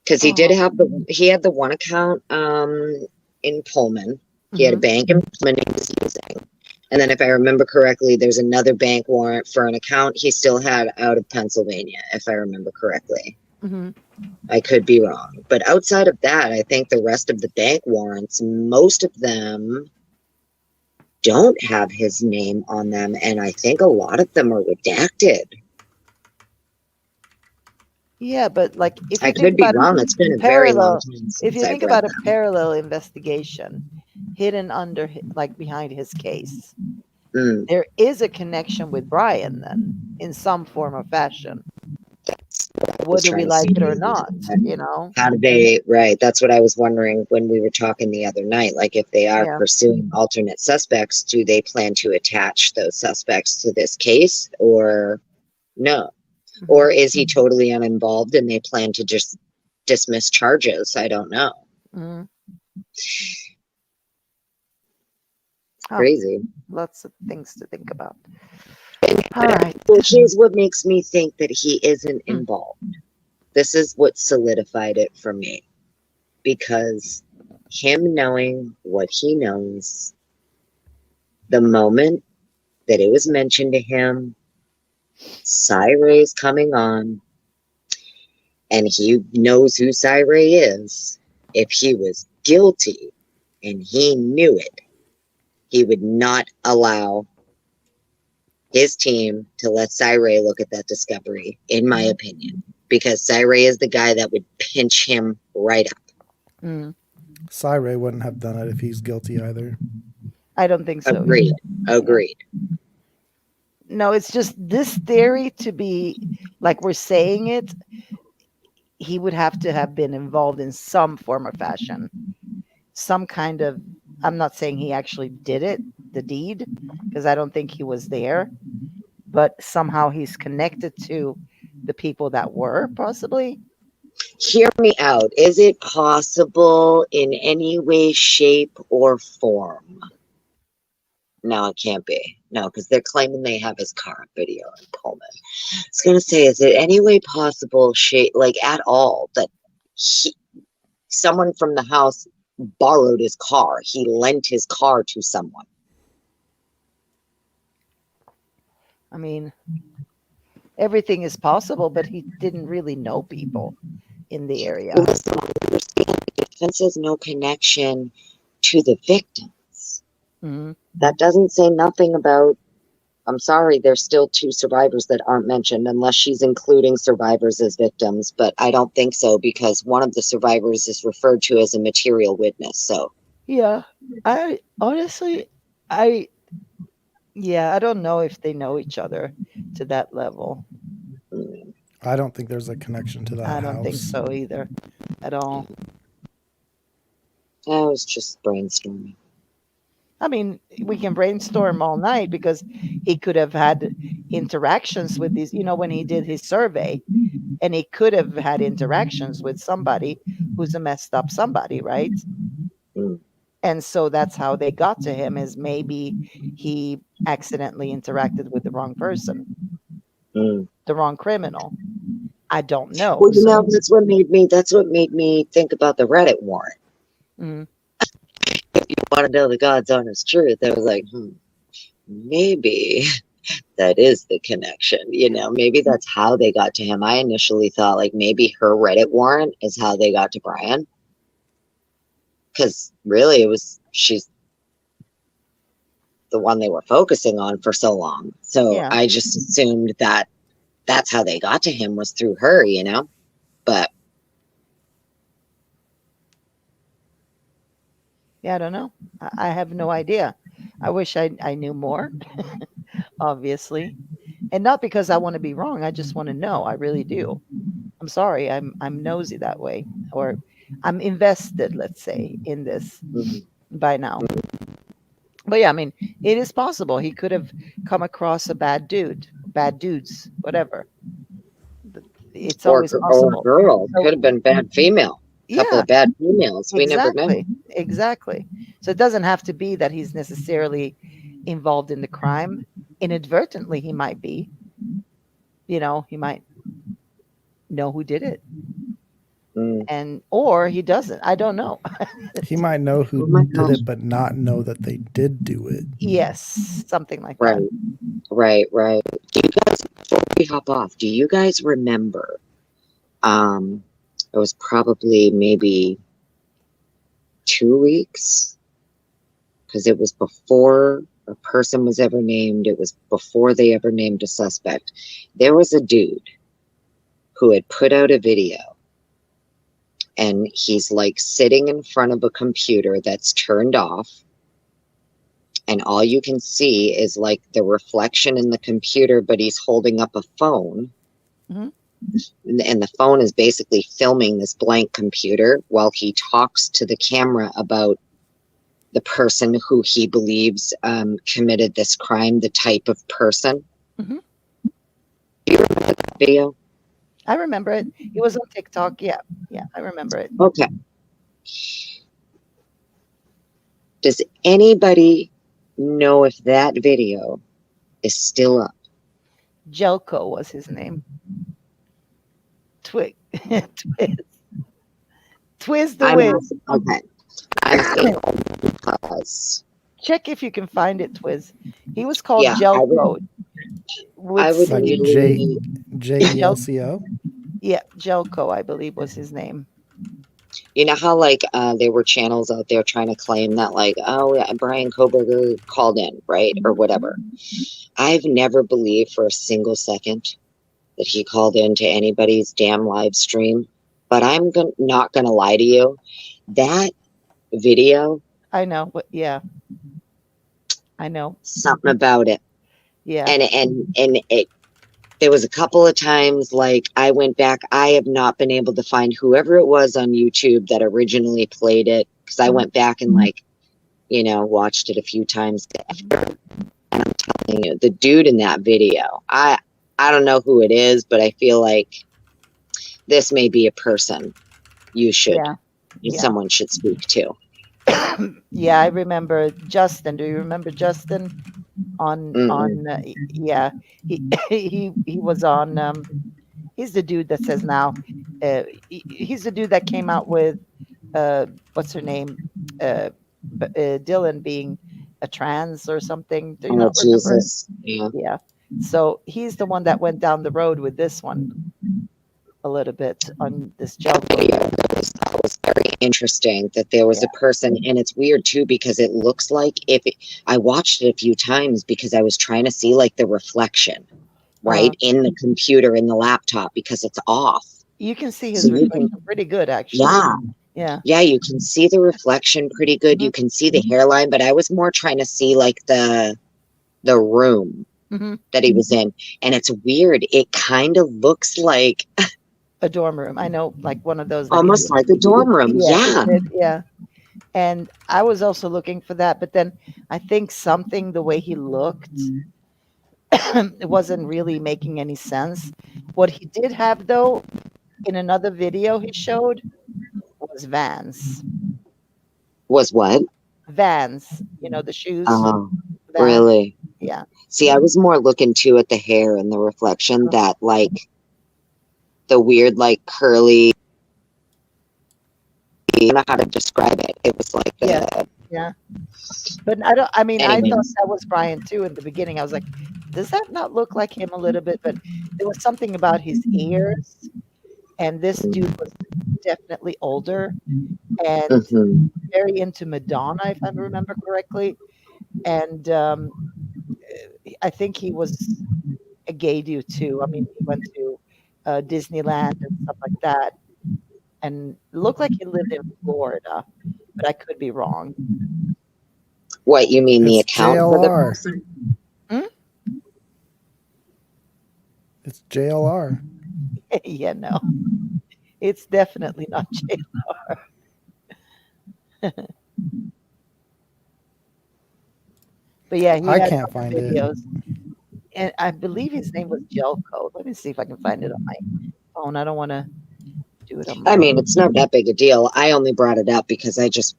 Because he did have he had the one account in Pullman. He had a bank in Pullman he was using. And then if I remember correctly, there's another bank warrant for an account he still had out of Pennsylvania, if I remember correctly. I could be wrong. But outside of that, I think the rest of the bank warrants, most of them don't have his name on them. And I think a lot of them are redacted. Yeah, but like, if I could be wrong. It's been a very long time since if you I've think read about a them. parallel investigation hidden under, like, behind his case, there is a connection with Brian then, in some form or fashion. Whether we like it or not, How do they, right? That's what I was wondering when we were talking the other night. Like, if they are pursuing alternate suspects, do they plan to attach those suspects to this case or no? Or is he totally uninvolved and they plan to just dismiss charges? I don't know. Crazy. Lots of things to think about. All right. Well, here's what makes me think that he isn't involved. This is what solidified it for me. Because him knowing what he knows, the moment that it was mentioned to him, Cyray's coming on, and he knows who Cyray is. If he was guilty and he knew it, he would not allow his team to let Cyray look at that discovery, in my opinion, because Cyray is the guy that would pinch him right up. Cyray wouldn't have done it if he's guilty either. I don't think so. Agreed. No, it's just this theory to be, like we're saying it, he would have to have been involved in some form or fashion. Some kind of, I'm not saying he actually did it, the deed, because I don't think he was there, but somehow he's connected to the people that were, possibly. Hear me out. Is it possible in any way, shape, or form? No, it can't be. No, because they're claiming they have his car video in Pullman. I was going to say, is it any way possible, shape, like at all, that someone from the house borrowed his car? He lent his car to someone. I mean, everything is possible, but he didn't really know people in the area. Well, listen, I understand the defense has no connection to the victims. That doesn't say nothing about, I'm sorry, there's still 2 survivors that aren't mentioned, unless she's including survivors as victims, but I don't think so, because one of the survivors is referred to as a material witness, so. Yeah, I honestly, I don't know if they know each other to that level. I don't think there's a connection to that I don't think so either, at all. I was just brainstorming. I mean, we can brainstorm all night, because he could have had interactions with these, when he did his survey, and he could have had interactions with somebody who's a messed up somebody, right? And so that's how they got to him, is maybe he accidentally interacted with the wrong person, the wrong criminal. I don't know. Well, that's what made me think about the Reddit warrant. If you want to know the God's honest truth, I was like, maybe that is the connection. Maybe that's how they got to him. I initially thought, like, maybe her Reddit warrant is how they got to Brian. Because really, she's the one they were focusing on for so long. So I just assumed that that's how they got to him, was through her, But yeah, I don't know. I have no idea. I wish I knew more, obviously. And not because I want to be wrong. I just want to know. I really do. I'm sorry. I'm nosy that way. Or I'm invested, let's say, in this by now. But yeah, I mean, it is possible he could have come across a bad dudes, whatever. It's always or a possible. girl. So, Could have been bad female. Couple yeah, of bad females. We never know. exactly. So it doesn't have to be that he's necessarily involved in the crime. Inadvertently, he might be. He might know who did it, or he doesn't. I don't know. He might know who Oh my did gosh. it, but not know that they did do it. Yes, something like Right. that. Right. Do you guys, before we hop off, do you guys remember? It was probably maybe 2 weeks, because it was before a person was ever named. It was before they ever named a suspect. There was a dude who had put out a video, and he's like sitting in front of a computer that's turned off, and all you can see is like the reflection in the computer, but he's holding up a phone. Mhm. And the phone is basically filming this blank computer while he talks to the camera about the person who he believes committed this crime, the type of person. Mhm. Do you remember that video? I remember it. It was on TikTok. Yeah, I remember it. Okay. Does anybody know if that video is still up? Jelko was his name. Twig. Twiz the Wiz. Okay. I'm saying because Check if you can find it, Twiz. He was called Yeah, Jelko. I would Like really, JELCO. Yeah, Jelko, I believe was his name. you know how like there were channels out there trying to claim that like, oh yeah, Brian Koberger called in, right, or whatever. I've never believed for a single second that he called into anybody's damn live stream. But I'm not gonna lie to you, that video, I know, but yeah, I know. something about it, Yeah. and it. There was a couple of times like I went back. I have not been able to find whoever it was on YouTube that originally played it, because I went back and like, watched it a few times. And I'm telling you, the dude in that video, I don't know who it is, but I feel like this may be a person someone should speak to. Yeah, I remember Justin. Do you remember Justin? Yeah, he was on. He's the dude that says now. He's the dude that came out with what's her name? Dylan being a trans or something. Do you not remember? Jesus. Yeah. So he's the one that went down the road with this one a little bit on this job. That was very interesting that there was a person, and it's weird too because it looks like I watched it a few times because I was trying to see like the reflection, right, in the computer, in the laptop, because it's off. You can see his reflection pretty good, actually. Yeah, you can see the reflection pretty good. You can see the hairline, but I was more trying to see like the room that he was in, and it's weird. It kind of looks like a dorm room. I know, like one of those. Almost like a dorm room. Yeah. And I was also looking for that, but then I think something, the way he looked, it wasn't really making any sense. What he did have, though, in another video he showed, was Vans. Was what? Vans. The shoes. Oh, really? Yeah. See, I was more looking too at the hair and the reflection, that like the weird, like curly. I don't know how to describe it. It was like yeah. But I thought that was Brian too in the beginning. I was like, does that not look like him a little bit? But there was something about his ears, and this dude was definitely older and very into Madonna, if I remember correctly. And I think he was a gay dude too. I mean, he went to Disneyland and stuff like that, and it looked like he lived in Florida, but I could be wrong. What, you mean the account for the JLR. person? It's JLR. Yeah, no. It's definitely not JLR. But yeah, he I had can't some find it. videos. And I believe his name was Jelko. Let me see if I can find it on my phone. I don't want to do it on my I mean, it's not that big a deal. I only brought it up because I just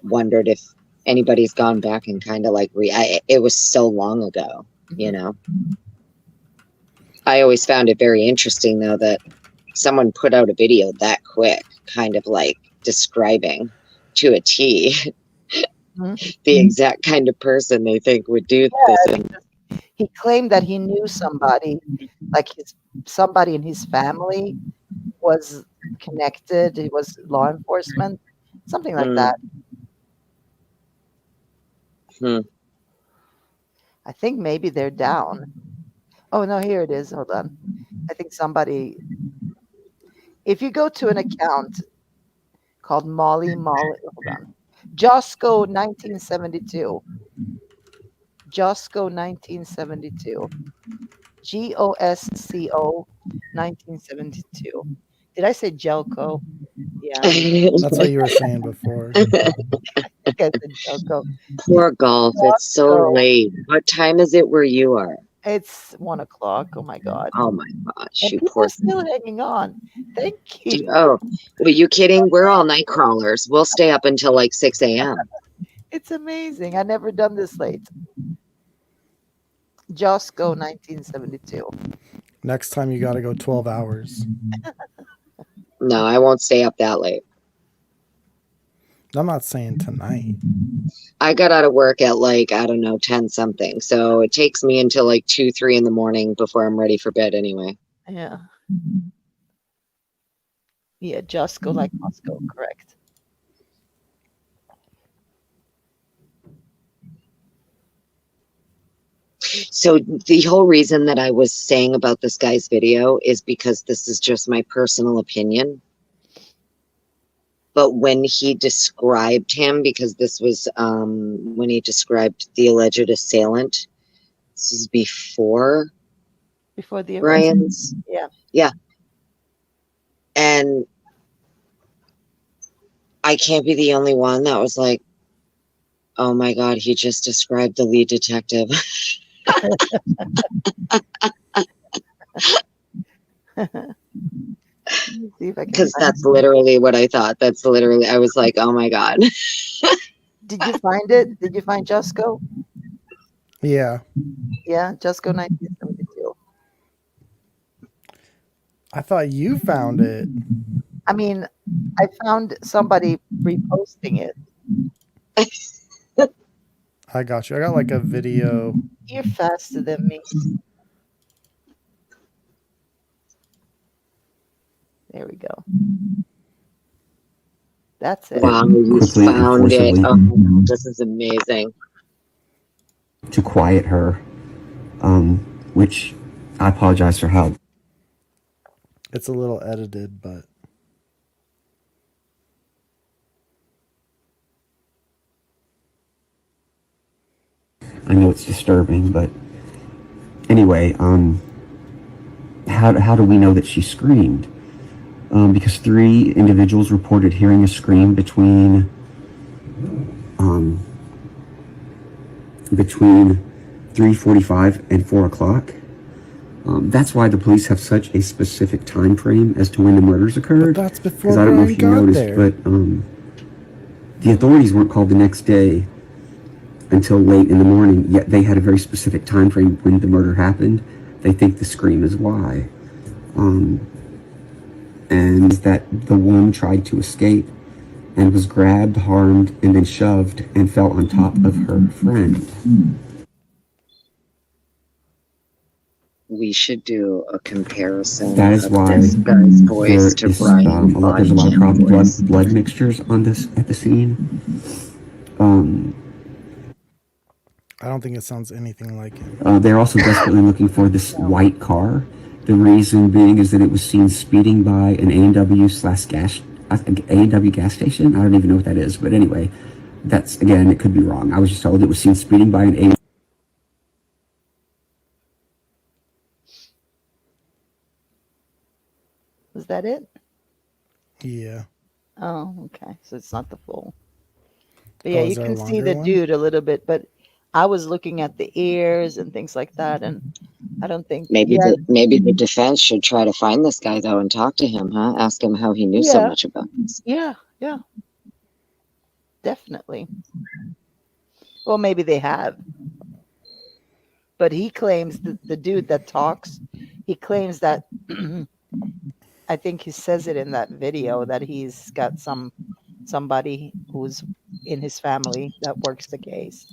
wondered if anybody's gone back and kind of like it was so long ago, you know. I always found it very interesting though that someone put out a video that quick, kind of like describing to a T the exact kind of person they think would do this. And he claimed that he knew somebody, like somebody in his family was connected. It was law enforcement, something like that. I think maybe they're down. Oh no, here it is. Hold on. I think somebody. If you go to an account called Molly, hold on, Josco 1972. Josco 1972. GOSCO 1972. Did I say Jelko? Yeah. That's what you were saying before. I think I said Jelko. Poor Golf. It's so late. What time is it where you are? It's 1 o'clock. Oh my God. Oh my gosh. And You people poor are still hanging on. Thank you. Oh, are you kidding? We're all night crawlers. We'll stay up until like 6 a.m. It's amazing. I never done this late. Josco 1972. Next time you got to go 12 hours. No, I won't stay up that late. I'm not saying tonight. I got out of work at like, I don't know, 10 something. So it takes me until like 2, 3 in the morning before I'm ready for bed anyway. Yeah. Yeah, Josco like Moscow, correct. So the whole reason that I was saying about this guy's video is because this is just my personal opinion. But when he described him, because this was when he described the alleged assailant, this is before the arrest. Ryan's. Yeah. And I can't be the only one that was like, oh my God, he just described the lead detective. Because that's literally what I thought. That's literally, I was like, oh my God. Did you find it? Did you find Josco? Yeah. Yeah, Josco 1972. I thought you found it. I mean, I found somebody reposting it. I got you. I got like a video. You're faster than me. There we go. That's it. Wow, you found it. Oh, this is amazing. To quiet her, which I apologize for how. It's a little edited, but. I know it's disturbing, but anyway, how do we know that she screamed? Because 3 individuals reported hearing a scream between 3:45 and 4 o'clock. That's why the police have such a specific time frame as to when the murders occurred. But that's before I don't know if you noticed, there. but the authorities weren't called the next day until late in the morning, yet they had a very specific time frame when the murder happened. They think the scream is why. And that the woman tried to escape and was grabbed, harmed, and then shoved and fell on top of her friend. We should do a comparison. That is why this guy's voice to Brian's there's a lot of blood mixtures on this at the scene. I don't think it sounds anything like it. They're also desperately looking for this white car. The reason being is that it was seen speeding by an A&W gas station. I don't even know what that is, but anyway, that's, again, it could be wrong. I was just told it was seen speeding by an A. Was that it? Yeah. Oh, okay. So it's not the full. But yeah, you can see the dude a little bit, but I was looking at the ears and things like that, and I don't think maybe the defense should try to find this guy though and talk to him, huh? Ask him how he knew so much about this. Yeah, definitely. Well, maybe they have. But he claims that the dude that talks, he claims that I think he says it in that video that he's got somebody who's in his family that works the case.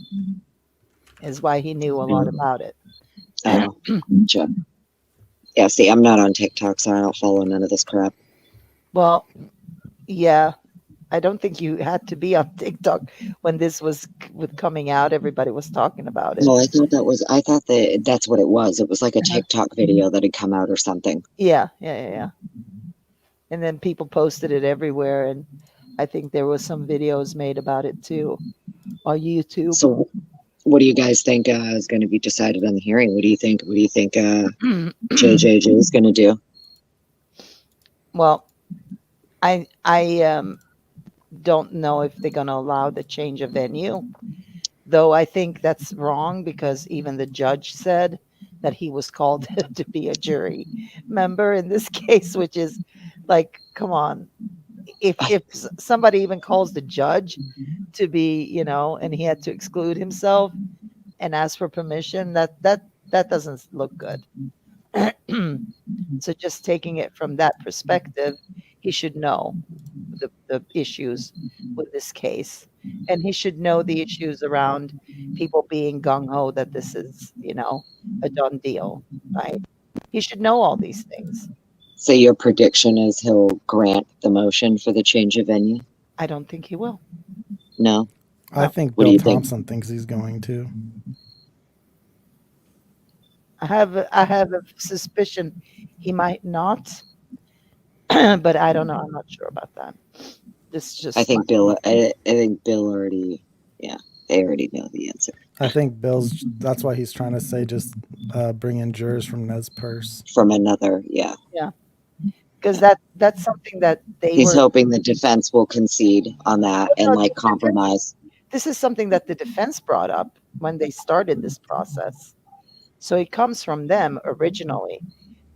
Is why he knew a lot about it. Oh, gotcha. Yeah, see, I'm not on TikTok, so I don't follow none of this crap. Well, yeah, I don't think you had to be on TikTok when this was coming out. Everybody was talking about it. No, I thought that's what it was. It was like a TikTok video that had come out or something. Yeah. And then people posted it everywhere, and I think there was some videos made about it too on YouTube. So, what do you guys think is going to be decided on the hearing? What do you think? What do you think JJJ is going to do? Well, I don't know if they're going to allow the change of venue, though I think that's wrong because even the judge said that he was called to be a jury member in this case, which is like, come on. If somebody even calls the judge to be, and he had to exclude himself and ask for permission, that doesn't look good. So just taking it from that perspective, he should know the issues with this case, and he should know the issues around people being gung-ho that this is, a done deal, right? He should know all these things. So your prediction is he'll grant the motion for the change of venue? I don't think he will. No? I think What Bill do you Thompson thinks he's going to. I have a suspicion he might not, but I don't know. I'm not sure about that. This is just. I think Bill already. Yeah, they already know the answer. I think that's why he's trying to say just bring in jurors from Nez Perce. From another, yeah. Yeah. Because that's something that he's hoping the defense will concede on that and compromise. This is something that the defense brought up when they started this process. So it comes from them originally.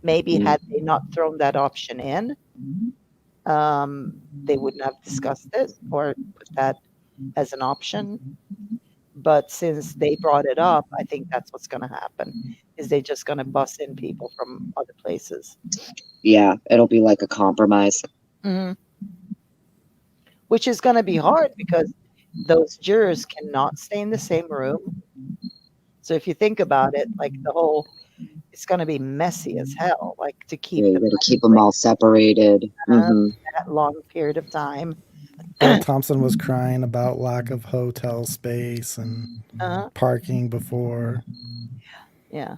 Maybe had they not thrown that option in, they wouldn't have discussed it or put that as an option. But since they brought it up, I think that's what's going to happen. Is they just going to bus in people from other places. Yeah, it'll be like a compromise. Mm-hmm. Which is going to be hard because those jurors cannot stay in the same room. So if you think about it, it's going to be messy as hell. Like to keep you got to keep them all separated. That long period of time. Bill Thompson was crying about lack of hotel space and parking before. Yeah.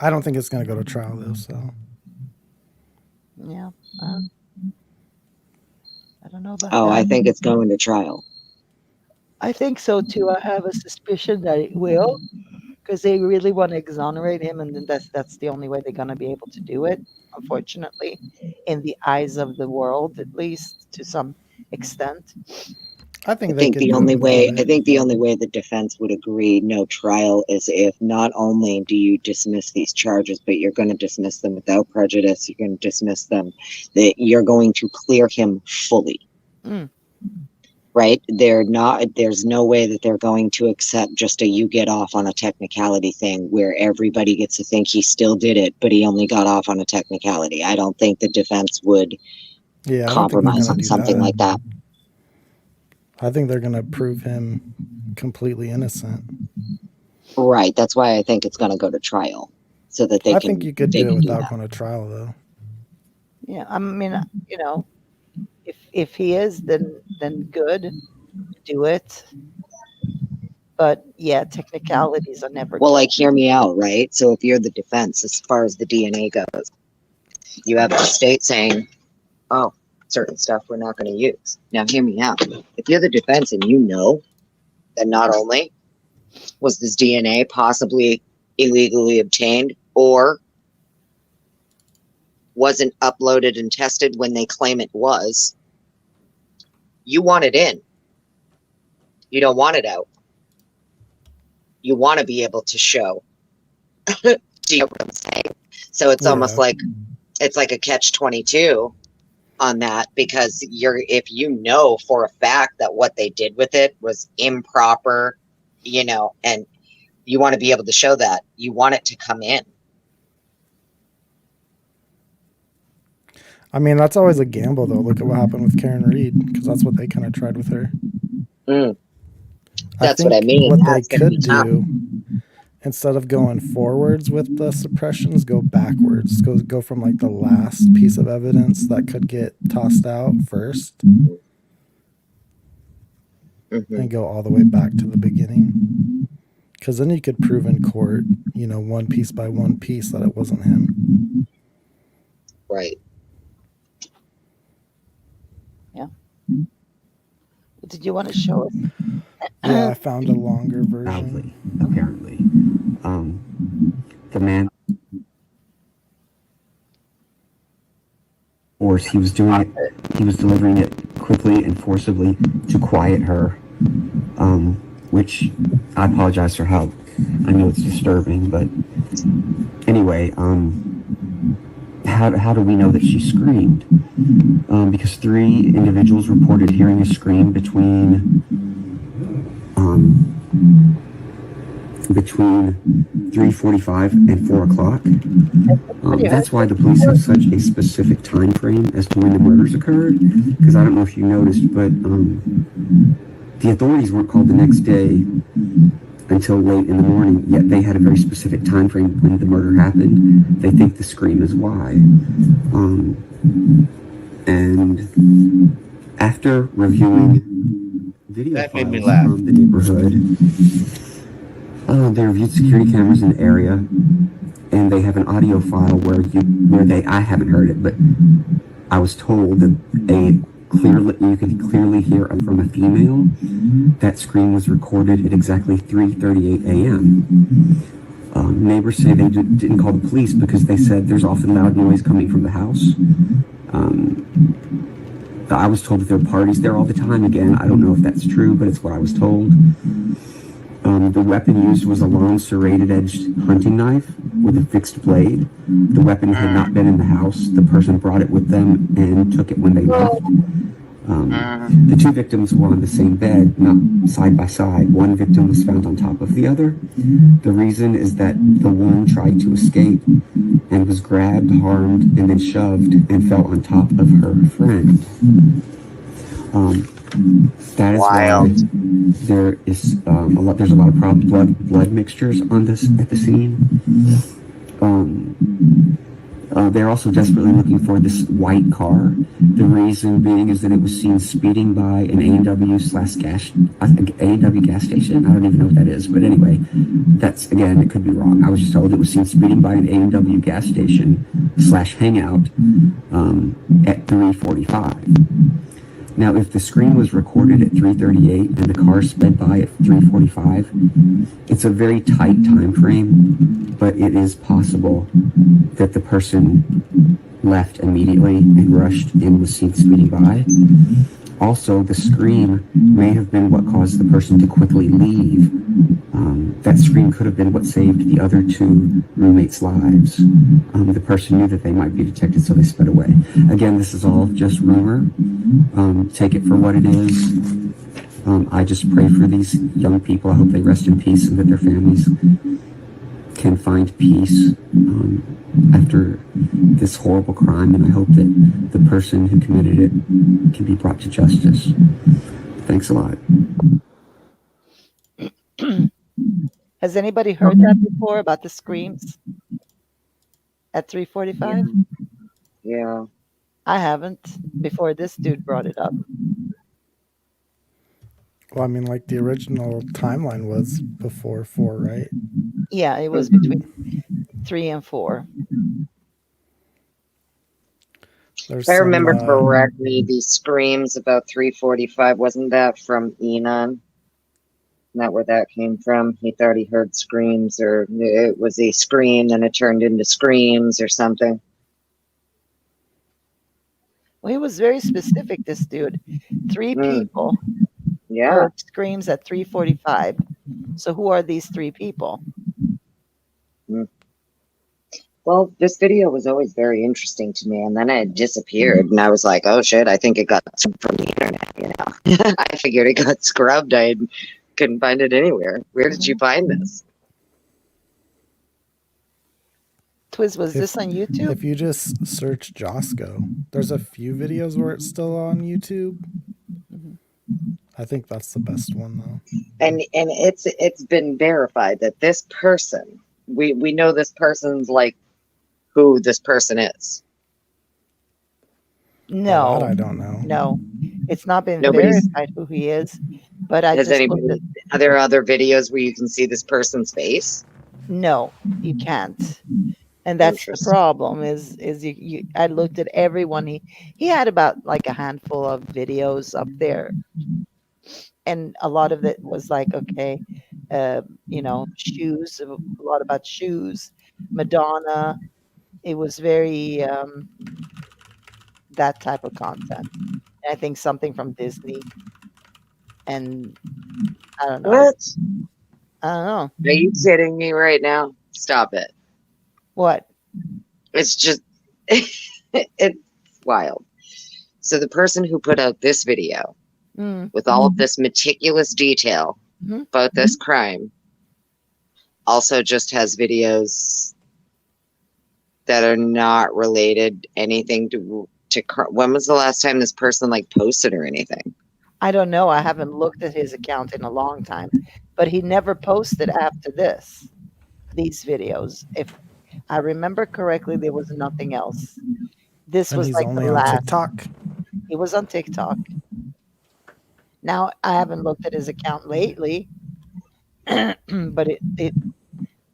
I don't think it's going to go to trial though. So. Yeah. I don't know about that. I think it's going to trial. I think so too. I have a suspicion that it will, because they really want to exonerate him, and then that's the only way they're going to be able to do it. Unfortunately, in the eyes of the world, at least to some extent. I think the only way the defense would agree no trial is if not only do you dismiss these charges, but you're going to dismiss them without prejudice. You're going to dismiss them. That you're going to clear him fully. Right? There's no way that they're going to accept just you get off on a technicality thing where everybody gets to think he still did it, but he only got off on a technicality. I don't think the defense would compromise on something like that. I think they're going to prove him completely innocent. Right. That's why I think it's going to go to trial so that they I think you could do it without going to trial though. Yeah. I mean, if he is, then good, do it. But yeah, technicalities are never. Well, hear me out, right? So if you're the defense, as far as the DNA goes, you have the state saying, "Oh, certain stuff we're not going to use." Now, hear me out. If you're the defense and you know that not only was this DNA possibly illegally obtained or wasn't uploaded and tested when they claim it was, you want it in. You don't want it out. you want to be able to show. Do you know what I'm saying? So it's almost like it's like a catch-22 on that, because if you know for a fact that what they did with it was improper, you know, and you want to be able to show that, you want it to come in. I mean, that's always a gamble, though. Look at what happened with Karen Reed, because that's what they kind of tried with her. That's what I mean. What they could do, instead of going forwards with the suppressions, go backwards. Go from like the last piece of evidence that could get tossed out first, and go all the way back to the beginning. Because then you could prove in court, you know, one piece by one piece, that it wasn't him. Right. Yeah. Did you want to show us? Yeah, I found a longer version. Apparently. The man, or he was doing it, he was delivering it quickly and forcibly to quiet her, which I apologize for how, I know it's disturbing, but anyway, how do we know that she screamed? Because 3 individuals reported hearing a scream between 3:45 and 4 o'clock. That's why the police have such a specific time frame as to when the murders occurred, because I don't know if you noticed, but the authorities weren't called the next day until late in the morning, yet they had a very specific time frame when the murder happened. They think the scream is why. And after reviewing video files from the neighborhood, they reviewed security cameras in the area, and they have an audio file where I haven't heard it, but I was told that you can clearly hear from a female. That scream was recorded at exactly 3:38 a.m. Neighbors say they didn't call the police because they said there's often loud noise coming from the house. I was told that there are parties there all the time. Again, I don't know if that's true, but it's what I was told. The weapon used was a long serrated-edged hunting knife with a fixed blade. The weapon had not been in the house. The person brought it with them and took it when they left. The 2 victims were on the same bed, not side by side. One victim was found on top of the other. The reason is that the one tried to escape and was grabbed, harmed, and then shoved and fell on top of her friend. That is why there is there's a lot of blood mixtures on this at the scene. They're also desperately looking for this white car. The reason being is that it was seen speeding by an A&W gas station. I don't even know what that is, but anyway, that's, again, it could be wrong. I was just told it was seen speeding by an A&W gas station / hangout at 3:45. Now, if the screen was recorded at 3:38 and the car sped by at 3:45, it's a very tight time frame, but it is possible that the person left immediately and rushed and was seen speeding by. Also, the scream may have been what caused the person to quickly leave. That scream could have been what saved the other 2 roommates' lives. The person knew that they might be detected, so they sped away. Again, this is all just rumor. Take it for what it is. I just pray for these young people. I hope they rest in peace and that their families can find peace after this horrible crime, and I hope that the person who committed it can be brought to justice. Thanks a lot. Has anybody heard that before about the screams at 3:45? Yeah. I haven't before this dude brought it up. Well, I mean, like the original timeline was before 4, right? Yeah, it was between 3 and 4. If I remember correctly, the screams about 3:45, wasn't that from Enon? Not where that came from. He thought he heard screams, or it was a scream and it turned into screams or something. Well, he was very specific, this dude. 3 people heard screams at 3:45. So who are these three people? Well, this video was always very interesting to me, and then it disappeared, and I was like, oh shit, I think it got from the internet, you know. I figured it got scrubbed. I couldn't find it anywhere. Where did you find this? Twiz, was this on YouTube? If you just search Josco, there's a few videos where it's still on YouTube. I think that's the best one though. And it's been verified that this person, we know this person's like who this person is. No, that I don't know. No, it's not been Nobody's- verified who he is. But I Has just anybody? looked Are there other videos where you can see this person's face? no, you can't. And that's the Interesting. problem is you I looked at everyone. He had about like a handful of videos up there. And a lot of it was like, okay, you know, shoes, a lot about shoes, Madonna. It was very that type of content. I think something from Disney. And I don't know. What? I don't know. Are you kidding me right now? Stop it. What? It's just, it's wild. So the person who put out this video with all of this meticulous detail about this crime also just has videos that are not related anything to when was the last time this person like posted or anything? I don't know. I haven't looked at his account in a long time, but he never posted after these videos. If I remember correctly, there was nothing else. This And was he's like only the on last. TikTok. He was on TikTok. Now I haven't looked at his account lately, but it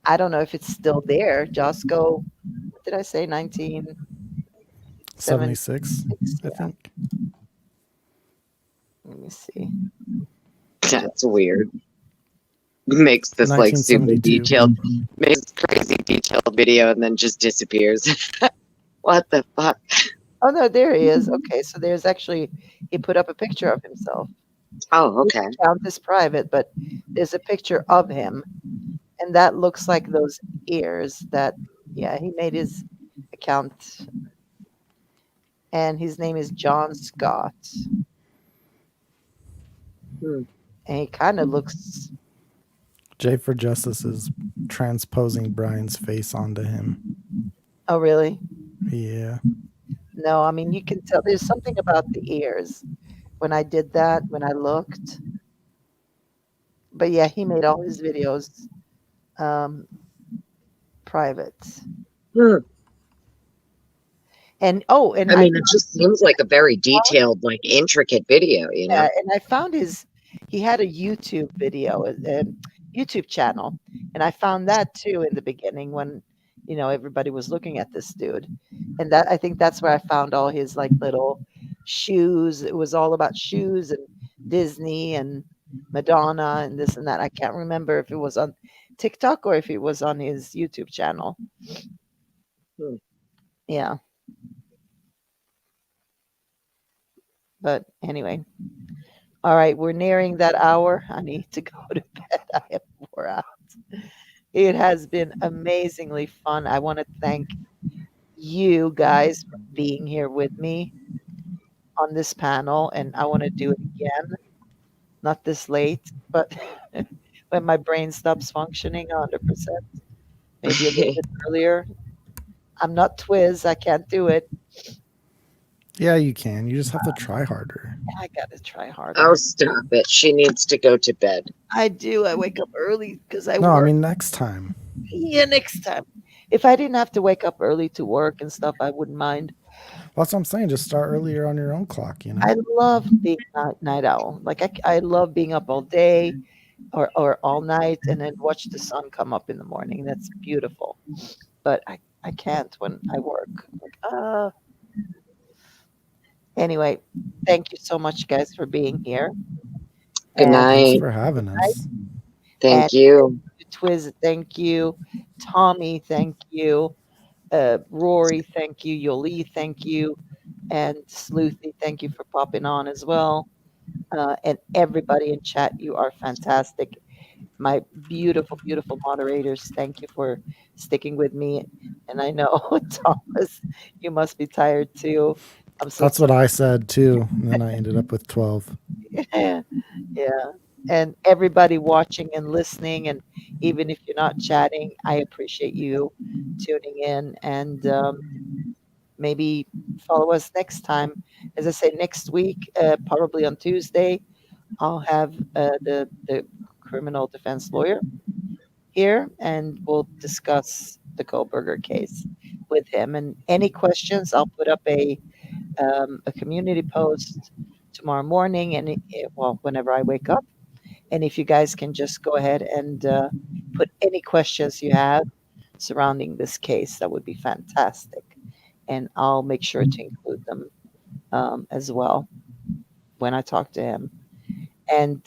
I don't know if it's still there. Josco, what did I say? 76, I Yeah. think. Let me see. That's weird. Makes this like super 1972. detailed, makes this crazy detailed video and then just disappears. What the fuck? Oh no, there he is. Okay, so there's actually he put up a picture of himself. Oh, okay. His account is private, but there's a picture of him, and that looks like those ears. That yeah, he made his account, and his name is John Scott, and he kind of looks. J for Justice is transposing Brian's face onto him. Oh really? Yeah. No, I mean you can tell. There's something about the ears. When I did that, when I looked, but yeah, he made all his videos private. And and I mean, it just seems like a very detailed, like intricate video, you know? Yeah, and I found he had a YouTube video, a YouTube channel, and I found that too in the beginning when, you know, everybody was looking at this dude. And that I think that's where I found all his like little shoes. It was all about shoes and Disney and Madonna and this and that. I can't remember if it was on TikTok or if it was on his YouTube channel. Yeah. But anyway. All right, we're nearing that hour. I need to go to bed. I am wore out. It has been amazingly fun. I want to thank you guys for being here with me on this panel, and I want to do it again. Not this late, but when my brain stops functioning 100%, maybe a little bit earlier. I'm not Twiz. I can't do it. Yeah, you can. You just have to try harder. I got to try harder. Oh, stop it. She needs to go to bed. I do. I wake up early because I No, work. I mean next time. Yeah, next time. If I didn't have to wake up early to work and stuff, I wouldn't mind. Well, that's what I'm saying. Just start earlier on your own clock, you know? I love being a night owl. Like I love being up all day or all night and then watch the sun come up in the morning. That's beautiful. But I can't when I work. Like, Anyway, thank you so much, guys, for being here. Good night. Thanks for having us. Thank you. Twiz, thank you. Tommy, thank you. Rory, thank you. Yoli, thank you. And Sleuthy, thank you for popping on as well. And everybody in chat, you are fantastic. my beautiful, beautiful moderators, thank you for sticking with me. And I know, Thomas, you must be tired too. I'm so That's what I said too. And then I ended up with 12. yeah, yeah. And everybody watching and listening, and even if you're not chatting, I appreciate you tuning in, and maybe follow us next time. As I say, next week, probably on Tuesday, I'll have the criminal defense lawyer here, and we'll discuss the Kohlberger case with him. And any questions, I'll put up a community post tomorrow morning, and well, whenever I wake up. And if you guys can just go ahead and put any questions you have surrounding this case, that would be fantastic. And I'll make sure to include them as well when I talk to him. And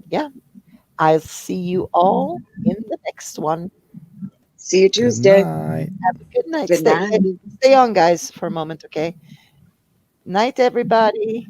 yeah, I'll see you all in the next one. See you Good Tuesday. night. Have a good night. Good night. Stay on, guys, for a moment, okay? Night, everybody.